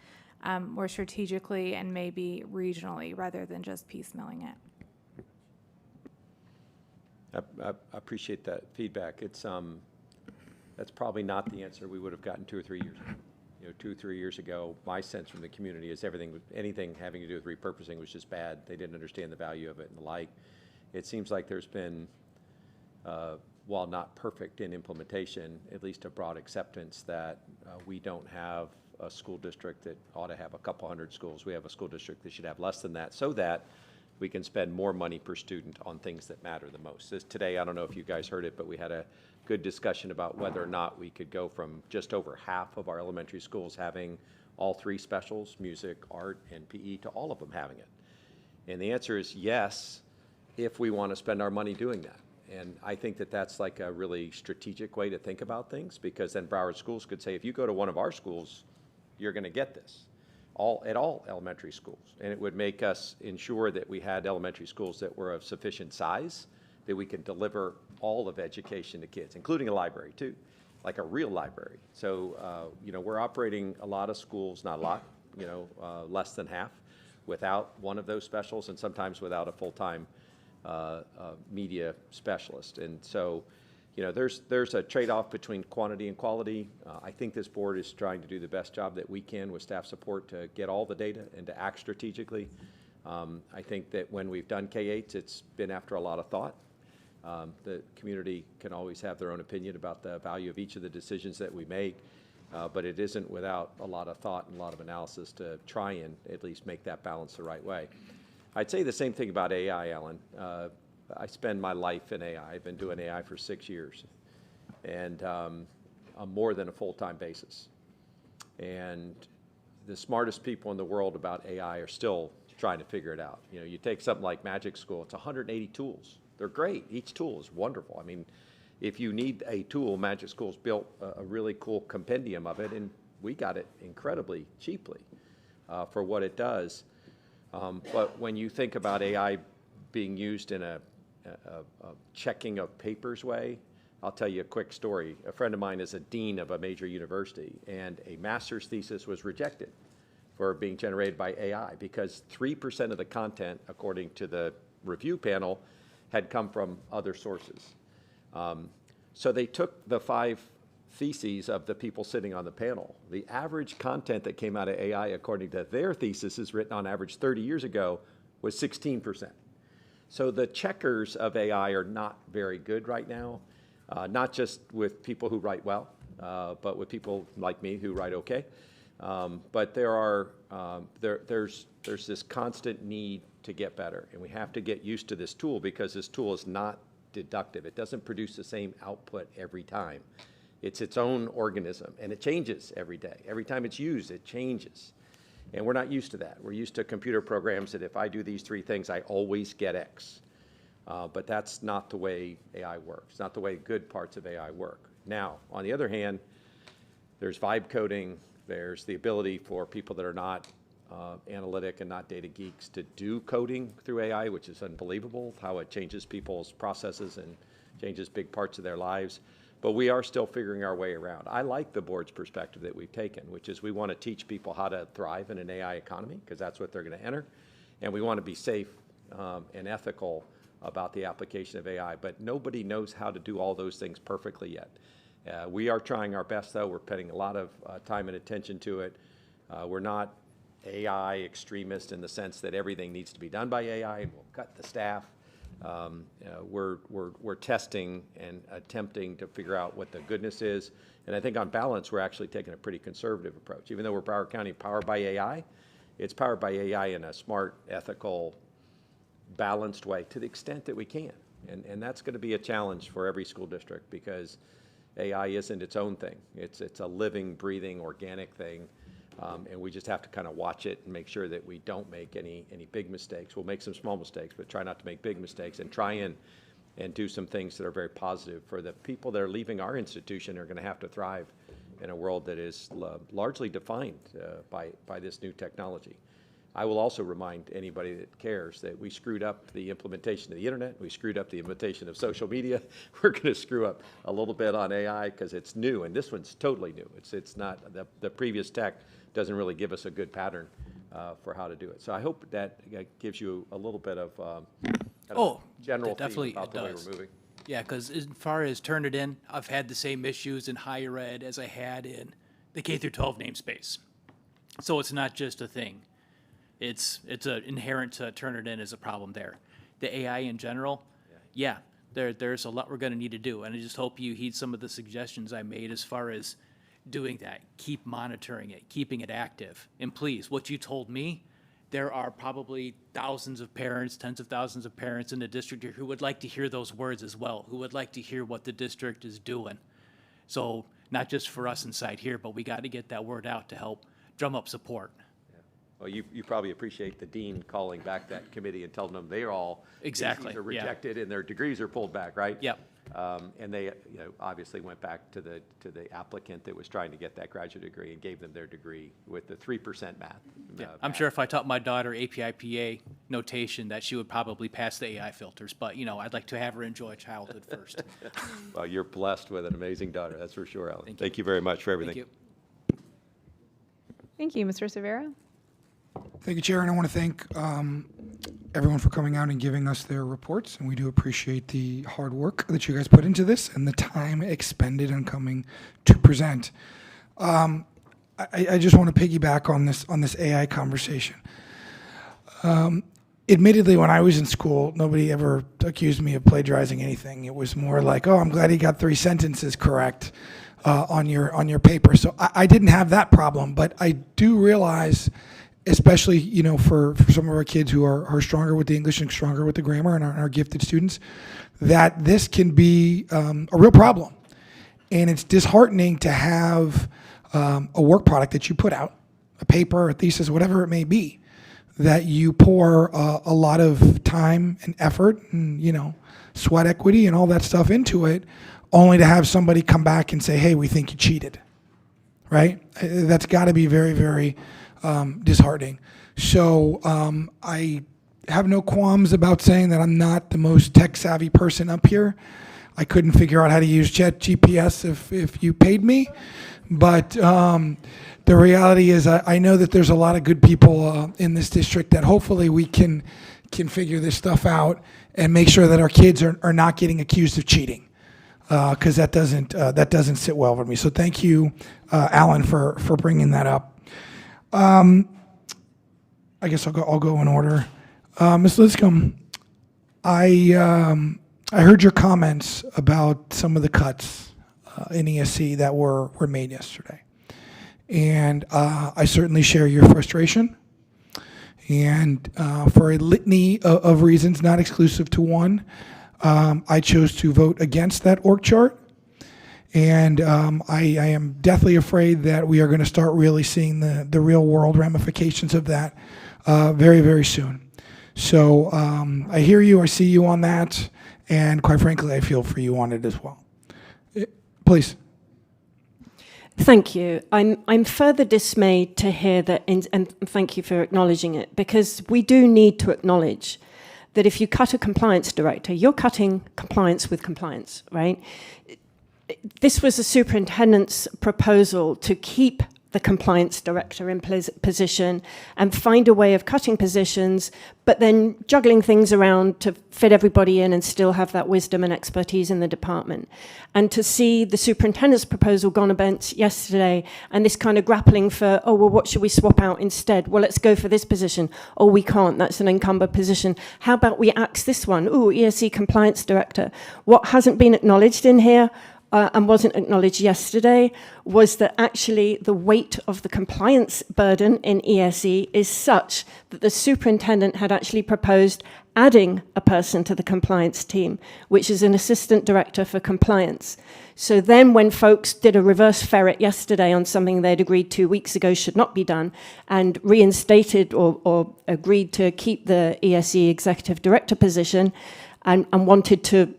more strategically and maybe regionally rather than just piecemealing it. I appreciate that feedback. It's that's probably not the answer we would have gotten 2 or 3 years ago. 2 or 3 years ago, my sense from the community is anything having to do with repurposing was just bad. They didn't understand the value of it and the like. It seems like there's been, while not perfect in implementation, at least a broad acceptance that we don't have a school district that ought to have a couple hundred schools. We have a school district that should have less than that, so that we can spend more money per student on things that matter the most. Today, I don't know if you guys heard it, but we had a good discussion about whether or not we could go from just over half of our elementary schools having all 3 specials, music, art, and PE, to all of them having it. And the answer is yes, if we want to spend our money doing that. And I think that that's like a really strategic way to think about things, because then Broward schools could say, if you go to one of our schools, you're going to get this. at all elementary schools. And it would make us ensure that we had elementary schools that were of sufficient size, that we can deliver all of education to kids, including a library too, like a real library. So, you know, we're operating a lot of schools, not a lot, you know, less than half, without one of those specials, and sometimes without a full-time media specialist. And so, you know, there's a trade-off between quantity and quality. I think this board is trying to do the best job that we can with staff support to get all the data and to act strategically. I think that when we've done K-8s, it's been after a lot of thought. The community can always have their own opinion about the value of each of the decisions that we make, but it isn't without a lot of thought and a lot of analysis to try and at least make that balance the right way. I'd say the same thing about AI, Alan. I spend my life in AI. I've been doing AI for 6 years, and on more than a full-time basis. And the smartest people in the world about AI are still trying to figure it out. You know, you take something like Magic School, it's 180 tools. They're great. Each tool is wonderful. I mean, if you need a tool, Magic School's built a really cool compendium of it, and we got it incredibly cheaply for what it does. But when you think about AI being used in a checking of papers way, I'll tell you a quick story. A friend of mine is a dean of a major university, and a master's thesis was rejected for being generated by AI because 3% of the content, according to the review panel, had come from other sources. So they took the 5 theses of the people sitting on the panel. The average content that came out of AI, according to their thesis, written on average 30 years ago, was 16%. So the checkers of AI are not very good right now, not just with people who write well, but with people like me who write okay. But there's this constant need to get better, and we have to get used to this tool because this tool is not deductive. It doesn't produce the same output every time. It's its own organism, and it changes every day. Every time it's used, it changes. And we're not used to that. We're used to computer programs that if I do these 3 things, I always get X. But that's not the way AI works, not the way good parts of AI work. Now, on the other hand, there's vibe coding. There's the ability for people that are not analytic and not data geeks to do coding through AI, which is unbelievable, how it changes people's processes and changes big parts of their lives. But we are still figuring our way around. I like the board's perspective that we've taken, which is we want to teach people how to thrive in an AI economy, because that's what they're going to enter. And we want to be safe and ethical about the application of AI. But nobody knows how to do all those things perfectly yet. We are trying our best, though. We're putting a lot of time and attention to it. We're not AI extremists in the sense that everything needs to be done by AI and we'll cut the staff. We're testing and attempting to figure out what the goodness is. And I think on balance, we're actually taking a pretty conservative approach. Even though we're Broward County powered by AI, it's powered by AI in a smart, ethical, balanced way to the extent that we can. And that's going to be a challenge for every school district because AI isn't its own thing. It's a living, breathing, organic thing. And we just have to kind of watch it and make sure that we don't make any big mistakes. We'll make some small mistakes, but try not to make big mistakes and try and do some things that are very positive for the people that are leaving our institution are going to have to thrive in a world that is largely defined by this new technology. I will also remind anybody that cares that we screwed up the implementation of the internet. We screwed up the implementation of social media. We're going to screw up a little bit on AI because it's new, and this one's totally new. It's not, the previous tech doesn't really give us a good pattern for how to do it. So I hope that gives you a little bit of general theme about the way we're moving. Yeah, because as far as Turnitin, I've had the same issues in higher ed as I had in the K-12 namespace. So it's not just a thing. It's an inherent to Turnitin as a problem there. The AI in general, yeah, there's a lot we're going to need to do. And I just hope you heed some of the suggestions I made as far as doing that. Keep monitoring it, keeping it active. And please, what you told me, there are probably thousands of parents, tens of thousands of parents in the district here who would like to hear those words as well, who would like to hear what the district is doing. So not just for us inside here, but we got to get that word out to help drum up support. Well, you probably appreciate the dean calling back that committee and telling them they're all Exactly, are yeah. rejected and their degrees are pulled back, right? Yep. And they, obviously went back to the applicant that was trying to get that graduate degree and gave them their degree with the 3% math. Yeah, I'm sure if I taught my daughter API-PA notation, that she would probably pass the AI filters, but, I'd like to have her enjoy childhood first. Well, you're blessed with an amazing daughter, that's for sure, Alan. Thank you very much for everything. Thank you. Thank you, Mr. Severa. Thank you, Chair, and I want to thank everyone for coming out and giving us their reports, and we do appreciate the hard work that you guys put into this and the time expended on coming to present. I just want to piggyback on this AI conversation. Admittedly, when I was in school, nobody ever accused me of plagiarizing anything. It was more like, oh, I'm glad he got 3 sentences correct on your paper. So I didn't have that problem, but I do realize, especially for some of our kids who are stronger with the English and stronger with the grammar and our gifted students, that this can be a real problem. And it's disheartening to have a work product that you put out, a paper, a thesis, whatever it may be, that you pour a lot of time and effort and sweat equity and all that stuff into it, only to have somebody come back and say, hey, we think you cheated, right? That's got to be very, very disheartening. So I have no qualms about saying that I'm not the most tech-savvy person up here. I couldn't figure out how to use GPS if you paid me. But the reality is I know that there's a lot of good people in this district that hopefully we can figure this stuff out and make sure that our kids are not getting accused of cheating. Because that doesn't sit well with me. So thank you, Alan, for bringing that up. I guess I'll go in order. Ms. Liscombe, I heard your comments about some of the cuts in ESC that were made yesterday, and I certainly share your frustration. And for a litany of reasons, not exclusive to one, I chose to vote against that org chart. And I am deathly afraid that we are going to start really seeing the real world ramifications of that very, very soon. So I hear you, I see you on that, and quite frankly, I feel for you on it as well. Please. Thank you. I'm further dismayed to hear that, and thank you for acknowledging it, because we do need to acknowledge that if you cut a compliance director, you're cutting compliance with compliance, right? This was the superintendent's proposal to keep the compliance director in position and find a way of cutting positions, but then juggling things around to fit everybody in and still have that wisdom and expertise in the department. And to see the superintendent's proposal gone against yesterday and this kind of grappling for, oh, well, what should we swap out instead? Well, let's go for this position. Oh, we can't, that's an encumbered position. How about we axe this one? Ooh, ESC compliance director. What hasn't been acknowledged in here and wasn't acknowledged yesterday was that actually the weight of the compliance burden in ESE is such that the superintendent had actually proposed adding a person to the compliance team, which is an assistant director for compliance. So then when folks did a reverse ferret yesterday on something they'd agreed 2 weeks ago should not be done and reinstated or agreed to keep the ESE executive director position and wanted to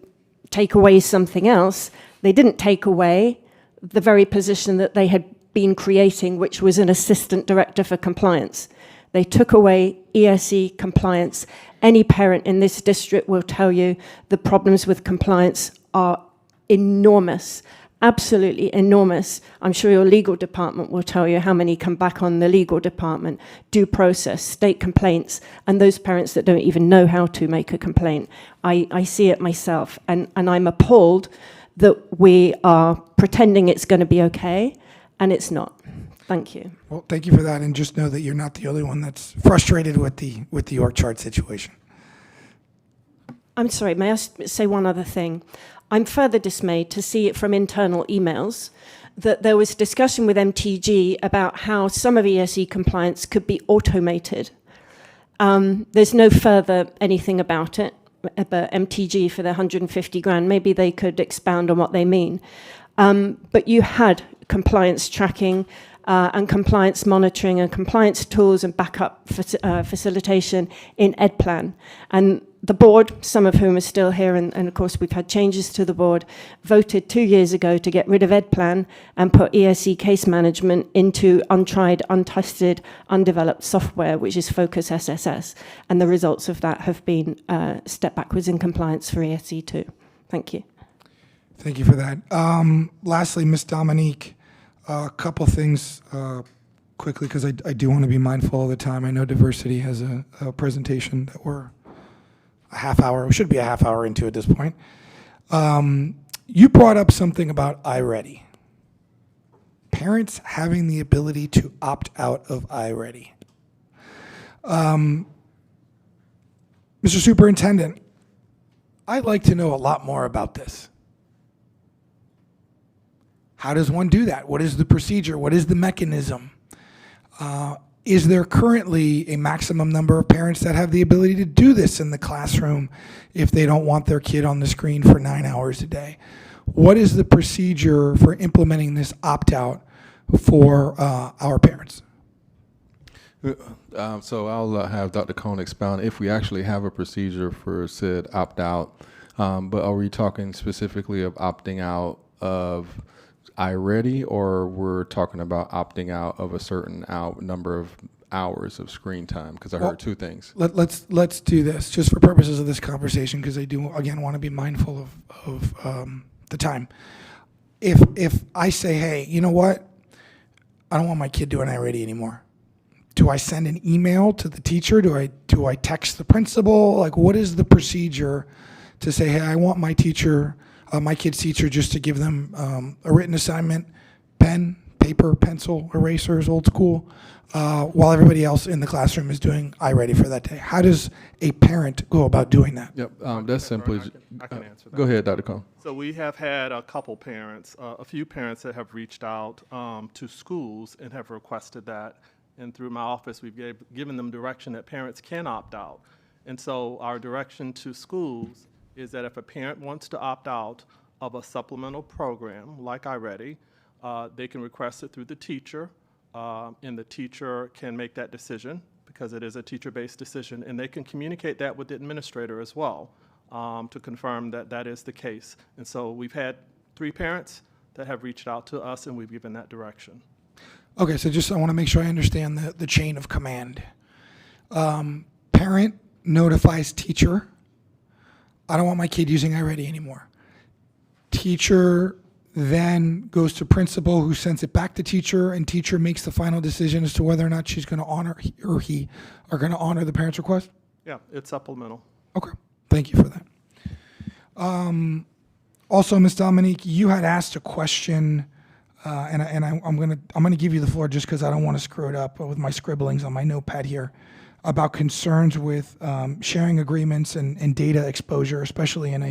take away something else, they didn't take away the very position that they had been creating, which was an assistant director for compliance. They took away ESE compliance. Any parent in this district will tell you the problems with compliance are enormous, absolutely enormous. I'm sure your legal department will tell you how many come back on the legal department, due process, state complaints, and those parents that don't even know how to make a complaint. I see it myself, and I'm appalled that we are pretending it's going to be okay, and it's not. Thank you. Well, thank you for that, and just know that you're not the only one that's frustrated with the org chart situation. I'm sorry, may I say one other thing? I'm further dismayed to see it from internal emails that there was discussion with MTG about how some of ESE compliance could be automated. There's no further anything about it. But MTG for the 150 grand, maybe they could expound on what they mean. But you had compliance tracking and compliance monitoring and compliance tools and backup facilitation in EdPlan. And the board, some of whom are still here, and of course we've had changes to the board, voted 2 years ago to get rid of EdPlan and put ESE case management into untried, untested, undeveloped software, which is Focus SSS. And the results of that have been step backwards in compliance for ESE too. Thank you. Thank you for that. Lastly, Ms. Dominique, a couple things quickly, because I do want to be mindful of the time. I know diversity has a presentation that we're a half hour, we should be a half hour into at this point. You brought up something about iReady. Parents having the ability to opt out of iReady. Mr. Superintendent, I'd like to know a lot more about this. How does one do that? What is the procedure? What is the mechanism? Is there currently a maximum number of parents that have the ability to do this in the classroom if they don't want their kid on the screen for 9 hours a day? What is the procedure for implementing this opt-out for our parents? So I'll have Dr. Cohn expound if we actually have a procedure for said opt-out. But are we talking specifically of opting out of iReady, or we're talking about opting out of a certain number of hours of screen time? Because I heard two things. Let's do this just for purposes of this conversation, because I do again want to be mindful of the time. If I say, hey, you know what, I don't want my kid doing iReady anymore. Do I send an email to the teacher? Do I text the principal? Like, what is the procedure to say, hey, I want my teacher, my kid's teacher, just to give them a written assignment, pen, paper, pencil, erasers, old school, while everybody else in the classroom is doing iReady for that day? How does a parent go about doing that? Yep, that's simply. I can answer that. Go ahead, Dr. Cohn. So we have had a couple parents, a few parents that have reached out to schools and have requested that. And through my office, we've given them direction that parents can opt out. And so our direction to schools is that if a parent wants to opt out of a supplemental program like iReady, they can request it through the teacher, and the teacher can make that decision because it is a teacher-based decision, and they can communicate that with the administrator as well to confirm that that is the case. And so we've had 3 parents that have reached out to us, and we've given that direction. Okay, so just I want to make sure I understand the chain of command. Parent notifies teacher, I don't want my kid using iReady anymore. Teacher then goes to principal, who sends it back to teacher, and teacher makes the final decision as to whether or not she's going to honor, he are going to honor the parent's request? Yeah, it's supplemental. Okay, thank you for that. Also, Ms. Dominique, you had asked a question, and I'm gonna give you the floor just because I don't want to screw it up with my scribblings on my notepad here, about concerns with sharing agreements and data exposure, especially in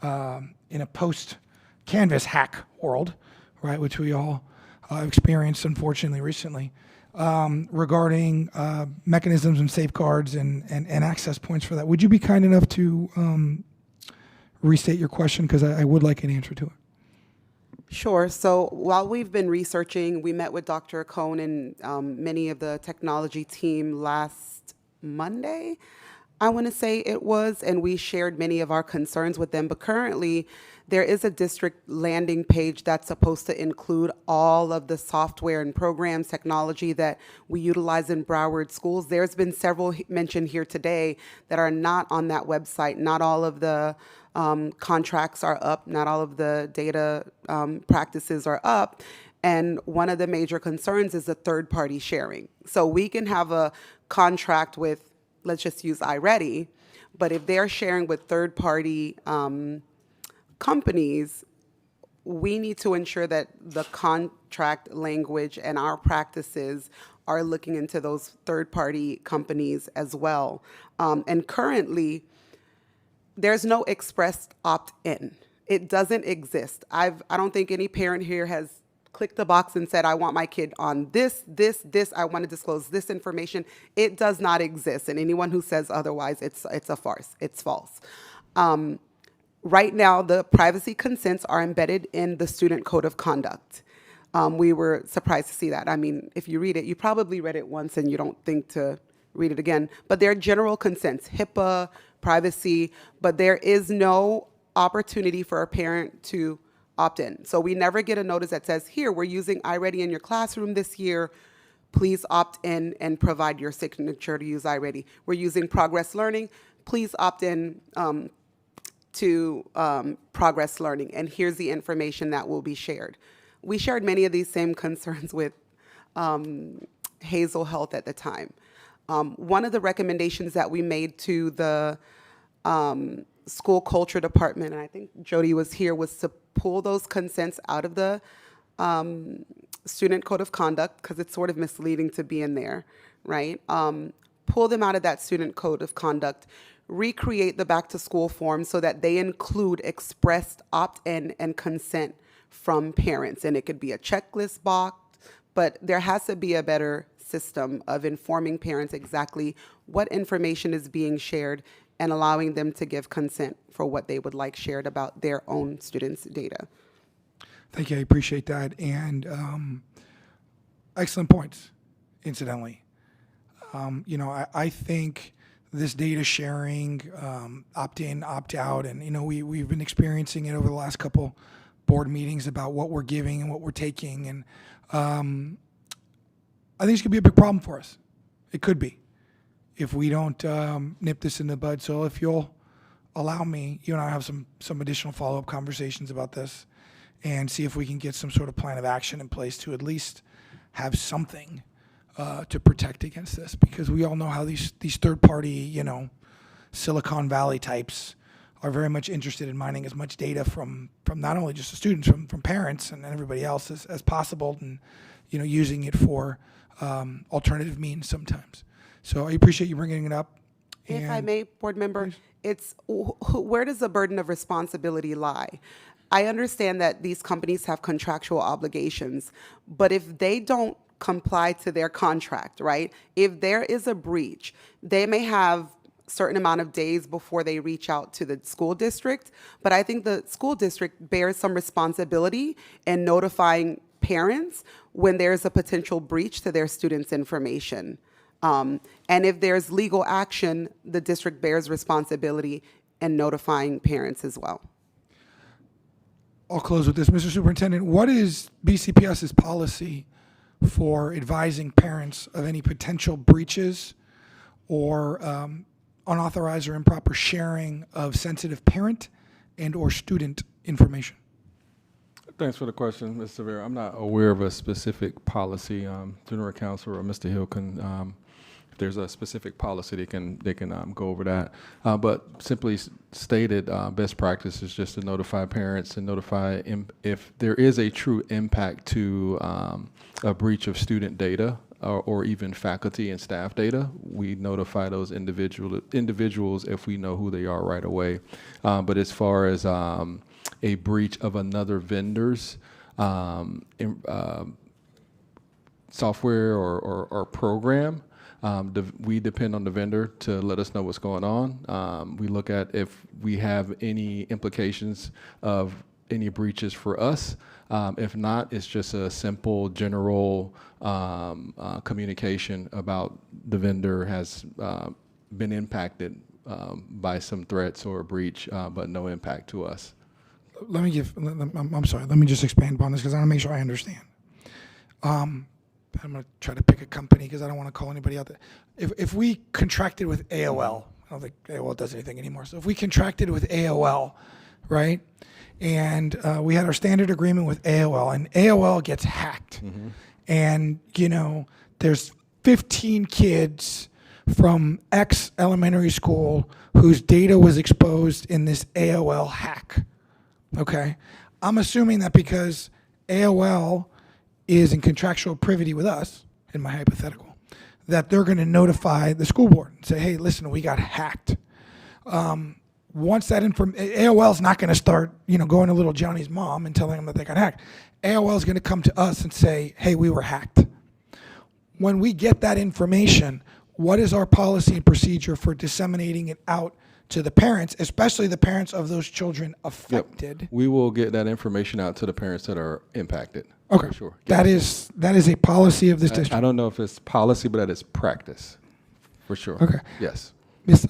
a post-Canvas hack world, right, which we all experienced, unfortunately, recently, regarding mechanisms and safeguards and access points for that. Would you be kind enough to restate your question, because I would like an answer to it? Sure. So while we've been researching, we met with Dr. Cohn and many of the technology team last Monday, I want to say it was, and we shared many of our concerns with them. But currently, there is a district landing page that's supposed to include all of the software and programs, technology that we utilize in Broward schools. There's been several mentioned here today that are not on that website. Not all of the contracts are up. Not all of the data practices are up. And one of the major concerns is the third-party sharing. So we can have a contract with, let's just use iReady, but if they're sharing with third-party companies, we need to ensure that the contract language and our practices are looking into those third-party companies as well. And currently, there's no express opt-in. It doesn't exist. I don't think any parent here has clicked the box and said, I want my kid on this, I want to disclose this information. It does not exist. And anyone who says otherwise, it's a farce. It's false. Right now, the privacy consents are embedded in the student code of conduct. We were surprised to see that. I mean, if you read it, you probably read it once and you don't think to read it again. But there are general consents, HIPAA, privacy, but there is no opportunity for a parent to opt in. So we never get a notice that says, here, we're using iReady in your classroom this year. Please opt in and provide your signature to use iReady. We're using Progress Learning. Please opt in to Progress Learning, and here's the information that will be shared. We shared many of these same concerns with Hazel Health at the time. One of the recommendations that we made to the school culture department, and I think Jody was here, was to pull those consents out of the student code of conduct, because it's sort of misleading to be in there, right? Pull them out of that student code of conduct, recreate the back to school form so that they include expressed opt-in and consent from parents. And it could be a checklist box, but there has to be a better system of informing parents exactly what information is being shared and allowing them to give consent for what they would like shared about their own students' data. Thank you. I appreciate that. And excellent points, incidentally. You know, I think this data sharing, opt-in, opt-out, and, you know, we've been experiencing it over the last couple board meetings about what we're giving and what we're taking. And I think it's going to be a big problem for us. It could be if we don't nip this in the bud. So if you'll allow me, you and I have some additional follow-up conversations about this and see if we can get some sort of plan of action in place to at least have something to protect against this, because we all know how these third-party, you know, Silicon Valley types are very much interested in mining as much data from not only just the students, from parents and everybody else as possible, and, you know, using it for alternative means sometimes. So I appreciate you bringing it up. If I may, board member, it's where does the burden of responsibility lie? I understand that these companies have contractual obligations, but if they don't comply to their contract, right? If there is a breach, they may have a certain amount of days before they reach out to the school district, but I think the school district bears some responsibility in notifying parents when there's a potential breach to their students' information. And if there's legal action, the district bears responsibility in notifying parents as well. I'll close with this. Mr. Superintendent, what is BCPS's policy for advising parents of any potential breaches or unauthorized or improper sharing of sensitive parent and or student information? Thanks for the question, Ms. Severa. I'm not aware of a specific policy. General Counsel or Mr. Hill can, if there's a specific policy, they can go over that. But simply stated, best practice is just to notify parents and notify if there is a true impact to a breach of student data or even faculty and staff data. We notify those individuals if we know who they are right away. But as far as a breach of another vendor's software or program, we depend on the vendor to let us know what's going on. We look at if we have any implications of any breaches for us. If not, it's just a simple general communication about the vendor has been impacted by some threats or a breach, but no impact to us. I'm sorry, let me just expand upon this because I want to make sure I understand. I'm going to try to pick a company because I don't want to call anybody out there. If we contracted with AOL, I don't think AOL does anything anymore. So if we contracted with AOL, right, and we had our standard agreement with AOL, and AOL gets hacked, and, you know, there's 15 kids from X elementary school whose data was exposed in this AOL hack. Okay, I'm assuming that because AOL is in contractual privity with us, in my hypothetical, that they're going to notify the school board and say, hey, listen, we got hacked. Once that AOL is not going to start, you know, going to little Johnny's mom and telling them that they got hacked. AOL is going to come to us and say, hey, we were hacked. When we get that information, what is our policy and procedure for disseminating it out to the parents, especially the parents of those children affected? We will get that information out to the parents that are impacted. Okay, For sure. that is a policy of this district. I don't know if it's policy, but that is practice, for sure. Okay. Yes.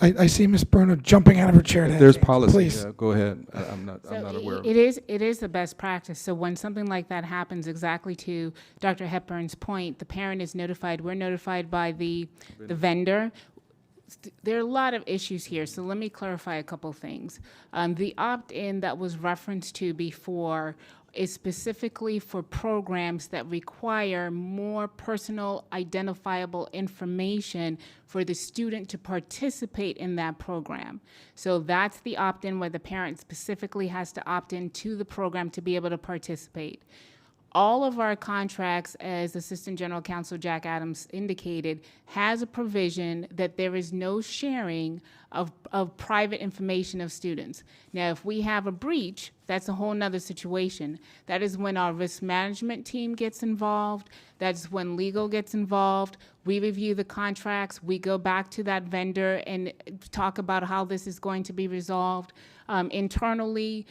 I see Ms. Bruno jumping out of her chair. If to there's hand. policy, Please. go ahead. I'm not aware of it. It is the best practice. So when something like that happens, exactly to Dr. Hepburn's point, the parent is notified. We're notified by the vendor. There are a lot of issues here, so let me clarify a couple things. The opt-in that was referenced to before is specifically for programs that require more personal identifiable information for the student to participate in that program. So that's the opt-in where the parent specifically has to opt in to the program to be able to participate. All of our contracts, as Assistant General Counsel Jack Adams indicated, has a provision that there is no sharing of private information of students. Now, if we have a breach, that's a whole nother situation. That is when our risk management team gets involved. That's when legal gets involved. We review the contracts. We go back to that vendor and talk about how this is going to be resolved. Internally,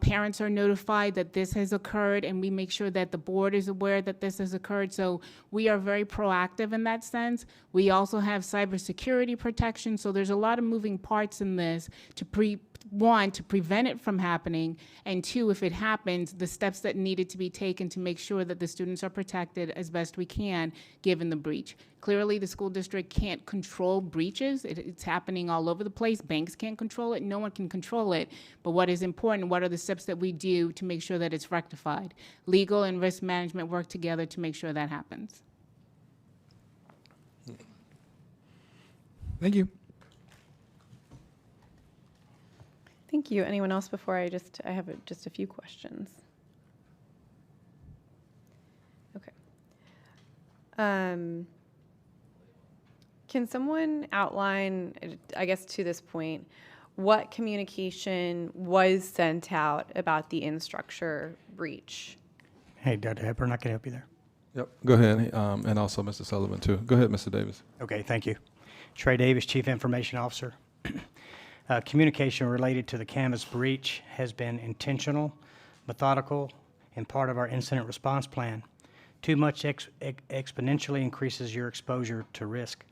parents are notified that this has occurred, and we make sure that the board is aware that this has occurred. So we are very proactive in that sense. We also have cybersecurity protection. So there's a lot of moving parts in this to one, to prevent it from happening, and two, if it happens, the steps that needed to be taken to make sure that the students are protected as best we can, given the breach. Clearly, the school district can't control breaches. It's happening all over the place. Banks can't control it. No one can control it. But what is important, what are the steps that we do to make sure that it's rectified? Legal and risk management work together to make sure that happens. Thank you. Thank you. Anyone else before I have just a few questions. Okay. Can someone outline, I guess to this point, what communication was sent out about the in-structure breach? Hey, Dr. Hepburn, I can help you there. Yep, go ahead, and also Mr. Sullivan, too. Go ahead, Mr. Davis. Okay, thank you. Trey Davis, Chief Information Officer. Communication related to the Canvas breach has been intentional, methodical, and part of our incident response plan. Too much exponentially increases your exposure to risk.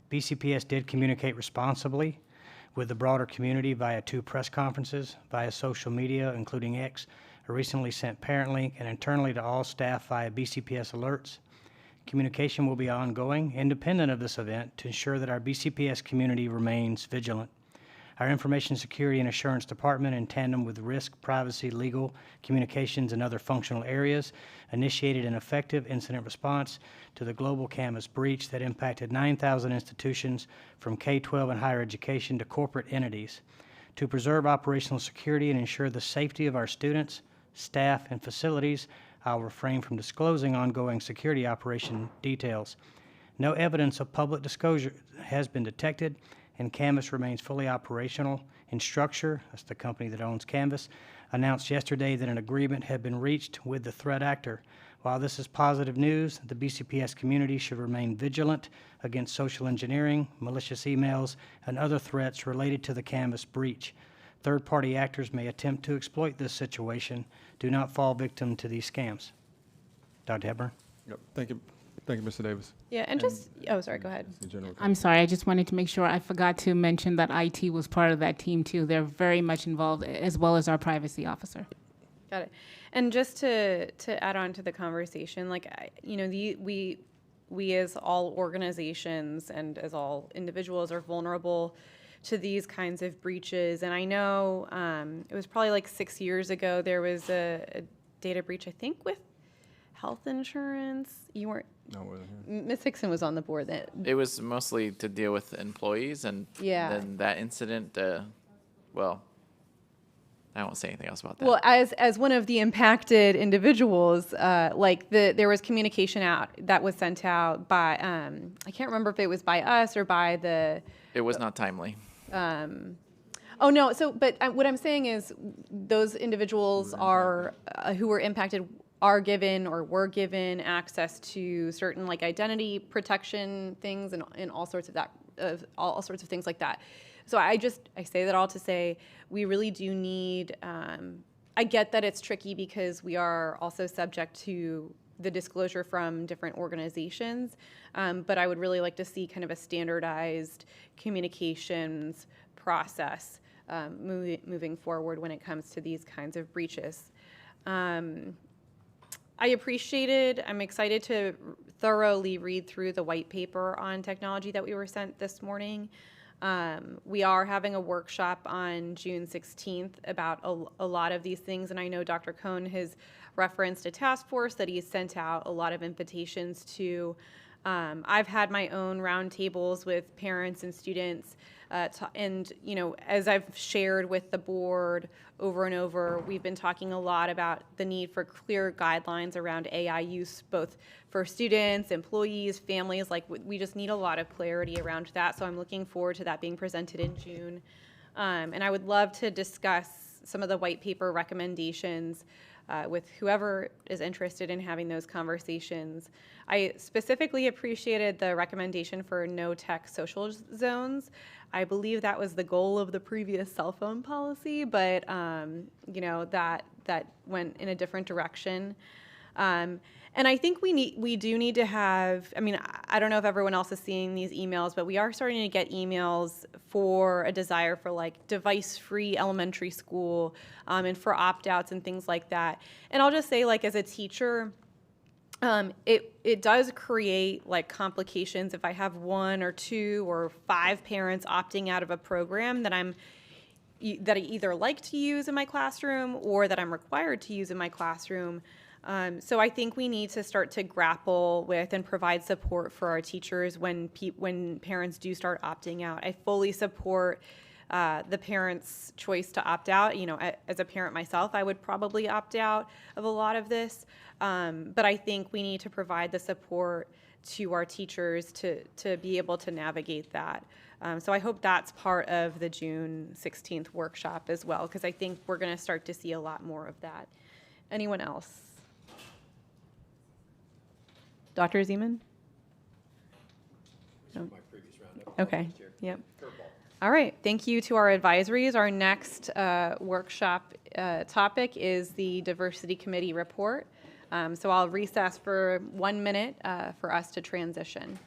BCPS did communicate responsibly with the broader community via 2 press conferences, via social media, including X, a recently sent parent link, and internally to all staff via BCPS alerts. Communication will be ongoing, independent of this event, to ensure that our BCPS community remains vigilant. Our Information Security and Assurance Department, in tandem with risk, privacy, legal, communications, and other functional areas, initiated an effective incident response to the global Canvas breach that impacted 9,000 institutions from K-12 and higher education to corporate entities. To preserve operational security and ensure the safety of our students, staff, and facilities, I'll refrain from disclosing ongoing security operation details. No evidence of public disclosure has been detected, and Canvas remains fully operational. Instructure, that's the company that owns Canvas, announced yesterday that an agreement had been reached with the threat actor. While this is positive news, the BCPS community should remain vigilant against social engineering, malicious emails, and other threats related to the Canvas breach. Third-party actors may attempt to exploit this situation. Do not fall victim to these scams. Dr. Hepburn? Yep, thank you. Thank you, Mr. Davis. Yeah, oh, sorry, go ahead. I'm sorry, I just wanted to make sure I forgot to mention that IT was part of that team too. They're very much involved, as well as our privacy officer. Got it. And just to add on to the conversation, we as all organizations and as all individuals are vulnerable to these kinds of breaches. And I know it was probably like 6 years ago, there was a data breach, I think, with health insurance. You weren't. No, I wasn't here. Ms. Hickson was on the board then. It was mostly to deal with employees, and then that incident, well, I won't say anything else about that. Well, as one of the impacted individuals, there was communication out that was sent out by, I can't remember if it was by us or by the. It was not timely. Oh, no. So, but what I'm saying is those individuals who were impacted are given or were given access to certain like identity protection things and all sorts of all sorts of things like that. So I say that all to say we really do need. I get that it's tricky because we are also subject to the disclosure from different organizations, but I would really like to see kind of a standardized communications process moving forward when it comes to these kinds of breaches. I'm excited to thoroughly read through the white paper on technology that we were sent this morning. We are having a workshop on June 16th about a lot of these things, and I know Dr. Cohn has referenced a task force that he's sent out a lot of invitations to. I've had my own roundtables with parents and students, and as I've shared with the board over and over, we've been talking a lot about the need for clear guidelines around AI use, both for students, employees, families. Like, we just need a lot of clarity around that. So I'm looking forward to that being presented in June. And I would love to discuss some of the white paper recommendations with whoever is interested in having those conversations. I specifically appreciated the recommendation for no tech social zones. I believe that was the goal of the previous cell phone policy, but that went in a different direction. And I think we do need to have, I don't know if everyone else is seeing these emails, but we are starting to get emails for a desire for like device-free elementary school and for opt-outs and things like that. And I'll just say, like, as a teacher, it does create like complications if I have 1 or 2 or 5 parents opting out of a program that I either like to use in my classroom or that I'm required to use in my classroom. So I think we need to start to grapple with and provide support for our teachers when parents do start opting out. I fully support the parents' choice to opt out. As a parent myself, I would probably opt out of a lot of this. But I think we need to provide the support to our teachers to be able to navigate that. So I hope that's part of the June 16th workshop as well, because I think we're going to start to see a lot more of that. Anyone else? Dr. Zeman? No. Okay. Yep. All right. Thank you to our advisories. Our next workshop topic is the Diversity Committee report. So I'll recess for 1 minute for us to transition.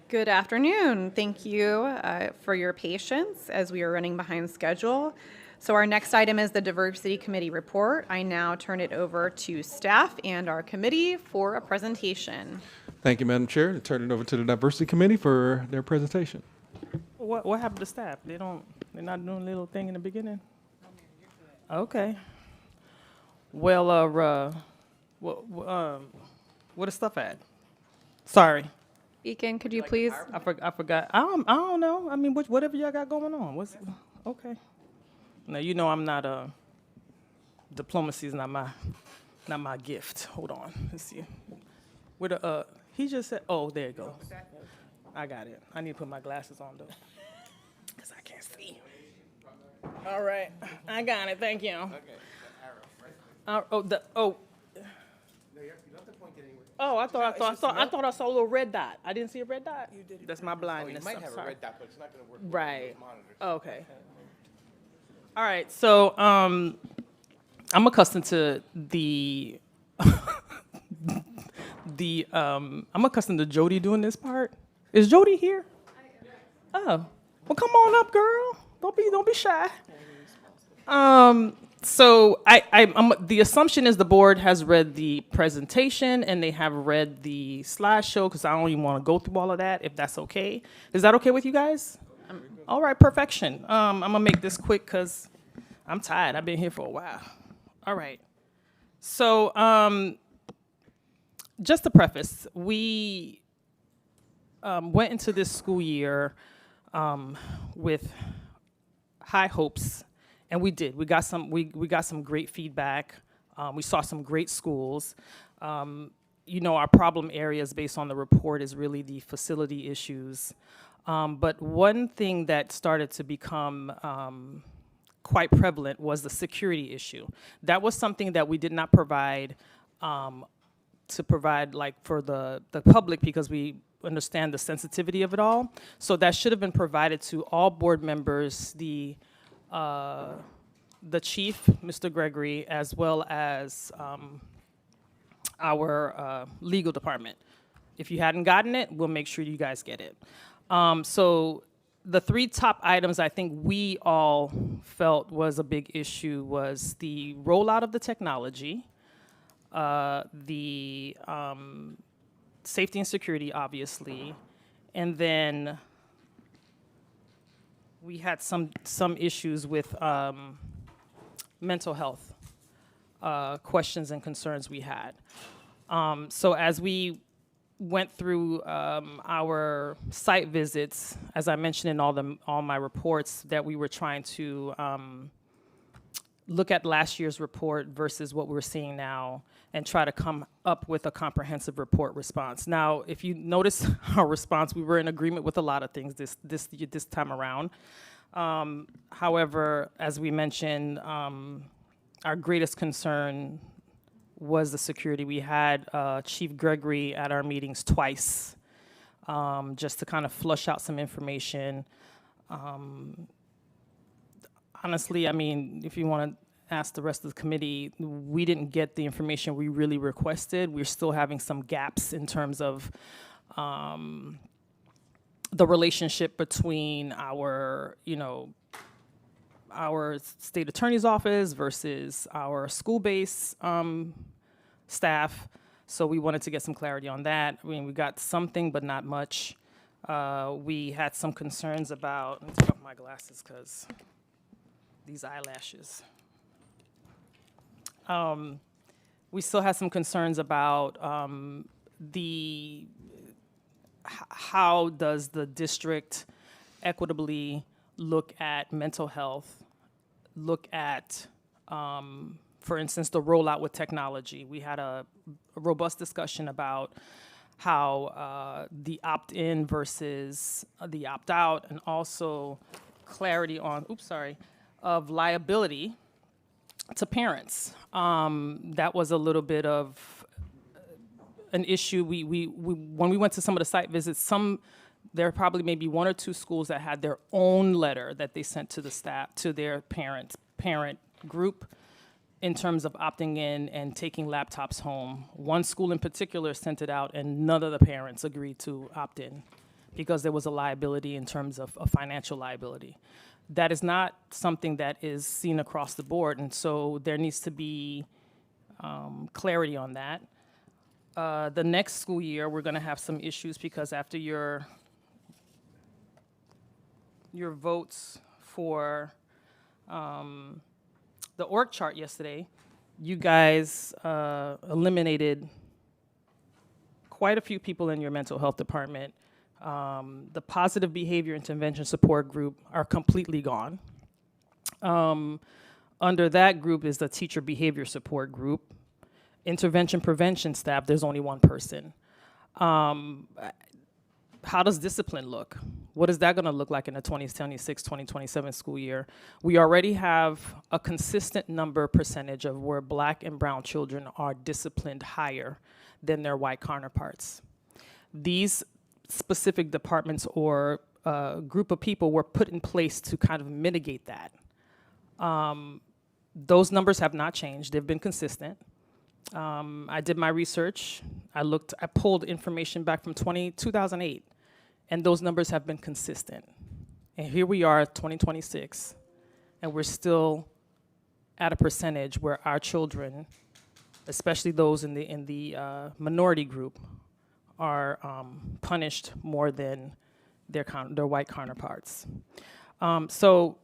Good afternoon. Thank you for your patience as we are running behind schedule. So our next item is the Diversity Committee report. I now turn it over to staff and our committee for a presentation. Thank you, Madam Chair. I turn it over to the Diversity Committee for their presentation. What happened to staff? They're not doing a little thing in the beginning? Okay. Well, what is stuff at? Sorry. Beacon, could you please? I forgot. I don't know. I mean, whatever y'all got going on. Okay. Now, you know I'm not, diplomacy is not my gift. Hold on. Let's see. He just said, oh, there you go. I got it. I need to put my glasses on, though, because I can't see. All right. I got it. Thank you. Oh, I thought I saw a little red dot. I didn't see a red dot. You did. That's my blindness. You might I'm have sorry. a red dot, but it's not going to work. Right. With the monitor. Okay. All right. So I'm accustomed to I'm accustomed to Jody doing this part. Is Jody here? Oh, well, come on up, girl. Don't be shy. So the assumption is the board has read the presentation and they have read the slideshow, because I don't even want to go through all of that, if that's okay. Is that okay with you guys? All right, perfection. I'm gonna make this quick because I'm tired. I've been here for a while. All right. So just to preface, we went into this school year with high hopes. And we did. We got some great feedback. We saw some great schools. Our problem areas based on the report is really the facility issues. But one thing that started to become quite prevalent was the security issue. That was something that we did not provide for the public, because we understand the sensitivity of it all. So that should have been provided to all board members, the chief, Mr. Gregory, as well as our legal department. If you hadn't gotten it, we'll make sure you guys get it. So the three top items I think we all felt was a big issue was the rollout of the technology, the safety and security, obviously, and then we had some issues with mental health questions and concerns we had. So as we went through our site visits, as I mentioned in all my reports, that we were trying to look at last year's report versus what we're seeing now and try to come up with a comprehensive report response. Now, if you notice our response, we were in agreement with a lot of things this time around. However, as we mentioned, our greatest concern was the security. We had Chief Gregory at our meetings twice, just to kind of flush out some information. Honestly, I mean, if you want to ask the rest of the committee, we didn't get the information we really requested. We're still having some gaps in terms of the relationship between our state attorney's office versus our school-based staff. So we wanted to get some clarity on that. I mean, we got something, but not much. We had some concerns about, let me take off my glasses because these eyelashes. We still had some concerns about how does the district equitably look at mental health, look at, for instance, the rollout with technology. We had a robust discussion about how the opt-in versus the opt-out, and also clarity on, of liability to parents. That was a little bit of an issue. We when we went to some of the site visits, there probably maybe one or two schools that had their own letter that they sent to the staff, to their parent group, in terms of opting in and taking laptops home. One school in particular sent it out, and none of the parents agreed to opt in. because there was a liability in terms of a financial liability. That is not something that is seen across the board, and so there needs to be clarity on that. The next school year, we're going to have some issues because after your votes for the org chart yesterday, you guys eliminated quite a few people in your mental health department. The positive behavior intervention support group are completely gone. Under that group is the teacher behavior support group. Intervention prevention staff, there's only one person. How does discipline look? What is that going to look like in the 2026-2027 school year? We already have a consistent percentage of where Black and brown children are disciplined higher than their white counterparts. These specific departments or group of people were put in place to kind of mitigate that. Those numbers have not changed. They've been consistent. I did my research. I pulled information back from 2008, and those numbers have been consistent. And here we are, 2026, and we're still at a percentage where our children, especially those in the minority group, are punished more than their white counterparts. So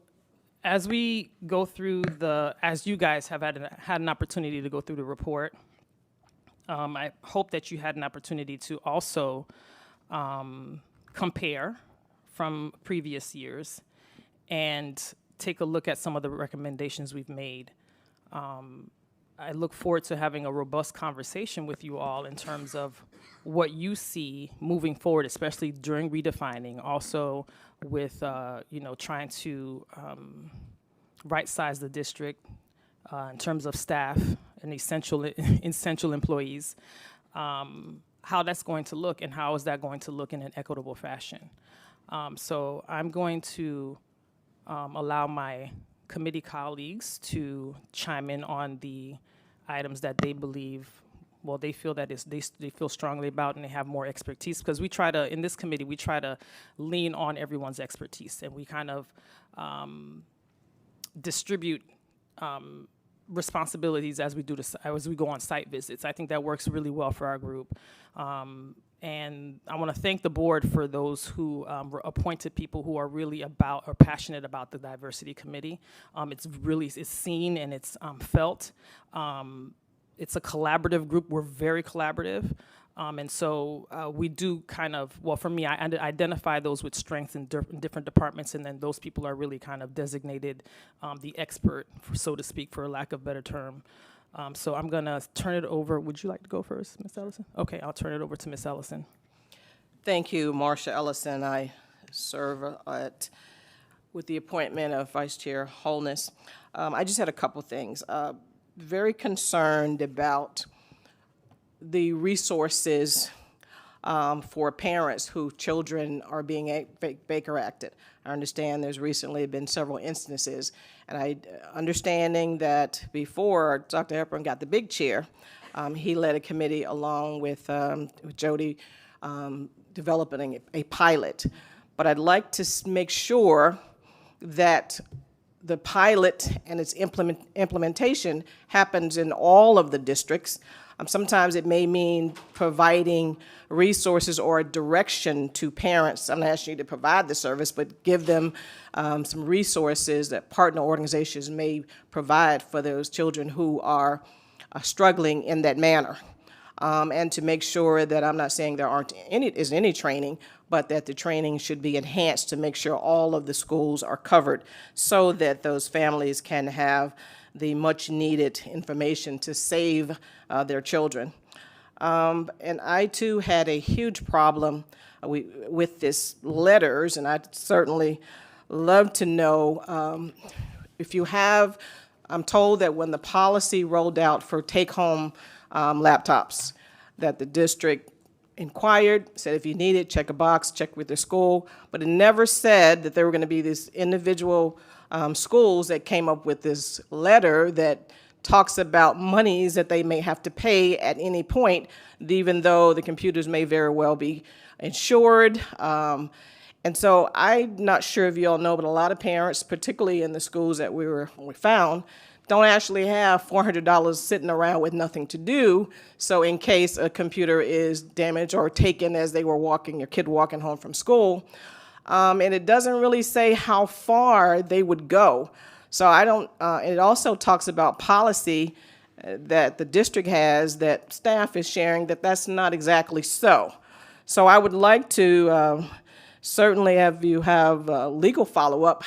as we go through as you guys have had an opportunity to go through the report, I hope that you had an opportunity to also compare from previous years and take a look at some of the recommendations we've made. I look forward to having a robust conversation with you all in terms of what you see moving forward, especially during redefining, also with trying to right-size the district in terms of staff and essential employees, how that's going to look and how is that going to look in an equitable fashion. So I'm going to allow my committee colleagues to chime in on the items that they believe, they feel that they feel strongly about and they have more expertise, because in this committee, we try to lean on everyone's expertise, and we kind of distribute responsibilities as we go on site visits. I think that works really well for our group. And I want to thank the board for those who appointed people who are really passionate about the diversity committee. It's seen and it's felt. It's a collaborative group. We're very collaborative. And so we do kind of, for me, I identify those with strengths in different departments, and then those people are really kind of designated the expert, so to speak, for lack of a better term. So I'm going to turn it over. Would you like to go first, Ms. Ellison? Okay, I'll turn it over to Ms. Ellison. Thank you, Marsha Ellison. I serve with the appointment of Vice Chair Holness. I just had a couple things. Very concerned about the resources for parents whose children are being Baker acted. I understand there's recently been several instances, and understanding that before Dr. Hepburn got the big chair, he led a committee along with Jody developing a pilot. But I'd like to make sure that the pilot and its implementation happens in all of the districts. Sometimes it may mean providing resources or a direction to parents. I'm not asking you to provide the service, but give them some resources that partner organizations may provide for those children who are struggling in that manner. And to make sure that, I'm not saying there isn't any training, but that the training should be enhanced to make sure all of the schools are covered so that those families can have the much needed information to save their children. And I too had a huge problem with this letters, and I'd certainly love to know if you have, I'm told that when the policy rolled out for take-home laptops, that the district inquired, said if you need it, check a box, check with the school, but it never said that there were going to be these individual schools that came up with this letter that talks about monies that they may have to pay at any point, even though the computers may very well be insured. And so I'm not sure if you all know, but a lot of parents, particularly in the schools that we found, don't actually have $400 sitting around with nothing to do. So in case a computer is damaged or taken as they were your kid walking home from school, and it doesn't really say how far they would go. So I don't, it also talks about policy that the district has that staff is sharing that that's not exactly so. So I would like to certainly have you have legal follow-up.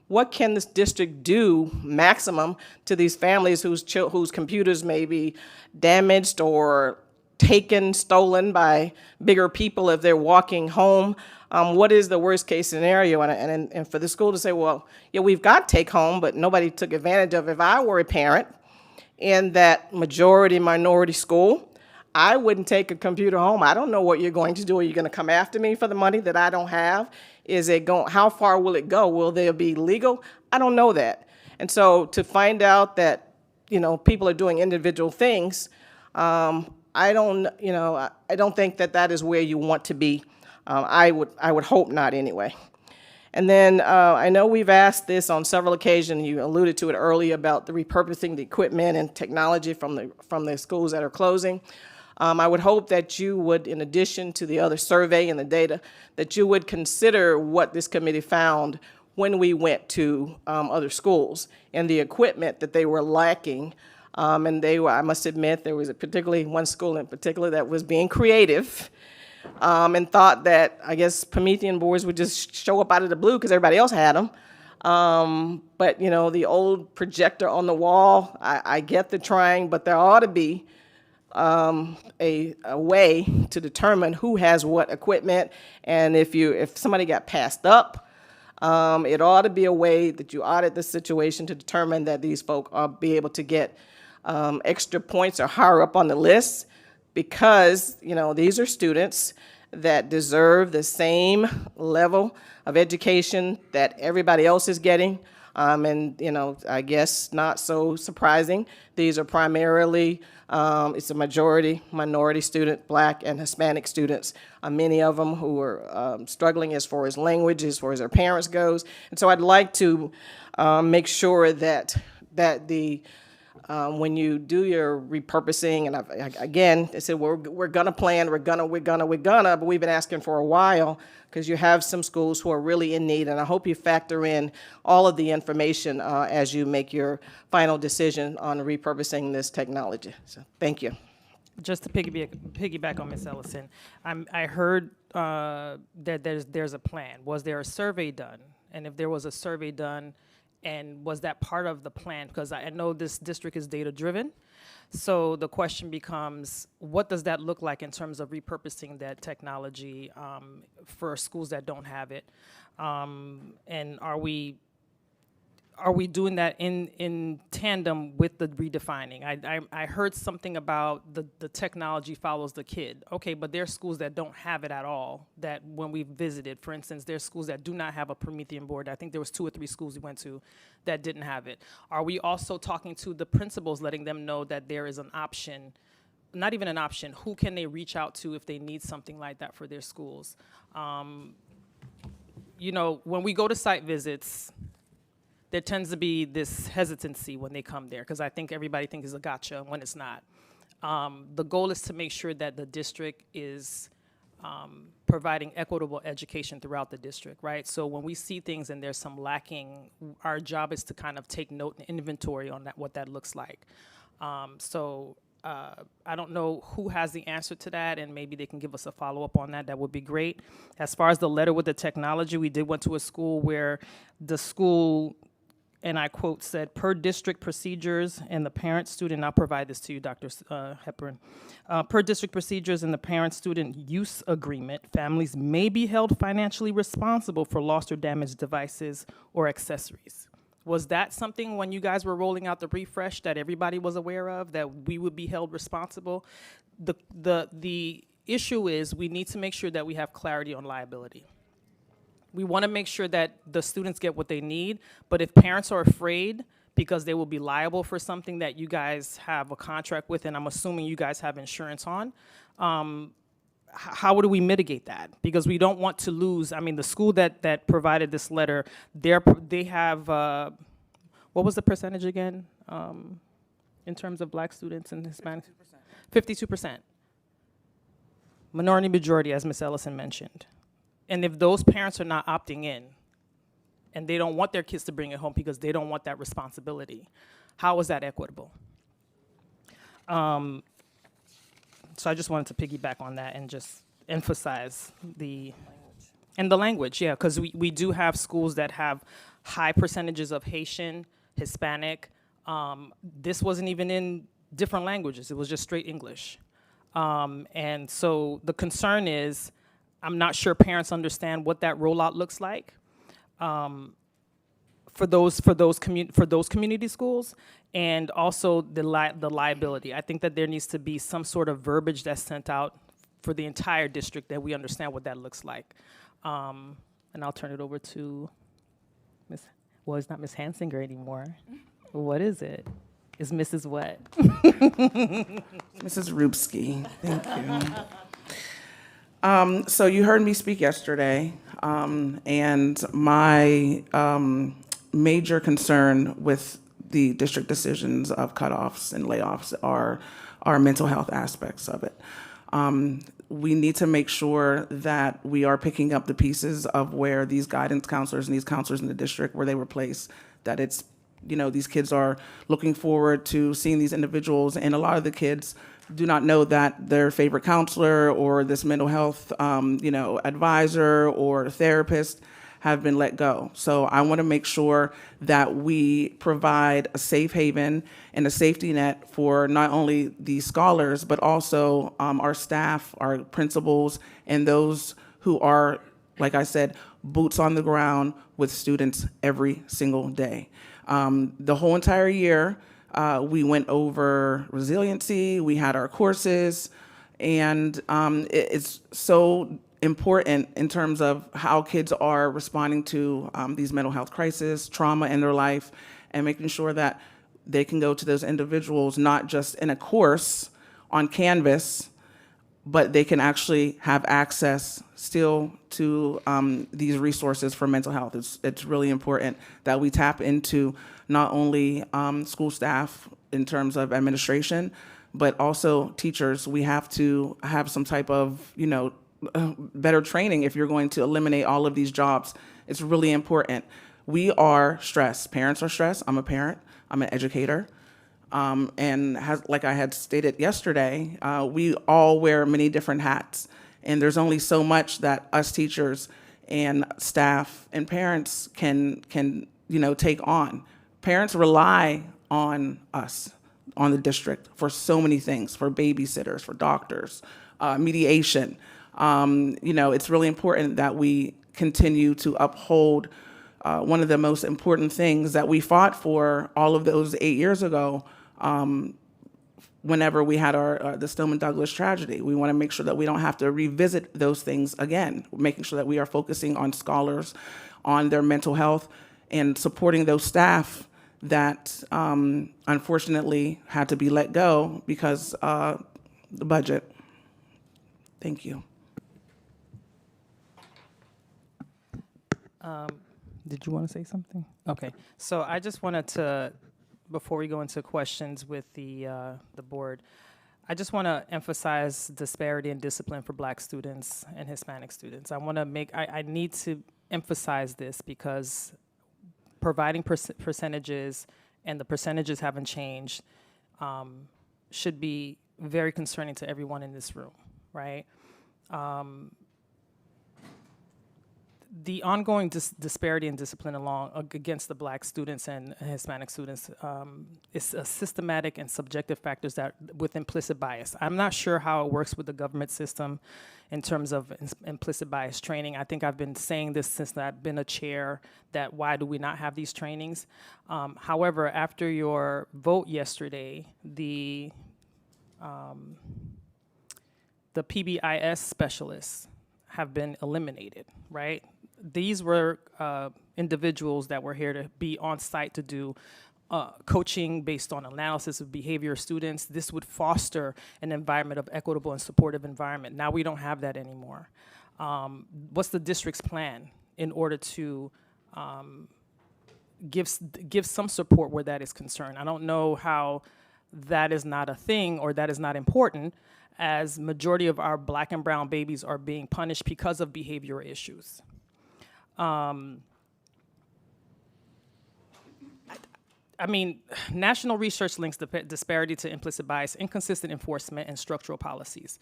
What can this district do maximum to these families whose computers may be damaged or taken, stolen by bigger people if they're walking home? What is the worst case scenario? And for the school to say, well, yeah, we've got take home, but nobody took advantage of it. If I were a parent in that majority minority school, I wouldn't take a computer home. I don't know what you're going to do. Are you going to come after me for the money that I don't have? Is it going, how far will it go? Will there be legal? I don't know that. And so to find out that, people are doing individual things, I don't think that is where you want to be. I would hope not anyway. And then I know we've asked this on several occasions. You alluded to it earlier about the repurposing the equipment and technology from the schools that are closing. I would hope that you would, in addition to the other survey and the data, that you would consider what this committee found when we went to other schools and the equipment that they were lacking. And I must admit, there was particularly one school in particular that was being creative and thought that, I guess, Promethean boards would just show up out of the blue because everybody else had them. But, the old projector on the wall, I get the trying, but there ought to be a way to determine who has what equipment, and if somebody got passed up, it ought to be a way that you audit the situation to determine that these folk are be able to get extra points or higher up on the list, because these are students that deserve the same level of education that everybody else is getting. And I guess not so surprising, these are primarily, it's a majority minority student, Black and Hispanic students, many of them who are struggling as far as language, as far as their parents goes. And so I'd like to make sure that the when you do your repurposing, and again, they said, we're gonna plan, we're gonna, but we've been asking for a while, because you have some schools who are really in need, and I hope you factor in all of the information as you make your final decision on repurposing this technology. So, thank you. Just to piggyback on Ms. Ellison, I heard that there's a plan. Was there a survey done? And if there was a survey done, and was that part of the plan? Because I know this district is data-driven. So the question becomes, what does that look like in terms of repurposing that technology for schools that don't have it? And are we doing that in tandem with the redefining? I heard something about the technology follows the kid. Okay, but there are schools that don't have it at all, that when we visited, for instance, there's schools that do not have a Promethean board. I think there was 2 or 3 schools we went to that didn't have it. Are we also talking to the principals, letting them know that there is an option, not even an option, who can they reach out to if they need something like that for their schools? When we go to site visits, there tends to be this hesitancy when they come there, because I think everybody thinks it's a gotcha when it's not. The goal is to make sure that the district is providing equitable education throughout the district, right? So when we see things and there's some lacking, our job is to kind of take note and inventory on what that looks like. I don't know who has the answer to that, and maybe they can give us a follow-up on that. That would be great. As far as the letter with the technology, we did went to a school where the school, and I quote, said, per district procedures and the parent-student, I'll provide this to you, Dr. Hepburn. Per district procedures and the parent-student use agreement, families may be held financially responsible for lost or damaged devices or accessories. Was that something when you guys were rolling out the refresh that everybody was aware of, that we would be held responsible? The issue is we need to make sure that we have clarity on liability. We want to make sure that the students get what they need, but if parents are afraid because they will be liable for something that you guys have a contract with, and I'm assuming you guys have insurance on, how do we mitigate that? Because we don't want to lose, I mean, the school that provided this letter, they have, what was the percentage again, in terms of black students and Hispanic? 52%. Minority majority, as Ms. Ellison mentioned. And if those parents are not opting in, and they don't want their kids to bring it home because they don't want that responsibility, how is that equitable? So I just wanted to piggyback on that and just emphasize the language, yeah, because we do have schools that have high percentages of Haitian, Hispanic. This wasn't even in different languages, it was just straight English. And so the concern is, I'm not sure parents understand what that rollout looks like for those community schools, and also the liability. I think that there needs to be some sort of verbiage that's sent out for the entire district that we understand what that looks like. And I'll turn it over to well, it's not Ms. Hansinger anymore. What is it? It's Mrs. what? Mrs. Rubsky, thank you. So you heard me speak yesterday, and my major concern with the district decisions of cutoffs and layoffs are mental health aspects of it. We need to make sure that we are picking up the pieces of where these guidance counselors and these counselors in the district, where they were placed, that it's, these kids are looking forward to seeing these individuals, and a lot of the kids do not know that their favorite counselor or this mental health, advisor or therapist have been let go. So I want to make sure that we provide a safe haven and a safety net for not only the scholars, but also our staff, our principals, and those who are, like I said, boots on the ground with students every single day. The whole entire year, we went over resiliency, we had our courses, and it's so important in terms of how kids are responding to these mental health crises, trauma in their life, and making sure that they can go to those individuals not just in a course on Canvas, but they can actually have access still to these resources for mental health. It's really important that we tap into not only school staff in terms of administration, but also teachers. We have to have some type of, better training if you're going to eliminate all of these jobs. It's really important. We are stressed. Parents are stressed. I'm a parent. I'm an educator. And like I had stated yesterday, we all wear many different hats. And there's only so much that us teachers and staff and parents can take on. Parents rely on us, on the district, for so many things, for babysitters, for doctors, mediation. It's really important that we continue to uphold one of the most important things that we fought for all of those 8 years ago, whenever we had the Stoneman Douglas tragedy. We want to make sure that we don't have to revisit those things again, making sure that we are focusing on scholars, on their mental health, and supporting those staff that unfortunately had to be let go because the budget. Thank you. Did you want to say something? Okay, so I just wanted to, before we go into questions with the board, I just want to emphasize disparity in discipline for Black students and Hispanic students. I need to emphasize this because providing percentages, and the percentages haven't changed, should be very concerning to everyone in this room, right? The ongoing disparity in discipline against the Black students and Hispanic students is a systematic and subjective factors that with implicit bias. I'm not sure how it works with the government system in terms of implicit bias training. I think I've been saying this since I've been a chair, that why do we not have these trainings? However, after your vote yesterday, the PBIS specialists have been eliminated, right? These were individuals that were here to be on site to do coaching based on analysis of behavior of students. This would foster an environment of equitable and supportive environment. Now we don't have that anymore. What's the district's plan in order to give some support where that is concerned? I don't know how that is not a thing or that is not important, as majority of our Black and brown babies are being punished because of behavioral issues. I mean, national research links the disparity to implicit bias, inconsistent enforcement, and structural policies.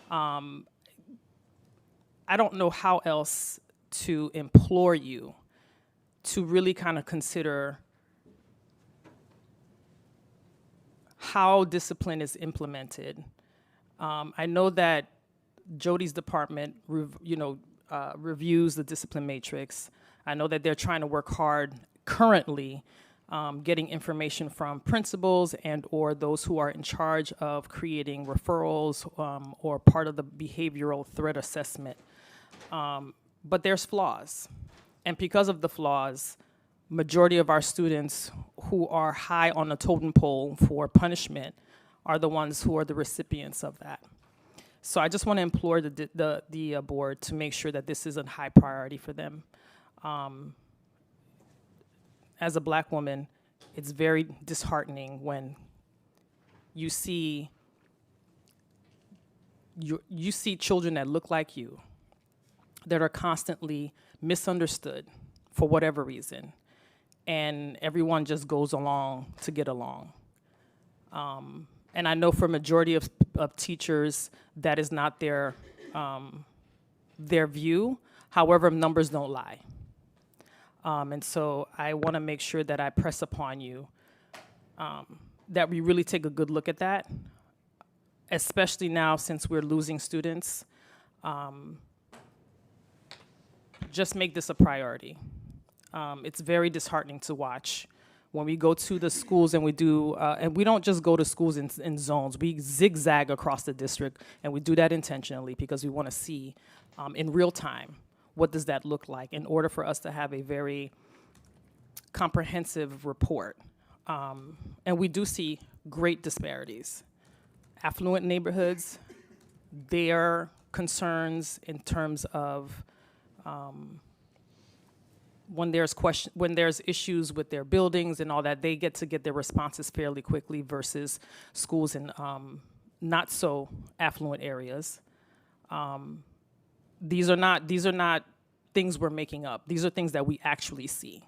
I don't know how else to implore you to really kind of consider how discipline is implemented. I know that Jody's department, reviews the discipline matrix. I know that they're trying to work hard currently getting information from principals and or those who are in charge of creating referrals or part of the behavioral threat assessment. But there's flaws. And because of the flaws, majority of our students who are high on the totem pole for punishment are the ones who are the recipients of that. So I just want to implore the board to make sure that this is a high priority for them. As a Black woman, it's very disheartening when you see children that look like you, that are constantly misunderstood for whatever reason, and everyone just goes along to get along. And I know for majority of teachers, that is not their view. However, numbers don't lie. And so I want to make sure that I press upon you that we really take a good look at that, especially now since we're losing students. Just make this a priority. It's very disheartening to watch when we go to the schools and we do, and we don't just go to schools in zones, we zigzag across the district, and we do that intentionally because we want to see in real time what does that look like in order for us to have a very comprehensive report. And we do see great disparities. Affluent neighborhoods, their concerns in terms of when there's issues with their buildings and all that, they get their responses fairly quickly versus schools in not so affluent areas. These are not things we're making up. These are things that we actually see.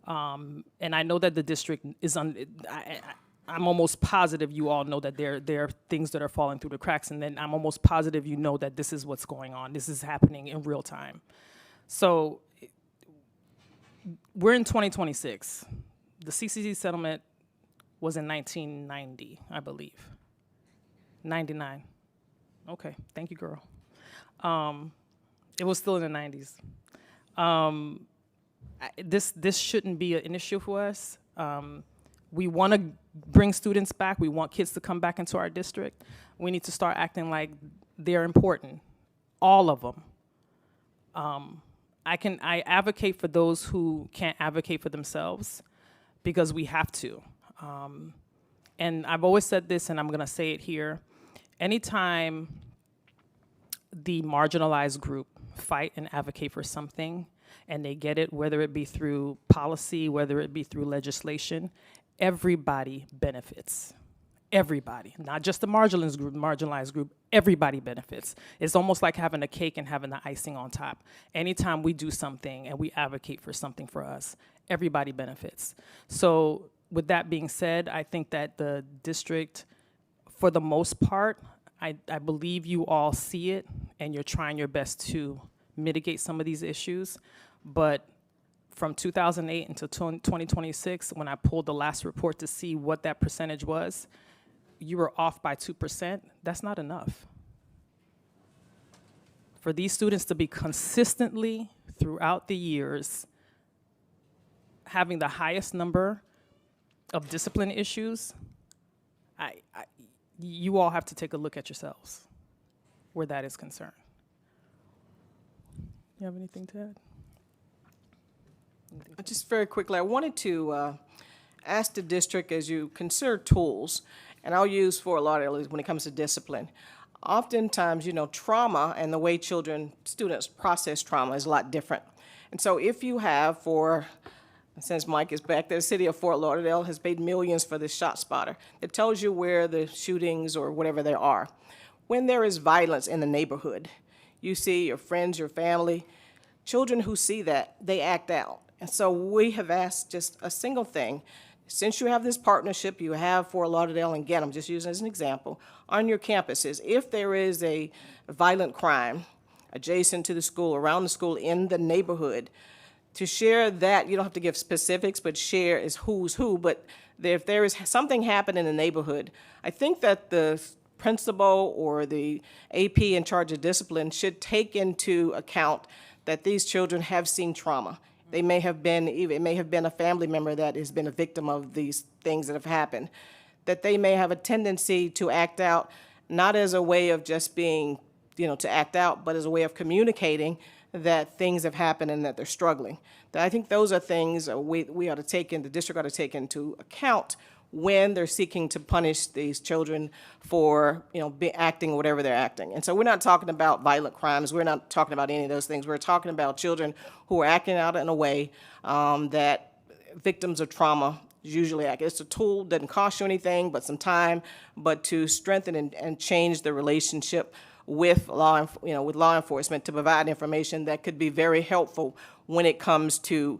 And I know that the district is I'm almost positive you all know that there are things that are falling through the cracks, and then I'm almost positive you know that this is what's going on. This is happening in real time. So we're in 2026. The CCC settlement was in 1990, I believe. 99. Okay, thank you, girl. It was still in the 90s. This shouldn't be an issue for us. We want to bring students back. We want kids to come back into our district. We need to start acting like they're important, all of them. I advocate for those who can't advocate for themselves because we have to. And I've always said this, and I'm going to say it here. Anytime the marginalized group fight and advocate for something, and they get it, whether it be through policy, whether it be through legislation, everybody benefits. Everybody, not just the marginalized group, everybody benefits. It's almost like having a cake and having the icing on top. Anytime we do something and we advocate for something for us, everybody benefits. So with that being said, I think that the district, for the most part, I believe you all see it and you're trying your best to mitigate some of these issues. But from 2008 until 2026, when I pulled the last report to see what that percentage was, you were off by 2%. That's not enough. For these students to be consistently throughout the years having the highest number of discipline issues, you all have to take a look at yourselves where that is concerned. You have anything to add? Just very quickly, I wanted to ask the district, as you consider tools, and I'll use Fort Lauderdale when it comes to discipline. Oftentimes, trauma and the way students process trauma is a lot different. And so if you have, since Mike is back there, the city of Fort Lauderdale has paid millions for this shot spotter. It tells you where the shootings or whatever there are. When there is violence in the neighborhood, you see your friends, your family, children who see that, they act out. And so we have asked just a single thing. Since you have this partnership, you have Fort Lauderdale, and again, I'm just using as an example, on your campuses, if there is a violent crime adjacent to the school, around the school, in the neighborhood, to share that, you don't have to give specifics, but share is who's who, but if there is something happen in the neighborhood, I think that the principal or the AP in charge of discipline should take into account that these children have seen trauma. It may have been a family member that has been a victim of these things that have happened, that they may have a tendency to act out, not as a way of just being, to act out, but as a way of communicating that things have happened and that they're struggling. I think those are things we ought to the district ought to take into account when they're seeking to punish these children for, acting whatever they're acting. And so we're not talking about violent crimes. We're not talking about any of those things. We're talking about children who are acting out in a way that victims of trauma usually act. It's a tool, doesn't cost you anything but some time, but to strengthen and change the relationship with law enforcement to provide information that could be very helpful when it comes to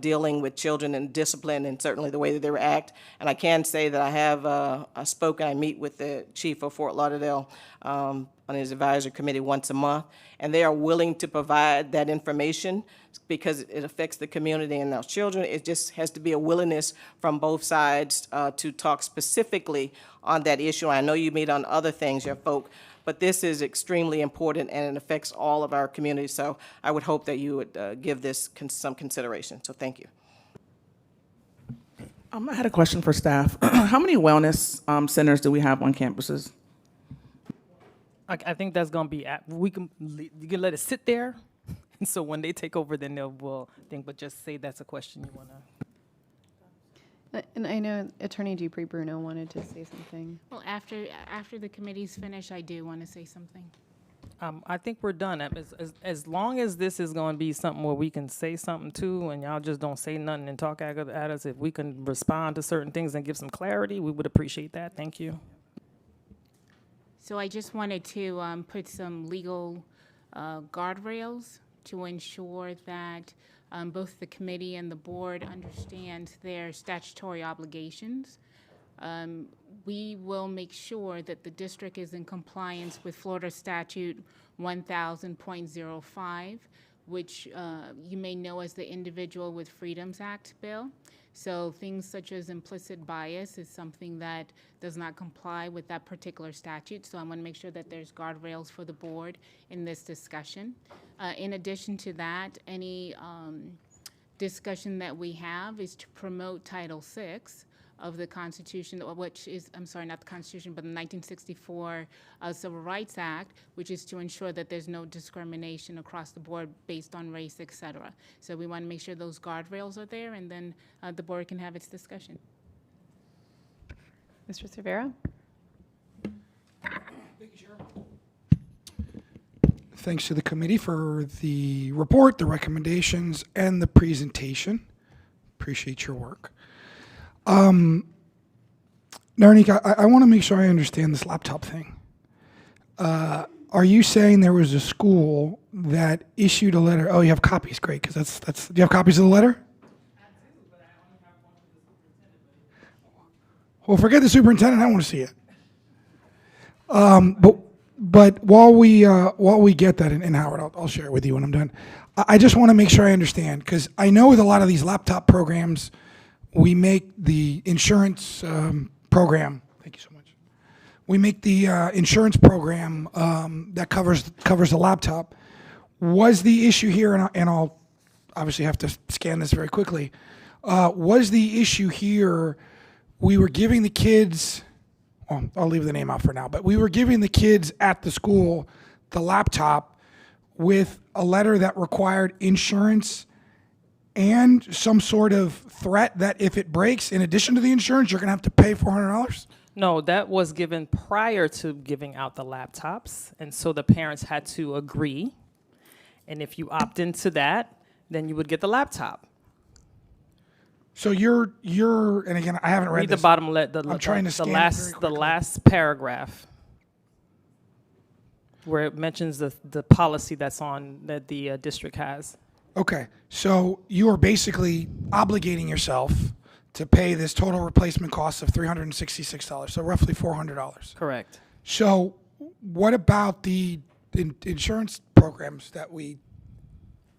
dealing with children and discipline and certainly the way that they react. And I can say that I have I meet with the chief of Fort Lauderdale on his advisory committee once a month, and they are willing to provide that information because it affects the community and those children. It just has to be a willingness from both sides to talk specifically on that issue. I know you meet on other things, your folk, but this is extremely important and it affects all of our community. So I would hope that you would give this some consideration. So thank you. I had a question for staff. How many wellness centers do we have on campuses? I think that's going to be, you can let it sit there. And so when they take over, then we'll think, but just say that's a question you want to. And I know Attorney Dupree Bruno wanted to say something. Well, after the committee's finished, I do want to say something. I think we're done. As long as this is going to be something where we can say something too, and y'all just don't say nothing and talk at us, if we can respond to certain things and give some clarity, we would appreciate that. Thank you. So I just wanted to put some legal guardrails to ensure that both the committee and the board understand their statutory obligations. We will make sure that the district is in compliance with Florida Statute 1000.05, which you may know as the Individual with Freedoms Act bill. So things such as implicit bias is something that does not comply with that particular statute. So I want to make sure that there's guardrails for the board in this discussion. In addition to that, any discussion that we have is to promote Title VI of the Constitution, which is, I'm sorry, not the Constitution, but the 1964 Civil Rights Act, which is to ensure that there's no discrimination across the board based on race, et cetera. So we want to make sure those guardrails are there, and then the board can have its discussion. Mr. Cervera? Thanks to the committee for the report, the recommendations, and the presentation. Appreciate your work. Narnika, I want to make sure I understand this laptop thing. Are you saying there was a school that issued a letter? Oh, you have copies. Great, because that's. Do you have copies of the letter? Well, forget the superintendent. I want to see it. But while we get that, and Howard, I'll share it with you when I'm done. I just want to make sure I understand, because I know with a lot of these laptop programs, we make the insurance program. Thank you so much. We make the insurance program that covers the laptop. Was the issue here, and I'll obviously have to scan this very quickly. Was the issue here? We were giving the kids. Well, I'll leave the name out for now, but we were giving the kids at the school the laptop with a letter that required insurance and some sort of threat that if it breaks, in addition to the insurance, you're going to have to pay $400? No, that was given prior to giving out the laptops, and so the parents had to agree. And if you opt into that, then you would get the laptop. So you're, and again, I haven't read Read this. the bottom, I'm trying to scan it very the last paragraph, where it mentions the policy that's on that the district has. Okay, so you are basically obligating yourself to pay this total replacement cost of $366, so roughly $400. Correct. So what about the insurance programs that we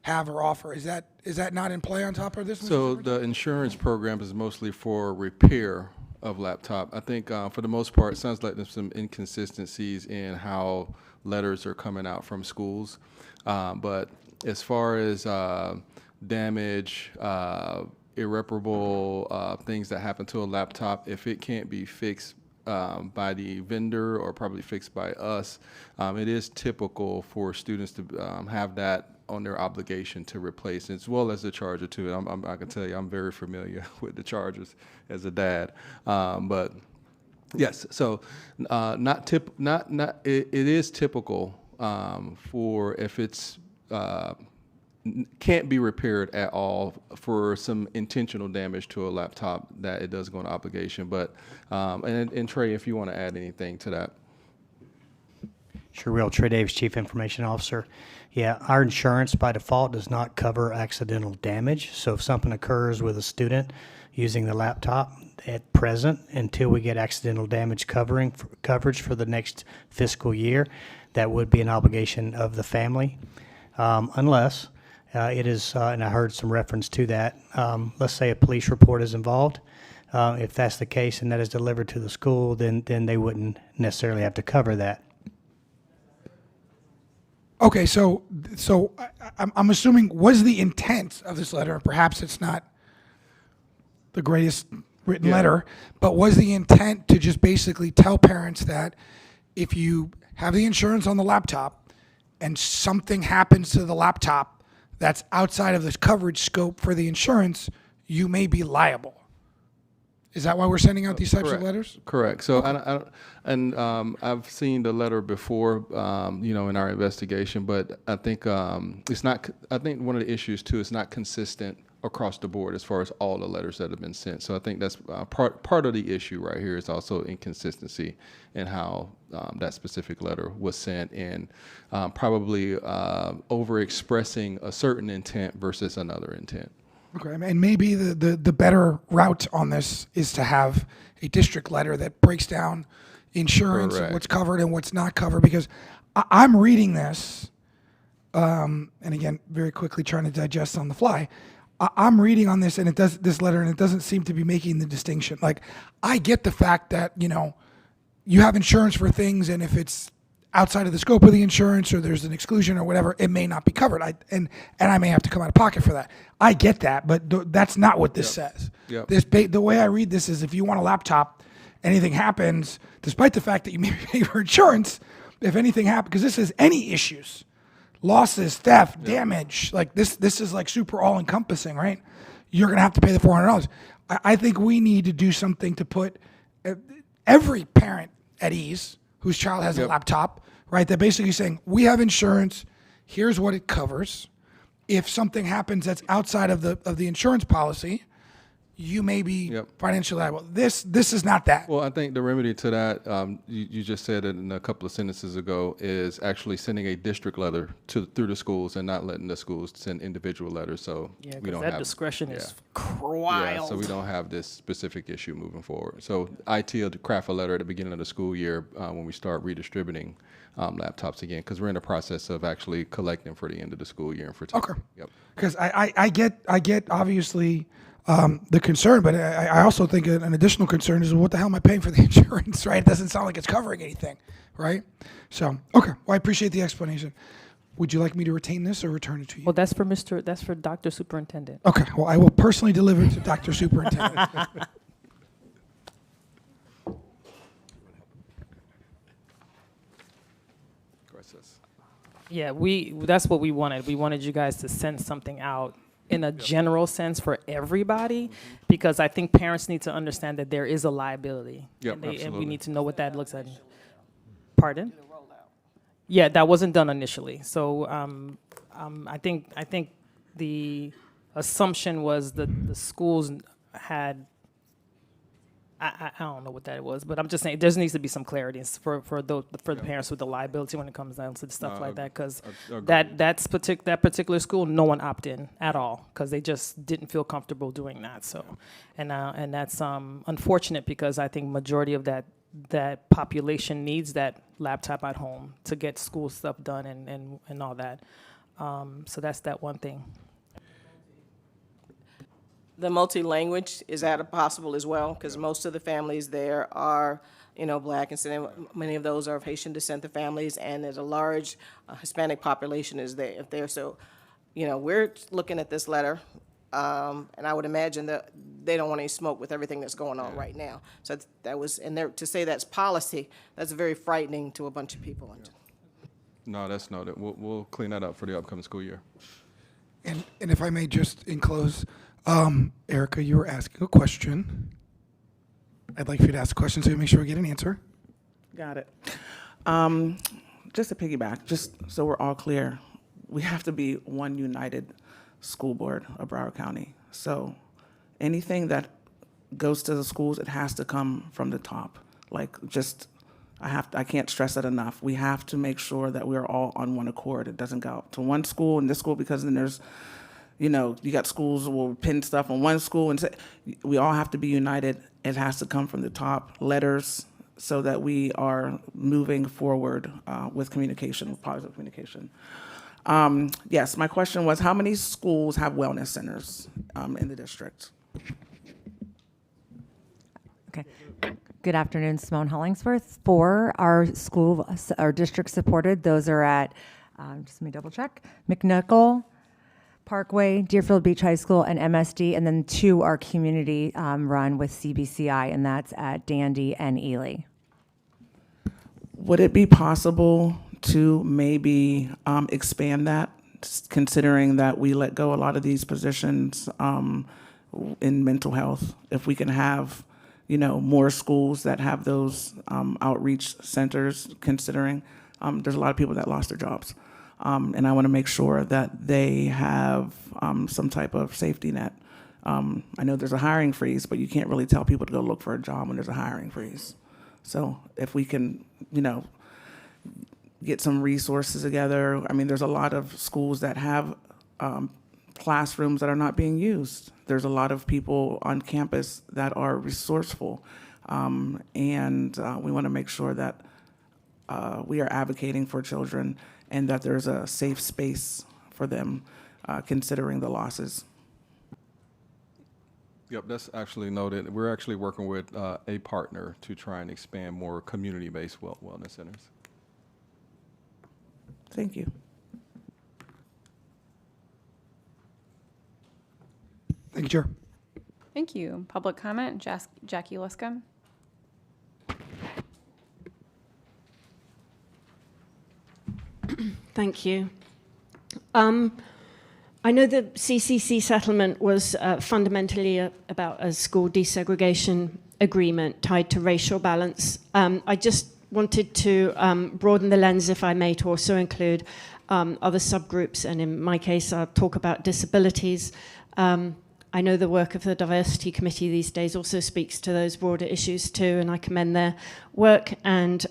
have or offer? Is that not in play on top of this? Mr. So the insurance program is mostly for repair of laptop. I think for the most part, it sounds like there's some inconsistencies in how letters are coming out from schools. But as far as damage, irreparable things that happen to a laptop, if it can't be fixed by the vendor or probably fixed by us, it is typical for students to have that on their obligation to replace, as well as the charger too. I can tell you, I'm very familiar with the chargers as a dad. But yes, so it is typical for if it's can't be repaired at all for some intentional damage to a laptop, that it does go into obligation. But and Trey, if you want to add anything to that. Sure will. Trey Davis, Chief Information Officer. Yeah, our insurance by default does not cover accidental damage. So if something occurs with a student using the laptop at present, until we get accidental damage coverage for the next fiscal year, that would be an obligation of the family, unless it is, and I heard some reference to that, let's say a police report is involved. If that's the case and that is delivered to the school, then they wouldn't necessarily have to cover that. Okay, so I'm assuming, was the intent of this letter, and perhaps it's not the greatest written letter, but was the intent to just basically tell parents that if you have the insurance on the laptop and something happens to the laptop that's outside of the coverage scope for the insurance, you may be liable? Is that why we're sending out these types of letters? Correct. So, I've seen the letter before, in our investigation, but I think it's not. I think one of the issues too is not consistent across the board as far as all the letters that have been sent. So I think that's part of the issue right here is also inconsistency in how that specific letter was sent, and probably over expressing a certain intent versus another intent. Okay, and maybe the better route on this is to have a district letter that breaks down insurance, and what's covered and what's not covered, because I'm reading this, and again, very quickly trying to digest on the fly. I'm reading on this, and this letter, and it doesn't seem to be making the distinction. Like, I get the fact that, you have insurance for things, and if it's outside of the scope of the insurance or there's an exclusion or whatever, it may not be covered. And I may have to come out of pocket for that. I get that, but that's not what this says. Yep. The way I read this is, if you want a laptop, anything happens, despite the fact that you may pay for insurance, if anything happens, because this is any issues, losses, theft, damage, like this is like super all encompassing, right? You're going to have to pay the $400. I think we need to do something to put every parent at ease whose child has a laptop, right? They're basically saying, we have insurance, here's what it covers. If something happens that's outside of the insurance policy, you may be financially liable. This is not that. Well, I think the remedy to that, you just said it in a couple of sentences ago, is actually sending a district letter through the schools and not letting the schools send individual letters. So we don't that have discretion is wild. Yeah, so we don't have this specific issue moving forward. So IT will craft a letter at the beginning of the school year when we start redistributing laptops again, because we're in the process of actually collecting for the end of the school year and for Okay. Because I get obviously the concern, but I also think an additional concern is, what the hell am I paying for the insurance, right? It doesn't sound like it's covering anything, right? So, okay. Well, I appreciate the explanation. Would you like me to retain this or return it to you? Well, that's for Dr. Superintendent. Okay. Well, I will personally deliver it to Dr. Superintendent. Yeah, that's what we wanted. We wanted you guys to send something out in a general sense for everybody, because I think parents need to understand that there is a liability. Yep, and we absolutely. need to know what that looks like. Pardon? Yeah, that wasn't done initially. So I think the assumption was that the schools had, I don't know what that was, but I'm just saying there needs to be some clarity for the parents with the liability when it comes down to stuff like that, because that particular school, no one opted in at all because they just didn't feel comfortable doing that. So, and that's unfortunate, because I think majority of that population needs that laptop at home to get school stuff done and all that. So that's that one thing. The multi-language, is that possible as well? Because most of the families there are, Black, and many of those are of Haitian descent, the families, and there's a large Hispanic population is there. So, we're looking at this letter, and I would imagine that they don't want any smoke with everything that's going on right now. So that was, and there, to say that's policy, that's very frightening to a bunch of people. No, that's noted. We'll clean that up for the upcoming school year. And if I may just close, Erica, you were asking a question. I'd like for you to ask a question so we make sure we get an answer. Got it. Just to piggyback, just so we're all clear, we have to be one united school board of Broward County. So anything that goes to the schools, it has to come from the top. I can't stress that enough. We have to make sure that we're all on one accord. It doesn't go to one school and this school, because then there's, you got schools will pin stuff on one school, and we all have to be united. It has to come from the top, letters, so that we are moving forward with communication, with positive communication. Yes, my question was, how many schools have wellness centers in the district? Okay. Good afternoon, Simone Hollingsworth. 4 are district supported. Those are at, just let me double check, McNichol, Parkway, Deerfield Beach High School, and MSD, and then 2 are community run with CBCI, and that's at Dandy and Ely. Would it be possible to maybe expand that, considering that we let go a lot of these positions in mental health? If we can have, more schools that have those outreach centers, considering there's a lot of people that lost their jobs. And I want to make sure that they have some type of safety net. I know there's a hiring freeze, but you can't really tell people to go look for a job when there's a hiring freeze. So if we can, get some resources together. I mean, there's a lot of schools that have classrooms that are not being used. There's a lot of people on campus that are resourceful. And we want to make sure that we are advocating for children and that there's a safe space for them, considering the losses. Yep, that's actually noted. We're actually working with a partner to try and expand more community-based wellness centers. Thank you. Thank you, Chair. Thank you. Public comment, Jackie Luscombe. Thank you. I know the CCC settlement was fundamentally about a school desegregation agreement tied to racial balance. I just wanted to broaden the lens, if I may, to also include other subgroups, and in my case, I'll talk about disabilities. I know the work of the Diversity Committee these days also speaks to those broader issues too, and I commend their work and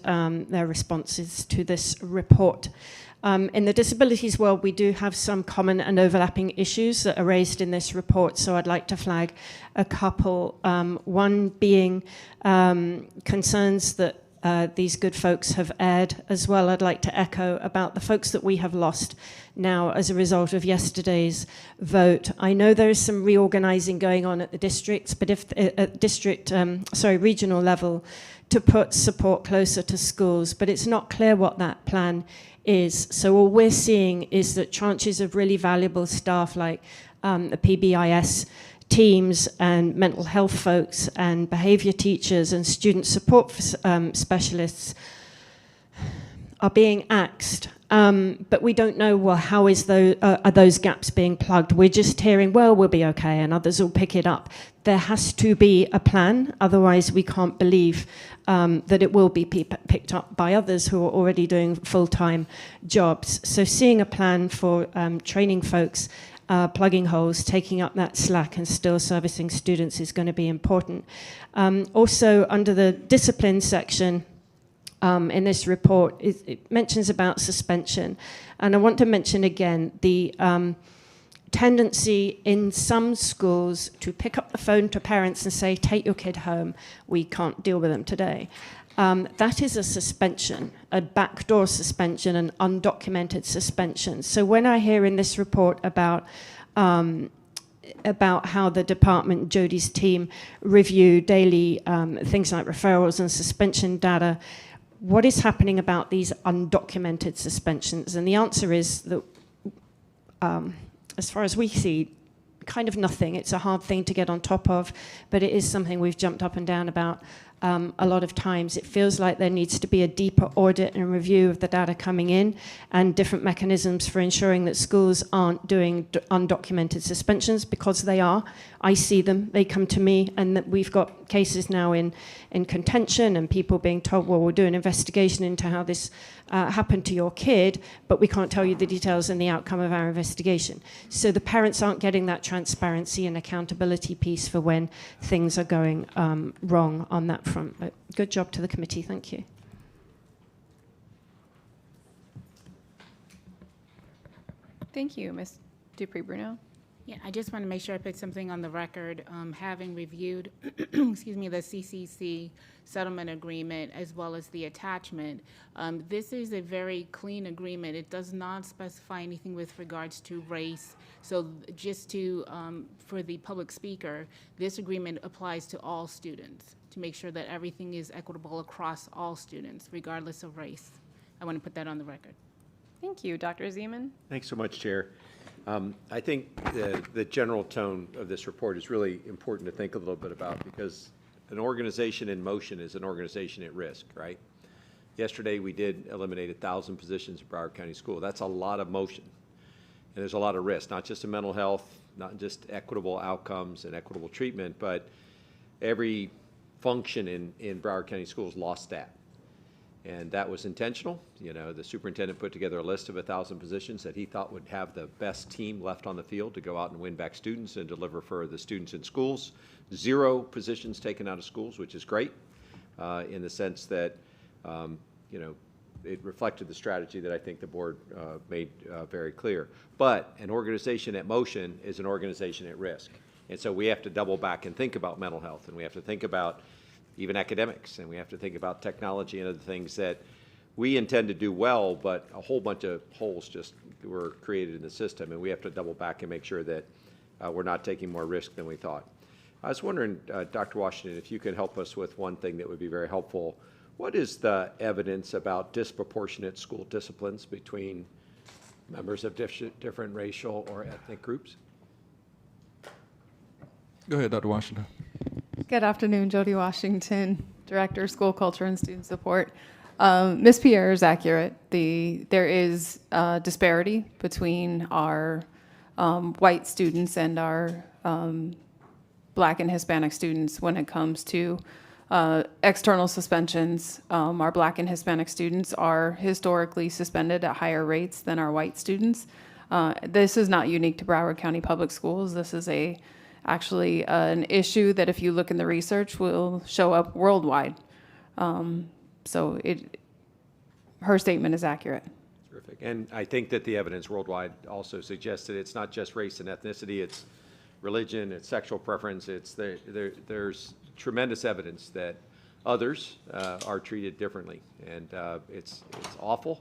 their responses to this report. In the disabilities world, we do have some common and overlapping issues that are raised in this report, so I'd like to flag a couple. One being concerns that these good folks have aired as well. I'd like to echo about the folks that we have lost now as a result of yesterday's vote. I know there is some reorganizing going on at the districts, but if at regional level, to put support closer to schools, but it's not clear what that plan is. So all we're seeing is that tranches of really valuable staff like the PBIS teams and mental health folks and behavior teachers and student support specialists are being axed But we don't know, well, how are those gaps being plugged? We're just hearing, well, we'll be okay, and others will pick it up. There has to be a plan, otherwise we can't believe that it will be picked up by others who are already doing full-time jobs. So seeing a plan for training folks, plugging holes, taking up that slack and still servicing students is going to be important. Also, under the discipline section, in this report, it mentions about suspension. And I want to mention again the tendency in some schools to pick up the phone to parents and say, take your kid home, we can't deal with them today. That is a suspension, a backdoor suspension, an undocumented suspension. So when I hear in this report about how the department, Jodi's team, review daily things like referrals and suspension data, what is happening about these undocumented suspensions? And the answer is that, as far as we see, kind of nothing. It's a hard thing to get on top of, but it is something we've jumped up and down about a lot of times. It feels like there needs to be a deeper audit and review of the data coming in and different mechanisms for ensuring that schools aren't doing undocumented suspensions, because they are. I see them, they come to me, and that we've got cases now in contention and people being told, well, we'll do an investigation into how this happened to your kid, but we can't tell you the details and the outcome of our investigation. So the parents aren't getting that transparency and accountability piece for when things are going wrong on that front. But good job to the committee, thank you. Thank you, Ms. Dupree-Bruno. Yeah, I just want to make sure I put something on the record. Having reviewed, excuse me, the CCC settlement agreement as well as the attachment, this is a very clean agreement. It does not specify anything with regards to race. So just to, for the public speaker, this agreement applies to all students to make sure that everything is equitable across all students, regardless of race. I want to put that on the record. Thank you. Dr. Zeman? Thanks so much, Chair. I think the general tone of this report is really important to think a little bit about, because an organization in motion is an organization at risk, right? Yesterday, we did eliminate 1,000 positions at Broward County School. That's a lot of motion. And there's a lot of risk, not just in mental health, not just equitable outcomes and equitable treatment, but every function in Broward County Schools lost staff. And that was intentional. You know, the superintendent put together a list of 1,000 positions that he thought would have the best team left on the field to go out and win back students and deliver for the students in schools. 0 positions taken out of schools, which is great in the sense that, you know, it reflected the strategy that I think the board made very clear. But an organization at motion is an organization at risk. And so we have to double back and think about mental health, and we have to think about even academics, and we have to think about technology and other things that we intend to do well, but a whole bunch of holes just were created in the system, and we have to double back and make sure that we're not taking more risk than we thought. I was wondering, Dr. Washington, if you could help us with one thing that would be very helpful. What is the evidence about disproportionate school disciplines between members of different racial or ethnic groups? Go ahead, Dr. Washington. Good afternoon, Jody Washington, Director of School Culture and Student Support. Ms. Pierre is accurate. There is disparity between our white students and our Black and Hispanic students when it comes to external suspensions. Our Black and Hispanic students are historically suspended at higher rates than our white students. This is not unique to Broward County Public Schools. This is actually an issue that, if you look in the research, will show up worldwide. So her statement is accurate. Terrific. And I think that the evidence worldwide also suggests that it's not just race and ethnicity, it's religion, it's sexual preference, there's tremendous evidence that others are treated differently. And it's awful.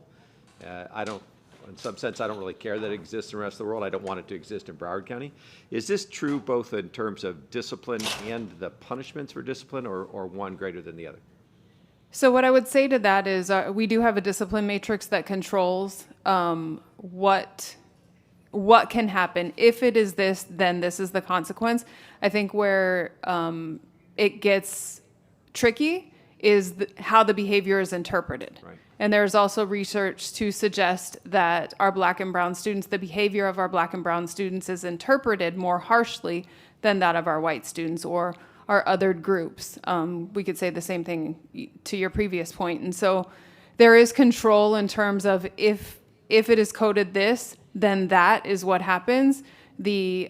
In some sense, I don't really care that it exists in the rest of the world. I don't want it to exist in Broward County. Is this true both in terms of discipline and the punishments for discipline, or one greater than the other? So what I would say to that is we do have a discipline matrix that controls what can happen. If it is this, then this is the consequence. I think where it gets tricky is how the behavior is interpreted. Right. And there's also research to suggest that our Black and brown students, the behavior of our Black and brown students is interpreted more harshly than that of our white students or our othered groups. We could say the same thing to your previous point. And so there is control in terms of if it is coded this, then that is what happens. The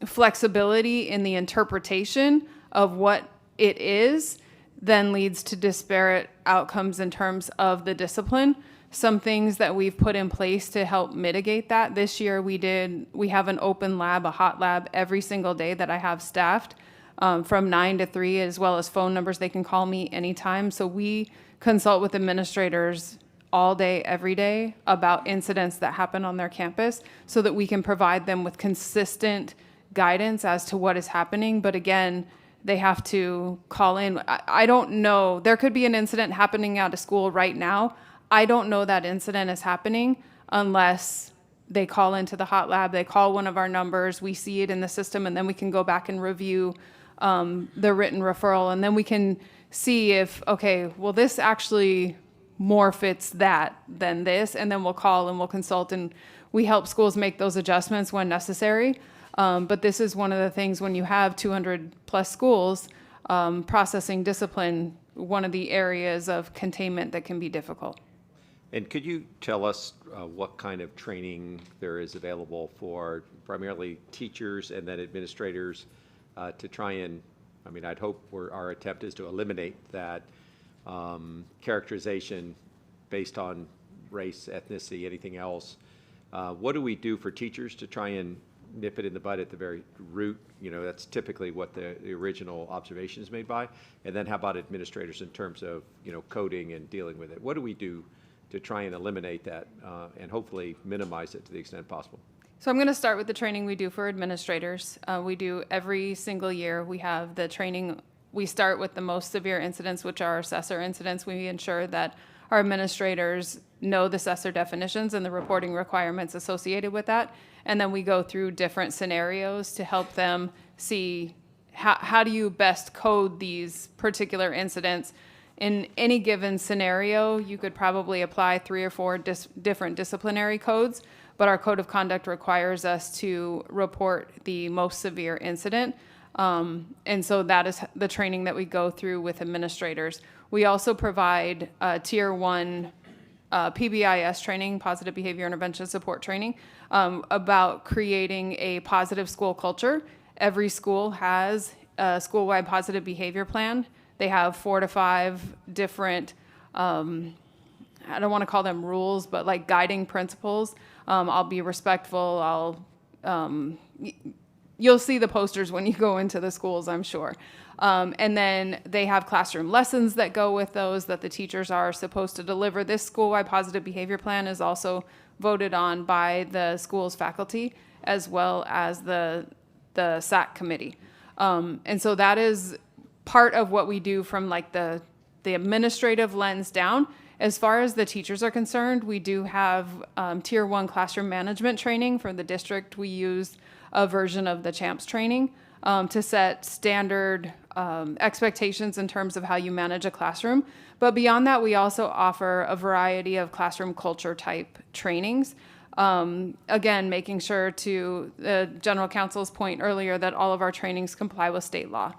flexibility in the interpretation of what it is then leads to disparate outcomes in terms of the discipline. Some things that we've put in place to help mitigate that. This year we have an open lab, a hot lab every single day that I have staffed from 9 to 3, as well as phone numbers. They can call me anytime. So we consult with administrators all day, every day about incidents that happen on their campus so that we can provide them with consistent guidance as to what is happening. But again, they have to call in. I don't know. There could be an incident happening out of school right now. I don't know that incident is happening unless they call into the hot lab, they call one of our numbers, we see it in the system, and then we can go back and review the written referral. And then we can see if, okay, well, this actually more fits that than this, and then we'll call and we'll consult, and we help schools make those adjustments when necessary. But this is one of the things when you have 200 plus schools processing discipline, one of the areas of containment that can be difficult. And could you tell us what kind of training there is available for primarily teachers and then administrators to try and, I mean, I'd hope our attempt is to eliminate that characterization based on race, ethnicity, anything else. What do we do for teachers to try and nip it in the bud at the very root? You know, that's typically what the original observation is made by. And then how about administrators in terms of, you know, coding and dealing with it? What do we do to try and eliminate that and hopefully minimize it to the extent possible? So I'm going to start with the training we do for administrators. We do every single year. We have the training. We start with the most severe incidents, which are assessor incidents. We ensure that our administrators know the assessor definitions and the reporting requirements associated with that. And then we go through different scenarios to help them see how do you best code these particular incidents. In any given scenario, you could probably apply 3 or 4 different disciplinary codes, but our code of conduct requires us to report the most severe incident. And so that is the training that we go through with administrators. We also provide Tier 1 PBIS training, Positive Behavior Intervention Support training, about creating a positive school culture. Every school has a school-wide positive behavior plan. They have 4 to 5 different, I don't want to call them rules, but like guiding principles. I'll be respectful. You'll see the posters when you go into the schools, I'm sure. And then they have classroom lessons that go with those that the teachers are supposed to deliver. This school-wide positive behavior plan is also voted on by the school's faculty as well as the SAC committee. And so that is part of what we do from like the administrative lens down. As far as the teachers are concerned, we do have Tier 1 classroom management training for the district. We use a version of the CHAMPS training to set standard expectations in terms of how you manage a classroom. But beyond that, we also offer a variety of classroom culture type trainings. Again, making sure, to the General Counsel's point earlier, that all of our trainings comply with state law.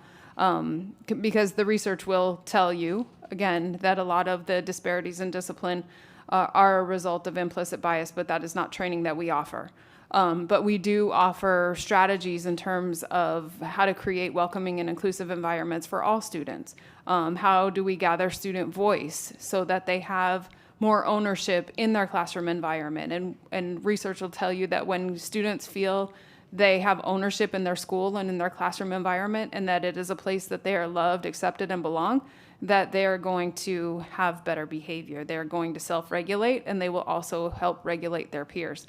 Because the research will tell you, again, that a lot of the disparities in discipline are a result of implicit bias, but that is not training that we offer. But we do offer strategies in terms of how to create welcoming and inclusive environments for all students. How do we gather student voice so that they have more ownership in their classroom environment? And research will tell you that when students feel they have ownership in their school and in their classroom environment, and that it is a place that they are loved, accepted, and belong, that they are going to have better behavior. They're going to self-regulate, and they will also help regulate their peers.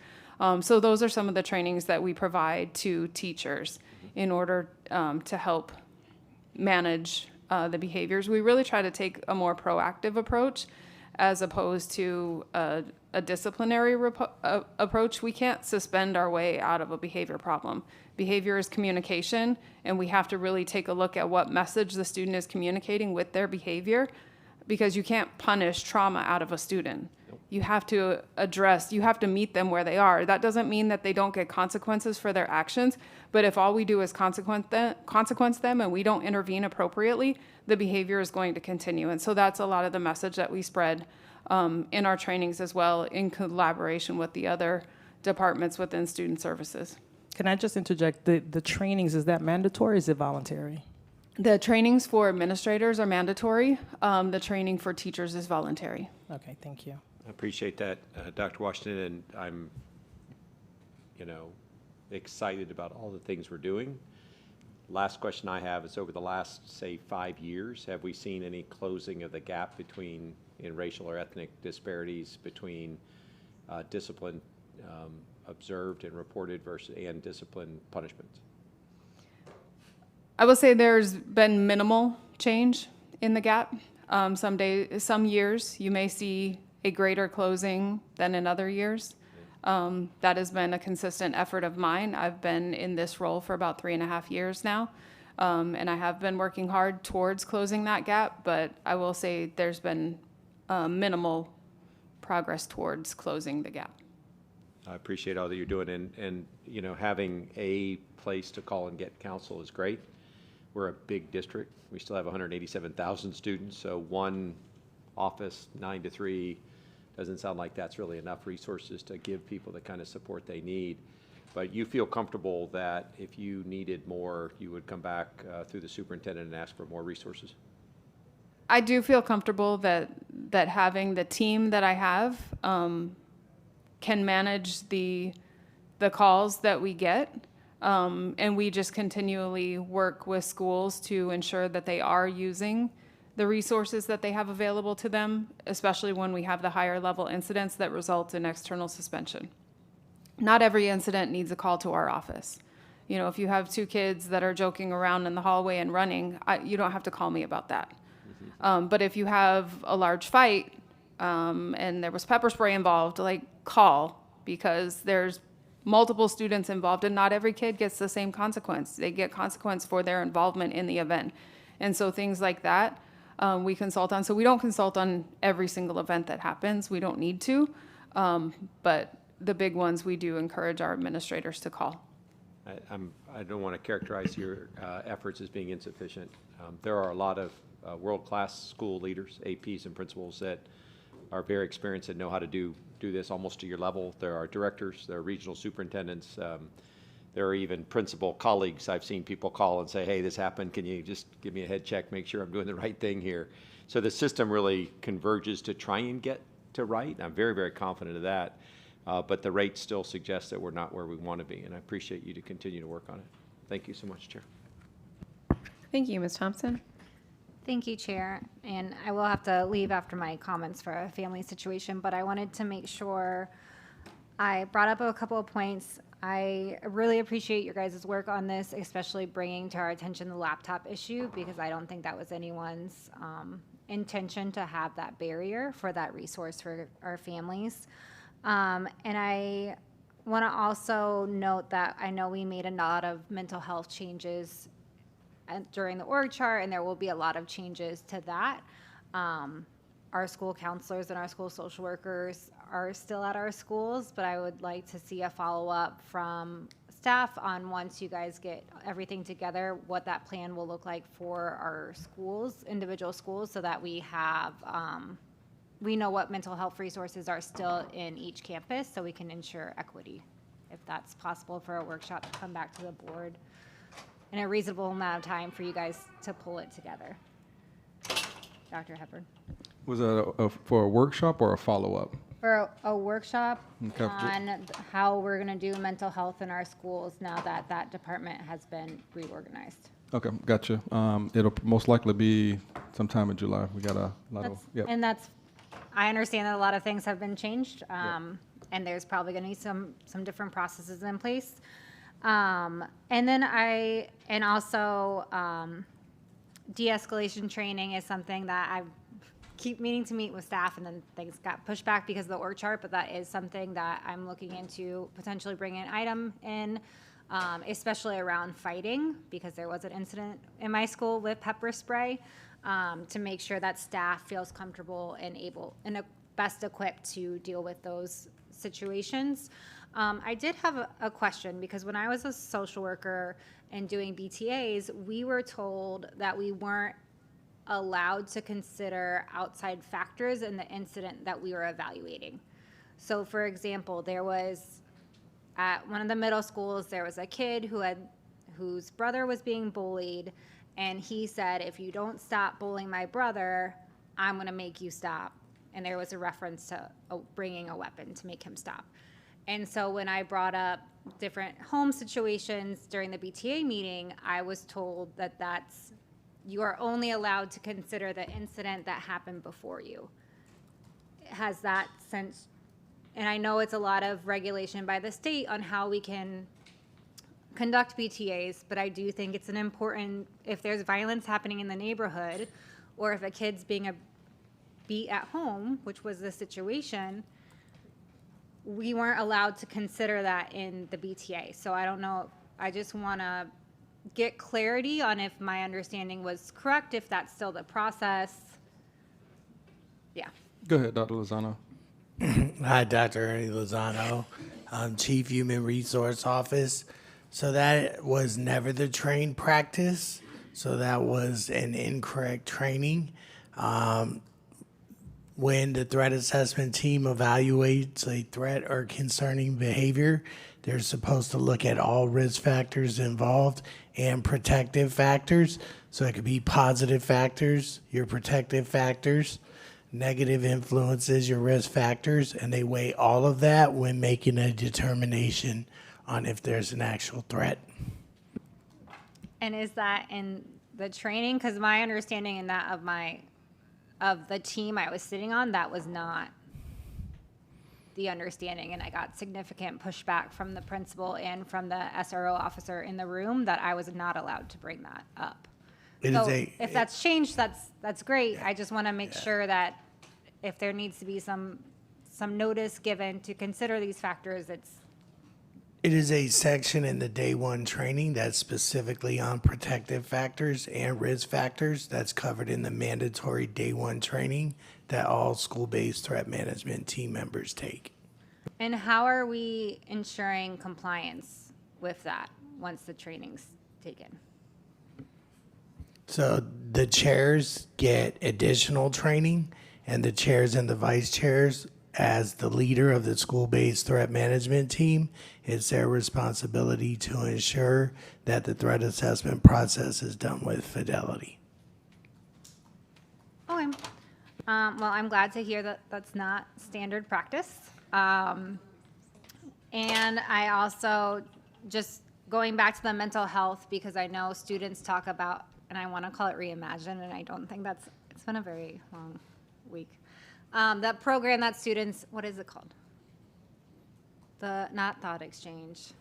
So those are some of the trainings that we provide to teachers in order to help manage the behaviors. We really try to take a more proactive approach as opposed to a disciplinary approach. We can't suspend our way out of a behavior problem. Behavior is communication, and we have to really take a look at what message the student is communicating with their behavior, because you can't punish trauma out of a student. You have to you have to meet them where they are. That doesn't mean that they don't get consequences for their actions, but if all we do is consequence them and we don't intervene appropriately, the behavior is going to continue. And so that's a lot of the message that we spread in our trainings as well, in collaboration with the other departments within student services. Can I just interject? The trainings, is that mandatory or is it voluntary? The trainings for administrators are mandatory. The training for teachers is voluntary. Okay, thank you. I appreciate that, Dr. Washington, and I'm, excited about all the things we're doing. Last question I have is, over the last, say, 5 years, have we seen any closing of the gap between, in racial or ethnic disparities between discipline observed and reported and discipline punishments? I will say there's been minimal change in the gap. Some years you may see a greater closing than in other years. That has been a consistent effort of mine. I've been in this role for about 3.5 years now, and I have been working hard towards closing that gap, but I will say there's been minimal progress towards closing the gap. I appreciate all that you're doing, and having a place to call and get counsel is great. We're a big district. We still have 187,000 students, so one office, 9 to 3, doesn't sound like that's really enough resources to give people the kind of support they need. But you feel comfortable that if you needed more, you would come back through the superintendent and ask for more resources? I do feel comfortable that having the team that I have can manage the calls that we get. And we just continually work with schools to ensure that they are using the resources that they have available to them, especially when we have the higher level incidents that result in external suspension. Not every incident needs a call to our office. If you have 2 kids that are joking around in the hallway and running, you don't have to call me about that. But if you have a large fight and there was pepper spray involved, call, because there's multiple students involved, and not every kid gets the same consequence. They get consequence for their involvement in the event. And so things like that, we consult on. So we don't consult on every single event that happens. We don't need to. But the big ones, we do encourage our administrators to call. I don't want to characterize your efforts as being insufficient. There are a lot of world-class school leaders, APs and principals, that are very experienced and know how to do this almost to your level. There are directors, there are regional superintendents, there are even principal colleagues. I've seen people call and say, hey, this happened, can you just give me a head check, make sure I'm doing the right thing here? So the system really converges to try and get to right. I'm very, very confident of that. But the rate still suggests that we're not where we want to be, and I appreciate you to continue to work on it. Thank you so much, Chair. Thank you, Ms. Thompson. Thank you, Chair. And I will have to leave after my comments for a family situation, but I wanted to make sure I brought up a couple of points. I really appreciate your guys' work on this, especially bringing to our attention the laptop issue, because I don't think that was anyone's intention to have that barrier for that resource for our families. And I want to also note that I know we made a lot of mental health changes during the org chart, and there will be a lot of changes to that. Our school counselors and our school social workers are still at our schools, but I would like to see a follow-up from staff on, once you guys get everything together, what that plan will look like for our schools, individual schools, so that we have, we know what mental health resources are still in each campus, so we can ensure equity, if that's possible for a workshop to come back to the board in a reasonable amount of time for you guys to pull it together. Dr. Hepburn. Was that for a workshop or a follow-up? For a workshop Okay. on how we're going to do mental health in our schools now that that department has been reorganized. Okay, gotcha. It'll most likely be sometime in July. We got a lot of, yep. And I understand that a lot of things have been changed, and there's probably going to be some different processes in place. And then also de-escalation training is something that I keep meaning to meet with staff, and then things got pushed back because of the org chart, but that is something that I'm looking into potentially bringing an item in, especially around fighting, because there was an incident in my school with pepper spray. to make sure that staff feels comfortable and able and best equipped to deal with those situations. I did have a question, because when I was a social worker and doing BTAs, we were told that we weren't allowed to consider outside factors in the incident that we were evaluating. So for example, there was at one of the middle schools, there was a kid whose brother was being bullied, and he said, if you don't stop bullying my brother, I'm gonna make you stop. And there was a reference to bringing a weapon to make him stop. And so when I brought up different home situations during the BTA meeting, I was told that you are only allowed to consider the incident that happened before you. Has that sense? And I know it's a lot of regulation by the state on how we can conduct BTAs, but I do think it's an important, if there's violence happening in the neighborhood, or if a kid's being beat at home, which was the situation, we weren't allowed to consider that in the BTA. So I don't know, I just want to get clarity on if my understanding was correct, if that's still the process. Yeah. Go ahead, Dr. Lozano. Hi, Dr. Ernie Lozano. I'm Chief Human Resource Office. So that was never the trained practice. So that was an incorrect training. When the threat assessment team evaluates a threat or concerning behavior, they're supposed to look at all risk factors involved and protective factors. So it could be positive factors, your protective factors, negative influences, your risk factors, and they weigh all of that when making a determination on if there's an actual threat. And is that in the training? Because my understanding in that of the team I was sitting on, that was not the understanding, and I got significant pushback from the principal and from the SRO officer in the room that I was not allowed to bring that up. If that's changed, that's great. I just want to make sure that if there needs to be some notice given to consider these factors, It is a section in the day one training that's specifically on protective factors and risk factors that's covered in the mandatory day one training that all school-based threat management team members take. And how are we ensuring compliance with that once the training's taken? So the chairs get additional training, and the chairs and the vice chairs, as the leader of the school-based threat management team, it's their responsibility to ensure that the threat assessment process is done with fidelity. Okay. Well, I'm glad to hear that that's not standard practice. And I also, just going back to the mental health, because I know students talk about, and I want to call it Reimagine, and I don't think it's been a very long week. That program that students, what is it called? Not Thought Exchange.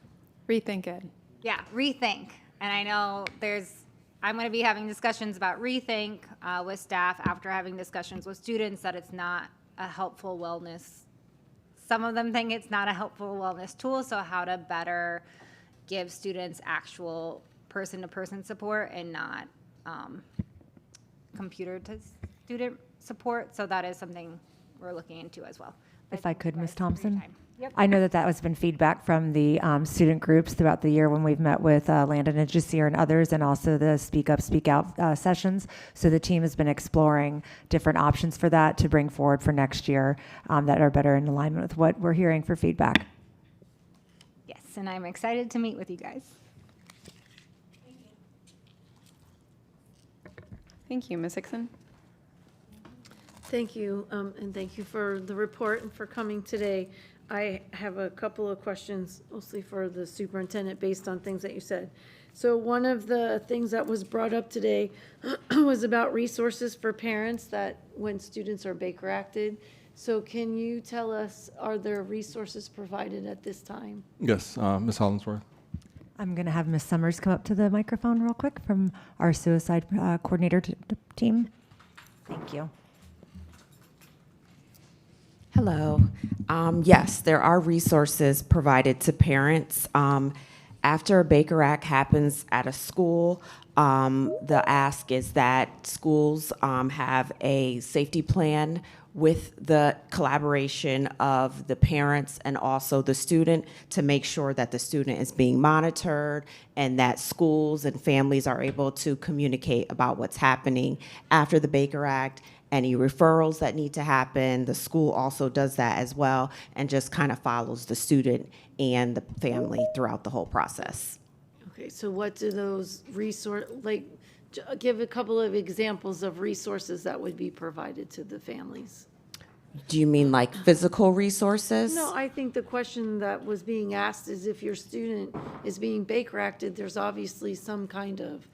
Rethink It. Yeah, Rethink. And I know I'm going to be having discussions about Rethink with staff after having discussions with students, that it's not a helpful wellness. Some of them think it's not a helpful wellness tool, so how to better give students actual person-to-person support and not computer-to-student support. So that is something we're looking into as well. If I could, Ms. Thompson. Yep. I know that has been feedback from the student groups throughout the year when we've met with Landon and Jasir and others, and also the Speak Up, Speak Out sessions. So the team has been exploring different options for that to bring forward for next year that are better in alignment with what we're hearing for feedback. Yes, and I'm excited to meet with you guys. Thank you. Ms. Hickson? Thank you, and thank you for the report and for coming today. I have a couple of questions, mostly for the superintendent, based on things that you said. So one of the things that was brought up today was about resources for parents that when students are Baker Acted. So can you tell us, are there resources provided at this time? Yes, Ms. Hollingsworth. I'm going to have Ms. Summers come up to the microphone real quick from our suicide coordinator team. Thank you. Hello. Yes, there are resources provided to parents. After a Baker Act happens at a school, the ask is that schools have a safety plan with the collaboration of the parents and also the student to make sure that the student is being monitored and that schools and families are able to communicate about what's happening after the Baker Act. Any referrals that need to happen, the school also does that as well and just kind of follows the student and the family throughout the whole process. Okay, so what do those give a couple of examples of resources that would be provided to the families? Do you mean like physical resources? No, I think the question that was being asked is if your student is being Baker Acted, there's obviously some kind of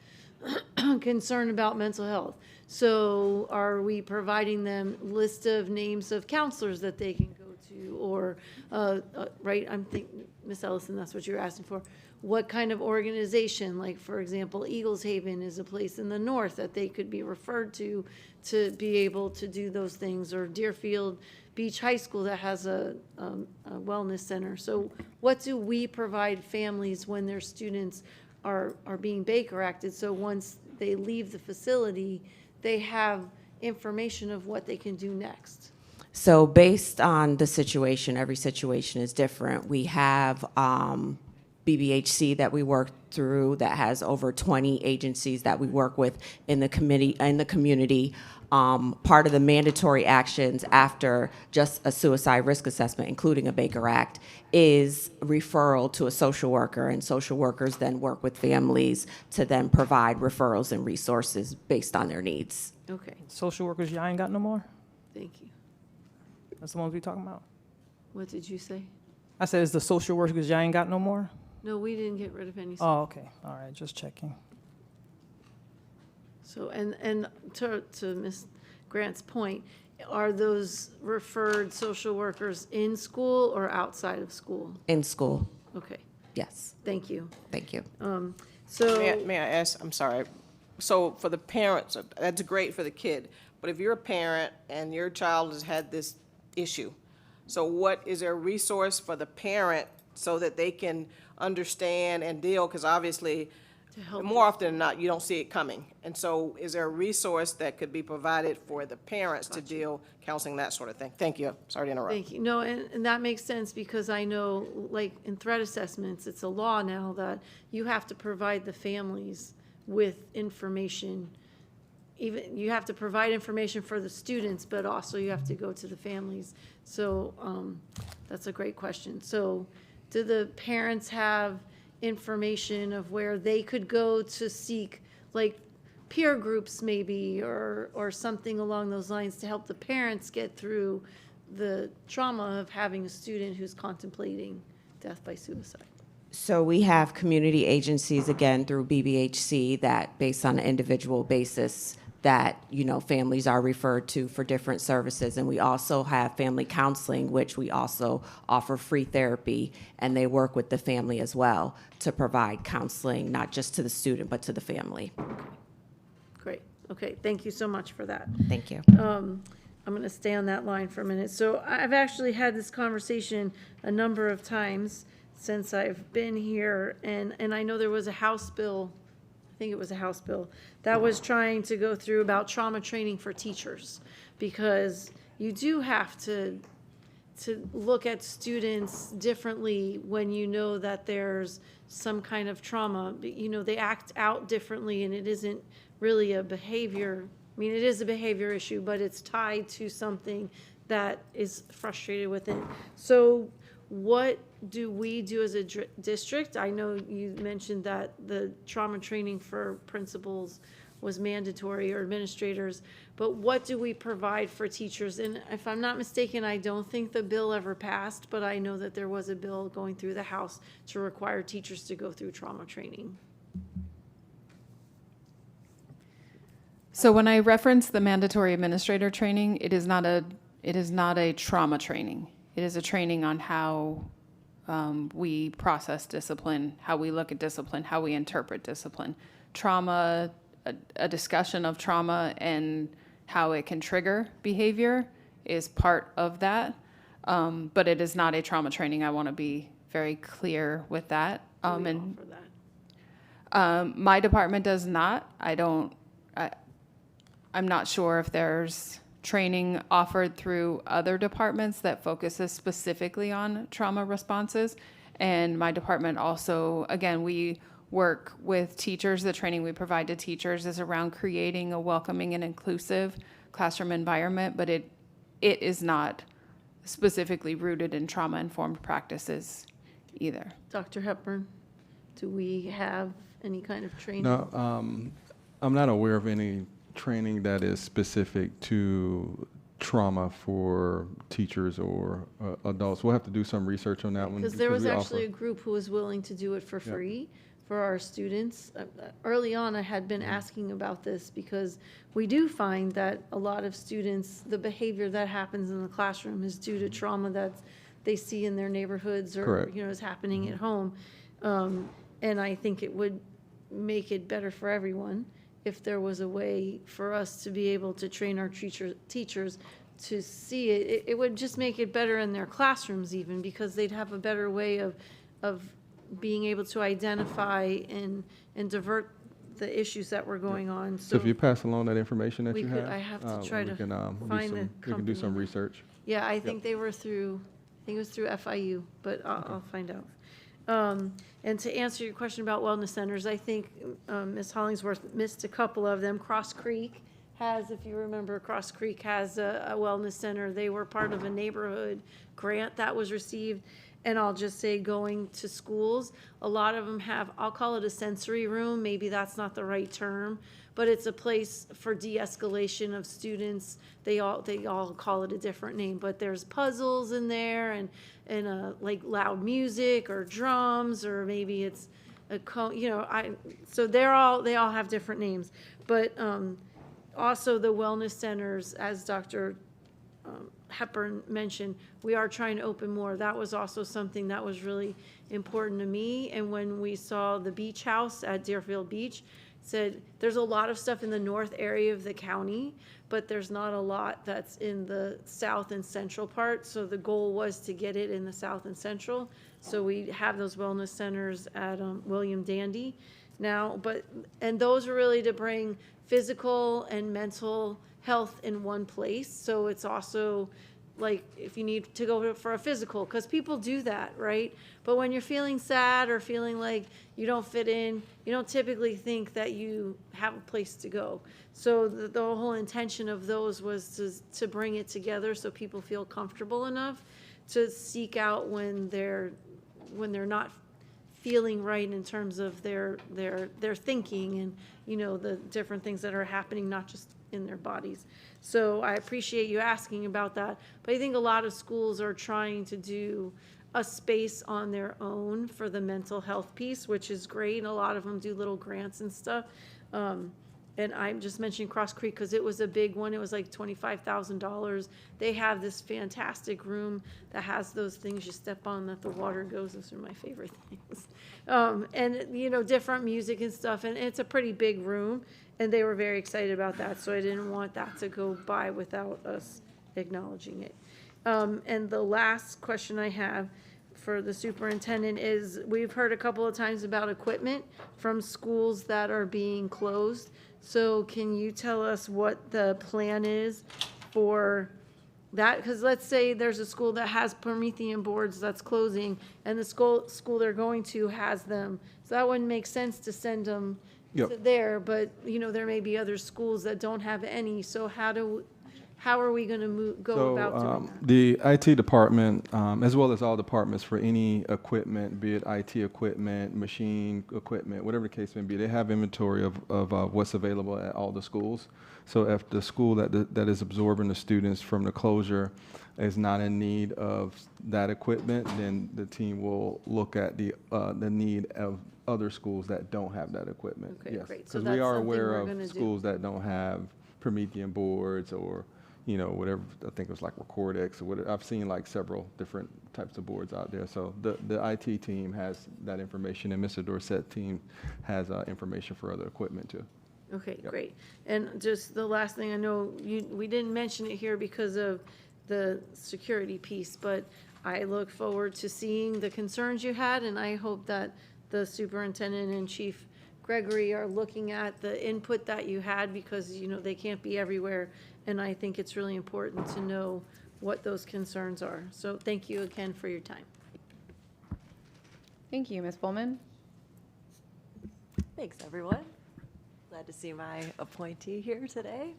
concern about mental health. So are we providing them list of names of counselors that they can go to, or, right, I'm thinking, Ms. Ellison, that's what you're asking for. What kind of organization, like for example, Eagles Haven is a place in the north that they could be referred to be able to do those things, or Deerfield Beach High School that has a wellness center. So what do we provide families when their students are being Baker Acted? So once they leave the facility, they have information of what they can do next. So based on the situation, every situation is different. We have BBHC that we work through that has over 20 agencies that we work with in the community. Part of the mandatory actions after just a suicide risk assessment, including a Baker Act, is referral to a social worker, and social workers then work with families to then provide referrals and resources based on their needs. Okay, Social workers, y'all ain't got no more? thank you. That's the ones we talking about. What did you say? I said, is the social workers, y'all ain't got no more? No, we didn't get rid of any. Oh, okay. All right, just checking. So, and to Ms. Grant's point, are those referred social workers in school or outside of school? In school. Okay, Yes. thank you. Thank you. So. May I ask, I'm sorry, so for the parents, that's great for the kid, but if you're a parent and your child has had this issue, so what, is there a resource for the parent so that they can understand and deal, because obviously, more often than not, you don't see it coming. And so is there a resource that could be provided for the parents to deal, counseling, that sort of thing? Thank you. Sorry to interrupt. Thank you. No, and that makes sense because I know, like, in threat assessments, it's a law now that you have to provide the families with information. Even, you have to provide information for the students, but also you have to go to the families. So that's a great question. So do the parents have information of where they could go to seek, like, peer groups maybe, or something along those lines to help the parents get through the trauma of having a student who's contemplating death by suicide? So we have community agencies, again, through BBHC, that based on an individual basis that, families are referred to for different services. And we also have family counseling, which we also offer free therapy, and they work with the family as well to provide counseling, not just to the student, but to the family. Great. Okay, thank you so much for that. Thank you. I'm going to stay on that line for a minute. So I've actually had this conversation a number of times since I've been here, and I know there was a House bill, I think it was a House bill, that was trying to go through about trauma training for teachers, because you do have to look at students differently when you know that there's some kind of trauma. They act out differently, and it isn't really a behavior. I mean, it is a behavior issue, but it's tied to something that is frustrated within. So what do we do as a district? I know you mentioned that the trauma training for principals was mandatory, or administrators, but what do we provide for teachers? And if I'm not mistaken, I don't think the bill ever passed, but I know that there was a bill going through the House to require teachers to go through trauma training. So when I reference the mandatory administrator training, it is not a trauma training. It is a training on how we process discipline, how we look at discipline, how we interpret discipline. Trauma, a discussion of trauma and how it can trigger behavior is part of that, but it is not a trauma training. I want to be very clear with that. We And offer that. my department does not. I'm not sure if there's training offered through other departments that focuses specifically on trauma responses. And my department also, again, we work with teachers. The training we provide to teachers is around creating a welcoming and inclusive classroom environment, but it is not specifically rooted in trauma-informed practices either. Dr. Hepburn, do we have any kind of training? No, I'm not aware of any training that is specific to trauma for teachers or adults. We'll have to do some research on that one. Because there was we actually offer- a group who was willing to do it for free for our students. Early on, I had been asking about this because we do find that a lot of students, the behavior that happens in the classroom is due to trauma that they see in their neighborhoods or, Correct. is happening at home. And I think it would make it better for everyone if there was a way for us to be able to train our teachers to see it. It would just make it better in their classrooms even, because they'd have a better way of being able to identify and divert the issues that were going on. So if you pass along that information that we you could- have. I have to try we to can, find the we can do some company. research. Yeah, I think they were through, I think it was through FIU, but I'll find out. And to answer your question about wellness centers, I think Ms. Hollingsworth missed a couple of them. Cross Creek has, if you remember, Cross Creek has a wellness center. They were part of a neighborhood grant that was received. And I'll just say, going to schools, a lot of them have, I'll call it a sensory room, maybe that's not the right term, but it's a place for de-escalation of students. They all call it a different name, but there's puzzles in there and like loud music or drums, or maybe it's so they all have different names. But also the wellness centers, as Dr. Hepburn mentioned, we are trying to open more. That was also something that was really important to me. And when we saw the beach house at Deerfield Beach, said there's a lot of stuff in the north area of the county, but there's not a lot that's in the south and central part. So the goal was to get it in the south and central. So we have those wellness centers at William Dandy now, and those are really to bring physical and mental health in one place. So it's also like if you need to go for a physical, because people do that, right? But when you're feeling sad or feeling like you don't fit in, you don't typically think that you have a place to go. So the whole intention of those was to bring it together so people feel comfortable enough to seek out when they're not feeling right in terms of their thinking and the different things that are happening, not just in their bodies. So I appreciate you asking about that, but I think a lot of schools are trying to do a space on their own for the mental health piece, which is great, and a lot of them do little grants and stuff. And I'm just mentioning Cross Creek because it was a big one. It was like $25,000. They have this fantastic room that has those things you step on that the water goes. Those are my favorite things. And, different music and stuff. And it's a pretty big room. And they were very excited about that. So I didn't want that to go by without us acknowledging it. And the last question I have for the superintendent is, we've heard a couple of times about equipment from schools that are being closed. So can you tell us what the plan is for that? Because let's say there's a school that has Promethean boards that's closing, and the school they're going to has them. So that wouldn't make sense to send them there, but there may be other schools that don't have any. So how are we going to go about doing that? The IT department, as well as all departments, for any equipment, be it IT equipment, machine equipment, whatever the case may be, they have inventory of what's available at all the schools. So if the school that is absorbing the students from the closure is not in need of that equipment, then the team will look at the need of other schools that don't have that equipment. Okay, yes. great. So Because we are that's something aware we're of gonna do. schools that don't have Promethean boards or whatever, I think it was like Recordex or whatever. I've seen like several different types of boards out there. So the IT team has that information, and Mr. Dorset's team has information for other equipment too. Okay, great. And just the last thing, I know we didn't mention it here because of the security piece, but I look forward to seeing the concerns you had, and I hope that the superintendent and Chief Gregory are looking at the input that you had, because, you know, they can't be everywhere, and I think it's really important to know what those concerns are. So thank you again for your time. Thank you, Ms. Pullman. Thanks, everyone. Glad to see my appointee here today.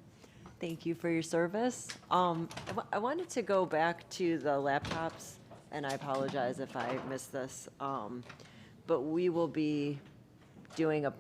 Thank you for your service. I wanted to go back to the laptops, and I apologize if I missed this, but we will be doing a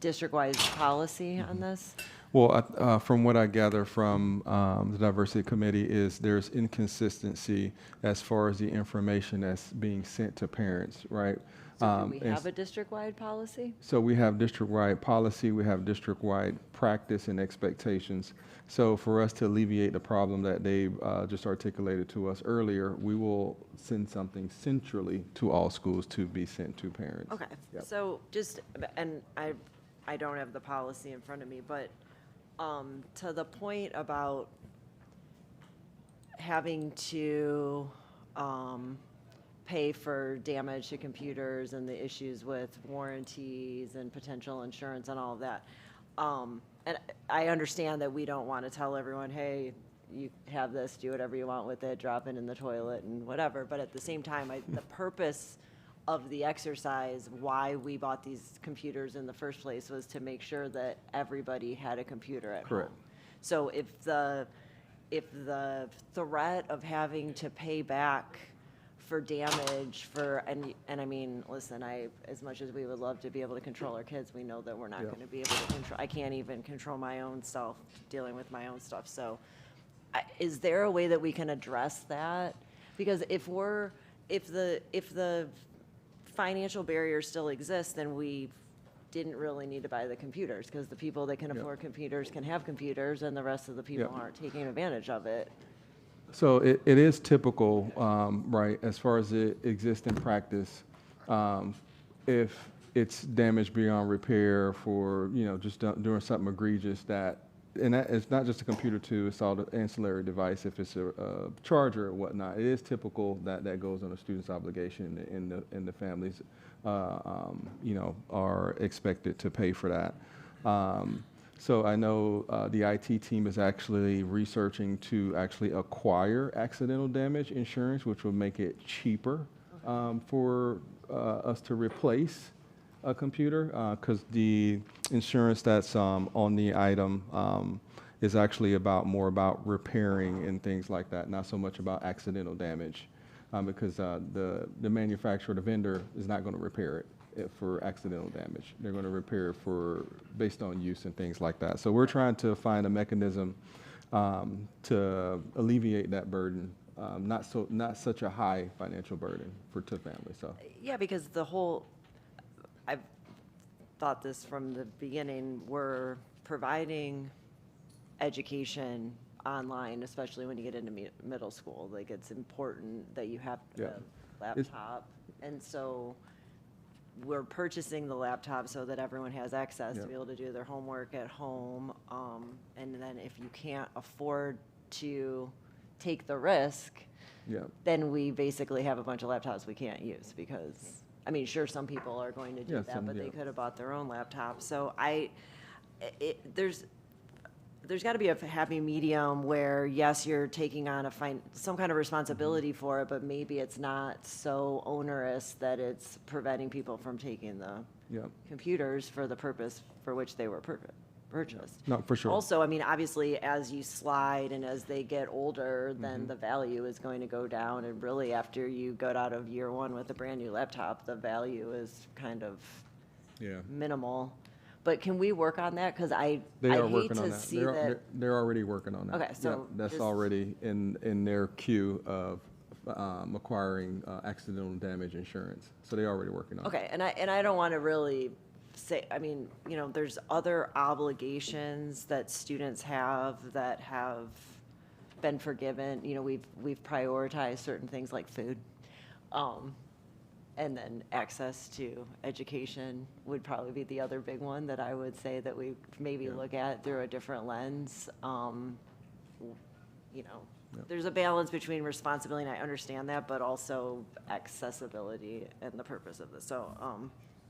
district-wide policy on this. Well, from what I gather from the diversity committee is there's inconsistency as far as the information that's being sent to parents, right? So do we have a district-wide policy? So we have district-wide policy, we have district-wide practice and expectations. So for us to alleviate the problem that they just articulated to us earlier, we will send something centrally to all schools to be sent to parents. Okay, Yep. so just, and I don't have the policy in front of me, but to the point about having to pay for damage to computers and the issues with warranties and potential insurance and all of that. And I understand that we don't want to tell everyone, hey, you have this, do whatever you want with it, drop it in the toilet and whatever. But at the same time, the purpose of the exercise, why we bought these computers in the first place, was to make sure that everybody had a computer at Correct. home. So if the threat of having to pay back for damage and I mean, listen, as much as we would love to be able to control our kids, we know that we're not going to be able to control. I can't even control my own self dealing with my own stuff. So is there a way that we can address that? Because if the financial barrier still exists, then we didn't really need to buy the computers, because the people that can afford computers can have computers, and the rest of the people aren't taking advantage of it. So it is typical, right, as far as it exists in practice, if it's damaged beyond repair for, you know, just doing something egregious and that, it's not just a computer too, it's all the ancillary device, if it's a charger or whatnot. It is typical that goes on a student's obligation, and the families, you know, are expected to pay for that. So I know the IT team is actually researching to actually acquire accidental damage insurance, which will make it cheaper for us to replace a computer, because the insurance that's on the item is actually more about repairing and things like that, not so much about accidental damage, because the manufacturer, the vendor, is not going to repair it for accidental damage. They're going to repair it based on use and things like that. So we're trying to find a mechanism to alleviate that burden, not such a high financial burden to families. So Yeah, because I've thought this from the beginning, we're providing education online, especially when you get into middle school. Like, it's important that you have a laptop. And so we're purchasing the laptop so that everyone has access to be able to do their homework at home. And then if you can't afford to take the risk, then we basically have a bunch of laptops we can't use, because, I mean, sure, some people are going to do that, but they could have bought their own laptop. So there's got to be a happy medium where, yes, you're taking on some kind of responsibility for it, but maybe it's not so onerous that it's preventing people from taking the computers for the purpose for which they were purchased. No, for sure. Also, I mean, obviously, as you slide and as they get older, then the value is going to go down. And really, after you got out of year one with a brand new laptop, the value is kind of minimal. But can we work on that? Because I hate to see that. They're already working on that. Okay, so that's already in their queue of acquiring accidental damage insurance. So they're already working on it. Okay, and I don't want to really say, I mean, you know, there's other obligations that students have that have been forgiven. You know, we've prioritized certain things like food. And then access to education would probably be the other big one that I would say that we maybe look at through a different lens. You know, there's a balance between responsibility, and I understand that, but also accessibility and the purpose of this. So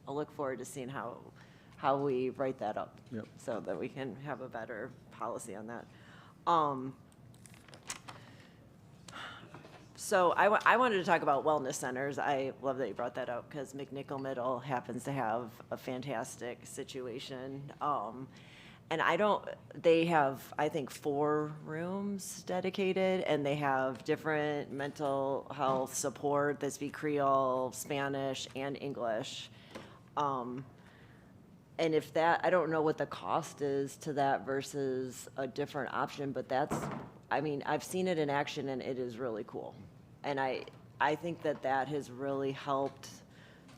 I'll look forward to seeing how we write that up. Yep. So that we can have a better policy on that. So I wanted to talk about wellness centers. I love that you brought that up because McNichol Middle happens to have a fantastic situation. And they have, I think, 4 rooms dedicated, and they have different mental health support that speak Creole, Spanish, and English. And if that, I don't know what the cost is to that versus a different option, but I've seen it in action, and it is really cool. And I think that has really helped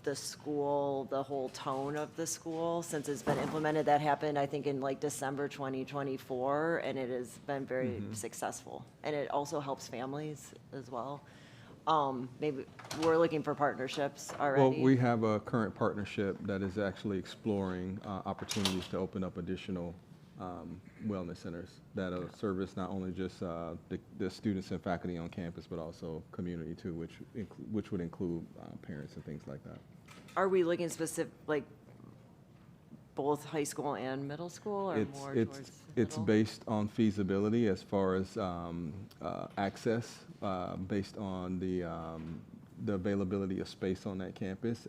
the school, the whole tone of the school since it's been implemented. That happened, I think, in like December 2024, and it has been very successful. And it also helps families as well. Maybe we're looking for partnerships already. Well, we have a current partnership that is actually exploring opportunities to open up additional wellness centers that'll service not only just the students and faculty on campus, but also community too, which would include parents and things like that. Are we looking specific, like both high school and middle school, or more towards It's middle? based on feasibility as far as access, based on the availability of space on that campus,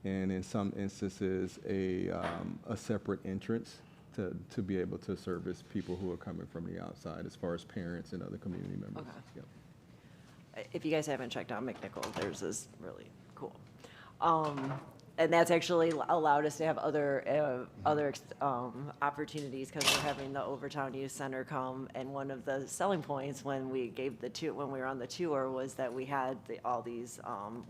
and in some instances a separate entrance to be able to service people who are coming from the outside, as far as parents and other community members. Okay. Yep. If you guys haven't checked out McNichol, theirs is really cool. And that's actually allowed us to have other opportunities because we're having the Overtown Youth Center come. And one of the selling points when we were on the tour was that we had all these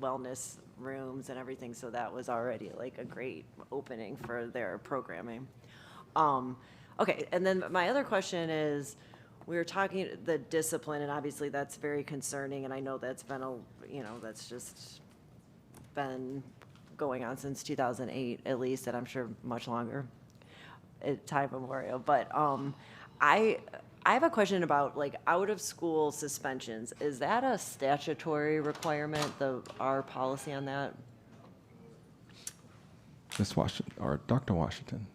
wellness rooms and everything. So that was already like a great opening for their programming. Okay, and then my other question is, we were talking the discipline, and obviously that's very concerning, and I know that's been that's just been going on since 2008 at least, and I'm sure much longer, time memorial. But I have a question about like out of school suspensions. Is that a statutory requirement? Our policy on that? Ms. Washington, or Dr. Washington.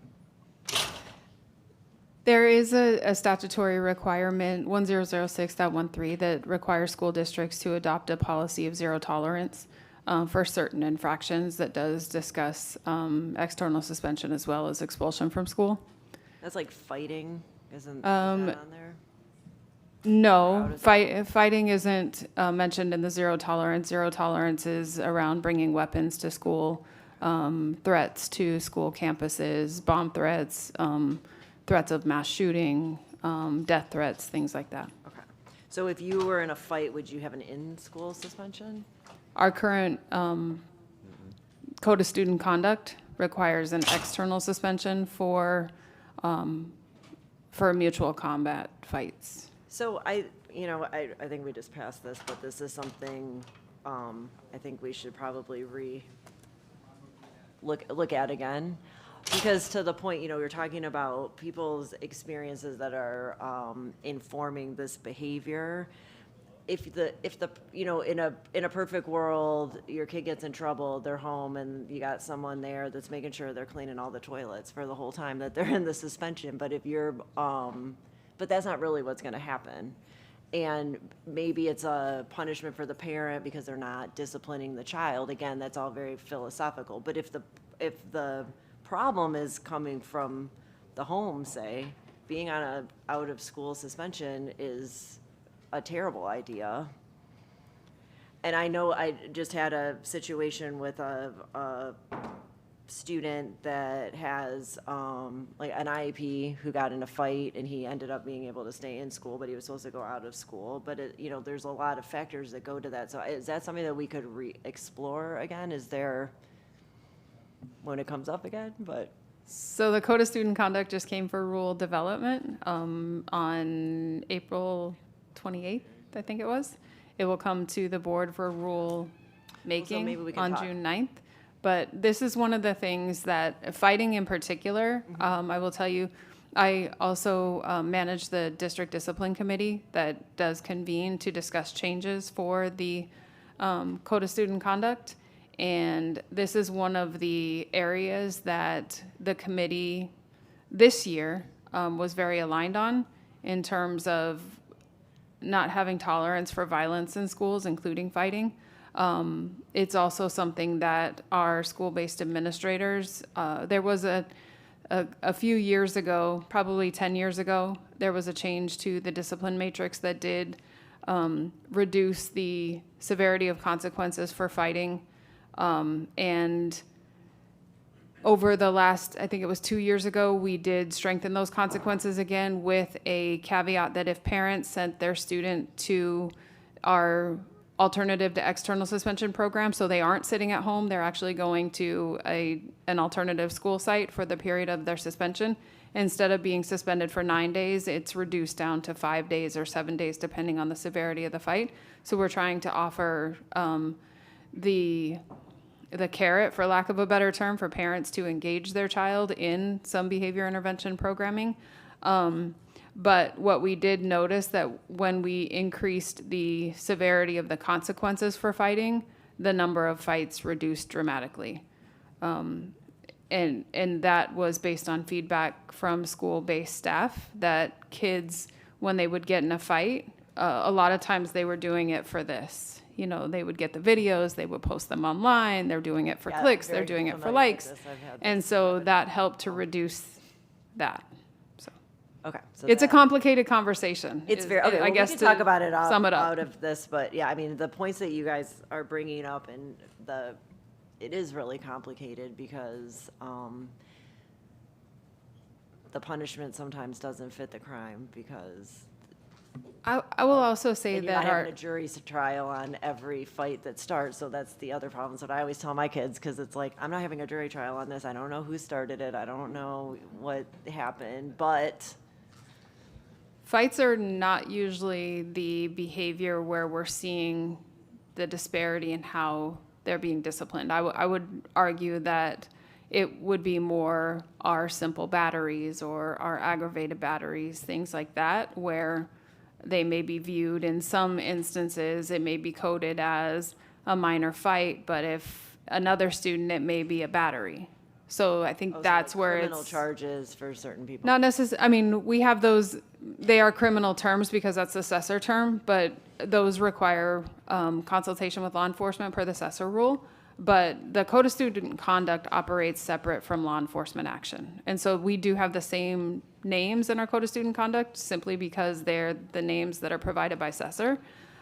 There is a statutory requirement, 1006.13, that requires school districts to adopt a policy of zero tolerance for certain infractions that does discuss external suspension as well as expulsion from school. That's like fighting, isn't that on there? No, fighting isn't mentioned in the zero tolerance. Zero tolerance is around bringing weapons to school, threats to school campuses, bomb threats, threats of mass shooting, death threats, things like that. Okay. So if you were in a fight, would you have an in-school suspension? Our current Code of Student Conduct requires an external suspension for mutual combat fights. So I think we just passed this, but this is something I think we should probably look at again. Because to the point, you're talking about people's experiences that are informing this behavior. If the in a perfect world, your kid gets in trouble, they're home, and you got someone there that's making sure they're cleaning all the toilets for the whole time that they're in the suspension. But but that's not really what's going to happen. And maybe it's a punishment for the parent because they're not disciplining the child. Again, that's all very philosophical. But if the problem is coming from the home, say, being on a out-of-school suspension is a terrible idea. And I know I just had a situation with a student that has like an IEP who got in a fight, and he ended up being able to stay in school, but he was supposed to go out of school. But there's a lot of factors that go to that. So is that something that we could explore again? Is there, when it comes up again? So the Code of Student Conduct just came for rule development on April 28th, I think it was. It will come to the board for rule making on June 9th. But this is one of the things that, fighting in particular, I will tell you, I also manage the district discipline committee that does convene to discuss changes for the code of student conduct. And this is one of the areas that the committee this year was very aligned on in terms of not having tolerance for violence in schools, including fighting. It's also something that our school-based administrators, there was a few years ago, probably 10 years ago, there was a change to the discipline matrix that did reduce the severity of consequences for fighting. And over the last, I think it was 2 years ago, we did strengthen those consequences again with a caveat that if parents sent their student to our alternative to external suspension program, so they aren't sitting at home, they're actually going to an alternative school site for the period of their suspension. Instead of being suspended for 9 days, it's reduced down to 5 days or 7 days, depending on the severity of the fight. So we're trying to offer the carrot, for lack of a better term, for parents to engage their child in some behavior intervention programming. But what we did notice that when we increased the severity of the consequences for fighting, the number of fights reduced dramatically. And that was based on feedback from school-based staff that kids, when they would get in a fight, a lot of times they were doing it for this. You know, they would get the videos, they would post them online, they're doing it for clicks, they're doing it for likes. And so that helped to reduce that. So Okay. So it's a complicated conversation. It's very, okay, I well, guess we can talk about it sum it up. out of this, but yeah, I mean, the points that you guys are bringing up and it is really complicated because the punishment sometimes doesn't fit the crime because I will also say and you're that not having a jury's trial on every fight that starts, so that's the other problems that I always tell my kids, because it's like, I'm not having a jury trial on this. I don't know who started it. I don't know what happened, but fights are not usually the behavior where we're seeing the disparity in how they're being disciplined. I would argue that it would be more our simple batteries or our aggravated batteries, things like that, where they may be viewed in some instances, it may be coded as a minor fight, but if another student, it may be a battery. So I think that's where criminal charges for certain people. not necessarily, I mean, we have those, they are criminal terms because that's the assessor term, but those require consultation with law enforcement per the assessor rule. But the Code of Student Conduct operates separate from law enforcement action. And so we do have the same names in our Code of Student Conduct simply because they're the names that are provided by assessor.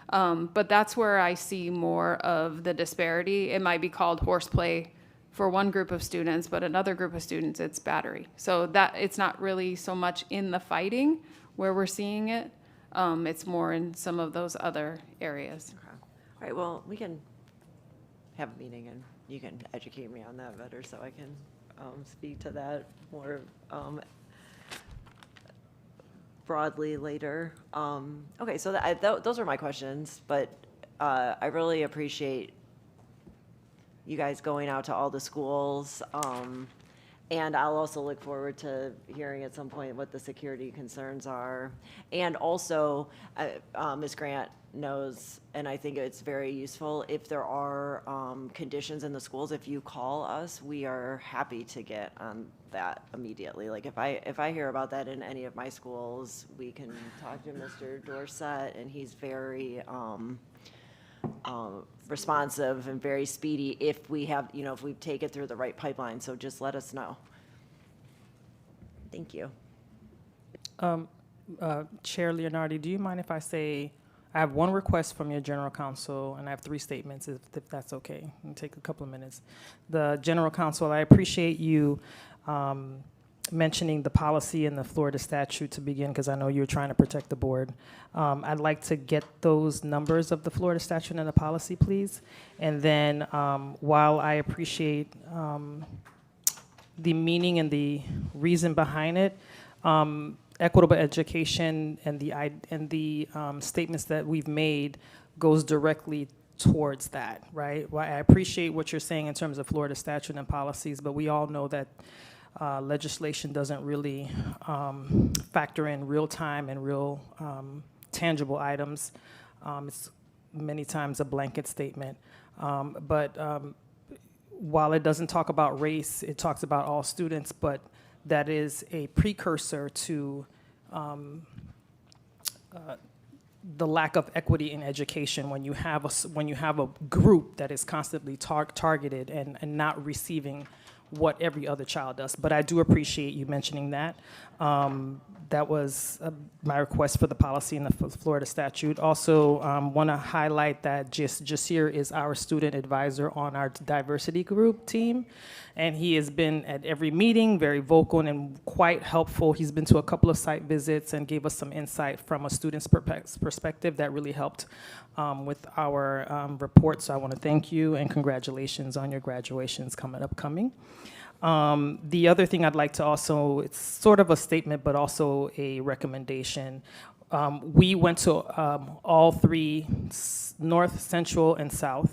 But that's where I see more of the disparity. It might be called horseplay for one group of students, but another group of students, it's battery. So that it's not really so much in the fighting where we're seeing it. It's more in some of those other areas. Okay. All right, well, we can have a meeting and you can educate me on that better so I can speak to that more broadly later. Okay, so those are my questions, but I really appreciate you guys going out to all the schools. And I'll also look forward to hearing at some point what the security concerns are. And also, Ms. Grant knows, and I think it's very useful, if there are conditions in the schools, if you call us, we are happy to get on that immediately. Like if I hear about that in any of my schools, we can talk to Mr. Dorsett, and he's very responsive and very speedy if we have, if we take it through the right pipeline. So just let us know. Thank you. Chair Leonardi, do you mind if I say, I have one request from your general counsel, and I have 3 statements, if that's okay. It'll take a couple of minutes. The general counsel, I appreciate you mentioning the policy and the Florida statute to begin, because I know you're trying to protect the board. I'd like to get those numbers of the Florida statute and the policy, please. And then while I appreciate the meaning and the reason behind it, equitable education and the statements that we've made goes directly towards that, right? Well, I appreciate what you're saying in terms of Florida statute and policies, but we all know that legislation doesn't really factor in real time and real tangible items. It's many times a blanket statement. But while it doesn't talk about race, it talks about all students, but that is a precursor to the lack of equity in education when you have a group that is constantly targeted and not receiving what every other child does. But I do appreciate you mentioning that. That was my request for the policy in the Florida statute. Also, want to highlight that Jasir is our student advisor on our diversity group team, and he has been at every meeting, very vocal and quite helpful. He's been to a couple of site visits and gave us some insight from a student's perspective that really helped with our report. So I want to thank you and congratulations on your graduations upcoming. The other thing I'd like to also, it's sort of a statement, but also a recommendation. We went to all three, North, Central, and South.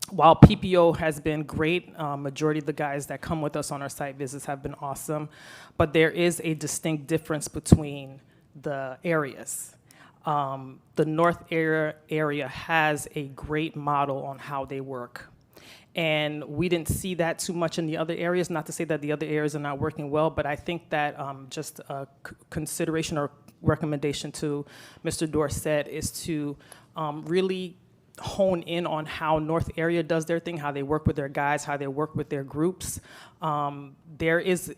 While PPO has been great, majority of the guys that come with us on our site visits have been awesome, but there is a distinct difference between the areas. The North area has a great model on how they work. And we didn't see that too much in the other areas, not to say that the other areas are not working well, but I think that just a consideration or recommendation to Mr. Dorsett is to really hone in on how North area does their thing, how they work with their guys, how they work with their groups. There's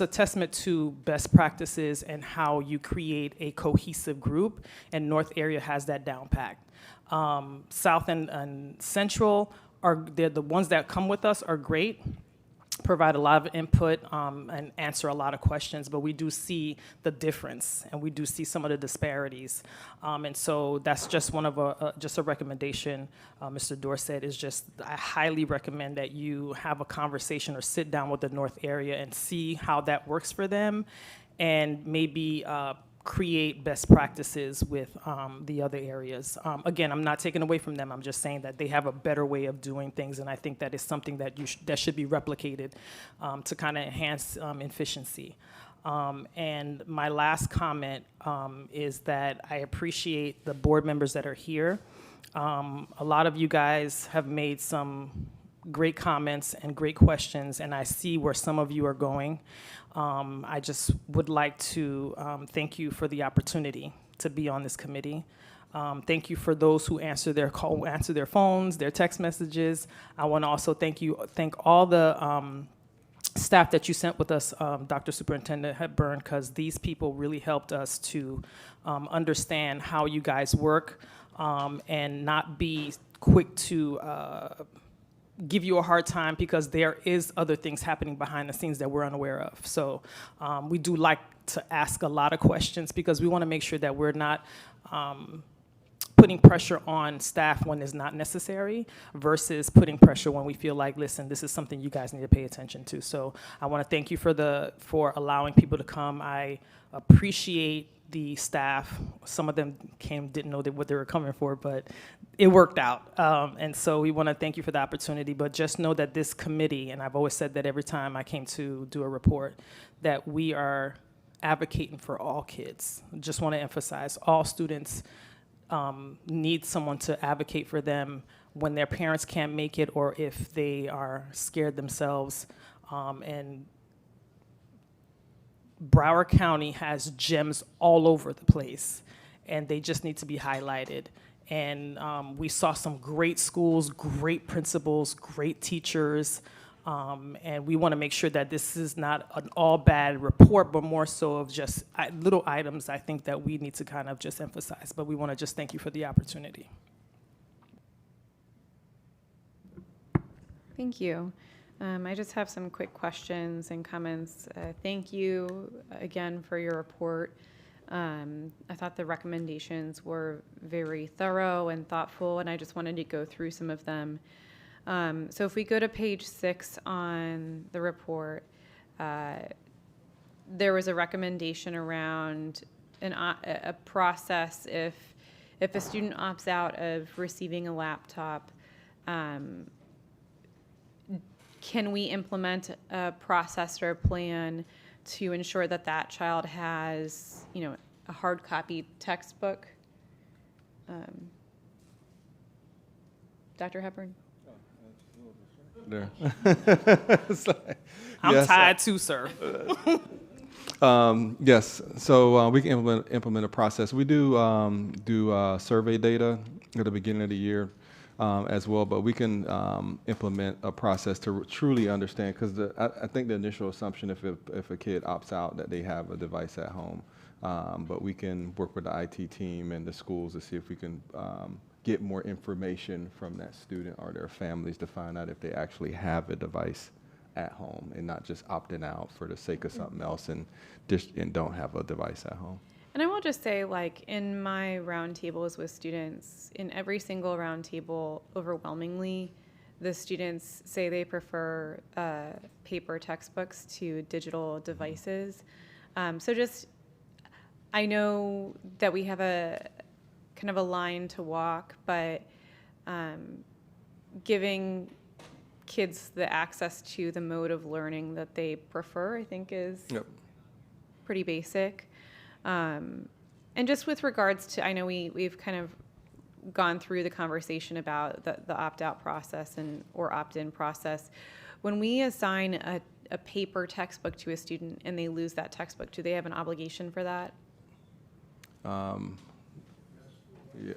a testament to best practices and how you create a cohesive group, and North area has that down packed. South and Central they're the ones that come with us are great, provide a lot of input and answer a lot of questions, but we do see the difference and we do see some of the disparities. And so that's just one of just a recommendation, Mr. Dorsett, is just I highly recommend that you have a conversation or sit down with the North area and see how that works for them and maybe create best practices with the other areas. Again, I'm not taking away from them. I'm just saying that they have a better way of doing things, and I think that is something that that should be replicated to kind of enhance efficiency. And my last comment is that I appreciate the board members that are here. A lot of you guys have made some great comments and great questions, and I see where some of you are going. I just would like to thank you for the opportunity to be on this committee. Thank you for those who answer their phones, their text messages. I want to also thank all the staff that you sent with us, Dr. Superintendent Hepburn, because these people really helped us to understand how you guys work and not be quick to give you a hard time because there is other things happening behind the scenes that we're unaware of. So we do like to ask a lot of questions because we want to make sure that we're not putting pressure on staff when it's not necessary versus putting pressure when we feel like, listen, this is something you guys need to pay attention to. So I want to thank you for allowing people to come. I appreciate the staff. Some of them didn't know what they were coming for, but it worked out. And so we want to thank you for the opportunity, but just know that this committee, and I've always said that every time I came to do a report, that we are advocating for all kids. Just want to emphasize all students need someone to advocate for them when their parents can't make it or if they are scared themselves. And Broward County has gems all over the place, and they just need to be highlighted. And we saw some great schools, great principals, great teachers, and we want to make sure that this is not an all bad report, but more so of just little items I think that we need to kind of just emphasize. But we want to just thank you for the opportunity. Thank you. I just have some quick questions and comments. Thank you again for your report. I thought the recommendations were very thorough and thoughtful, and I just wanted to go through some of them. So if we go to page 6 on the report, there was a recommendation around a process if a student opts out of receiving a laptop. can we implement a process or a plan to ensure that that child has, you know, a hard copy textbook? Dr. Hepburn? There. I'm tired too, sir. Yes, so we can implement a process. We do survey data at the beginning of the year as well, but we can implement a process to truly understand, because I think the initial assumption, if a kid opts out, that they have a device at home, but we can work with the IT team and the schools to see if we can get more information from that student or their families to find out if they actually have a device at home and not just opting out for the sake of something else and don't have a device at home. And I will just say, like, in my roundtables with students, in every single roundtable, overwhelmingly, the students say they prefer paper textbooks to digital devices. So just, I know that we have a kind of a line to walk, but giving kids the access to the mode of learning that they prefer, I think, is pretty basic. And just with regards to, I know we've kind of gone through the conversation about the opt-out process or opt-in process. When we assign a paper textbook to a student and they lose that textbook, do they have an obligation for that?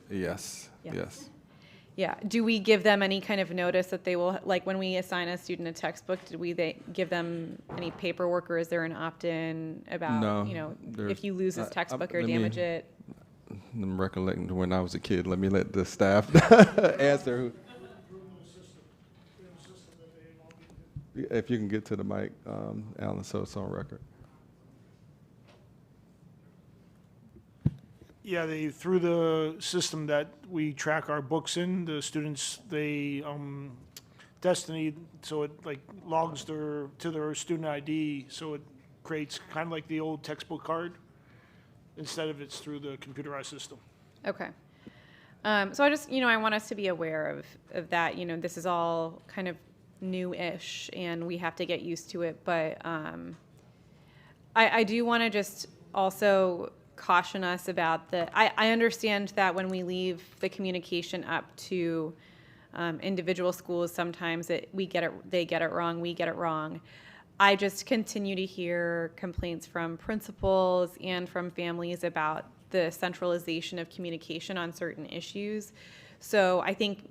Yes. Yeah. Do we give them any kind of notice that they will, like when we assign a student a textbook, do we give them any paperwork, or is there an opt-in about, you know, if you lose this textbook or damage it? I'm recollecting when I was a kid. Let me let the staff answer. If you can get to the mic, Alan, so it's on record. Yeah, through the system that we track our books in, the students, Destiny, so it like logs to their student ID, so it creates kind of like the old textbook card, instead of it's through the computerized system. Okay. So I just, I want us to be aware of that. This is all kind of new-ish, and we have to get used to it. But I do want to just also caution us about I understand that when we leave the communication up to individual schools, sometimes they get it wrong, we get it wrong. I just continue to hear complaints from principals and from families about the centralization of communication on certain issues. So I think,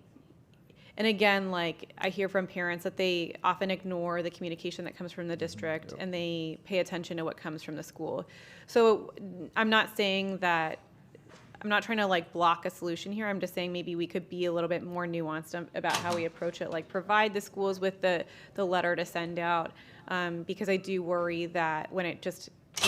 and again, like I hear from parents that they often ignore the communication that comes from the district, and they pay attention to what comes from the school. So I'm not saying that, I'm not trying to like block a solution here. I'm just saying maybe we could be a little bit more nuanced about how we approach it, like provide the schools with the letter to send out, because I do worry that when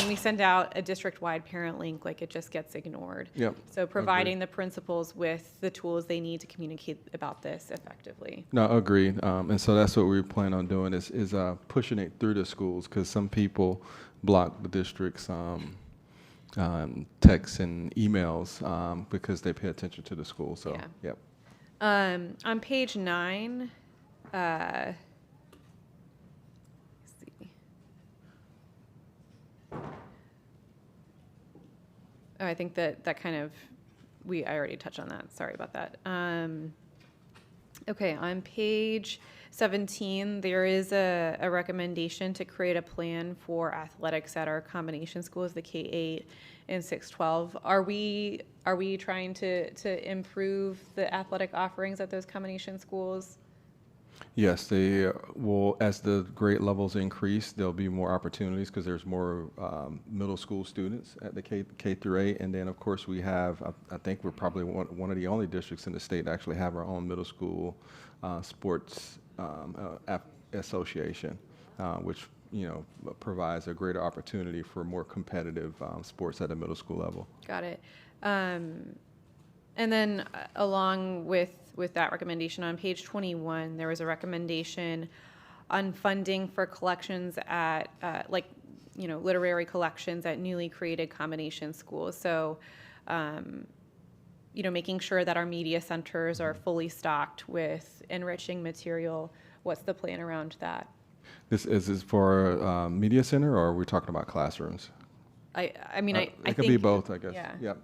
we send out a district-wide parent link, like it just gets ignored. Yep. So providing the principals with the tools they need to communicate about this effectively. No, agreed. And so that's what we plan on doing is pushing it through the schools, because some people block the district's texts and emails because they pay attention to the school. So, yeah. Yep. On page 9, I think that kind of, I already touched on that. Sorry about that. Okay, on page 17, there is a recommendation to create a plan for athletics at our combination schools, the K-8 and 612. Are we trying to improve the athletic offerings at those combination schools? Yes, they will. As the grade levels increase, there'll be more opportunities because there's more middle school students at the K through 8, and then of course we have. I think we're probably one of the only districts in the state that actually have our own middle school sports association, which provides a greater opportunity for more competitive sports at the middle school level. Got it. And then along with that recommendation, on page 21, there was a recommendation on funding for collections at, literary collections at newly created combination schools. So, making sure that our media centers are fully stocked with enriching material what's the plan around that? This is for media center, or are we talking about classrooms? I mean, I it could think, be both, I guess. Yeah. Yep.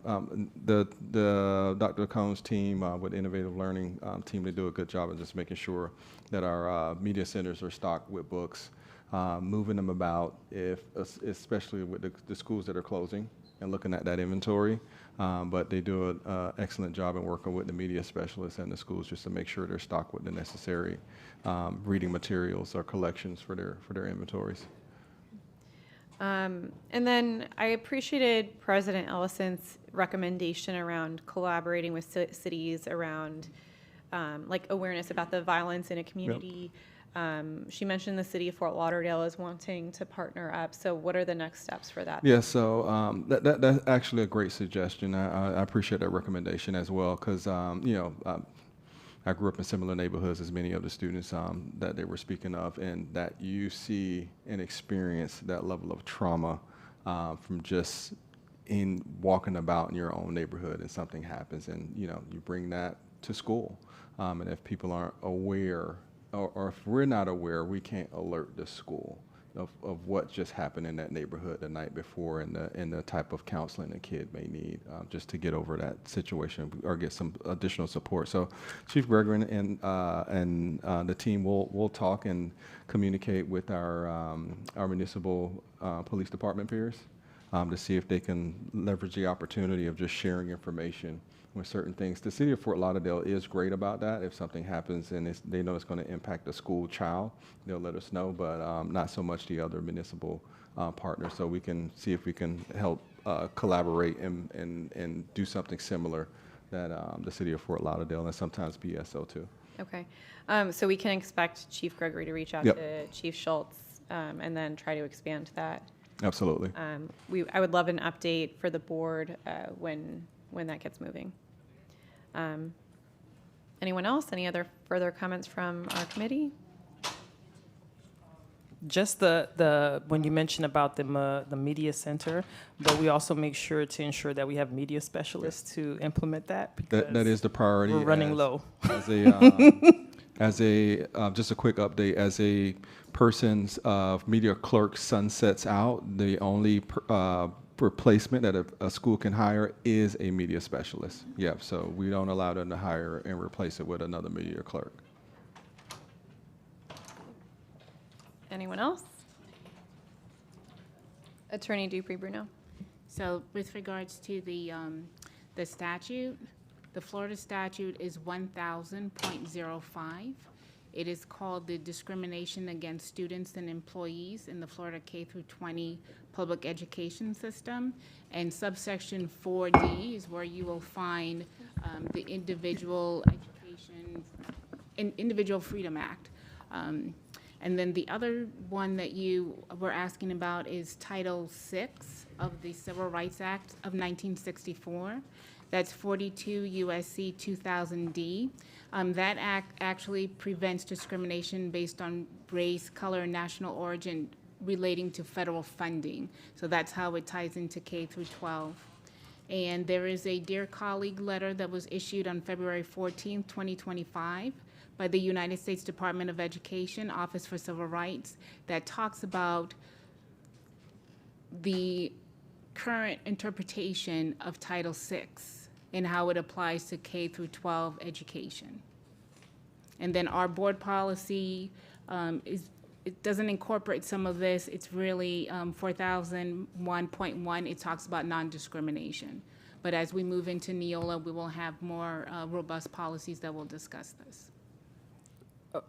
The Dr. Combs team with the Innovative Learning team, they do a good job of just making sure that our media centers are stocked with books, moving them about, especially with the schools that are closing, and looking at that inventory. But they do an excellent job in working with the media specialists and the schools just to make sure they're stocked with the necessary reading materials or collections for their inventories. And then I appreciated President Ellison's recommendation around collaborating with cities around like awareness about the violence in a community. She mentioned the city of Fort Lauderdale is wanting to partner up. So what are the next steps for that? Yeah, so that's actually a great suggestion. I appreciate that recommendation as well, because I grew up in similar neighborhoods as many of the students that they were speaking of, and that you see and experience that level of trauma from just in walking about in your own neighborhood and something happens, and you bring that to school, and if people aren't aware, or if we're not aware, we can't alert the school of what just happened in that neighborhood the night before, and the type of counseling a kid may need just to get over that situation or get some additional support. So Chief Gregory and the team will talk and communicate with our municipal police department peers to see if they can leverage the opportunity of just sharing information with certain things. The city of Fort Lauderdale is great about that. If something happens and they know it's going to impact a school child, they'll let us know, but not so much the other municipal partners. So we can see if we can help collaborate and do something similar that the city of Fort Lauderdale and sometimes BSO too. Okay. So we can expect Chief Gregory to reach out to Chief Schultz and then try to expand that. Absolutely. I would love an update for the board when that gets moving. Anyone else? Any other further comments from our committee? Just the when you mentioned about the media center, but we also make sure to ensure that we have media specialists to implement that. That is the priority. We're running low. As a just a quick update, as a person's media clerk sunsets out, the only replacement that a school can hire is a media specialist. Yep, so we don't allow them to hire and replace it with another media clerk. Anyone else? Attorney Dupree-Bruno. So with regards to the statute, the Florida statute is 1000.05. It is called the Discrimination Against Students and Employees in the Florida K through 20 Public Education System. And subsection 4D is where you will find the Individual Freedom Act. And then the other one that you were asking about is Title VI of the Civil Rights Act of 1964. That's 42 USC 2000D. That act actually prevents discrimination based on race, color, and national origin relating to federal funding. So that's how it ties into K through 12. And there is a Dear Colleague letter that was issued on February 14, 2025 by the United States Department of Education, Office for Civil Rights, that talks about the current interpretation of Title VI and how it applies to K through 12 education. And then our board policy it doesn't incorporate some of this. It's really 4001.1. It talks about non-discrimination. But as we move into Neola, we will have more robust policies that will discuss this.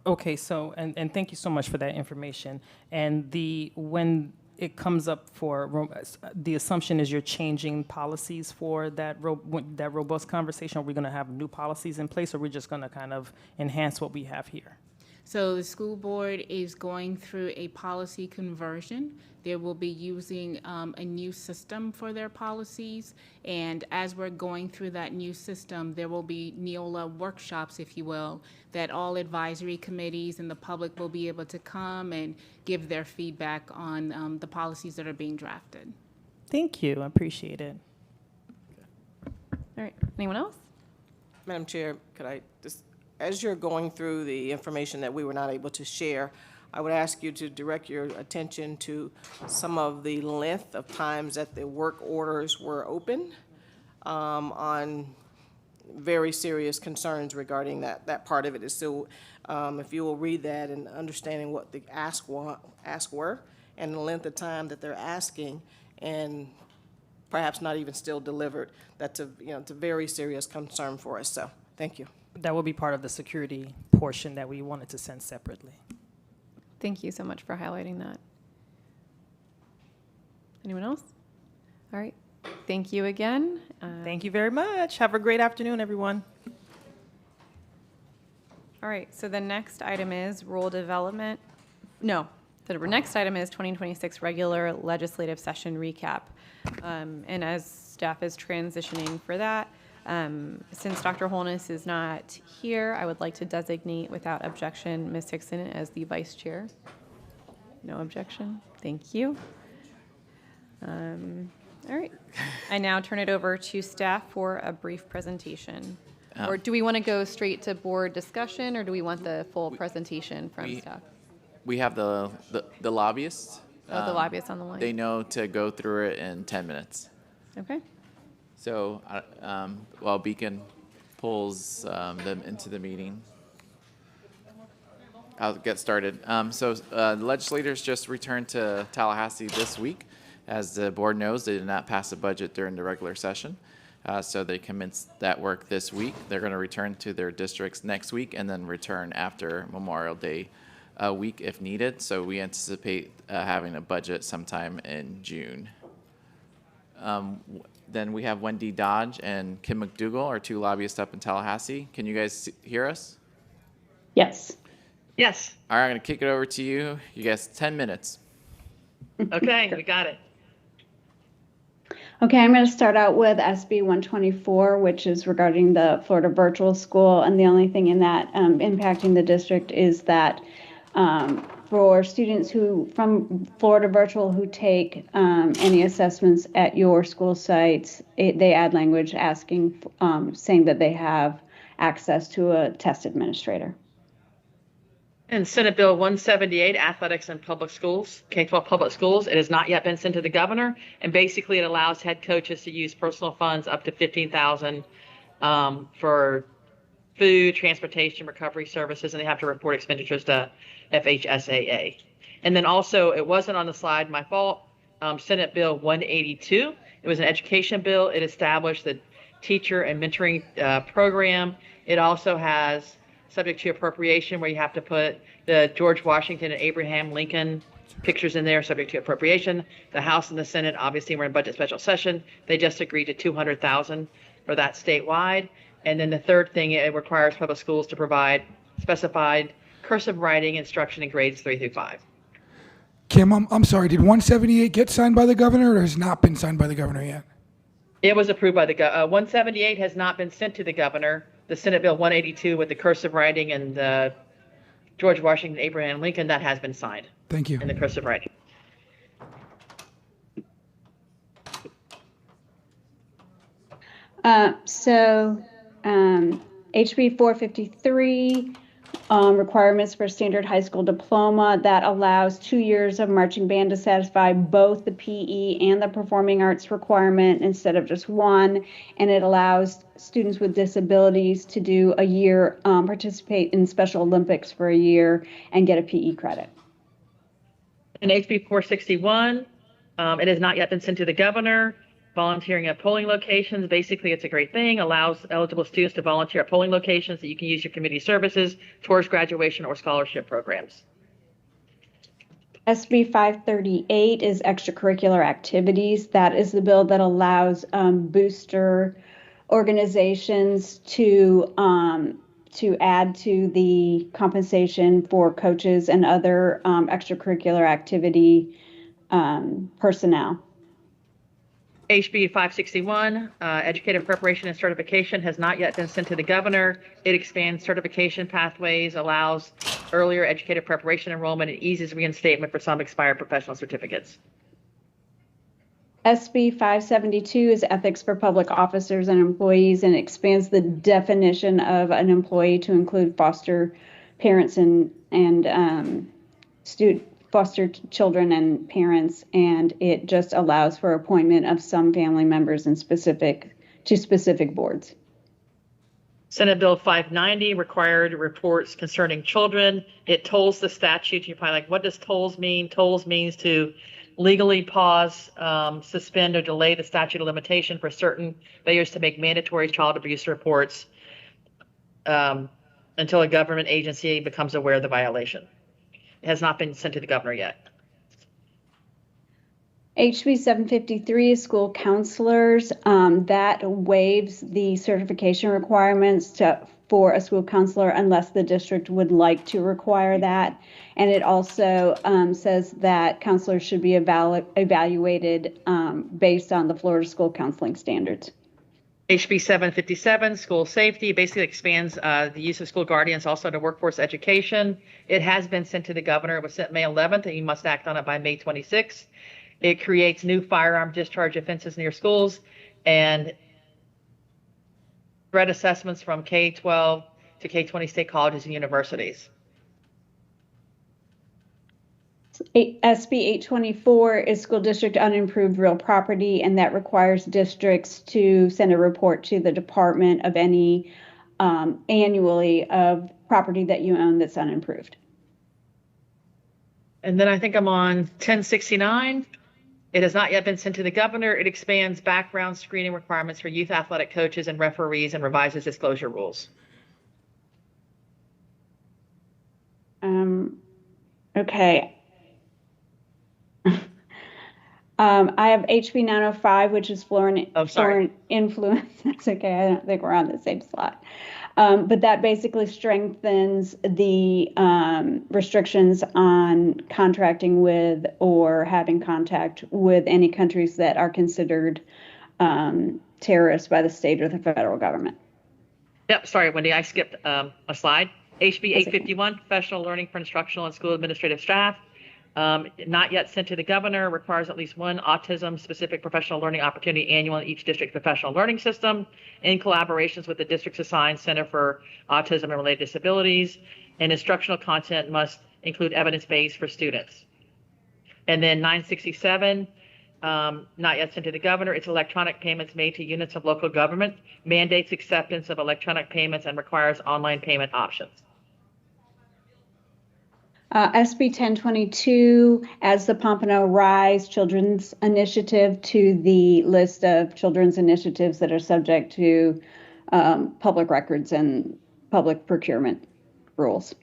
Okay, so, and thank you so much for that information. And when it comes up for, the assumption is you're changing policies for that robust conversation? Are we going to have new policies in place, or are we just going to kind of enhance what we have here? So the school board is going through a policy conversion. They will be using a new system for their policies. And as we're going through that new system, there will be Neola workshops, if you will, that all advisory committees and the public will be able to come and give their feedback on the policies that are being drafted. Thank you. I appreciate it. All right. Anyone else? Madam Chair, could I just as you're going through the information that we were not able to share, I would ask you to direct your attention to some of the length of times that the work orders were open, on very serious concerns regarding that part of it. Is so, if you will read that and understanding what the ask were and the length of time that they're asking, and perhaps not even still delivered, that's it's a very serious concern for us. So thank you. That will be part of the security portion that we wanted to send separately. Thank you so much for highlighting that. Anyone else? All right. Thank you again. Thank you very much. Have a great afternoon, everyone. All right, so the next item is rule development. No, the next item is 2026 regular legislative session recap. And as staff is transitioning for that, since Dr. Holness is not here, I would like to designate without objection Ms. Hickson as the vice chair. No objection. Thank you. All right. I now turn it over to staff for a brief presentation. Or do we want to go straight to board discussion, or do we want the full presentation from staff? We have the lobbyists. Oh, the lobbyists on the line. They know to go through it in 10 minutes. Okay. So while Beacon pulls them into the meeting, I'll get started. The legislators just returned to Tallahassee this week. As the board knows, they did not pass a budget during the regular session. So they commenced that work this week. They're going to return to their districts next week and then return after Memorial Day week if needed. So we anticipate having a budget sometime in June. Then we have Wendy Dodge and Kim McDougall, our two lobbyists up in Tallahassee. Can you guys hear us? Yes. Yes. All right, I'm going to kick it over to you. You guys, 10 minutes. Okay, we got it. Okay, I'm going to start out with SB 124, which is regarding the Florida virtual school. And the only thing in that impacting the district is that for students from Florida virtual who take any assessments at your school sites, they add language asking, saying that they have access to a test administrator. And Senate Bill 178, Athletics in Public Schools, K-12 public schools, it has not yet been sent to the governor. And basically it allows head coaches to use personal funds up to $15,000 for food, transportation, recovery services, and they have to report expenditures to FHSAA. And then also, it wasn't on the slide, my fault, Senate Bill 182. It was an education bill. It established the teacher and mentoring program. It also has subject to appropriation, where you have to put the George Washington and Abraham Lincoln pictures in there, subject to appropriation. The House and the Senate, obviously, we're in budget special session. They just agreed to $200,000 for that statewide. And then the third thing, it requires public schools to provide specified cursive writing instruction in grades 3 through 5. Kim, I'm sorry, did 178 get signed by the governor, or has not been signed by the governor yet? It was approved by the 178 has not been sent to the governor. The Senate Bill 182 with the cursive writing and the George Washington, Abraham Lincoln, that has been signed. Thank you. And the cursive writing. HB 453, requirements for standard high school diploma that allows 2 years of marching band to satisfy both the PE and the performing arts requirement instead of just one. And it allows students with disabilities to do a year, participate in Special Olympics for a year and get a PE credit. And HB 461, it has not yet been sent to the governor. Volunteering at polling locations, basically it's a great thing, allows eligible students to volunteer at polling locations that you can use your community services towards graduation or scholarship programs. SB 538 is extracurricular activities. That is the bill that allows booster organizations to add to the compensation for coaches and other extracurricular activity personnel. HB 561, educative preparation and certification has not yet been sent to the governor. It expands certification pathways, allows earlier educative preparation enrollment, and eases reinstatement for some expired professional certificates. SB 572 is ethics for public officers and employees and expands the definition of an employee to include foster parents and foster children and parents, and it just allows for appointment of some family members to specific boards. Senate Bill 590 required reports concerning children. It tolls the statute. You're probably like, what does tolls mean? Tolls means to legally pause, suspend, or delay the statute of limitation for certain failures to make mandatory child abuse reports until a government agency becomes aware of the violation. It has not been sent to the governor yet. HB 753 is school counselors. That waives the certification requirements for a school counselor unless the district would like to require that. And it also says that counselors should be evaluated based on the Florida school counseling standards. HB 757, school safety, basically expands the use of school guardians also to workforce education. It has been sent to the governor. It was sent May 11th, and you must act on it by May 26th. It creates new firearm discharge offenses near schools and threat assessments from K-12 to K-20 state colleges and universities. SB 824 is school district unimproved real property, and that requires districts to send a report to the department of any annually of property that you own that's unimproved. And then I think I'm on 1069. It has not yet been sent to the governor. It expands background screening requirements for youth athletic coaches and referees and revises disclosure rules. Okay. I have HB 905, which is foreign influence. That's okay. I don't think we're on the same slot. But that basically strengthens the restrictions on contracting with or having contact with any countries that are considered terrorists by the state or the federal government. Yep, sorry, Wendy, I skipped a slide. HB 851, professional learning for instructional and school administrative staff. Not yet sent to the governor, requires at least one autism-specific professional learning opportunity annual in each district professional learning system in collaborations with the district's assigned Center for Autism and Related Disabilities, and instructional content must include evidence-based for students. And then 967, not yet sent to the governor, it's electronic payments made to units of local government, mandates acceptance of electronic payments and requires online payment options. SB 1022 adds the Pompano Rise Children's Initiative to the list of children's initiatives that are subject to public records and public procurement rules.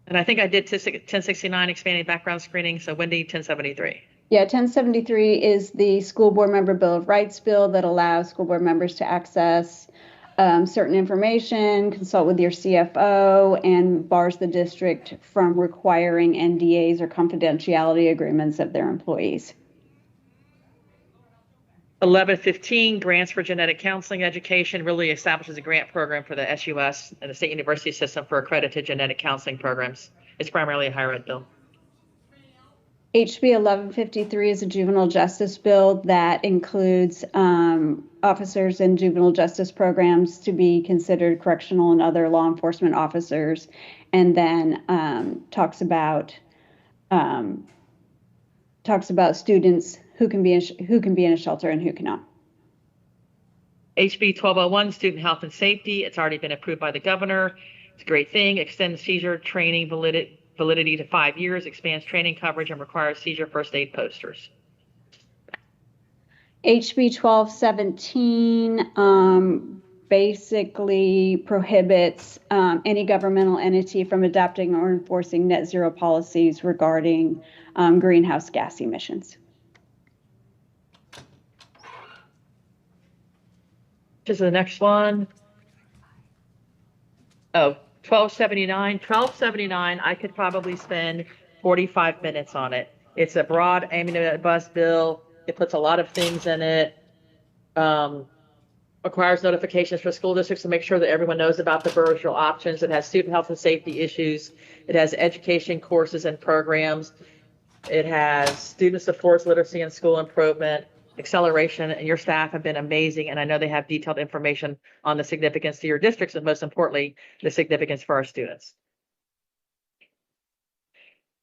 And I think I did 1069, expanding background screening. So Wendy, 1073. Yeah, 1073 is the School Board Member Bill of Rights bill that allows school board members to access certain information, consult with your CFO, and bars the district from requiring NDAs or confidentiality agreements of their employees. 1115, grants for genetic counseling education, really establishes a grant program for the SUS and the state university system for accredited genetic counseling programs. It's primarily a higher ed bill. HB 1153 is a juvenile justice bill that includes officers in juvenile justice programs to be considered correctional and other law enforcement officers, and then talks about students who can be in a shelter and who cannot. HB 1201, student health and safety. It's already been approved by the governor. It's a great thing. Extends seizure training validity to 5 years, expands training coverage, and requires seizure first aid posters. HB 1217 basically prohibits any governmental entity from adopting or enforcing net zero policies regarding greenhouse gas emissions. This is the next one. Oh, 1279. 1279, I could probably spend 45 minutes on it. It's a broad omnibus bill. It puts a lot of things in it. Requires notifications for school districts to make sure that everyone knows about the virtual options. It has student health and safety issues. It has education courses and programs. It has student supports literacy and school improvement, acceleration, and your staff have been amazing. And I know they have detailed information on the significance to your districts and most importantly, the significance for our students.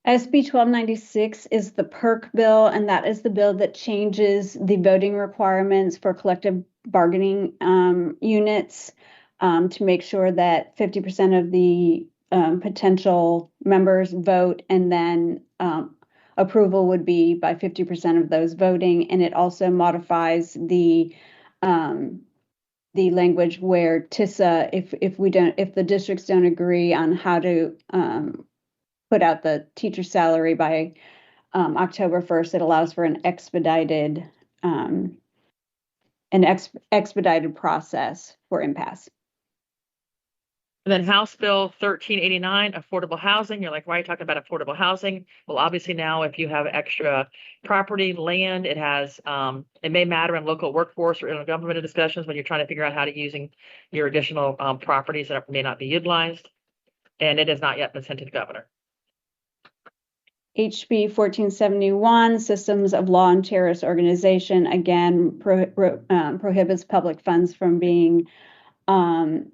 SB 1296 is the PERK bill, and that is the bill that changes the voting requirements for collective bargaining units to make sure that 50% of the potential members vote, and then approval would be by 50% of those voting. And it also modifies the language where TISA, if the districts don't agree on how to put out the teacher salary by October 1st, it allows for an expedited process for impasse. And then House Bill 1389, affordable housing. You're like, why are you talking about affordable housing? Well, obviously now if you have extra property, land, it has, it may matter in local workforce or intergovernmental discussions when you're trying to figure out how to using your additional properties that may not be utilized. And it has not yet been sent to the governor. HB 1471, Systems of Law and Terrorist Organization, again, prohibits public funds from being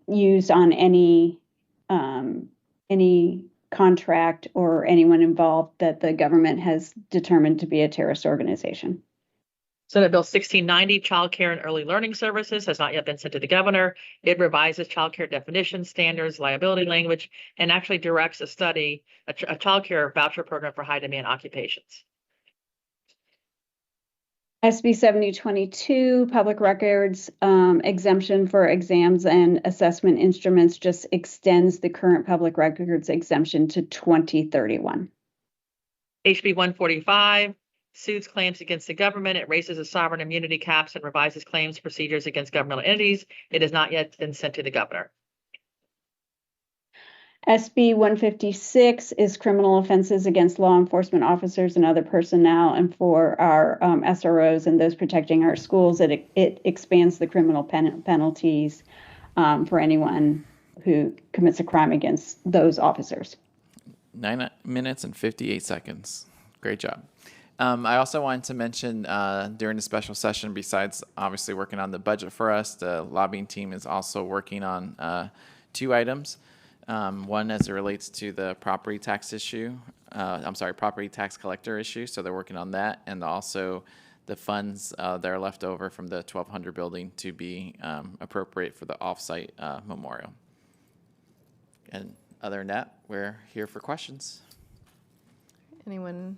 used on any contract or anyone involved that the government has determined to be a terrorist organization. Senate Bill 1690, Child Care and Early Learning Services, has not yet been sent to the governor. It revises child care definitions, standards, liability language, and actually directs a study, a child care voucher program for high demand occupations. SB 7022, Public Records exemption for exams and assessment instruments, just extends the current public records exemption to 2031. HB 145, soothes claims against the government. It raises the sovereign immunity caps and revises claims procedures against governmental entities. It has not yet been sent to the governor. SB 156 is criminal offenses against law enforcement officers and other personnel, and for our SROs and those protecting our schools, it expands the criminal penalties for anyone who commits a crime against those officers. 9 minutes and 58 seconds. Great job. I also wanted to mention during the special session, besides obviously working on the budget for us, the lobbying team is also working on 2 items. One as it relates to the property tax issue, property tax collector issue. So they're working on that, and also the funds that are left over from the 1200 building to be appropriate for the offsite memorial. And other than that, we're here for questions. Anyone?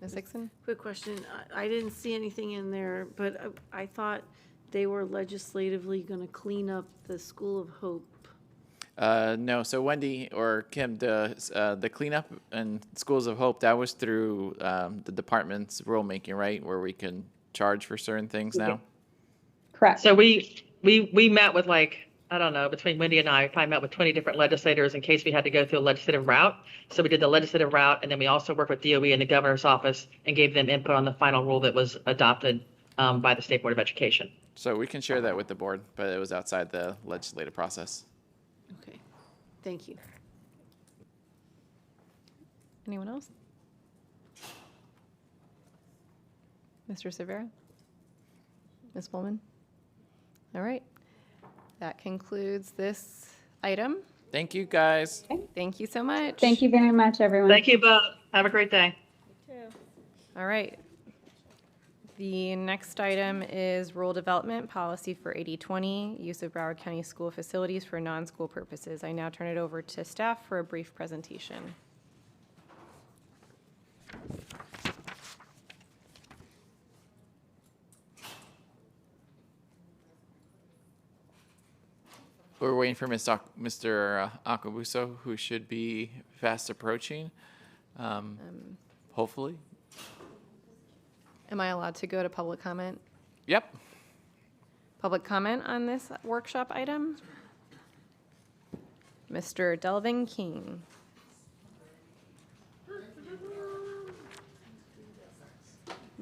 Ms. Hickson? Quick question. I didn't see anything in there, but I thought they were legislatively going to clean up the School of Hope. No, so Wendy or Kim, the cleanup and Schools of Hope, that was through the department's rulemaking, right? Where we can charge for certain things now? Correct. So we met with, like, I don't know, between Wendy and I probably met with 20 different legislators in case we had to go through a legislative route. So we did the legislative route, and then we also worked with DOE and the governor's office and gave them input on the final rule that was adopted by the State Board of Education. So we can share that with the board, but it was outside the legislative process. Okay, thank you. Anyone else? Mr. Severa? Ms. Pullman? All right. That concludes this item. Thank you, guys. Okay. Thank you so much. Thank you very much, everyone. Thank you both. Have a great day. All right. The next item is rural development policy for 80/20, use of Broward County school facilities for non-school purposes. I now turn it over to staff for a brief presentation. We're waiting for Mr. Akabuso, who should be fast approaching, hopefully. Am I allowed to go to public comment? Yep. Public comment on this workshop item? Mr. Delvin King.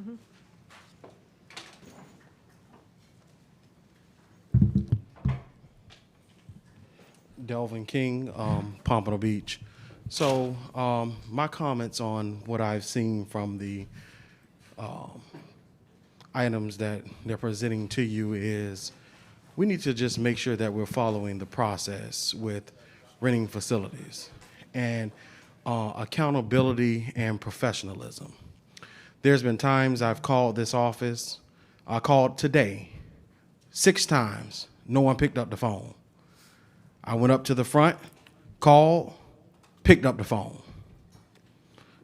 Mm-hmm. Delvin King, Pompano Beach. So my comments on what I've seen from the items that they're presenting to you is we need to just make sure that we're following the process with renting facilities and accountability and professionalism. There's been times I've called this office. I called today 6 times. No one picked up the phone. I went up to the front, called, picked up the phone.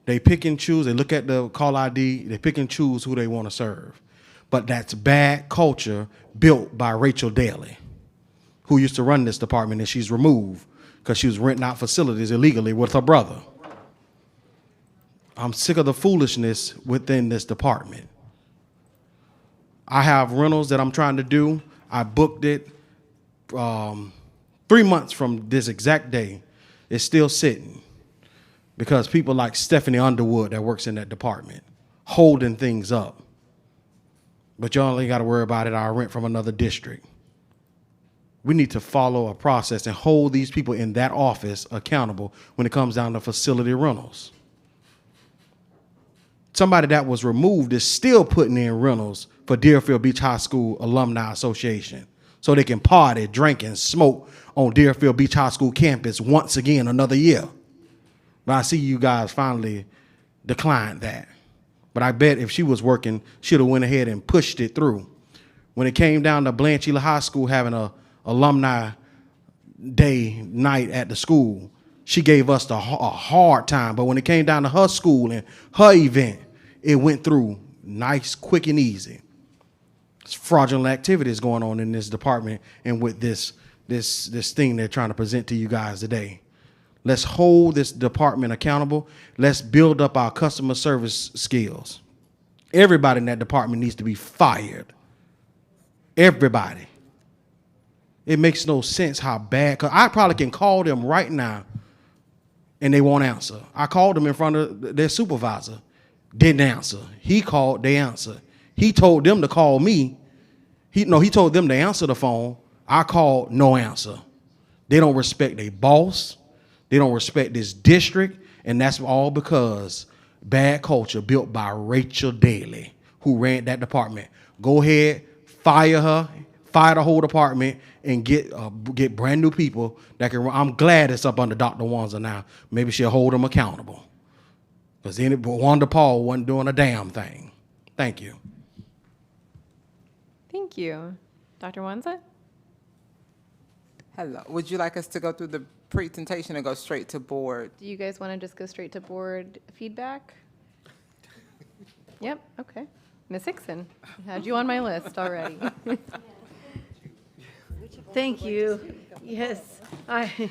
They pick and choose. They look at the call ID. They pick and choose who they want to serve. But that's bad culture built by Rachel Daly, who used to run this department, and she's removed because she was renting out facilities illegally with her brother. I'm sick of the foolishness within this department. I have rentals that I'm trying to do. I booked it 3 months from this exact day. It's still sitting because people like Stephanie Underwood that works in that department holding things up. But you only got to worry about it. I rent from another district. We need to follow a process and hold these people in that office accountable when it comes down to facility rentals. Somebody that was removed is still putting in rentals for Deerfield Beach High School Alumni Association so they can party, drink, and smoke on Deerfield Beach High School campus once again another year. But I see you guys finally declined that. But I bet if she was working, she'd have went ahead and pushed it through. When it came down to Blanchard High School having a alumni day night at the school, she gave us a hard time. But when it came down to her school and her event, it went through nice, quick, and easy. There's fraudulent activities going on in this department and with this thing they're trying to present to you guys today. Let's hold this department accountable. Let's build up our customer service skills. Everybody in that department needs to be fired. Everybody. It makes no sense how bad, 'cause I probably can call them right now and they won't answer. I called them in front of their supervisor, didn't answer. He called, they answered. He told them to call me. He told them to answer the phone. I called, no answer. They don't respect their boss. They don't respect this district, and that's all because bad culture built by Rachel Daly, who ran that department. Go ahead, fire her, fire the whole department, and get brand new people that can run. I'm glad it's up under Dr. Wanza now. Maybe she'll hold them accountable. Because Wanda Paul wasn't doing a damn thing. Thank you. Thank you. Dr. Wanza? Hello. Would you like us to go through the presentation and go straight to board? Do you guys want to just go straight to board feedback? Yep, okay. Ms. Hickson, I had you on my list already. Thank you. Yes, I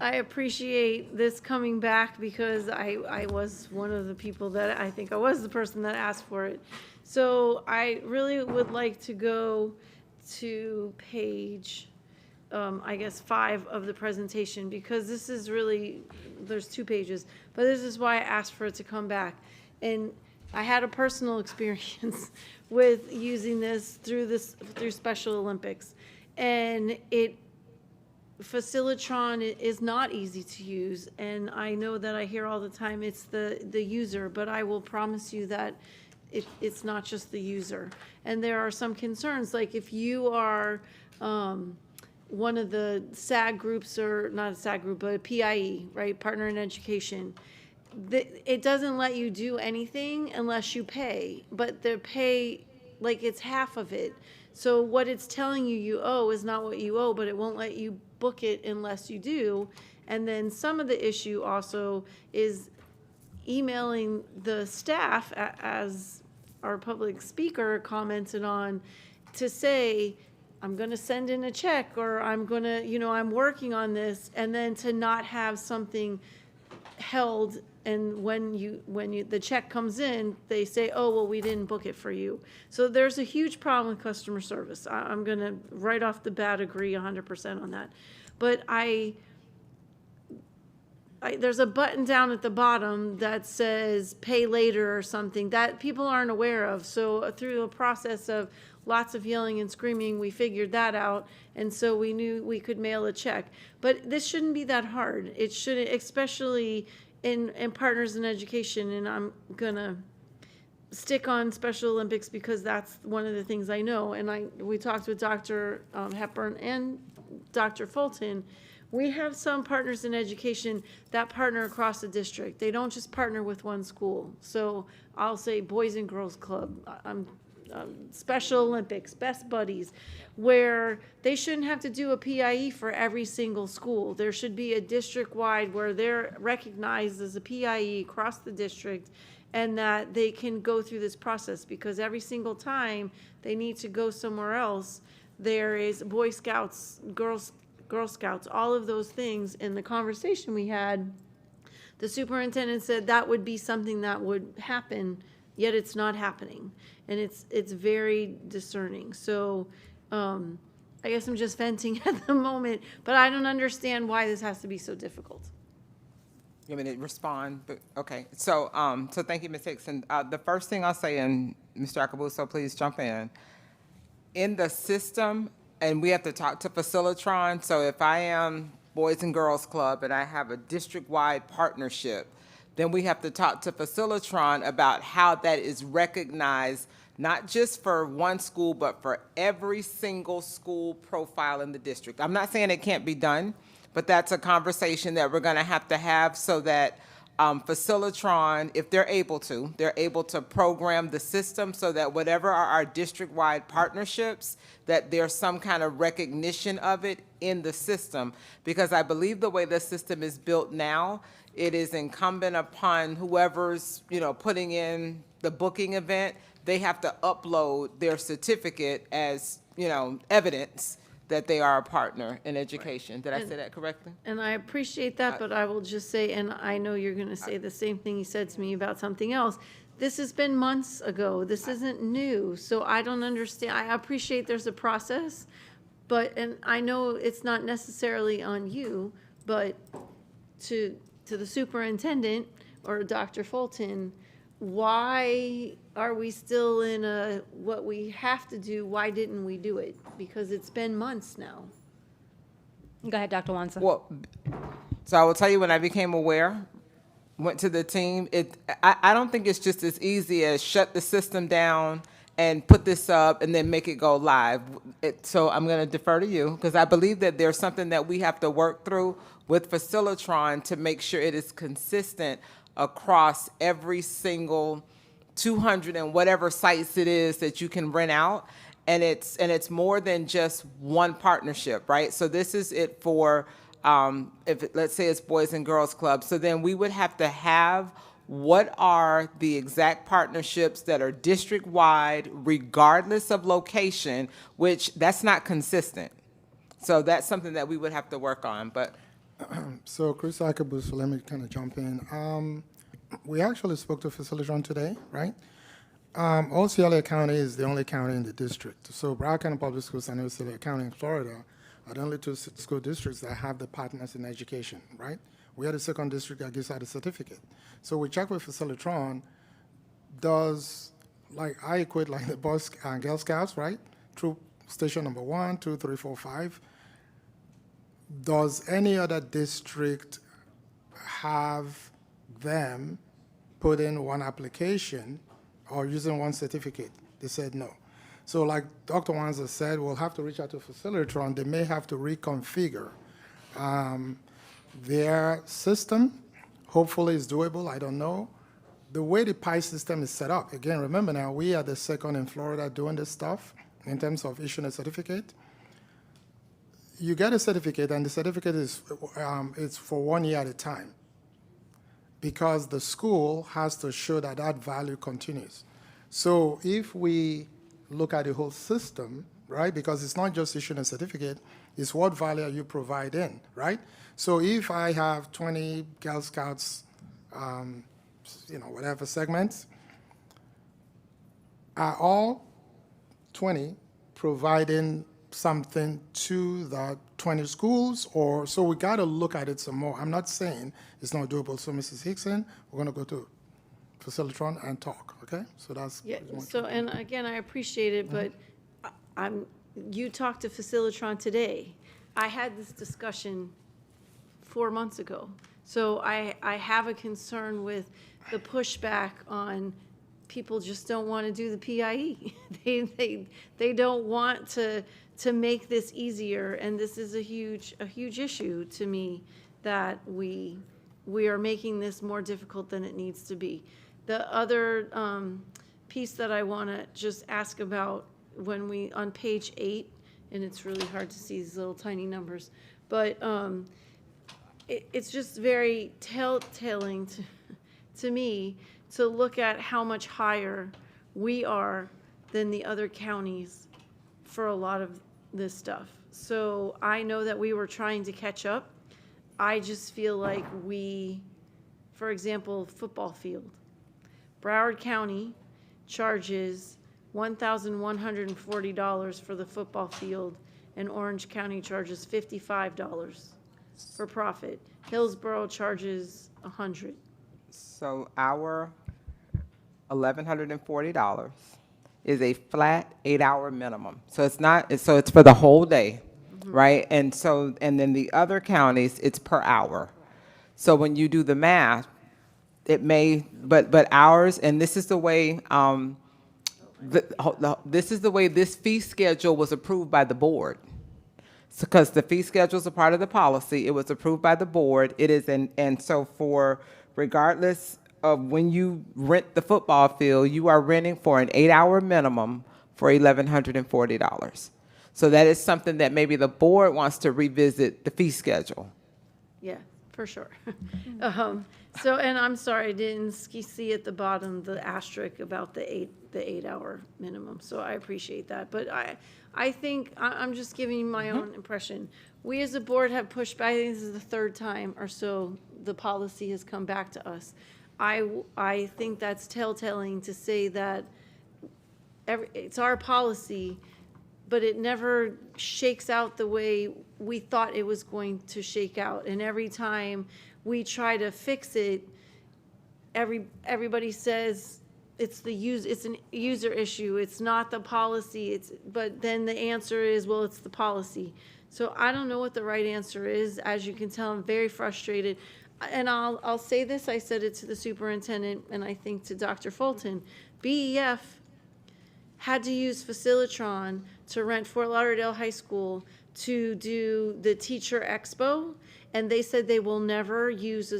appreciate this coming back because I was one of the people that I think I was the person that asked for it. So I really would like to go to page, I guess, 5 of the presentation, because this is really, there's 2 pages, but this is why I asked for it to come back. And I had a personal experience with using this through Special Olympics. And Facilitron is not easy to use, and I know that I hear all the time it's the user, but I will promise you that it's not just the user. And there are some concerns, like if you are one of the SAG groups, or not a SAG group, but a PIE, right, Partner in Education, it doesn't let you do anything unless you pay, but the pay, like, it's half of it. So what it's telling you owe is not what you owe, but it won't let you book it unless you do. And then some of the issue also is emailing the staff, as our public speaker commented on, to say, I'm going to send in a check, or I'm going to, I'm working on this, and then to not have something held. And when the check comes in, they say, oh, well, we didn't book it for you. So there's a huge problem with customer service. I'm going to right off the bat agree 100% on that. But there's a button down at the bottom that says pay later or something that people aren't aware of. So through a process of lots of yelling and screaming, we figured that out. And so we knew we could mail a check. But this shouldn't be that hard. It shouldn't, especially in Partners in Education. And I'm going to stick on Special Olympics because that's one of the things I know. And we talked with Dr. Hepburn and Dr. Fulton. We have some Partners in Education that partner across the district. They don't just partner with one school. So I'll say Boys and Girls Club, Special Olympics, Best Buddies, where they shouldn't have to do a PIE for every single school. There should be a district-wide where they're recognized as a PIE across the district, and that they can go through this process, because every single time they need to go somewhere else, there is Boy Scouts, Girl Scouts, all of those things. In the conversation we had, the superintendent said that would be something that would happen, yet it's not happening. And it's very discerning. So I guess I'm just venting at the moment, but I don't understand why this has to be so difficult. You want me to respond? But, okay. So thank you, Ms. Hickson. The first thing I'll say, and Mr. Akabuso, please jump in the system, and we have to talk to Facilitron. So if I am Boys and Girls Club and I have a district-wide partnership, then we have to talk to Facilitron about how that is recognized, not just for one school, but for every single school profile in the district. I'm not saying it can't be done, but that's a conversation that we're going to have so that Facilitron, if they're able to program the system so that whatever are our district-wide partnerships, that there's some kind of recognition of it in the system. Because I believe the way the system is built now, it is incumbent upon whoever's, putting in the booking event, they have to upload their certificate as, evidence that they are a partner in education. Did I say that correctly? And I appreciate that, but I will just say, and I know you're going to say the same thing you said to me about something else. This has been months ago. This isn't new. So I don't understand. I appreciate there's a process, and I know it's not necessarily on you, but to the superintendent or Dr. Fulton, why are we still in what we have to do? Why didn't we do it? Because it's been months now. Go ahead, Dr. Wansa. Well, so I will tell you, when I became aware, went to the team, I don't think it's just as easy as shut the system down and put this up and then make it go live. So I'm going to defer to you, because I believe that there's something that we have to work through with Facilitron to make sure it is consistent across every single 200 and whatever sites it is that you can rent out. And it's more than just one partnership, right? So this is it for, let's say it's Boys and Girls Club. So then we would have to have what are the exact partnerships that are district-wide, regardless of location, which that's not consistent. So that's something that we would have to work on. But so Chris Akabuso, let me kind of jump in. We actually spoke to Facilitron today, right? Osceola County is the only county in the district. So Broward County Public Schools and Osceola County in Florida are the only two school districts that have the partners in education, right? We are the second district that gives out a certificate. So we check with Facilitron, I equate like the Boy and Girl Scouts, right? Troop station number 1, 2, 3, 4, 5. Does any other district have them put in one application or using one certificate? They said no. So like Dr. Wanza said, we'll have to reach out to Facilitron. They may have to reconfigure their system. Hopefully it's doable, I don't know. The way the PI system is set up, again, remember now, we are the second in Florida doing this stuff in terms of issuing a certificate. You get a certificate, and the certificate is it's for 1 year at a time, because the school has to show that that value continues. So if we look at the whole system, right, because it's not just issuing a certificate, it's what value are you providing, right? So if I have 20 Girl Scouts, whatever segments, are all 20 providing something to the 20 schools, or, so we got to look at it some more. I'm not saying it's not doable. So Mrs. Hickson, we're going to go to Facilitron and talk, okay? So that's. Yeah, so, and again, I appreciate it, but you talked to Facilitron today. I had this discussion 4 months ago. So I have a concern with the pushback on people just don't want to do the PIE. They don't want to make this easier, and this is a huge issue to me, that we are making this more difficult than it needs to be. The other piece that I want to just ask about, when we, on page 8, and it's really hard to see these little tiny numbers, but it's just very telltale to me to look at how much higher we are than the other counties for a lot of this stuff. So I know that we were trying to catch up. I just feel like for example, football field. Broward County charges $1,140 for the football field, and Orange County charges $55 for profit. Hillsborough charges $100. So our $1,140 is a flat 8-hour minimum. So it's not, so it's for the whole day, right? And so, and then the other counties, it's per hour. So when you do the math, it may, but ours, and this is the way, this is the way this fee schedule was approved by the board. Because the fee schedule is a part of the policy, it was approved by the board. It is, and so for, regardless of when you rent the football field, you are renting for an 8-hour minimum for $1,140. So that is something that maybe the board wants to revisit the fee schedule. Yeah, for sure. So, and I'm sorry, I didn't see at the bottom the asterisk about the 8-hour minimum. So I appreciate that. But I think I'm just giving you my own impression. We as a board have pushed back. I think this is the third time or so the policy has come back to us. I think that's telltale to say that it's our policy, but it never shakes out the way we thought it was going to shake out. And every time we try to fix it, everybody says it's a user issue. It's not the policy. But then the answer is, well, it's the policy. So I don't know what the right answer is. As you can tell, I'm very frustrated. And I'll say this. I said it to the superintendent, and I think to Dr. Fulton. BEF had to use Facilitron to rent Fort Lauderdale High School to do the teacher expo, and they said they will never use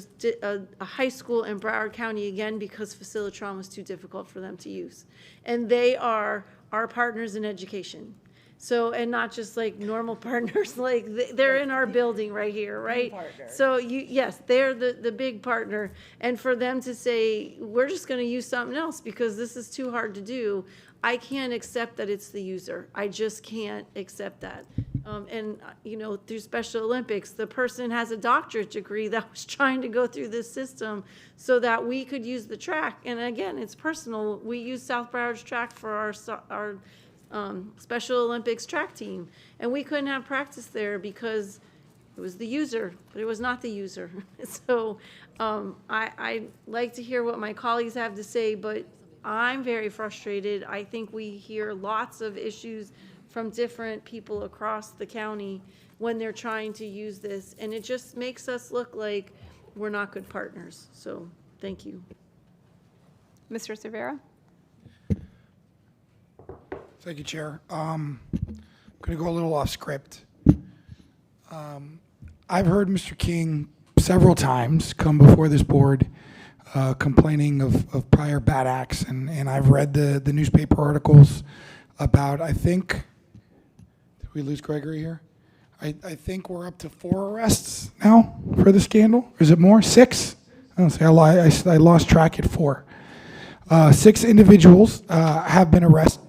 a high school in Broward County again because Facilitron was too difficult for them to use. And they are our partners in education. So, and not just like normal partners, like they're in our building right here, right? So yes, they're the big partner. And for them to say, we're just gonna use something else because this is too hard to do, I can't accept that it's the user. I just can't accept that. And you know, through Special Olympics, the person has a doctorate degree that was trying to go through this system so that we could use the track. And again, it's personal. We use South Broward's track for our Special Olympics track team, and we couldn't have practice there because it was the user, but it was not the user. So I like to hear what my colleagues have to say, but I'm very frustrated. I think we hear lots of issues from different people across the county when they're trying to use this, and it just makes us look like we're not good partners. So thank you. Mr. Cervera? Thank you, Chair. I'm going to go a little off script. I've heard Mr. King several times come before this board complaining of prior bad acts, and I've read the newspaper articles about, I think, did we lose Gregory here? I think we're up to 4 arrests now for the scandal. Or is it more? 6? I don't say I lost track at 4. 6 individuals have been arrested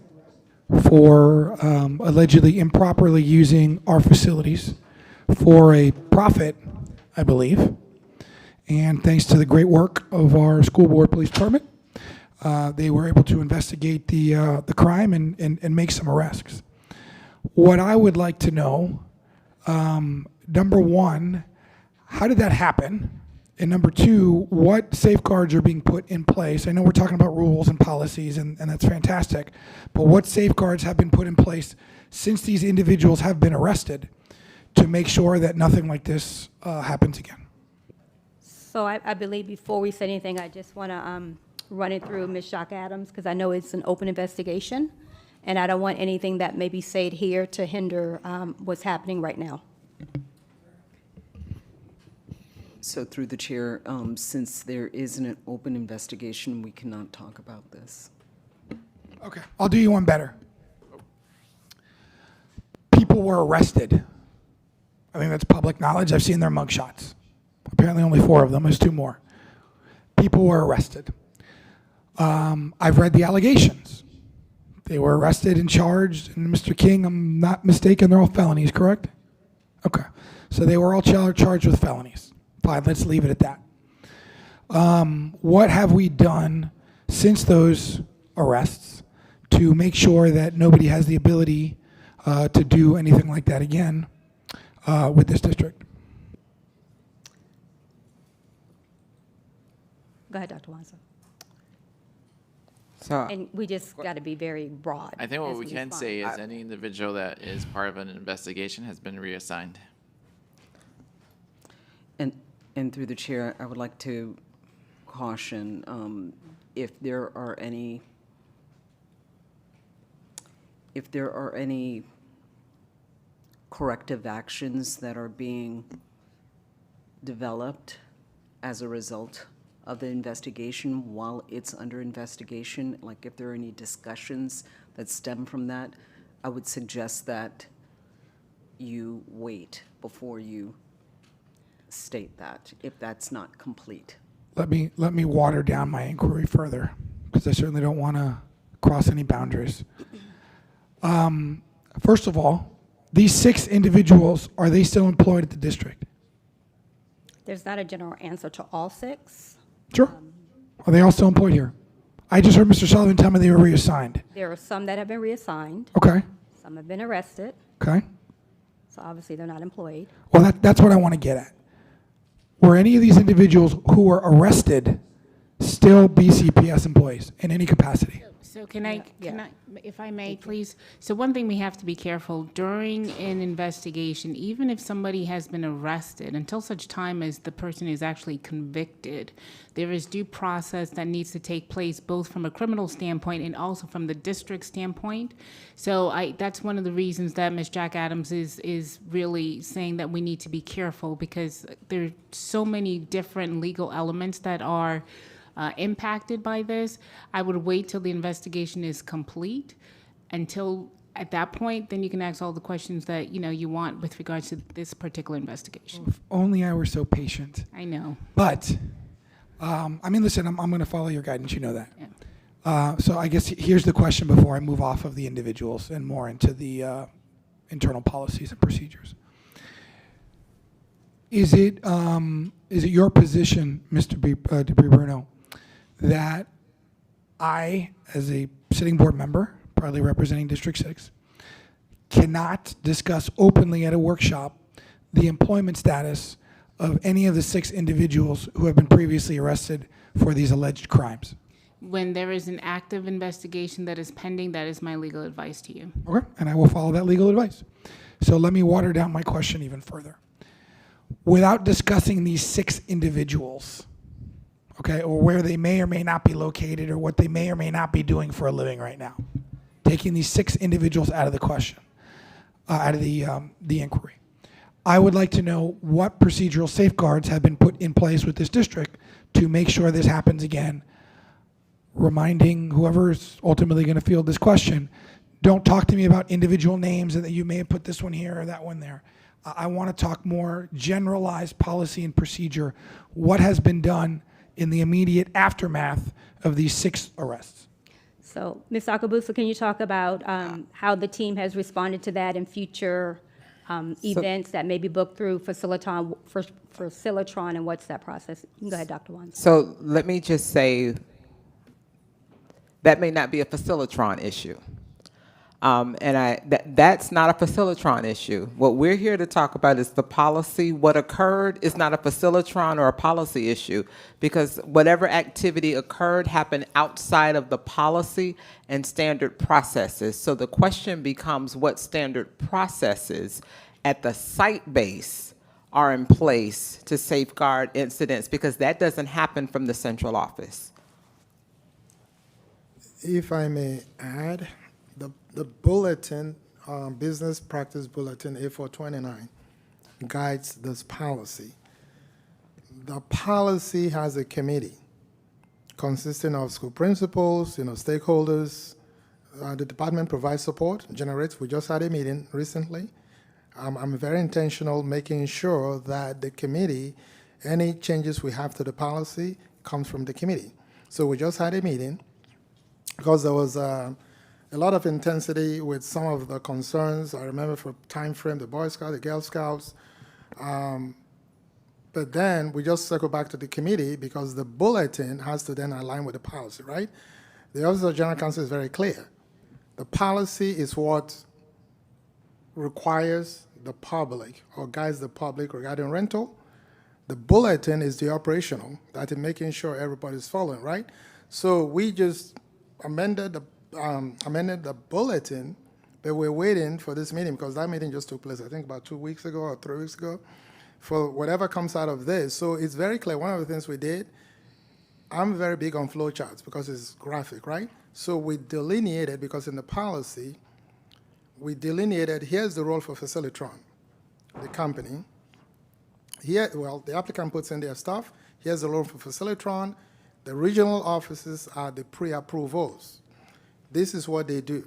for allegedly improperly using our facilities for a profit, I believe. And thanks to the great work of our school board police department, they were able to investigate the crime and make some arrests. What I would like to know, number one, how did that happen? And number two, what safeguards are being put in place? I know we're talking about rules and policies, and that's fantastic, but what safeguards have been put in place since these individuals have been arrested to make sure that nothing like this happens again? So I believe before we say anything, I just want to run it through Ms. Jacques Adams, because I know it's an open investigation, and I don't want anything that may be said here to hinder what's happening right now. So through the chair, since there isn't an open investigation, we cannot talk about this. Okay, I'll do you one better. People were arrested. I think that's public knowledge. I've seen their mugshots. Apparently only 4 of them. There's 2 more. People were arrested. I've read the allegations. They were arrested and charged, and Mr. King, I'm not mistaken, they're all felonies, correct? Okay, so they were all charged with felonies. Fine, let's leave it at that. What have we done since those arrests to make sure that nobody has the ability to do anything like that again with this district? Go ahead, Dr. Wanza. So, And we just got to be very broad. I think what as we can respond. say is any individual that is part of an investigation has been reassigned. And through the chair, I would like to caution if there are any corrective actions that are being developed as a result of the investigation while it's under investigation, like if there are any discussions that stem from that, I would suggest that you wait before you state that, if that's not complete. Let me water down my inquiry further, because I certainly don't want to cross any boundaries. First of all, these 6 individuals, are they still employed at the district? There's not a general answer to all 6. Sure. Are they all still employed here? I just heard Mr. Sullivan tell me they were reassigned. There are some that have been reassigned. Okay. Some have been arrested. Okay. So obviously they're not employed. Well, that's what I want to get at. Were any of these individuals who were arrested still BCPS employees in any capacity? So can I, if I may, please? So one thing we have to be careful, during an investigation, even if somebody has been arrested, until such time as the person is actually convicted, there is due process that needs to take place both from a criminal standpoint and also from the district standpoint. So that's one of the reasons that Ms. Jacques Adams is really saying that we need to be careful, because there are so many different legal elements that are impacted by this. I would wait till the investigation is complete. Until at that point, then you can ask all the questions that you want with regards to this particular investigation. If only I were so patient. I know. But, listen, I'm going to follow your guidance. You know that. Yeah. So I guess here's the question before I move off of the individuals and more into the internal policies and procedures. Is it your position, Mr. DeBruno, that I, as a sitting board member, probably representing District 6, cannot discuss openly at a workshop the employment status of any of the 6 individuals who have been previously arrested for these alleged crimes? When there is an active investigation that is pending, that is my legal advice to you. Okay, and I will follow that legal advice. So let me water down my question even further. Without discussing these 6 individuals, okay, or where they may or may not be located or what they may or may not be doing for a living right now, taking these 6 individuals out of the question, out of the inquiry, I would like to know what procedural safeguards have been put in place with this district to make sure this happens again, reminding whoever's ultimately going to field this question, don't talk to me about individual names and that you may have put this one here or that one there. I want to talk more generalized policy and procedure. What has been done in the immediate aftermath of these 6 arrests? So, Ms. Akabusa, can you talk about how the team has responded to that in future events that may be booked through Facilitron, and what's that process? You can go ahead, Dr. Wanza. So let me just say that may not be a Facilitron issue. That's not a facilitron issue. What we're here to talk about is the policy. What occurred is not a facilitron or a policy issue, because whatever activity occurred happened outside of the policy and standard processes. So the question becomes, what standard processes at the site base are in place to safeguard incidents, because that doesn't happen from the central office. If I may add, the bulletin, business practice bulletin A429 guides this policy. The policy has a committee consisting of school principals, stakeholders. The department provides support, generates. We just had a meeting recently. I'm very intentional making sure that the committee, any changes we have to the policy comes from the committee. So we just had a meeting because there was a lot of intensity with some of the concerns. I remember for time frame, the Boy Scouts, the Girl Scouts. But then we just circle back to the committee because the bulletin has to then align with the policy, right? The Office of General Counsel is very clear. The policy is what requires the public or guides the public regarding rental. The bulletin is the operational, that is making sure everybody's following, right? So we just amended the bulletin, but we're waiting for this meeting because that meeting just took place, I think, about 2 weeks ago or 3 weeks ago, for whatever comes out of this. So it's very clear. One of the things we did, I'm very big on flow charts because it's graphic, right? So we delineated, because in the policy, we delineated, here's the role for Facilitron, the company. Here, well, the applicant puts in their stuff. Here's the role for Facilitron. The regional offices are the pre-approvals. This is what they do,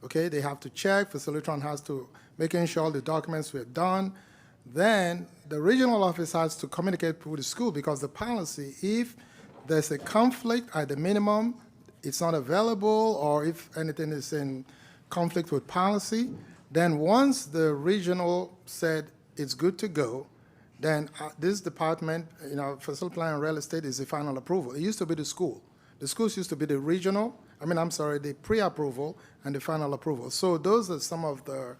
okay? They have to check. Facilitron has to making sure all the documents were done. Then the regional office has to communicate with the school, because the policy, if there's a conflict at the minimum, it's not available, or if anything is in conflict with policy, then once the regional said it's good to go, then this department, facility plan and real estate is the final approval. It used to be the school. The schools used to be the regional, the pre-approval and the final approval. So those are some of the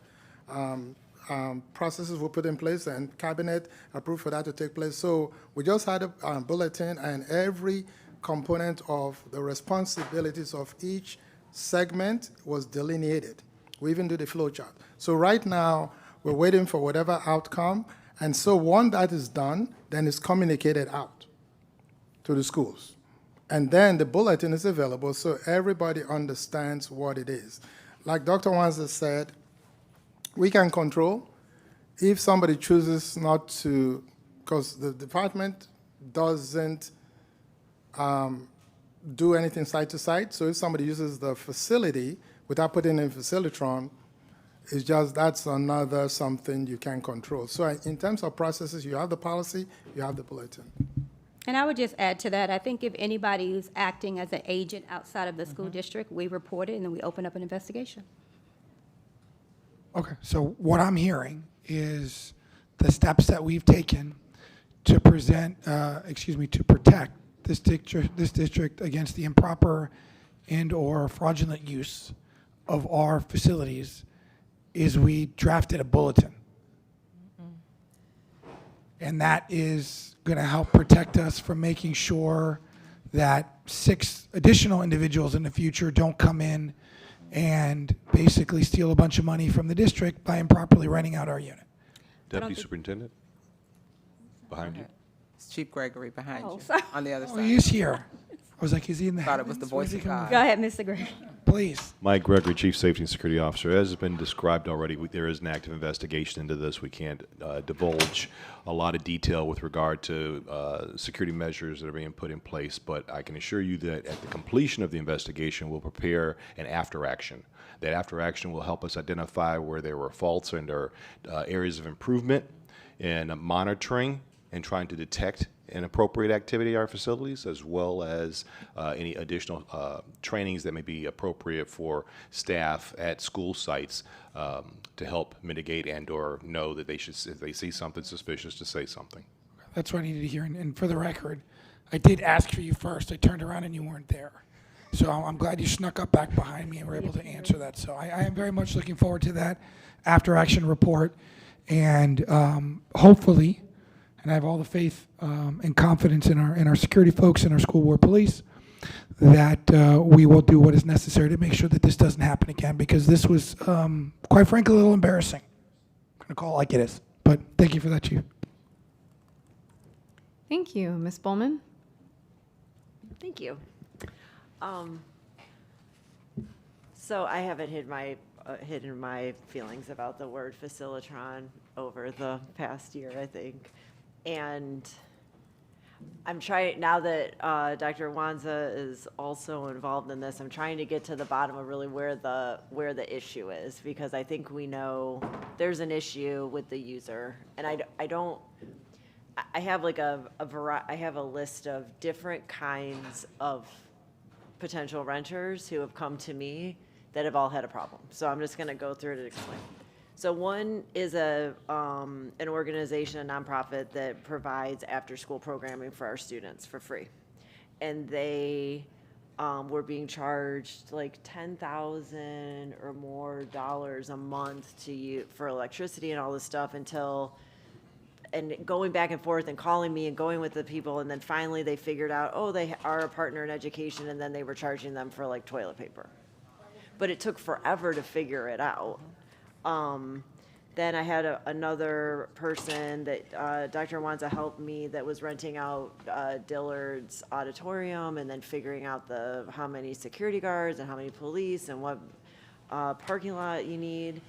processes we put in place, and cabinet approved for that to take place. So we just had a bulletin, and every component of the responsibilities of each segment was delineated. We even do the flow chart. So right now, we're waiting for whatever outcome. And so once that is done, then it's communicated out to the schools. And then the bulletin is available so everybody understands what it is. Like Dr. Wanza said, we can control if somebody chooses not to, because the department doesn't do anything site to site. So if somebody uses the facility without putting in Facilitron, it's just, that's another something you can control. So in terms of processes, you have the policy, you have the bulletin. And I would just add to that, I think if anybody is acting as an agent outside of the school district, we report it and then we open up an investigation. Okay, so what I'm hearing is the steps that we've taken to to protect this district against the improper and or fraudulent use of our facilities is we drafted a bulletin. And that is going to help protect us from making sure that 6 additional individuals in the future don't come in and basically steal a bunch of money from the district by improperly renting out our unit. Deputy Superintendent, behind you. It's Chief Gregory behind you, sorry. on the other Oh, side. he's here. I was like, is he in the Thought it was the heavens? Where's voice he of coming God. Go ahead, Mr. Gray. Please. Mike Gregory, Chief Safety and Security Officer. As has been described already, there is an active investigation into this. We can't divulge a lot of detail with regard to security measures that are being put in place, but I can assure you that at the completion of the investigation, we'll prepare an after action. That after action will help us identify where there were faults and or areas of improvement in monitoring and trying to detect inappropriate activity at our facilities, as well as any additional trainings that may be appropriate for staff at school sites to help mitigate and or know that they should, if they see something suspicious, to say something. That's what I needed to hear. And for the record, I did ask for you first. I turned around and you weren't there. So I'm glad you snuck up back behind me and were able to answer that. So I am very much looking forward to that after action report. And hopefully, and I have all the faith and confidence in our security folks and our school board police, that we will do what is necessary to make sure that this doesn't happen again, because this was, quite frankly, a little embarrassing. I'm going to call it like it is. But thank you for that, Chief. Thank you. Ms. Bowman? Thank you. So I haven't hidden my feelings about the word facilitron over the past year, I think. And I'm trying, now that Dr. Wanza is also involved in this, I'm trying to get to the bottom of really where the issue is, because I think we know there's an issue with the user. And I have like I have a list of different kinds of potential renters who have come to me that have all had a problem. So I'm just gonna go through it and explain. So one is an organization, a nonprofit that provides after-school programming for our students for free. And they were being charged like $10,000 or more a month for electricity and all this stuff and going back and forth and calling me and going with the people, and then finally they figured out, oh, they are a partner in education, and then they were charging them for like toilet paper. But it took forever to figure it out. Then I had another person that Dr. Wanza helped me that was renting out Dillard's auditorium and then figuring out how many security guards and how many police and what parking lot you need.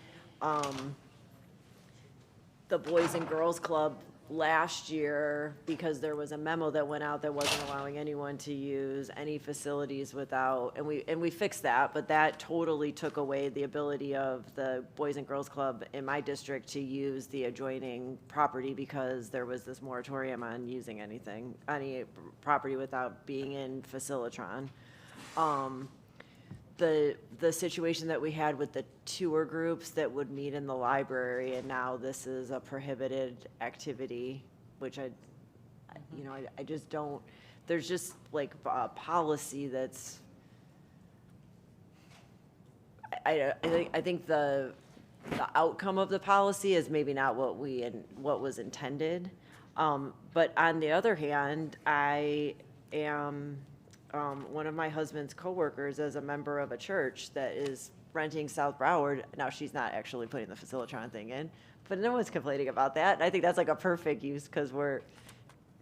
The Boys and Girls Club last year, because there was a memo that went out that wasn't allowing anyone to use any facilities without, and we fixed that, but that totally took away the ability of the Boys and Girls Club in my district to use the adjoining property, because there was this moratorium on using any property without being in Facilitron. The situation that we had with the tour groups that would meet in the library, and now this is a prohibited activity, which I just don't, there's just like a policy that's, I think the outcome of the policy is maybe not what was intended. But on the other hand, I am, one of my husband's coworkers is a member of a church that is renting South Broward. Now, she's not actually putting the Facilitron thing in, but no one's complaining about that. And I think that's like a perfect use, because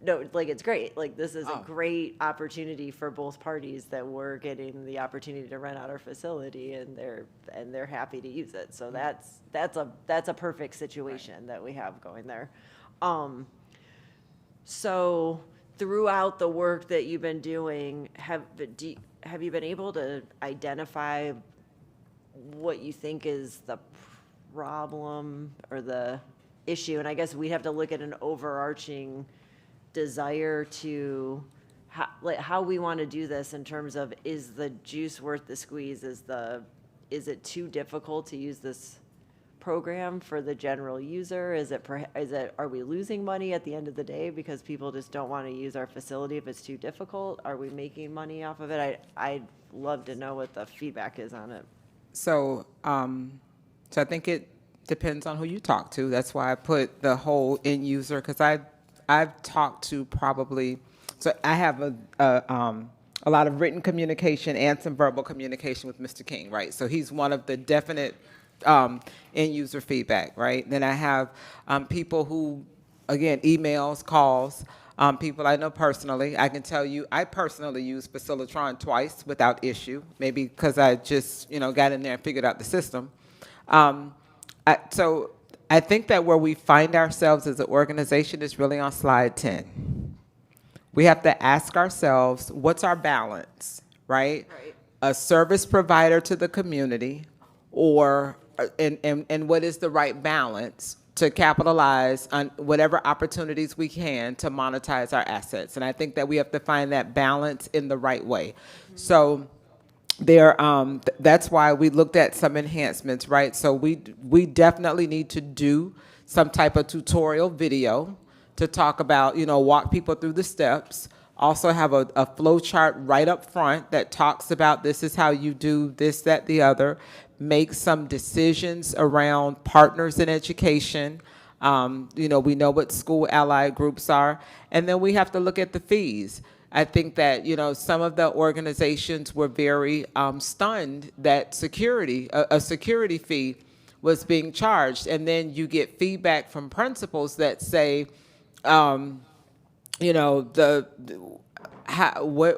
it's great. Like, this is a great opportunity for both parties, that we're getting the opportunity to rent out our facility, and they're happy to use it. So that's a perfect situation that we have going there. So throughout the work that you've been doing, have you been able to identify what you think is the problem or the issue? And I guess we have to look at an overarching desire to how we want to do this in terms of, is the juice worth the squeeze? Is it too difficult to use this program for the general user? Are we losing money at the end of the day because people just don't want to use our facility if it's too difficult? Are we making money off of it? I'd love to know what the feedback is on it. So I think it depends on who you talk to. That's why I put the whole end user, because I've talked to probably, so I have a lot of written communication and some verbal communication with Mr. King, right? So he's one of the definite end user feedback, right? Then I have people who, again, emails, calls, people I know personally. I can tell you, I personally used Facilitron twice without issue, maybe because I just, got in there and figured out the system. So I think that where we find ourselves as an organization is really on slide 10. We have to ask ourselves, what's our balance, right? A service provider to the community, and what is the right balance to capitalize on whatever opportunities we can to monetize our assets. And I think that we have to find that balance in the right way. So that's why we looked at some enhancements, right? So we definitely need to do some type of tutorial video to talk about, walk people through the steps. also have a flow chart right up front that talks about this is how you do this, that, the other. Make some decisions around partners in education. You know, we know what school allied groups are, and then we have to look at the fees. I think that, you know, some of the organizations were very stunned that a security fee was being charged. And then you get feedback from principals that say, you know,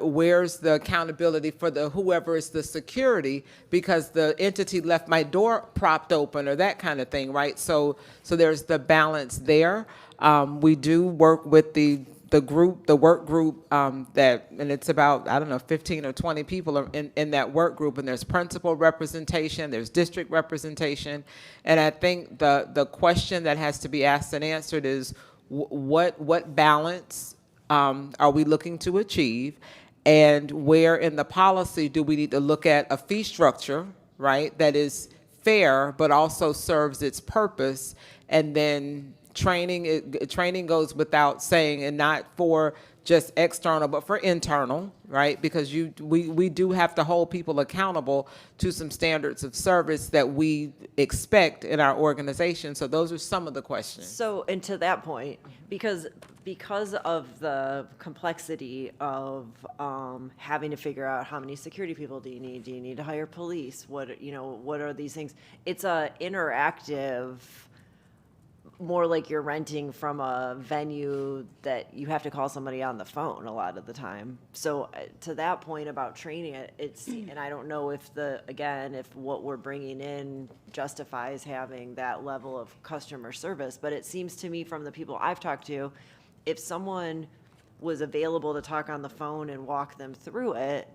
where's the accountability for whoever is the security, because the entity left my door propped open or that kind of thing, right? So there's the balance there. We do work with the work group and it's about, I don't know, 15 or 20 people are in that work group, and there's principal representation, there's district representation, and I think the question that has to be asked and answered is what balance are we looking to achieve, and where in the policy do we need to look at a fee structure, right, that is fair but also serves its purpose, and then training goes without saying, and not for just external but for internal, right, because we do have to hold people accountable to some standards of service that we expect in our organization. So those are some of the questions. So, and to that point, because of the complexity of having to figure out how many security people do you need to hire police, what are these things? It's a interactive, more like you're renting from a venue that you have to call somebody on the phone a lot of the time. So to that point about training it's, and I don't know if if what we're bringing in justifies having that level of customer service, but it seems to me from the people I've talked to, if someone was available to talk on the phone and walk them through it,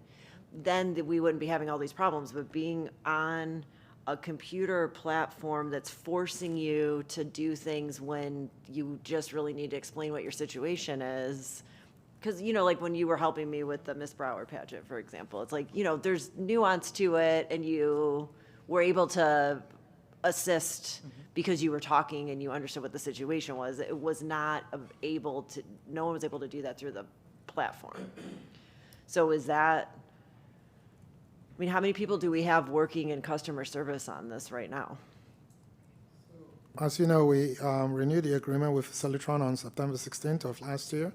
then we wouldn't be having all these problems. But being on a computer platform that's forcing you to do things when you just really need to explain what your situation is. Because, like when you were helping me with the Miss Broward pageant, for example, it's like, there's nuance to it, and you were able to assist because you were talking and you understood what the situation was. It was not able to, no one was able to do that through the platform. So is that, I mean, how many people do we have working in customer service on this right now? As you know, we renewed the agreement with Facilitron on September 16th of last year.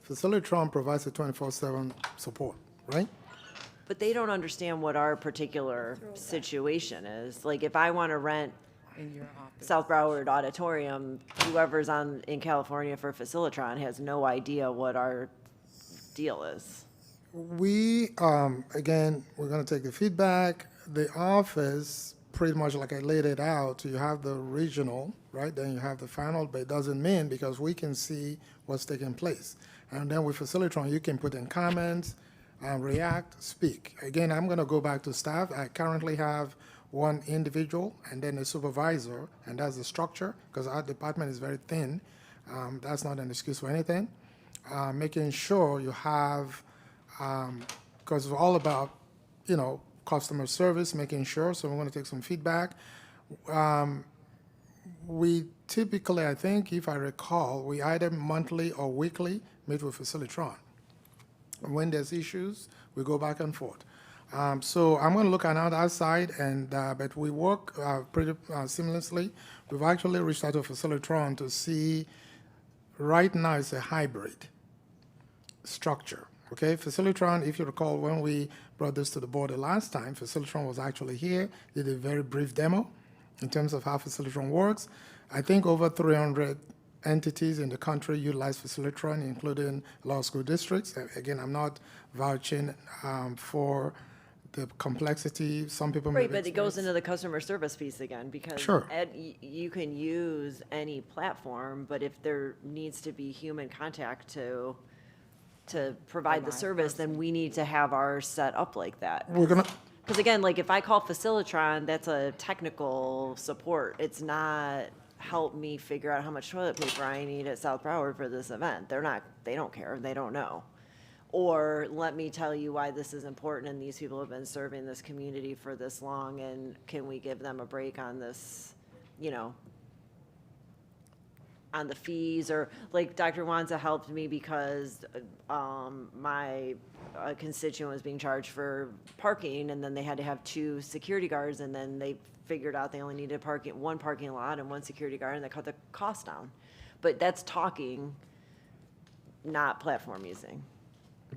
Facilitron provides a 24/7 support, right? But they don't understand what our particular situation is. Like, if I want to rent South Broward Auditorium, whoever's in California for Facilitron has no idea what our deal is. We, again, we're going to take the feedback. The office, pretty much like I laid it out, you have the regional, right? Then you have the final, but it doesn't mean, because we can see what's taking place. And then with Facilitron, you can put in comments, react, speak. Again, I'm going to go back to staff. I currently have one individual and then a supervisor, and that's the structure, because our department is very thin. That's not an excuse for anything. Making sure you have, because it's all about, customer service, making sure, so we're going to take some feedback. We typically, I think, if I recall, we either monthly or weekly meet with Facilitron. When there's issues, we go back and forth. So I'm going to look on that side, but we work pretty seamlessly. We've actually reached out to Facilitron to see, right now it's a hybrid structure. Okay, Facilitron, if you recall, when we brought this to the board the last time, Facilitron was actually here, did a very brief demo in terms of how Facilitron works. I think over 300 entities in the country utilize Facilitron, including a lot of school districts. Again, I'm not vouching for the complexity. Some people may Right, but it goes into the customer service piece again, because Sure. You can use any platform, but if there needs to be human contact to provide the service, then we need to have ours set up like that. We're gonna. Because again, like if I call Facilitron, that's a technical support. It's not help me figure out how much toilet paper I need at South Broward for this event. They don't care, they don't know. Or let me tell you why this is important, and these people have been serving this community for this long, and can we give them a break on this, on the fees, or like Dr. Wanza helped me because my constituent was being charged for parking, and then they had to have 2 security guards, and then they figured out they only needed one parking lot and 1 security guard, and they cut the cost down. But that's talking, not platform using.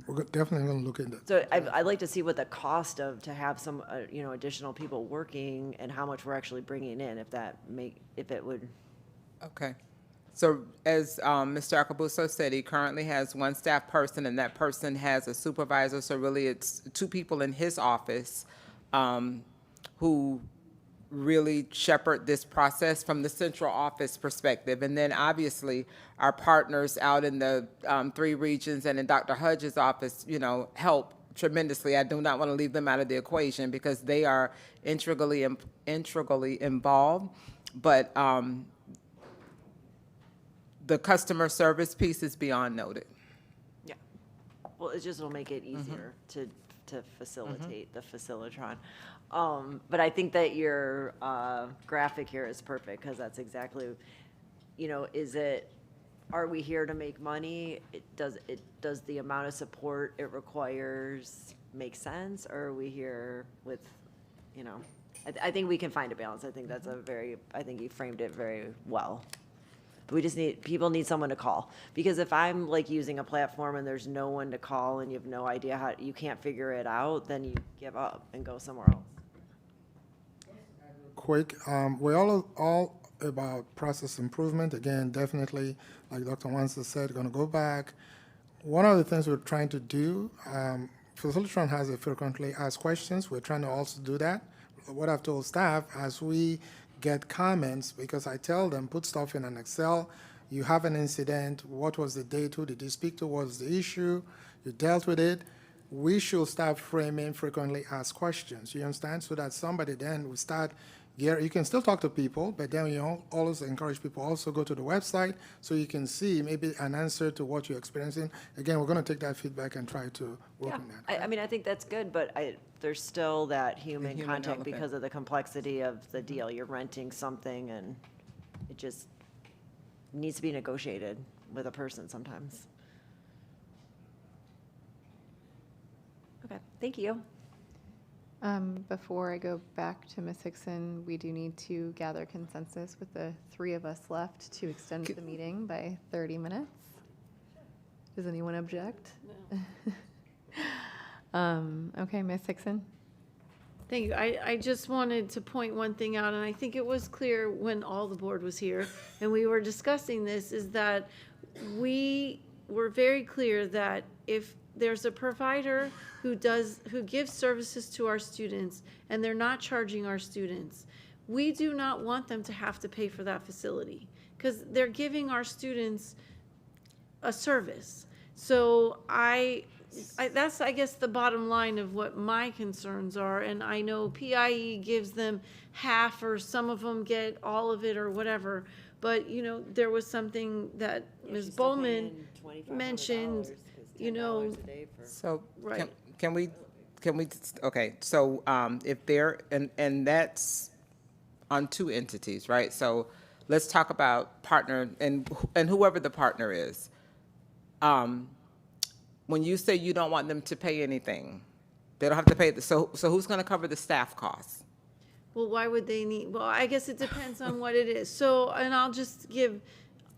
We're definitely going to look into it. So I'd like to see what the cost of to have some, additional people working and how much we're actually bringing in, if it would. Okay. So as Mr. Acabuzzo said, he currently has 1 staff person, and that person has a supervisor. So really, it's 2 people in his office who really shepherd this process from the central office perspective. And then obviously our partners out in the 3 regions and in Dr. Hudge's office, help tremendously. I do not want to leave them out of the equation because they are integrally involved. But the customer service piece is beyond noted. Yeah. Well, it'll make it easier to facilitate the facilitron. But I think that your graphic here is perfect, because that's exactly, are we here to make money? Does the amount of support it requires make sense? Or are we here with, I think we can find a balance. I think that's I think you framed it very well. We just people need someone to call, because if I'm like using a platform and there's no one to call and you have no idea how, you can't figure it out, then you give up and go somewhere else. Quick, we're all about process improvement. Again, definitely, like Dr. Wansa said, going to go back. One of the things we're trying to do, Facilitron has a frequently asked questions. We're trying to also do that. What I've told staff, as we get comments, because I tell them, put stuff in an Excel. You have an incident. What was the date? Who did you speak to? What was the issue? You dealt with it. We should start framing frequently asked questions. You understand? So that somebody then will start. You can still talk to people, but then you always encourage people also go to the website so you can see maybe an answer to what you're experiencing. Again, we're going to take that feedback and try to work on that. I think that's good, but there's still that human contact because of the complexity of the deal. You're renting something, and it just needs to be negotiated with a person sometimes. Okay, thank you. Before I go back to Ms. Hickson, we do need to gather consensus with the 3 of us left to extend the meeting by 30 minutes. Does anyone object? No. Okay, Ms. Hickson. Thank you. I just wanted to point one thing out, and I think it was clear when all the board was here and we were discussing this, is that we were very clear that if there's a provider who gives services to our students and they're not charging our students, we do not want them to have to pay for that facility, because they're giving our students a service. So that's, I guess, the bottom line of what my concerns are. And I know PIE gives them half, or some of them get all of it or whatever. But, there was something that Ms. Bowman mentioned, So right. Can we, okay, so if they're, and that's on 2 entities, right? So let's talk about partner and whoever the partner is. When you say you don't want them to pay anything, they don't have to pay, so who's going to cover the staff costs? Well, why would they need, well, I guess it depends on what it is. So, and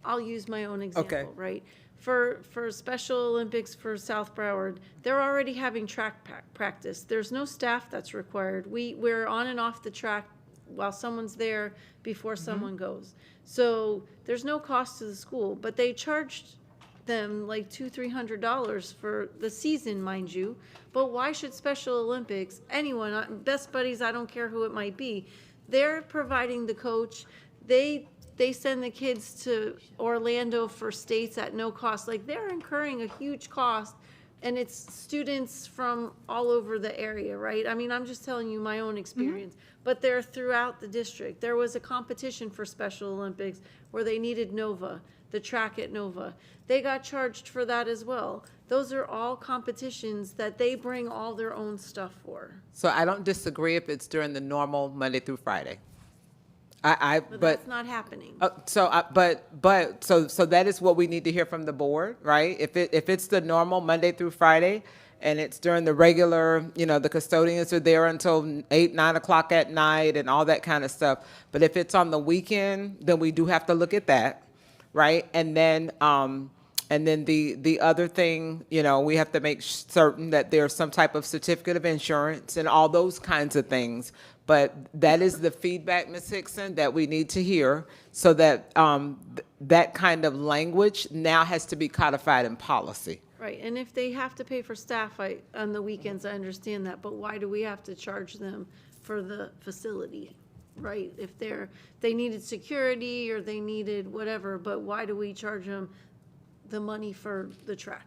I'll use my own example, right? For Special Olympics for South Broward, they're already having track practice. There's no staff that's required. We're on and off the track while someone's there before someone goes. So there's no cost to the school, but they charged them like $200-300 for the season, mind you. But why should Special Olympics, anyone, Best Buddies, I don't care who it might be, they're providing the coach. They send the kids to Orlando for states at no cost. Like, they're incurring a huge cost, and it's students from all over the area, right? I mean, I'm just telling you my own experience, but they're throughout the district. There was a competition for Special Olympics where they needed Nova, the track at Nova. They got charged for that as well. Those are all competitions that they bring all their own stuff for. So I don't disagree if it's during the normal Monday through Friday. But that's not happening. So that is what we need to hear from the board, right? If it's the normal Monday through Friday, and it's during the regular, the custodians are there until 8, 9 o'clock at night and all that kind of stuff. But if it's on the weekend, then we do have to look at that, right? And then the other thing, we have to make certain that there's some type of certificate of insurance and all those kinds of things. But that is the feedback, Ms. Hickson, that we need to hear, so that that kind of language now has to be codified in policy. Right, and if they have to pay for staff on the weekends, I understand that, but why do we have to charge them for the facility, right? If they needed security or they needed whatever, but why do we charge them the money for the track?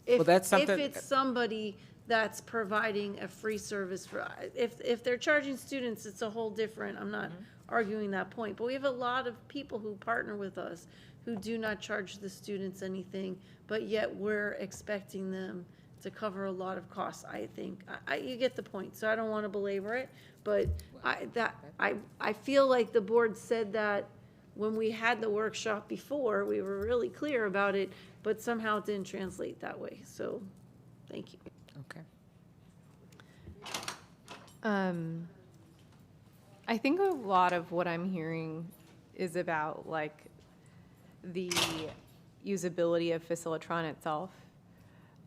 Well, that's something. If it's somebody that's providing a free service if they're charging students, it's a whole different, I'm not arguing that point, but we have a lot of people who partner with us who do not charge the students anything, but yet we're expecting them to cover a lot of costs, I think. You get the point, so I don't want to belabor it, but I feel like the board said that when we had the workshop before, we were really clear about it, but somehow it didn't translate that way, so thank you. Okay. I think a lot of what I'm hearing is about like the usability of Facilitron itself.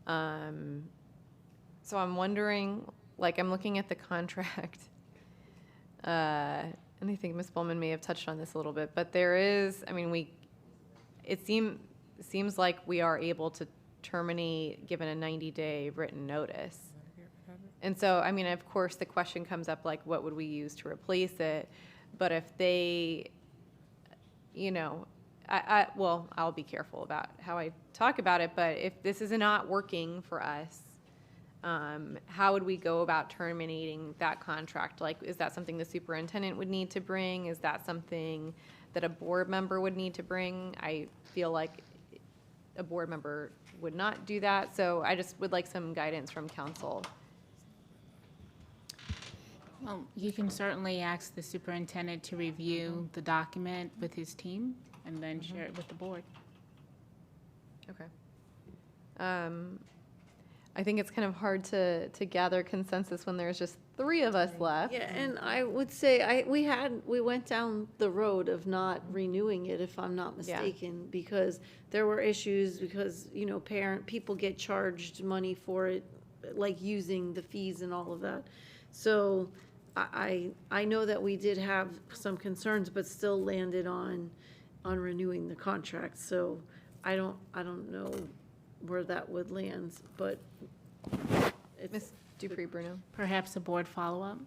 So I'm wondering, like I'm looking at the contract, and I think Ms. Bowman may have touched on this a little bit, but there is, it seems like we are able to terminate given a 90-day written notice. And so, of course, the question comes up, like, what would we use to replace it? But if they, I'll be careful about how I talk about it, but if this is not working for us, how would we go about terminating that contract? Like, is that something the superintendent would need to bring? Is that something that a board member would need to bring? I feel like a board member would not do that, so I just would like some guidance from council. Well, you can certainly ask the superintendent to review the document with his team and then share it with the board. Okay. I think it's kind of hard to gather consensus when there's just 3 of us left. Yeah, and I would say we went down the road of not renewing it, if I'm not mistaken, because there were issues because, people get charged money for it, like using the fees and all of that. So I know that we did have some concerns, but still landed on renewing the contract. So I don't know where that would land, but Ms. Dupree Bruno. Perhaps a board follow-up?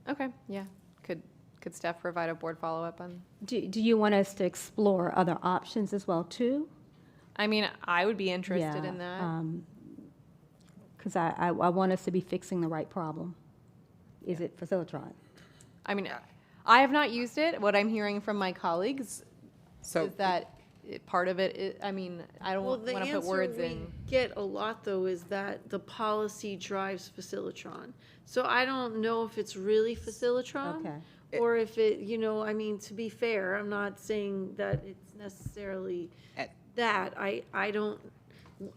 Okay, yeah. Could staff provide a board follow-up on? Do you want us to explore other options as well, too? I would be interested in that. Because I want us to be fixing the right problem. Is it Facilitron? I have not used it. What I'm hearing from my colleagues is that part of it is, I don't want to put words in. The answer we get a lot, though, is that the policy drives Facilitron. So I don't know if it's really Facilitron or if it, to be fair, I'm not saying that it's necessarily that. I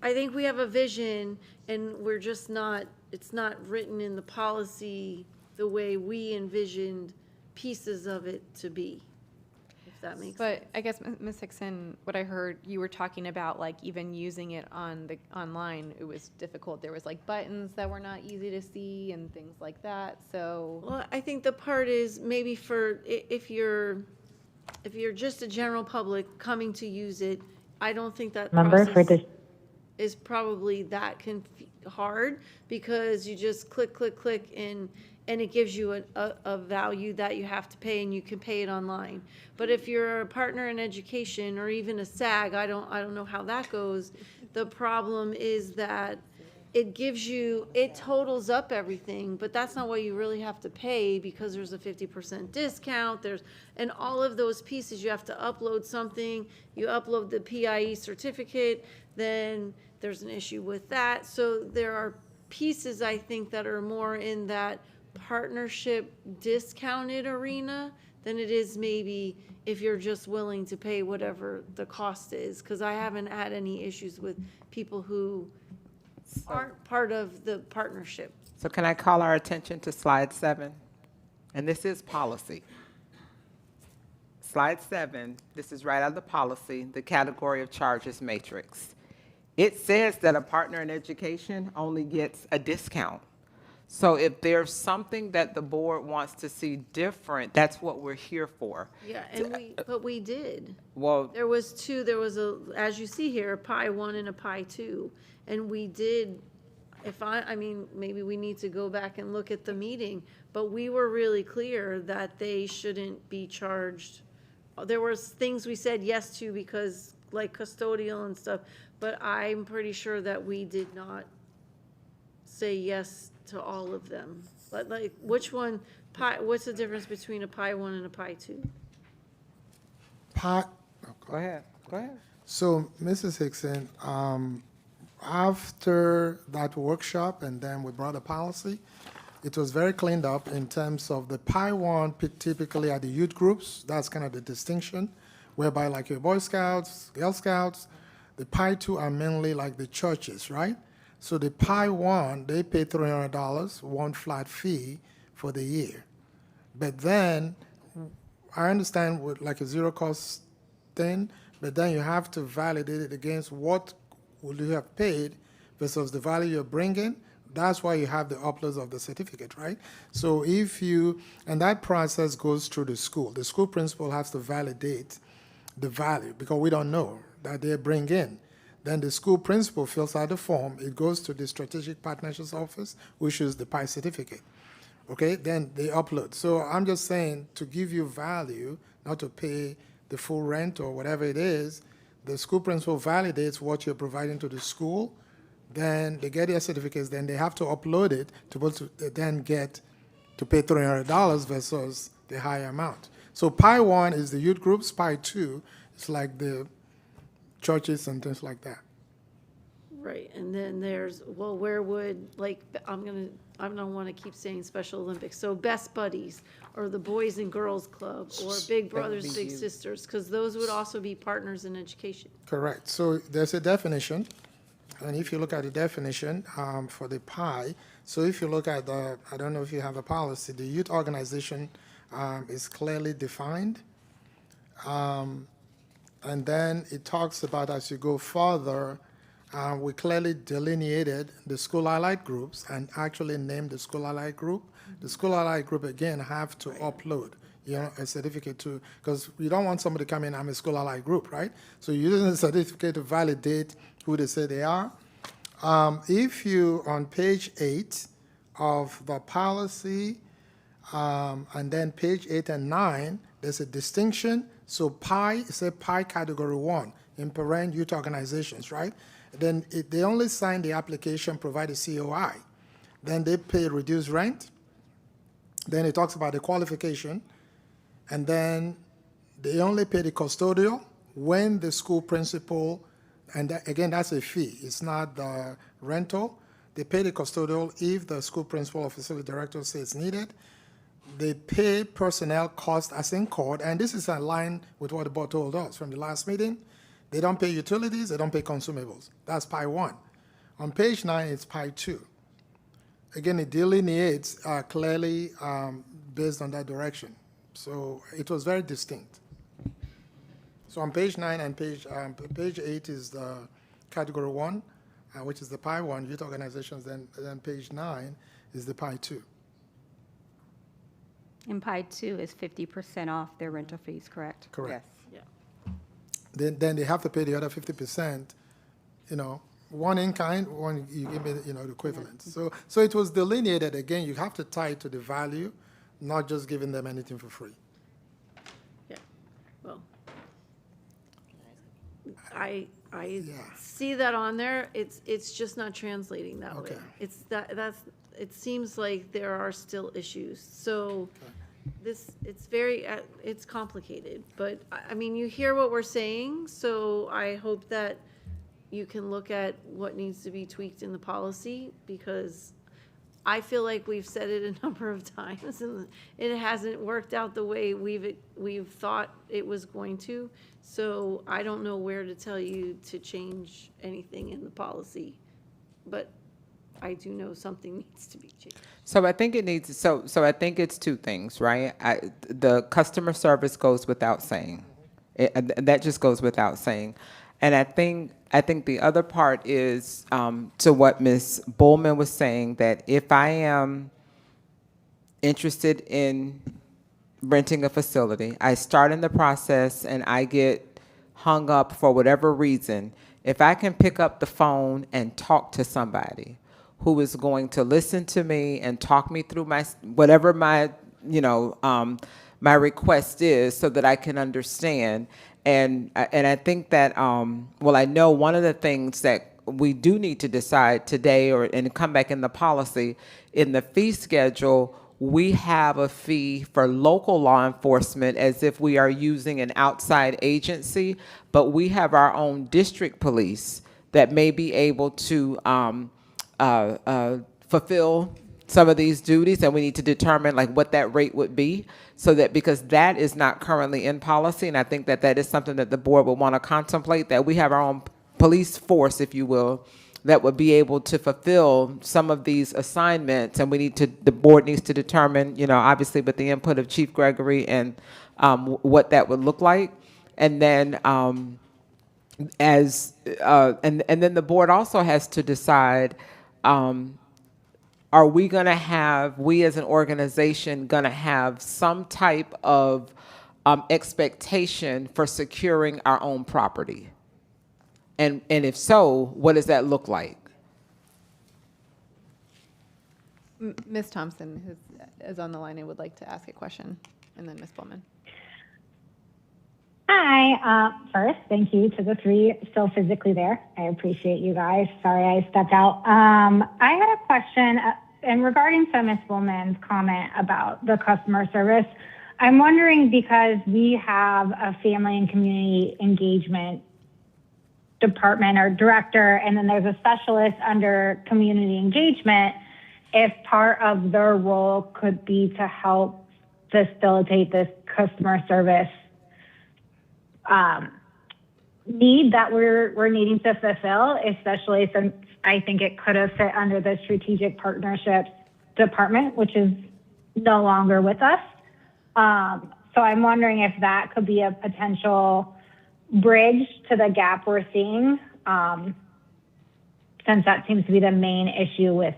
think we have a vision and we're just not, it's not written in the policy the way we envisioned pieces of it to be. That makes sense. But I guess, Ms. Hickson, what I heard, you were talking about like even using it online, it was difficult. There was like buttons that were not easy to see and things like that. So, well, I think the part is maybe for if you're just a general public coming to use it, I don't think that process is probably that hard because you just click and it gives you a value that you have to pay and you can pay it online. But if you're a partner in education or even a SAG, I don't know how that goes. The problem is that it totals up everything, but that's not what you really have to pay because there's a 50% discount, and all of those pieces, you have to upload something, you upload the PIE certificate, then there's an issue with that. So there are pieces, I think, that are more in that partnership discounted arena than it is maybe if you're just willing to pay whatever the cost is. Because I haven't had any issues with people who aren't part of the partnership. So can I call our attention to slide 7? And this is policy. Slide 7, this is right out of the policy, the category of charges matrix. It says that a partner in education only gets a discount. So if there's something that the board wants to see different, that's what we're here for. Yeah, and but we did. Well, There was two, there was a, as you see here, a Pi 1 and a Pi 2. And we did, I mean, maybe we need to go back and look at the meeting, but we were really clear that they shouldn't be charged. There was things we said yes to because, like custodial and stuff, but I'm pretty sure that we did not say yes to all of them. But like, which one, what's the difference between a Pi 1 and a Pi 2? Go ahead. So, Mrs. Hickson, after that workshop, and then we brought a policy, it was very cleaned up in terms of the Pi 1 typically are the youth groups. That's kind of the distinction, whereby like your Boy Scouts, Girl Scouts, the Pi 2 are mainly like the churches, right? So the Pi 1, they pay $300, one flat fee for the year. But then, I understand with like a zero cost thing, but then you have to validate it against what would you have paid versus the value you're bringing. That's why you have the uploads of the certificate, right? So if you, and that process goes through the school. The school principal has to validate the value because we don't know that they bring in. Then the school principal fills out the form. It goes to the Strategic Partnerships Office, which is the PI certificate. Okay, then they upload. So I'm just saying to give you value, not to pay the full rent or whatever it is, the school principal validates what you're providing to the school, then they get their certificates, then they have to upload it to be able to then get to pay $300 versus the higher amount. So Pi 1 is the youth groups, Pi 2 is like the churches and things like that. Right, and then there's, well, where would, like, I don't want to keep saying Special Olympics, so Best Buddies, or the Boys and Girls Club, or Big Brothers, Big Sisters, because those would also be partners in education. Correct. So there's a definition, and if you look at the definition for the PI, so if you look at the, I don't know if you have a policy, the youth organization is clearly defined. And then it talks about as you go further, we clearly delineated the school allied groups and actually named the school allied group. The school allied group, again, have to upload, a certificate to, because you don't want somebody to come in, I'm a school allied group, right? So you're using the certificate to validate who they say they are. If you, on page 8 of the policy, and then page 8 and 9, there's a distinction. So PI, say PI category 1, in parent youth organizations, right? Then they only sign the application, provide a COI. Then they pay reduced rent. Then it talks about the qualification. And then they only pay the custodial when the school principal, and that, again, that's a fee. It's not the rental. They pay the custodial if the school principal or facility director says it's needed. They pay personnel costs as incurred, and this is in line with what the board told us from the last meeting. They don't pay utilities, they don't pay consumables. That's Pi 1. On page 9, it's Pi 2. Again, it delineates clearly based on that direction. So it was very distinct. So on page 9 and page 8 is the category 1, which is the Pi 1, youth organizations, then page 9 is the Pi 2. And Pi 2 is 50% off their rental fees, correct? Correct. Yeah. Then they have to pay the other 50%, one in kind, one you give me, the equivalent. So it was delineated. Again, you have to tie it to the value, not just giving them anything for free. Yeah, well, I see that on there. It's just not translating that way. It seems like there are still issues. So it's complicated, but I mean, you hear what we're saying, so I hope that you can look at what needs to be tweaked in the policy, because I feel like we've said it a number of times, and it hasn't worked out the way we've thought it was going to. So I don't know where to tell you to change anything in the policy, but I do know something needs to be changed. So I think it needs, so I think it's two things, right? The customer service goes without saying. That just goes without saying. And I think the other part is to what Ms. Bullman was saying, that if I am interested in renting a facility, I start in the process and I get hung up for whatever reason, if I can pick up the phone and talk to somebody who is going to listen to me and talk me through my, whatever my, my request is, so that I can understand. And I think that, well, I know one of the things that we do need to decide today, and come back in the policy, in the fee schedule, we have a fee for local law enforcement as if we are using an outside agency, but we have our own district police that may be able to fulfill some of these duties, and we need to determine like what that rate would be, so that, because that is not currently in policy, and I think that that is something that the board would want to contemplate, that we have our own police force, if you will, that would be able to fulfill some of these assignments, and the board needs to determine, obviously with the input of Chief Gregory, and what that would look like. And then and then the board also has to decide, are we going to have, we as an organization, going to have some type of expectation for securing our own property? And if so, what does that look like? Ms. Thompson, who is on the line and would like to ask a question, and then Ms. Bowman. Hi. First, thank you to the three still physically there. I appreciate you guys. Sorry I stepped out. I had a question and regarding to Ms. Bowman's comment about the customer service. I'm wondering, because we have a family and community engagement department or director, and then there's a specialist under community engagement, if part of their role could be to help facilitate this customer service need that we're needing to fulfill, especially since I think it could have fit under the strategic partnerships department, which is no longer with us. So I'm wondering if that could be a potential bridge to the gap we're seeing, since that seems to be the main issue with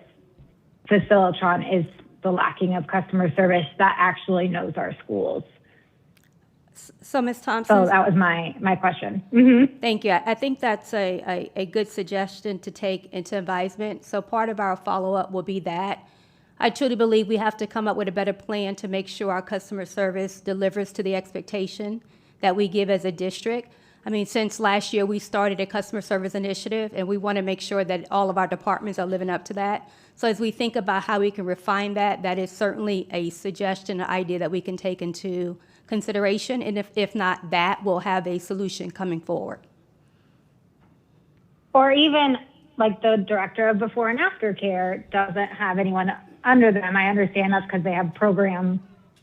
Facilitron, is the lacking of customer service that actually knows our schools. So, Ms. Thompson. So that was my question. Mm-hmm. Thank you. I think that's a good suggestion to take into advisement. So part of our follow-up will be that. I truly believe we have to come up with a better plan to make sure our customer service delivers to the expectation that we give as a district. I mean, since last year, we started a customer service initiative, and we want to make sure that all of our departments are living up to that. So as we think about how we can refine that, that is certainly a suggestion, an idea that we can take into consideration. And if not that, we'll have a solution coming forward. Or even like the director of before and after care doesn't have anyone under them. I understand that's because they have program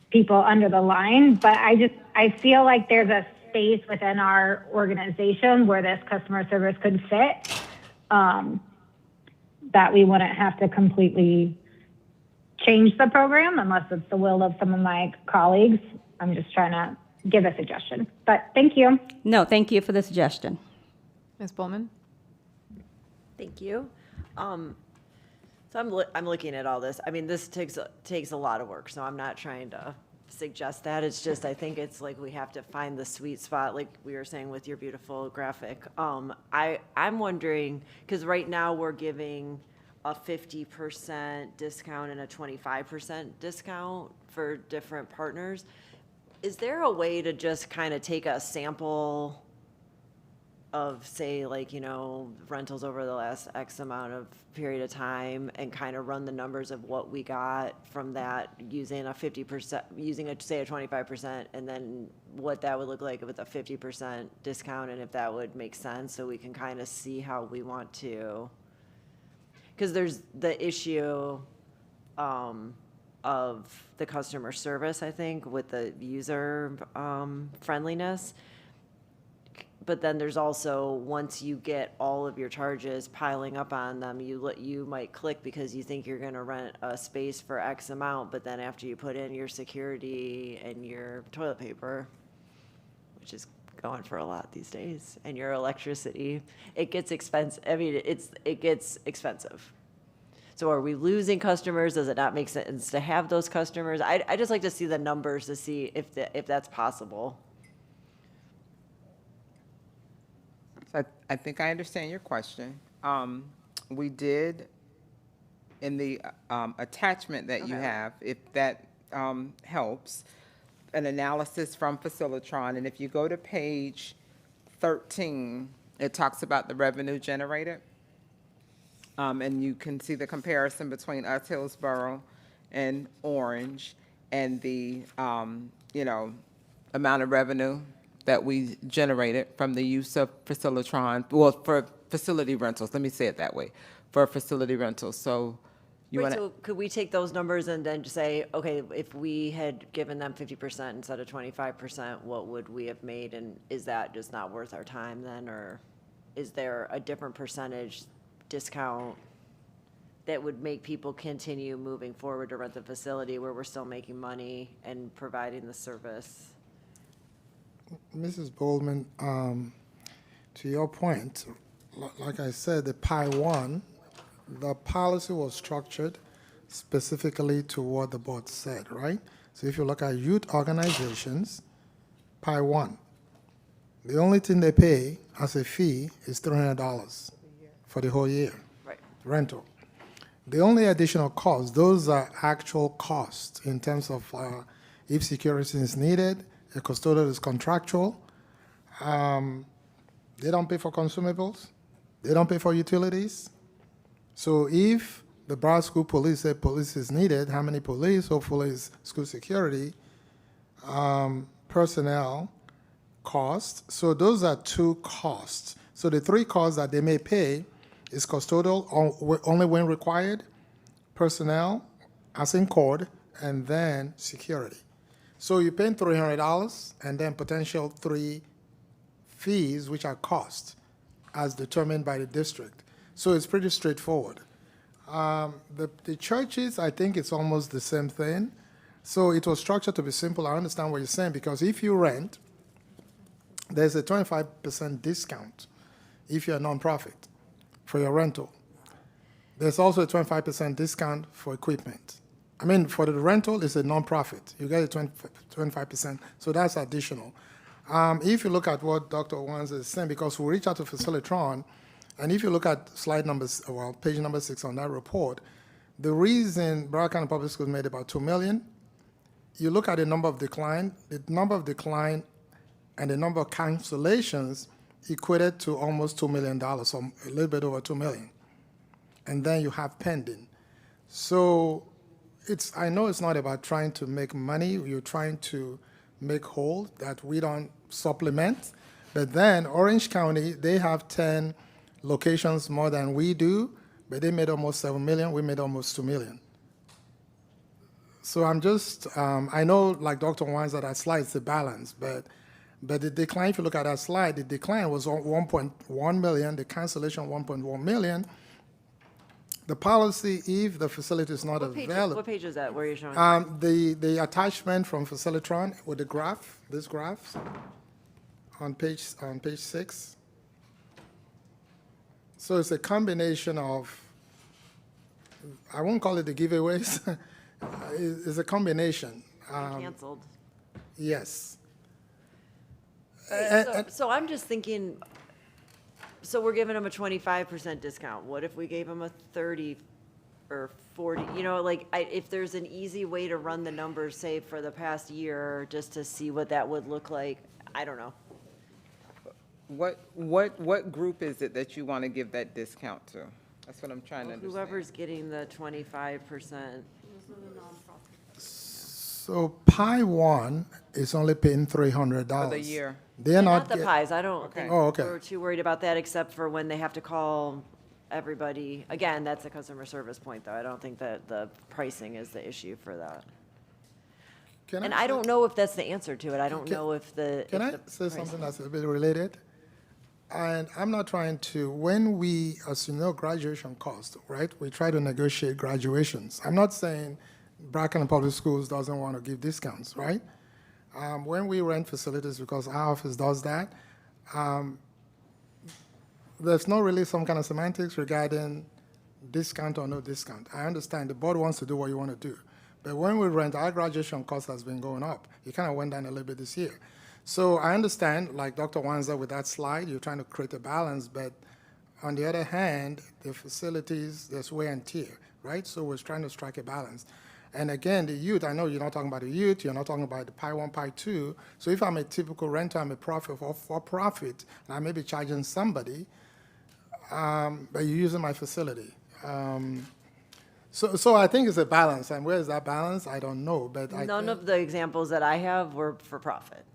people under the line, but I feel like there's a space within our organization where this customer service could fit, that we wouldn't have to completely change the program unless it's the will of some of my colleagues. I'm just trying to give a suggestion, but thank you. No, thank you for the suggestion. Ms. Bowman? Thank you. So I'm looking at all this. I mean, this takes a lot of work, so I'm not trying to suggest that. It's just, I think it's like we have to find the sweet spot, like we were saying with your beautiful graphic. I'm wondering, because right now we're giving a 50% discount and a 25% discount for different partners. Is there a way to just kind of take a sample of, say, like, rentals over the last X amount of period of time and kind of run the numbers of what we got from that using a 50%, say a 25%, and then what that would look like with a 50% discount, and if that would make sense, so we can kind of see how we want to, because there's the issue of the customer service, I think, with the user friendliness. But then there's also, once you get all of your charges piling up on them, you might click because you think you're going to rent a space for X amount, but then after you put in your security and your toilet paper, which is going for a lot these days, and your electricity, it gets expensive. I mean, it gets expensive. So are we losing customers? Does it not make sense to have those customers? I just like to see the numbers to see if that's possible. So I think I understand your question. We did, in the attachment that you have, if that helps, an analysis from Facilitron. And if you go to page 13, it talks about the revenue generated. And you can see the comparison between us, Hillsborough, and Orange, and the, amount of revenue that we generated from the use of Facilitron, well, for facility rentals, let me say it that way, for facility rentals. So you want to. So could we take those numbers and then just say, okay, if we had given them 50% instead of 25%, what would we have made? And is that just not worth our time then? Or is there a different percentage discount that would make people continue moving forward to rent the facility where we're still making money and providing the service? Mrs. Boldman, to your point, like I said, the Pi 1, the policy was structured specifically to what the board said, right? So if you look at youth organizations, Pi 1, the only thing they pay as a fee is $300 for the whole year, right? Rental. The only additional costs, those are actual costs in terms of if security is needed, a custodian is contractual. They don't pay for consumables. They don't pay for utilities. So if the Broward School Police say police is needed, how many police? Hopefully it's school security, personnel, cost. So those are two costs. So the three costs that they may pay is custodial only when required, personnel, as in code, and then security. So you're paying $300 and then potential 3 fees, which are costs, as determined by the district. So it's pretty straightforward. The churches, I think it's almost the same thing. So it was structured to be simple. I understand what you're saying, because if you rent, there's a 25% discount if you're a nonprofit for your rental. There's also a 25% discount for equipment. I mean, for the rental, it's a nonprofit. You get a 25%, so that's additional. If you look at what Dr. Owens is saying, because we reach out to Facilitron, and if you look at page number 6 on that report, the reason Broward County Public Schools made about $2 million, you look at the number of decline and the number of cancellations equated to almost $2 million, so a little bit over $2 million. And then you have pending. So I know it's not about trying to make money. You're trying to make whole that we don't supplement. But then Orange County, they have 10 locations more than we do, but they made almost $7 million. We made almost $2 million. So I'm just, I know like Dr. Wines that slide is the balance, but the decline, if you look at that slide, the decline was 1.1 million, the cancellation 1.1 million. The policy, if the facility is not available. What page is that? Where are you showing? The attachment from Facilitron with the graph, this graph, on page 6. So it's a combination of, I won't call it the giveaways. It's a combination. Canceled. Yes. So I'm just thinking, so we're giving them a 25% discount. What if we gave them a 30 or 40? You know, like if there's an easy way to run the numbers, say for the past year, just to see what that would look like. I don't know. What group is it that you want to give that discount to? That's what I'm trying to understand. Whoever's getting the 25%. So Pi 1 is only paying $300 for the year. They're not the pies. I don't think Oh, okay. we're too worried about that, except for when they have to call everybody, again, that's a customer service point, though. I don't think that the pricing is the issue for that. And I don't know if that's the answer to it. I don't know if the. Can I say something that's a bit related? And I'm not trying to, when we, as you know, graduation cost, right? We try to negotiate graduations. I'm not saying Bracken Public Schools doesn't want to give discounts, right? When we rent facilities, because our office does that, there's not really some kind of semantics regarding discount or no discount. I understand the board wants to do what you want to do. But when we rent, our graduation cost has been going up. It kind of went down a little bit this year. So I understand, like Dr. Wanza with that slide, you're trying to create a balance, but on the other hand, the facilities, there's wear and tear, right? So we're trying to strike a balance. And again, the youth, I know you're not talking about the youth, you're not talking about the Pi 1, Pi 2. So if I'm a typical renter, I'm a profit for profit, and I may be charging somebody, but you're using my facility. So I think it's a balance, and where is that balance? I don't know, but None of the examples that I have were for profit.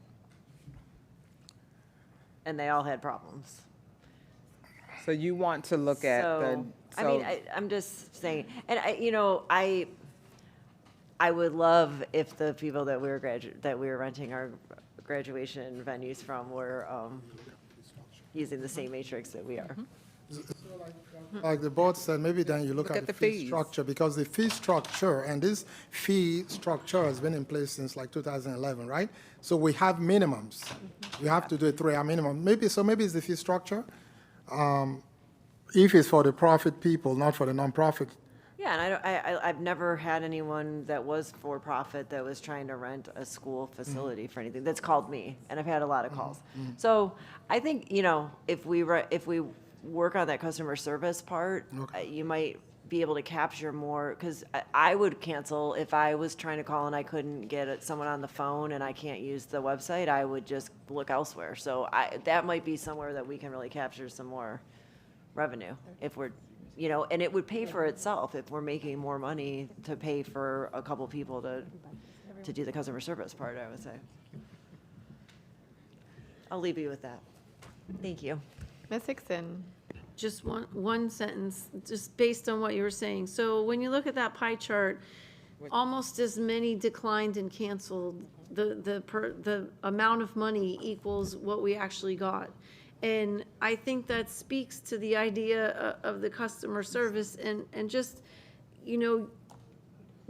And they all had problems. So you want to look at the. I mean, I'm just saying, and I would love if the people that we were renting our graduation venues from were using the same matrix that we are. Like the board said, maybe then you look at the fee structure, because the fee structure, and this fee structure has been in place since like 2011, right? So we have minimums. We have to do a 3-hour minimum. Maybe it's the fee structure. If it's for the profit people, not for the nonprofit. Yeah, and I've never had anyone that was for profit that was trying to rent a school facility for anything that's called me, and I've had a lot of calls. So I think, if we work on that customer service part, you might be able to capture more, because I would cancel if I was trying to call and I couldn't get someone on the phone and I can't use the website. I would just look elsewhere. So that might be somewhere that we can really capture some more revenue if we're, and it would pay for itself if we're making more money to pay for a couple people to do the customer service part, I would say. I'll leave you with that. Thank you. Ms. Hickson. Just one sentence, just based on what you were saying. So when you look at that pie chart, almost as many declined and canceled. The amount of money equals what we actually got. And I think that speaks to the idea of the customer service and just,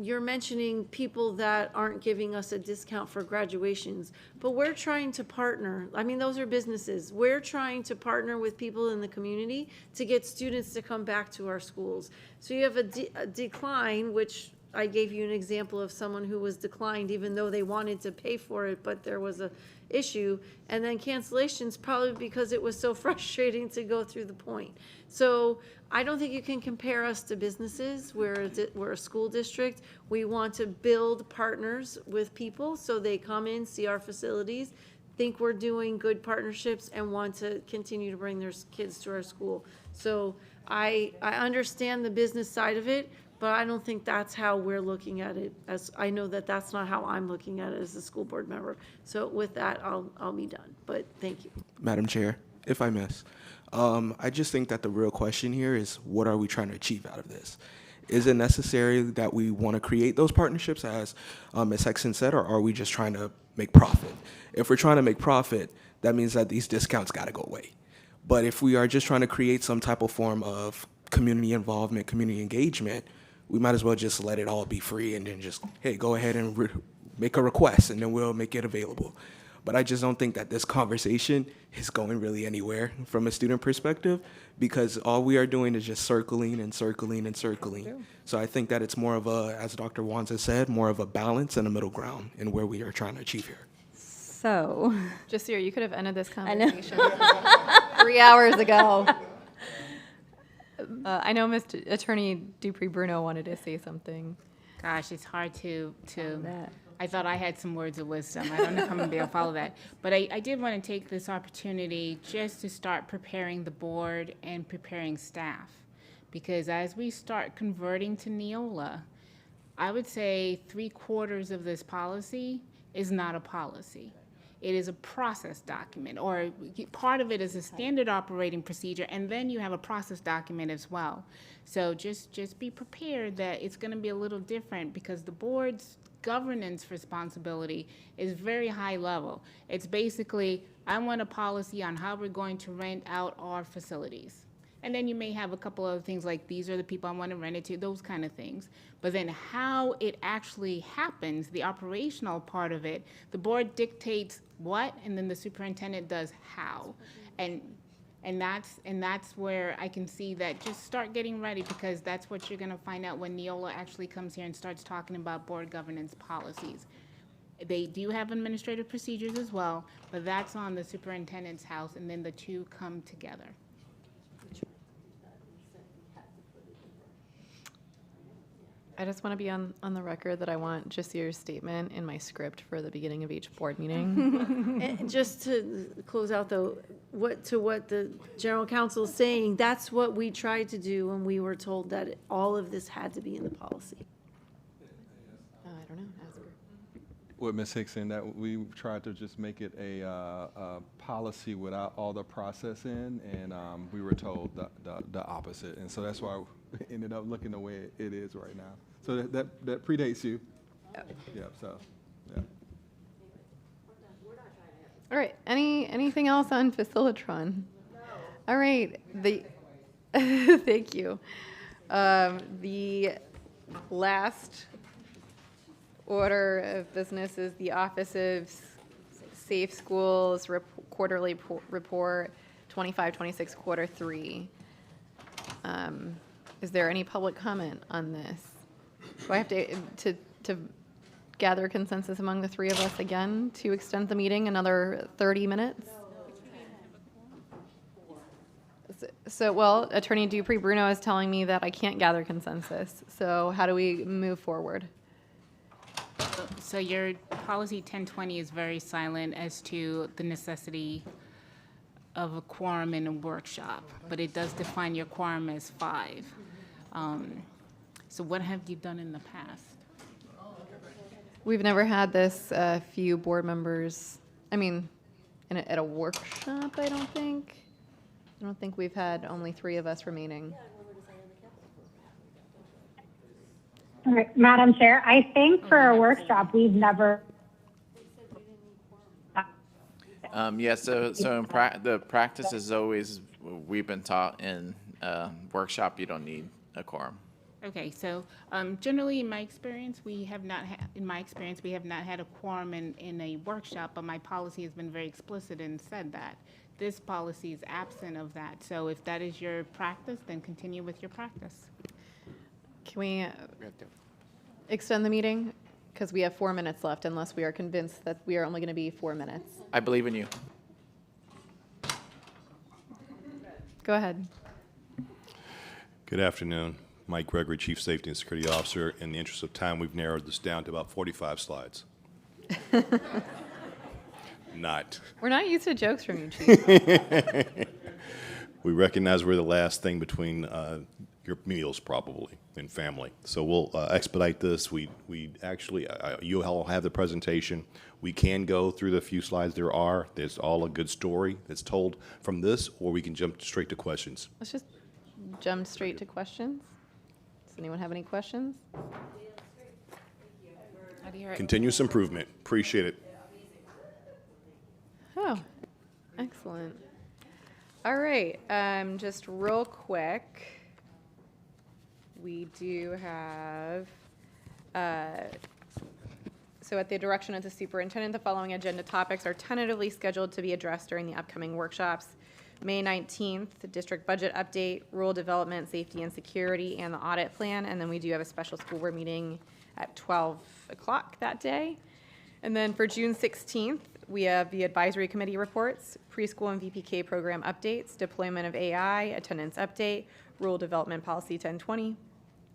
you're mentioning people that aren't giving us a discount for graduations, but we're trying to partner. I mean, those are businesses. We're trying to partner with people in the community to get students to come back to our schools. So you have a decline, which I gave you an example of someone who was declined even though they wanted to pay for it, but there was a issue, and then cancellations probably because it was so frustrating to go through the point. So I don't think you can compare us to businesses. We're a school district. We want to build partners with people so they come in, see our facilities, think we're doing good partnerships, and want to continue to bring their kids to our school. So I understand the business side of it, but I don't think that's how we're looking at it. As I know that that's not how I'm looking at it as a school board member. So with that, I'll be done. But thank you. Madam Chair, if I miss, I just think that the real question here is, what are we trying to achieve out of this? Is it necessary that we want to create those partnerships, as Ms. Hexon said, or are we just trying to make profit? If we're trying to make profit, that means that these discounts got to go away. But if we are just trying to create some type of form of community involvement, community engagement, we might as well just let it all be free and then just, hey, go ahead and make a request and then we'll make it available. But I just don't think that this conversation is going really anywhere from a student perspective, because all we are doing is just circling and circling and circling. Yeah. So I think that it's more of a, as Dr. Wanza said, more of a balance and a middle ground in where we are trying to achieve here. So. Jasir, you could have ended this conversation 3 hours ago. I know Mr. Attorney Dupree-Bruno wanted to say something. Gosh, it's hard to I thought I had some words of wisdom. I don't know if I'm going to be able to follow that. But I did want to take this opportunity just to start preparing the board and preparing staff. Because as we start converting to Neola, I would say 3/4 of this policy is not a policy. It is a process document, or part of it is a standard operating procedure, and then you have a process document as well. So just be prepared that it's going to be a little different because the board's governance responsibility is very high level. It's basically, I want a policy on how we're going to rent out our facilities. And then you may have a couple other things like, these are the people I want to rent it to, those kind of things. But then how it actually happens, the operational part of it, the board dictates what, and then the superintendent does how. And that's where I can see that just start getting ready, because that's what you're going to find out when Neola actually comes here and starts talking about board governance policies. They do have administrative procedures as well, but that's on the superintendent's house, and then the two come together. I just want to be on the record that I want just your statement in my script for the beginning of each board meeting. And just to close out though, what the general counsel is saying, that's what we tried to do when we were told that all of this had to be in the policy. I don't know, ask her. With Ms. Hickson, that we tried to just make it a policy without all the process in, and we were told the opposite, and so that's why it ended up looking the way it is right now. So that predates you. Yeah. So yeah. All right, anything else on Facilitron? No. All right, thank you. The last order of business is the Office of Safe Schools quarterly report 25-26 quarter 3. Is there any public comment on this? Do I have to gather consensus among the three of us again to extend the meeting another 30 minutes? So, well, Attorney Dupree-Bruno is telling me that I can't gather consensus. So how do we move forward? So your policy 1020 is very silent as to the necessity of a quorum in a workshop, but it does define your quorum as 5. So what have you done in the past? We've never had this few board members, I mean, at a workshop, I don't think. I don't think we've had only 3 of us remaining. All right, Madam Chair, I think for a workshop, we've never. Yeah, so the practice is always, we've been taught in workshop, you don't need a quorum. Okay, so generally in my experience, we have not had a quorum in a workshop, but my policy has been very explicit and said that. This policy is absent of that. So if that is your practice, then continue with your practice. Can we extend the meeting? Because we have 4 minutes left, unless we are convinced that we are only going to be 4 minutes. I believe in you. Go ahead. Good afternoon. Mike Gregory, Chief Safety and Security Officer. In the interest of time, we've narrowed this down to about 45 slides. We're not used to jokes from you, Chief. We recognize we're the last thing between your meals, probably, and family. So we'll expedite this. We actually, you all have the presentation. We can go through the few slides there are. There's all a good story that's told from this, or we can jump straight to questions. Let's just jump straight to questions. Does anyone have any questions? Continuous improvement. Appreciate it. Oh, excellent. All right, just real quick, we do have, so at the direction of the superintendent, the following agenda topics are tentatively scheduled to be addressed during the upcoming workshops. May 19th, the district budget update, rural development, safety and security, and the audit plan. And then we do have a special school board meeting at 12 o'clock that day. And then for June 16th, we have the advisory committee reports, preschool and VPK program updates, deployment of AI, attendance update, rural development policy 1020,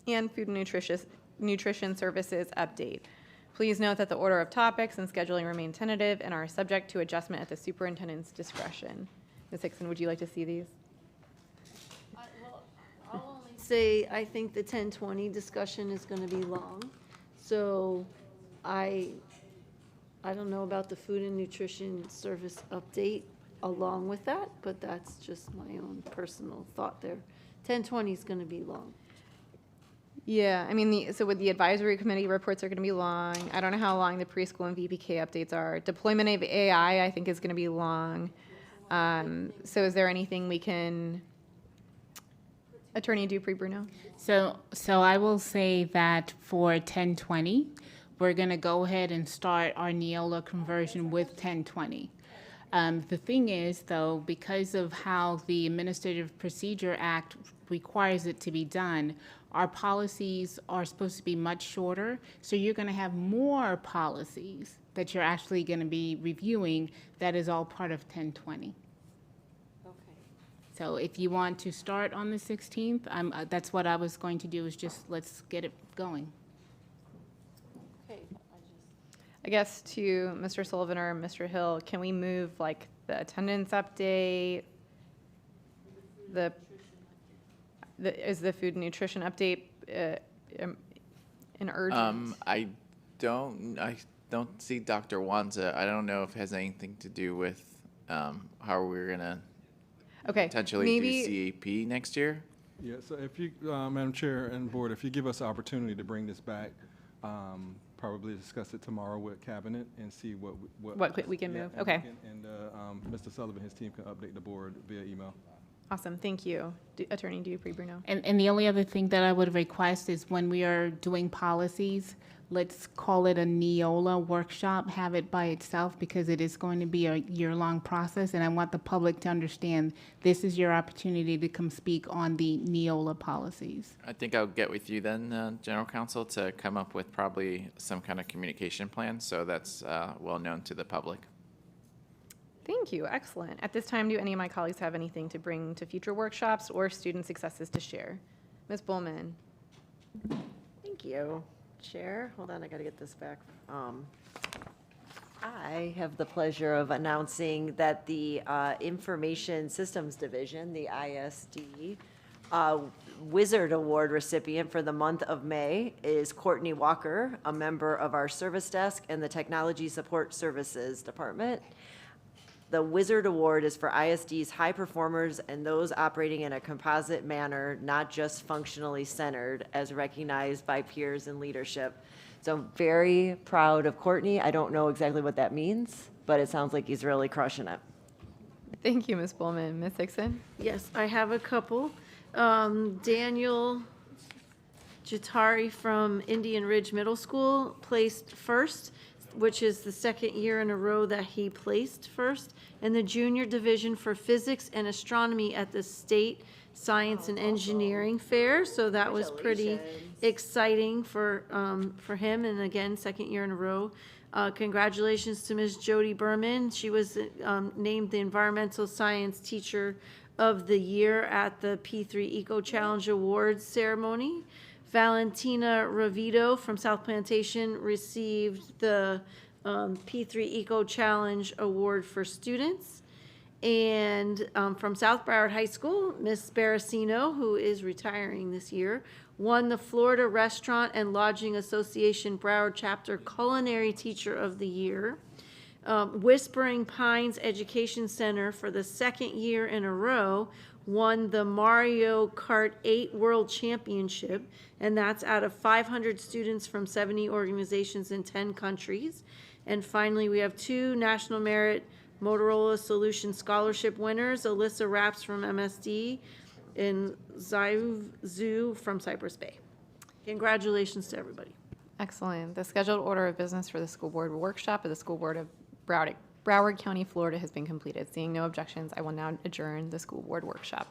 and food and nutrition services update. Please note that the order of topics and scheduling remain tentative and are subject to adjustment at the superintendent's discretion. Ms. Hickson, would you like to see these? I'll only say I think the 1020 discussion is going to be long. So I I don't know about the food and nutrition service update along with that, but that's just my own personal thought there. 1020 is going to be long. Yeah, I mean, so with the advisory committee reports are going to be long. I don't know how long the preschool and VPK updates are. Deployment of AI, I think, is going to be long. So is there anything we can, Attorney Dupree Bruno? So I will say that for 1020, we're going to go ahead and start our Neola conversion with 1020. The thing is, though, because of how the Administrative Procedure Act requires it to be done, our policies are supposed to be much shorter. So you're going to have more policies that you're actually going to be reviewing. That is all part of 1020. So if you want to start on the 16th, that's what I was going to do, is just let's get it going. I guess to Mr. Sullivan or Mr. Hill, can we move like the attendance update? Is the food and nutrition update an urgent? I don't see Dr. Wanza. I don't know if it has anything to do with how we're gonna potentially do CAP next year. Yeah, so if you, Madam Chair and Board, if you give us the opportunity to bring this back, probably discuss it tomorrow with Cabinet and see what we can move. And Okay. And Mr. Sullivan, his team can update the board via email. Awesome, thank you. Attorney Dupree Bruno. And the only other thing that I would request is when we are doing policies, let's call it a Neola workshop, have it by itself, because it is going to be a year-long process, and I want the public to understand this is your opportunity to come speak on the Neola policies. I think I'll get with you then, General Counsel, to come up with probably some kind of communication plan so that's well known to the public. Thank you, excellent. At this time, do any of my colleagues have anything to bring to future workshops or student successes to share? Ms. Bowman. Thank you, Chair. Hold on, I got to get this back. I have the pleasure of announcing that the Information Systems Division, the ISD, Wizard Award recipient for the month of May is Courtney Walker, a member of our service desk and the Technology Support Services Department. The Wizard Award is for ISD's high performers and those operating in a composite manner, not just functionally centered, as recognized by peers and leadership. So I'm very proud of Courtney. I don't know exactly what that means, but it sounds like he's really crushing it. Thank you, Ms. Bowman. Ms. Hickson? Yes, I have a couple. Daniel Jatari from Indian Ridge Middle School placed first, which is the second year in a row that he placed first in the junior division for physics and astronomy at the State Science and Engineering Fair. So that was pretty exciting for him. And again, second year in a row. Congratulations to Ms. Jody Berman. She was named the Environmental Science Teacher of the Year at the P3 Eco Challenge Awards ceremony. Valentina Ravito from South Plantation received the P3 Eco Challenge Award for students. And from South Broward High School, Miss Baracino, who is retiring this year, won the Florida Restaurant and Lodging Association Broward Chapter Culinary Teacher of the Year. Whispering Pines Education Center for the second year in a row won the Mario Kart 8 World Championship, and that's out of 500 students from 70 organizations in 10 countries. And finally, we have two National Merit Motorola Solution Scholarship winners, Alyssa Rapps from MSD and Zhu from Cypress Bay. Congratulations to everybody. Excellent. The scheduled order of business for the school board workshop of the school board of Broward County, Florida has been completed. Seeing no objections, I will now adjourn the school board workshop.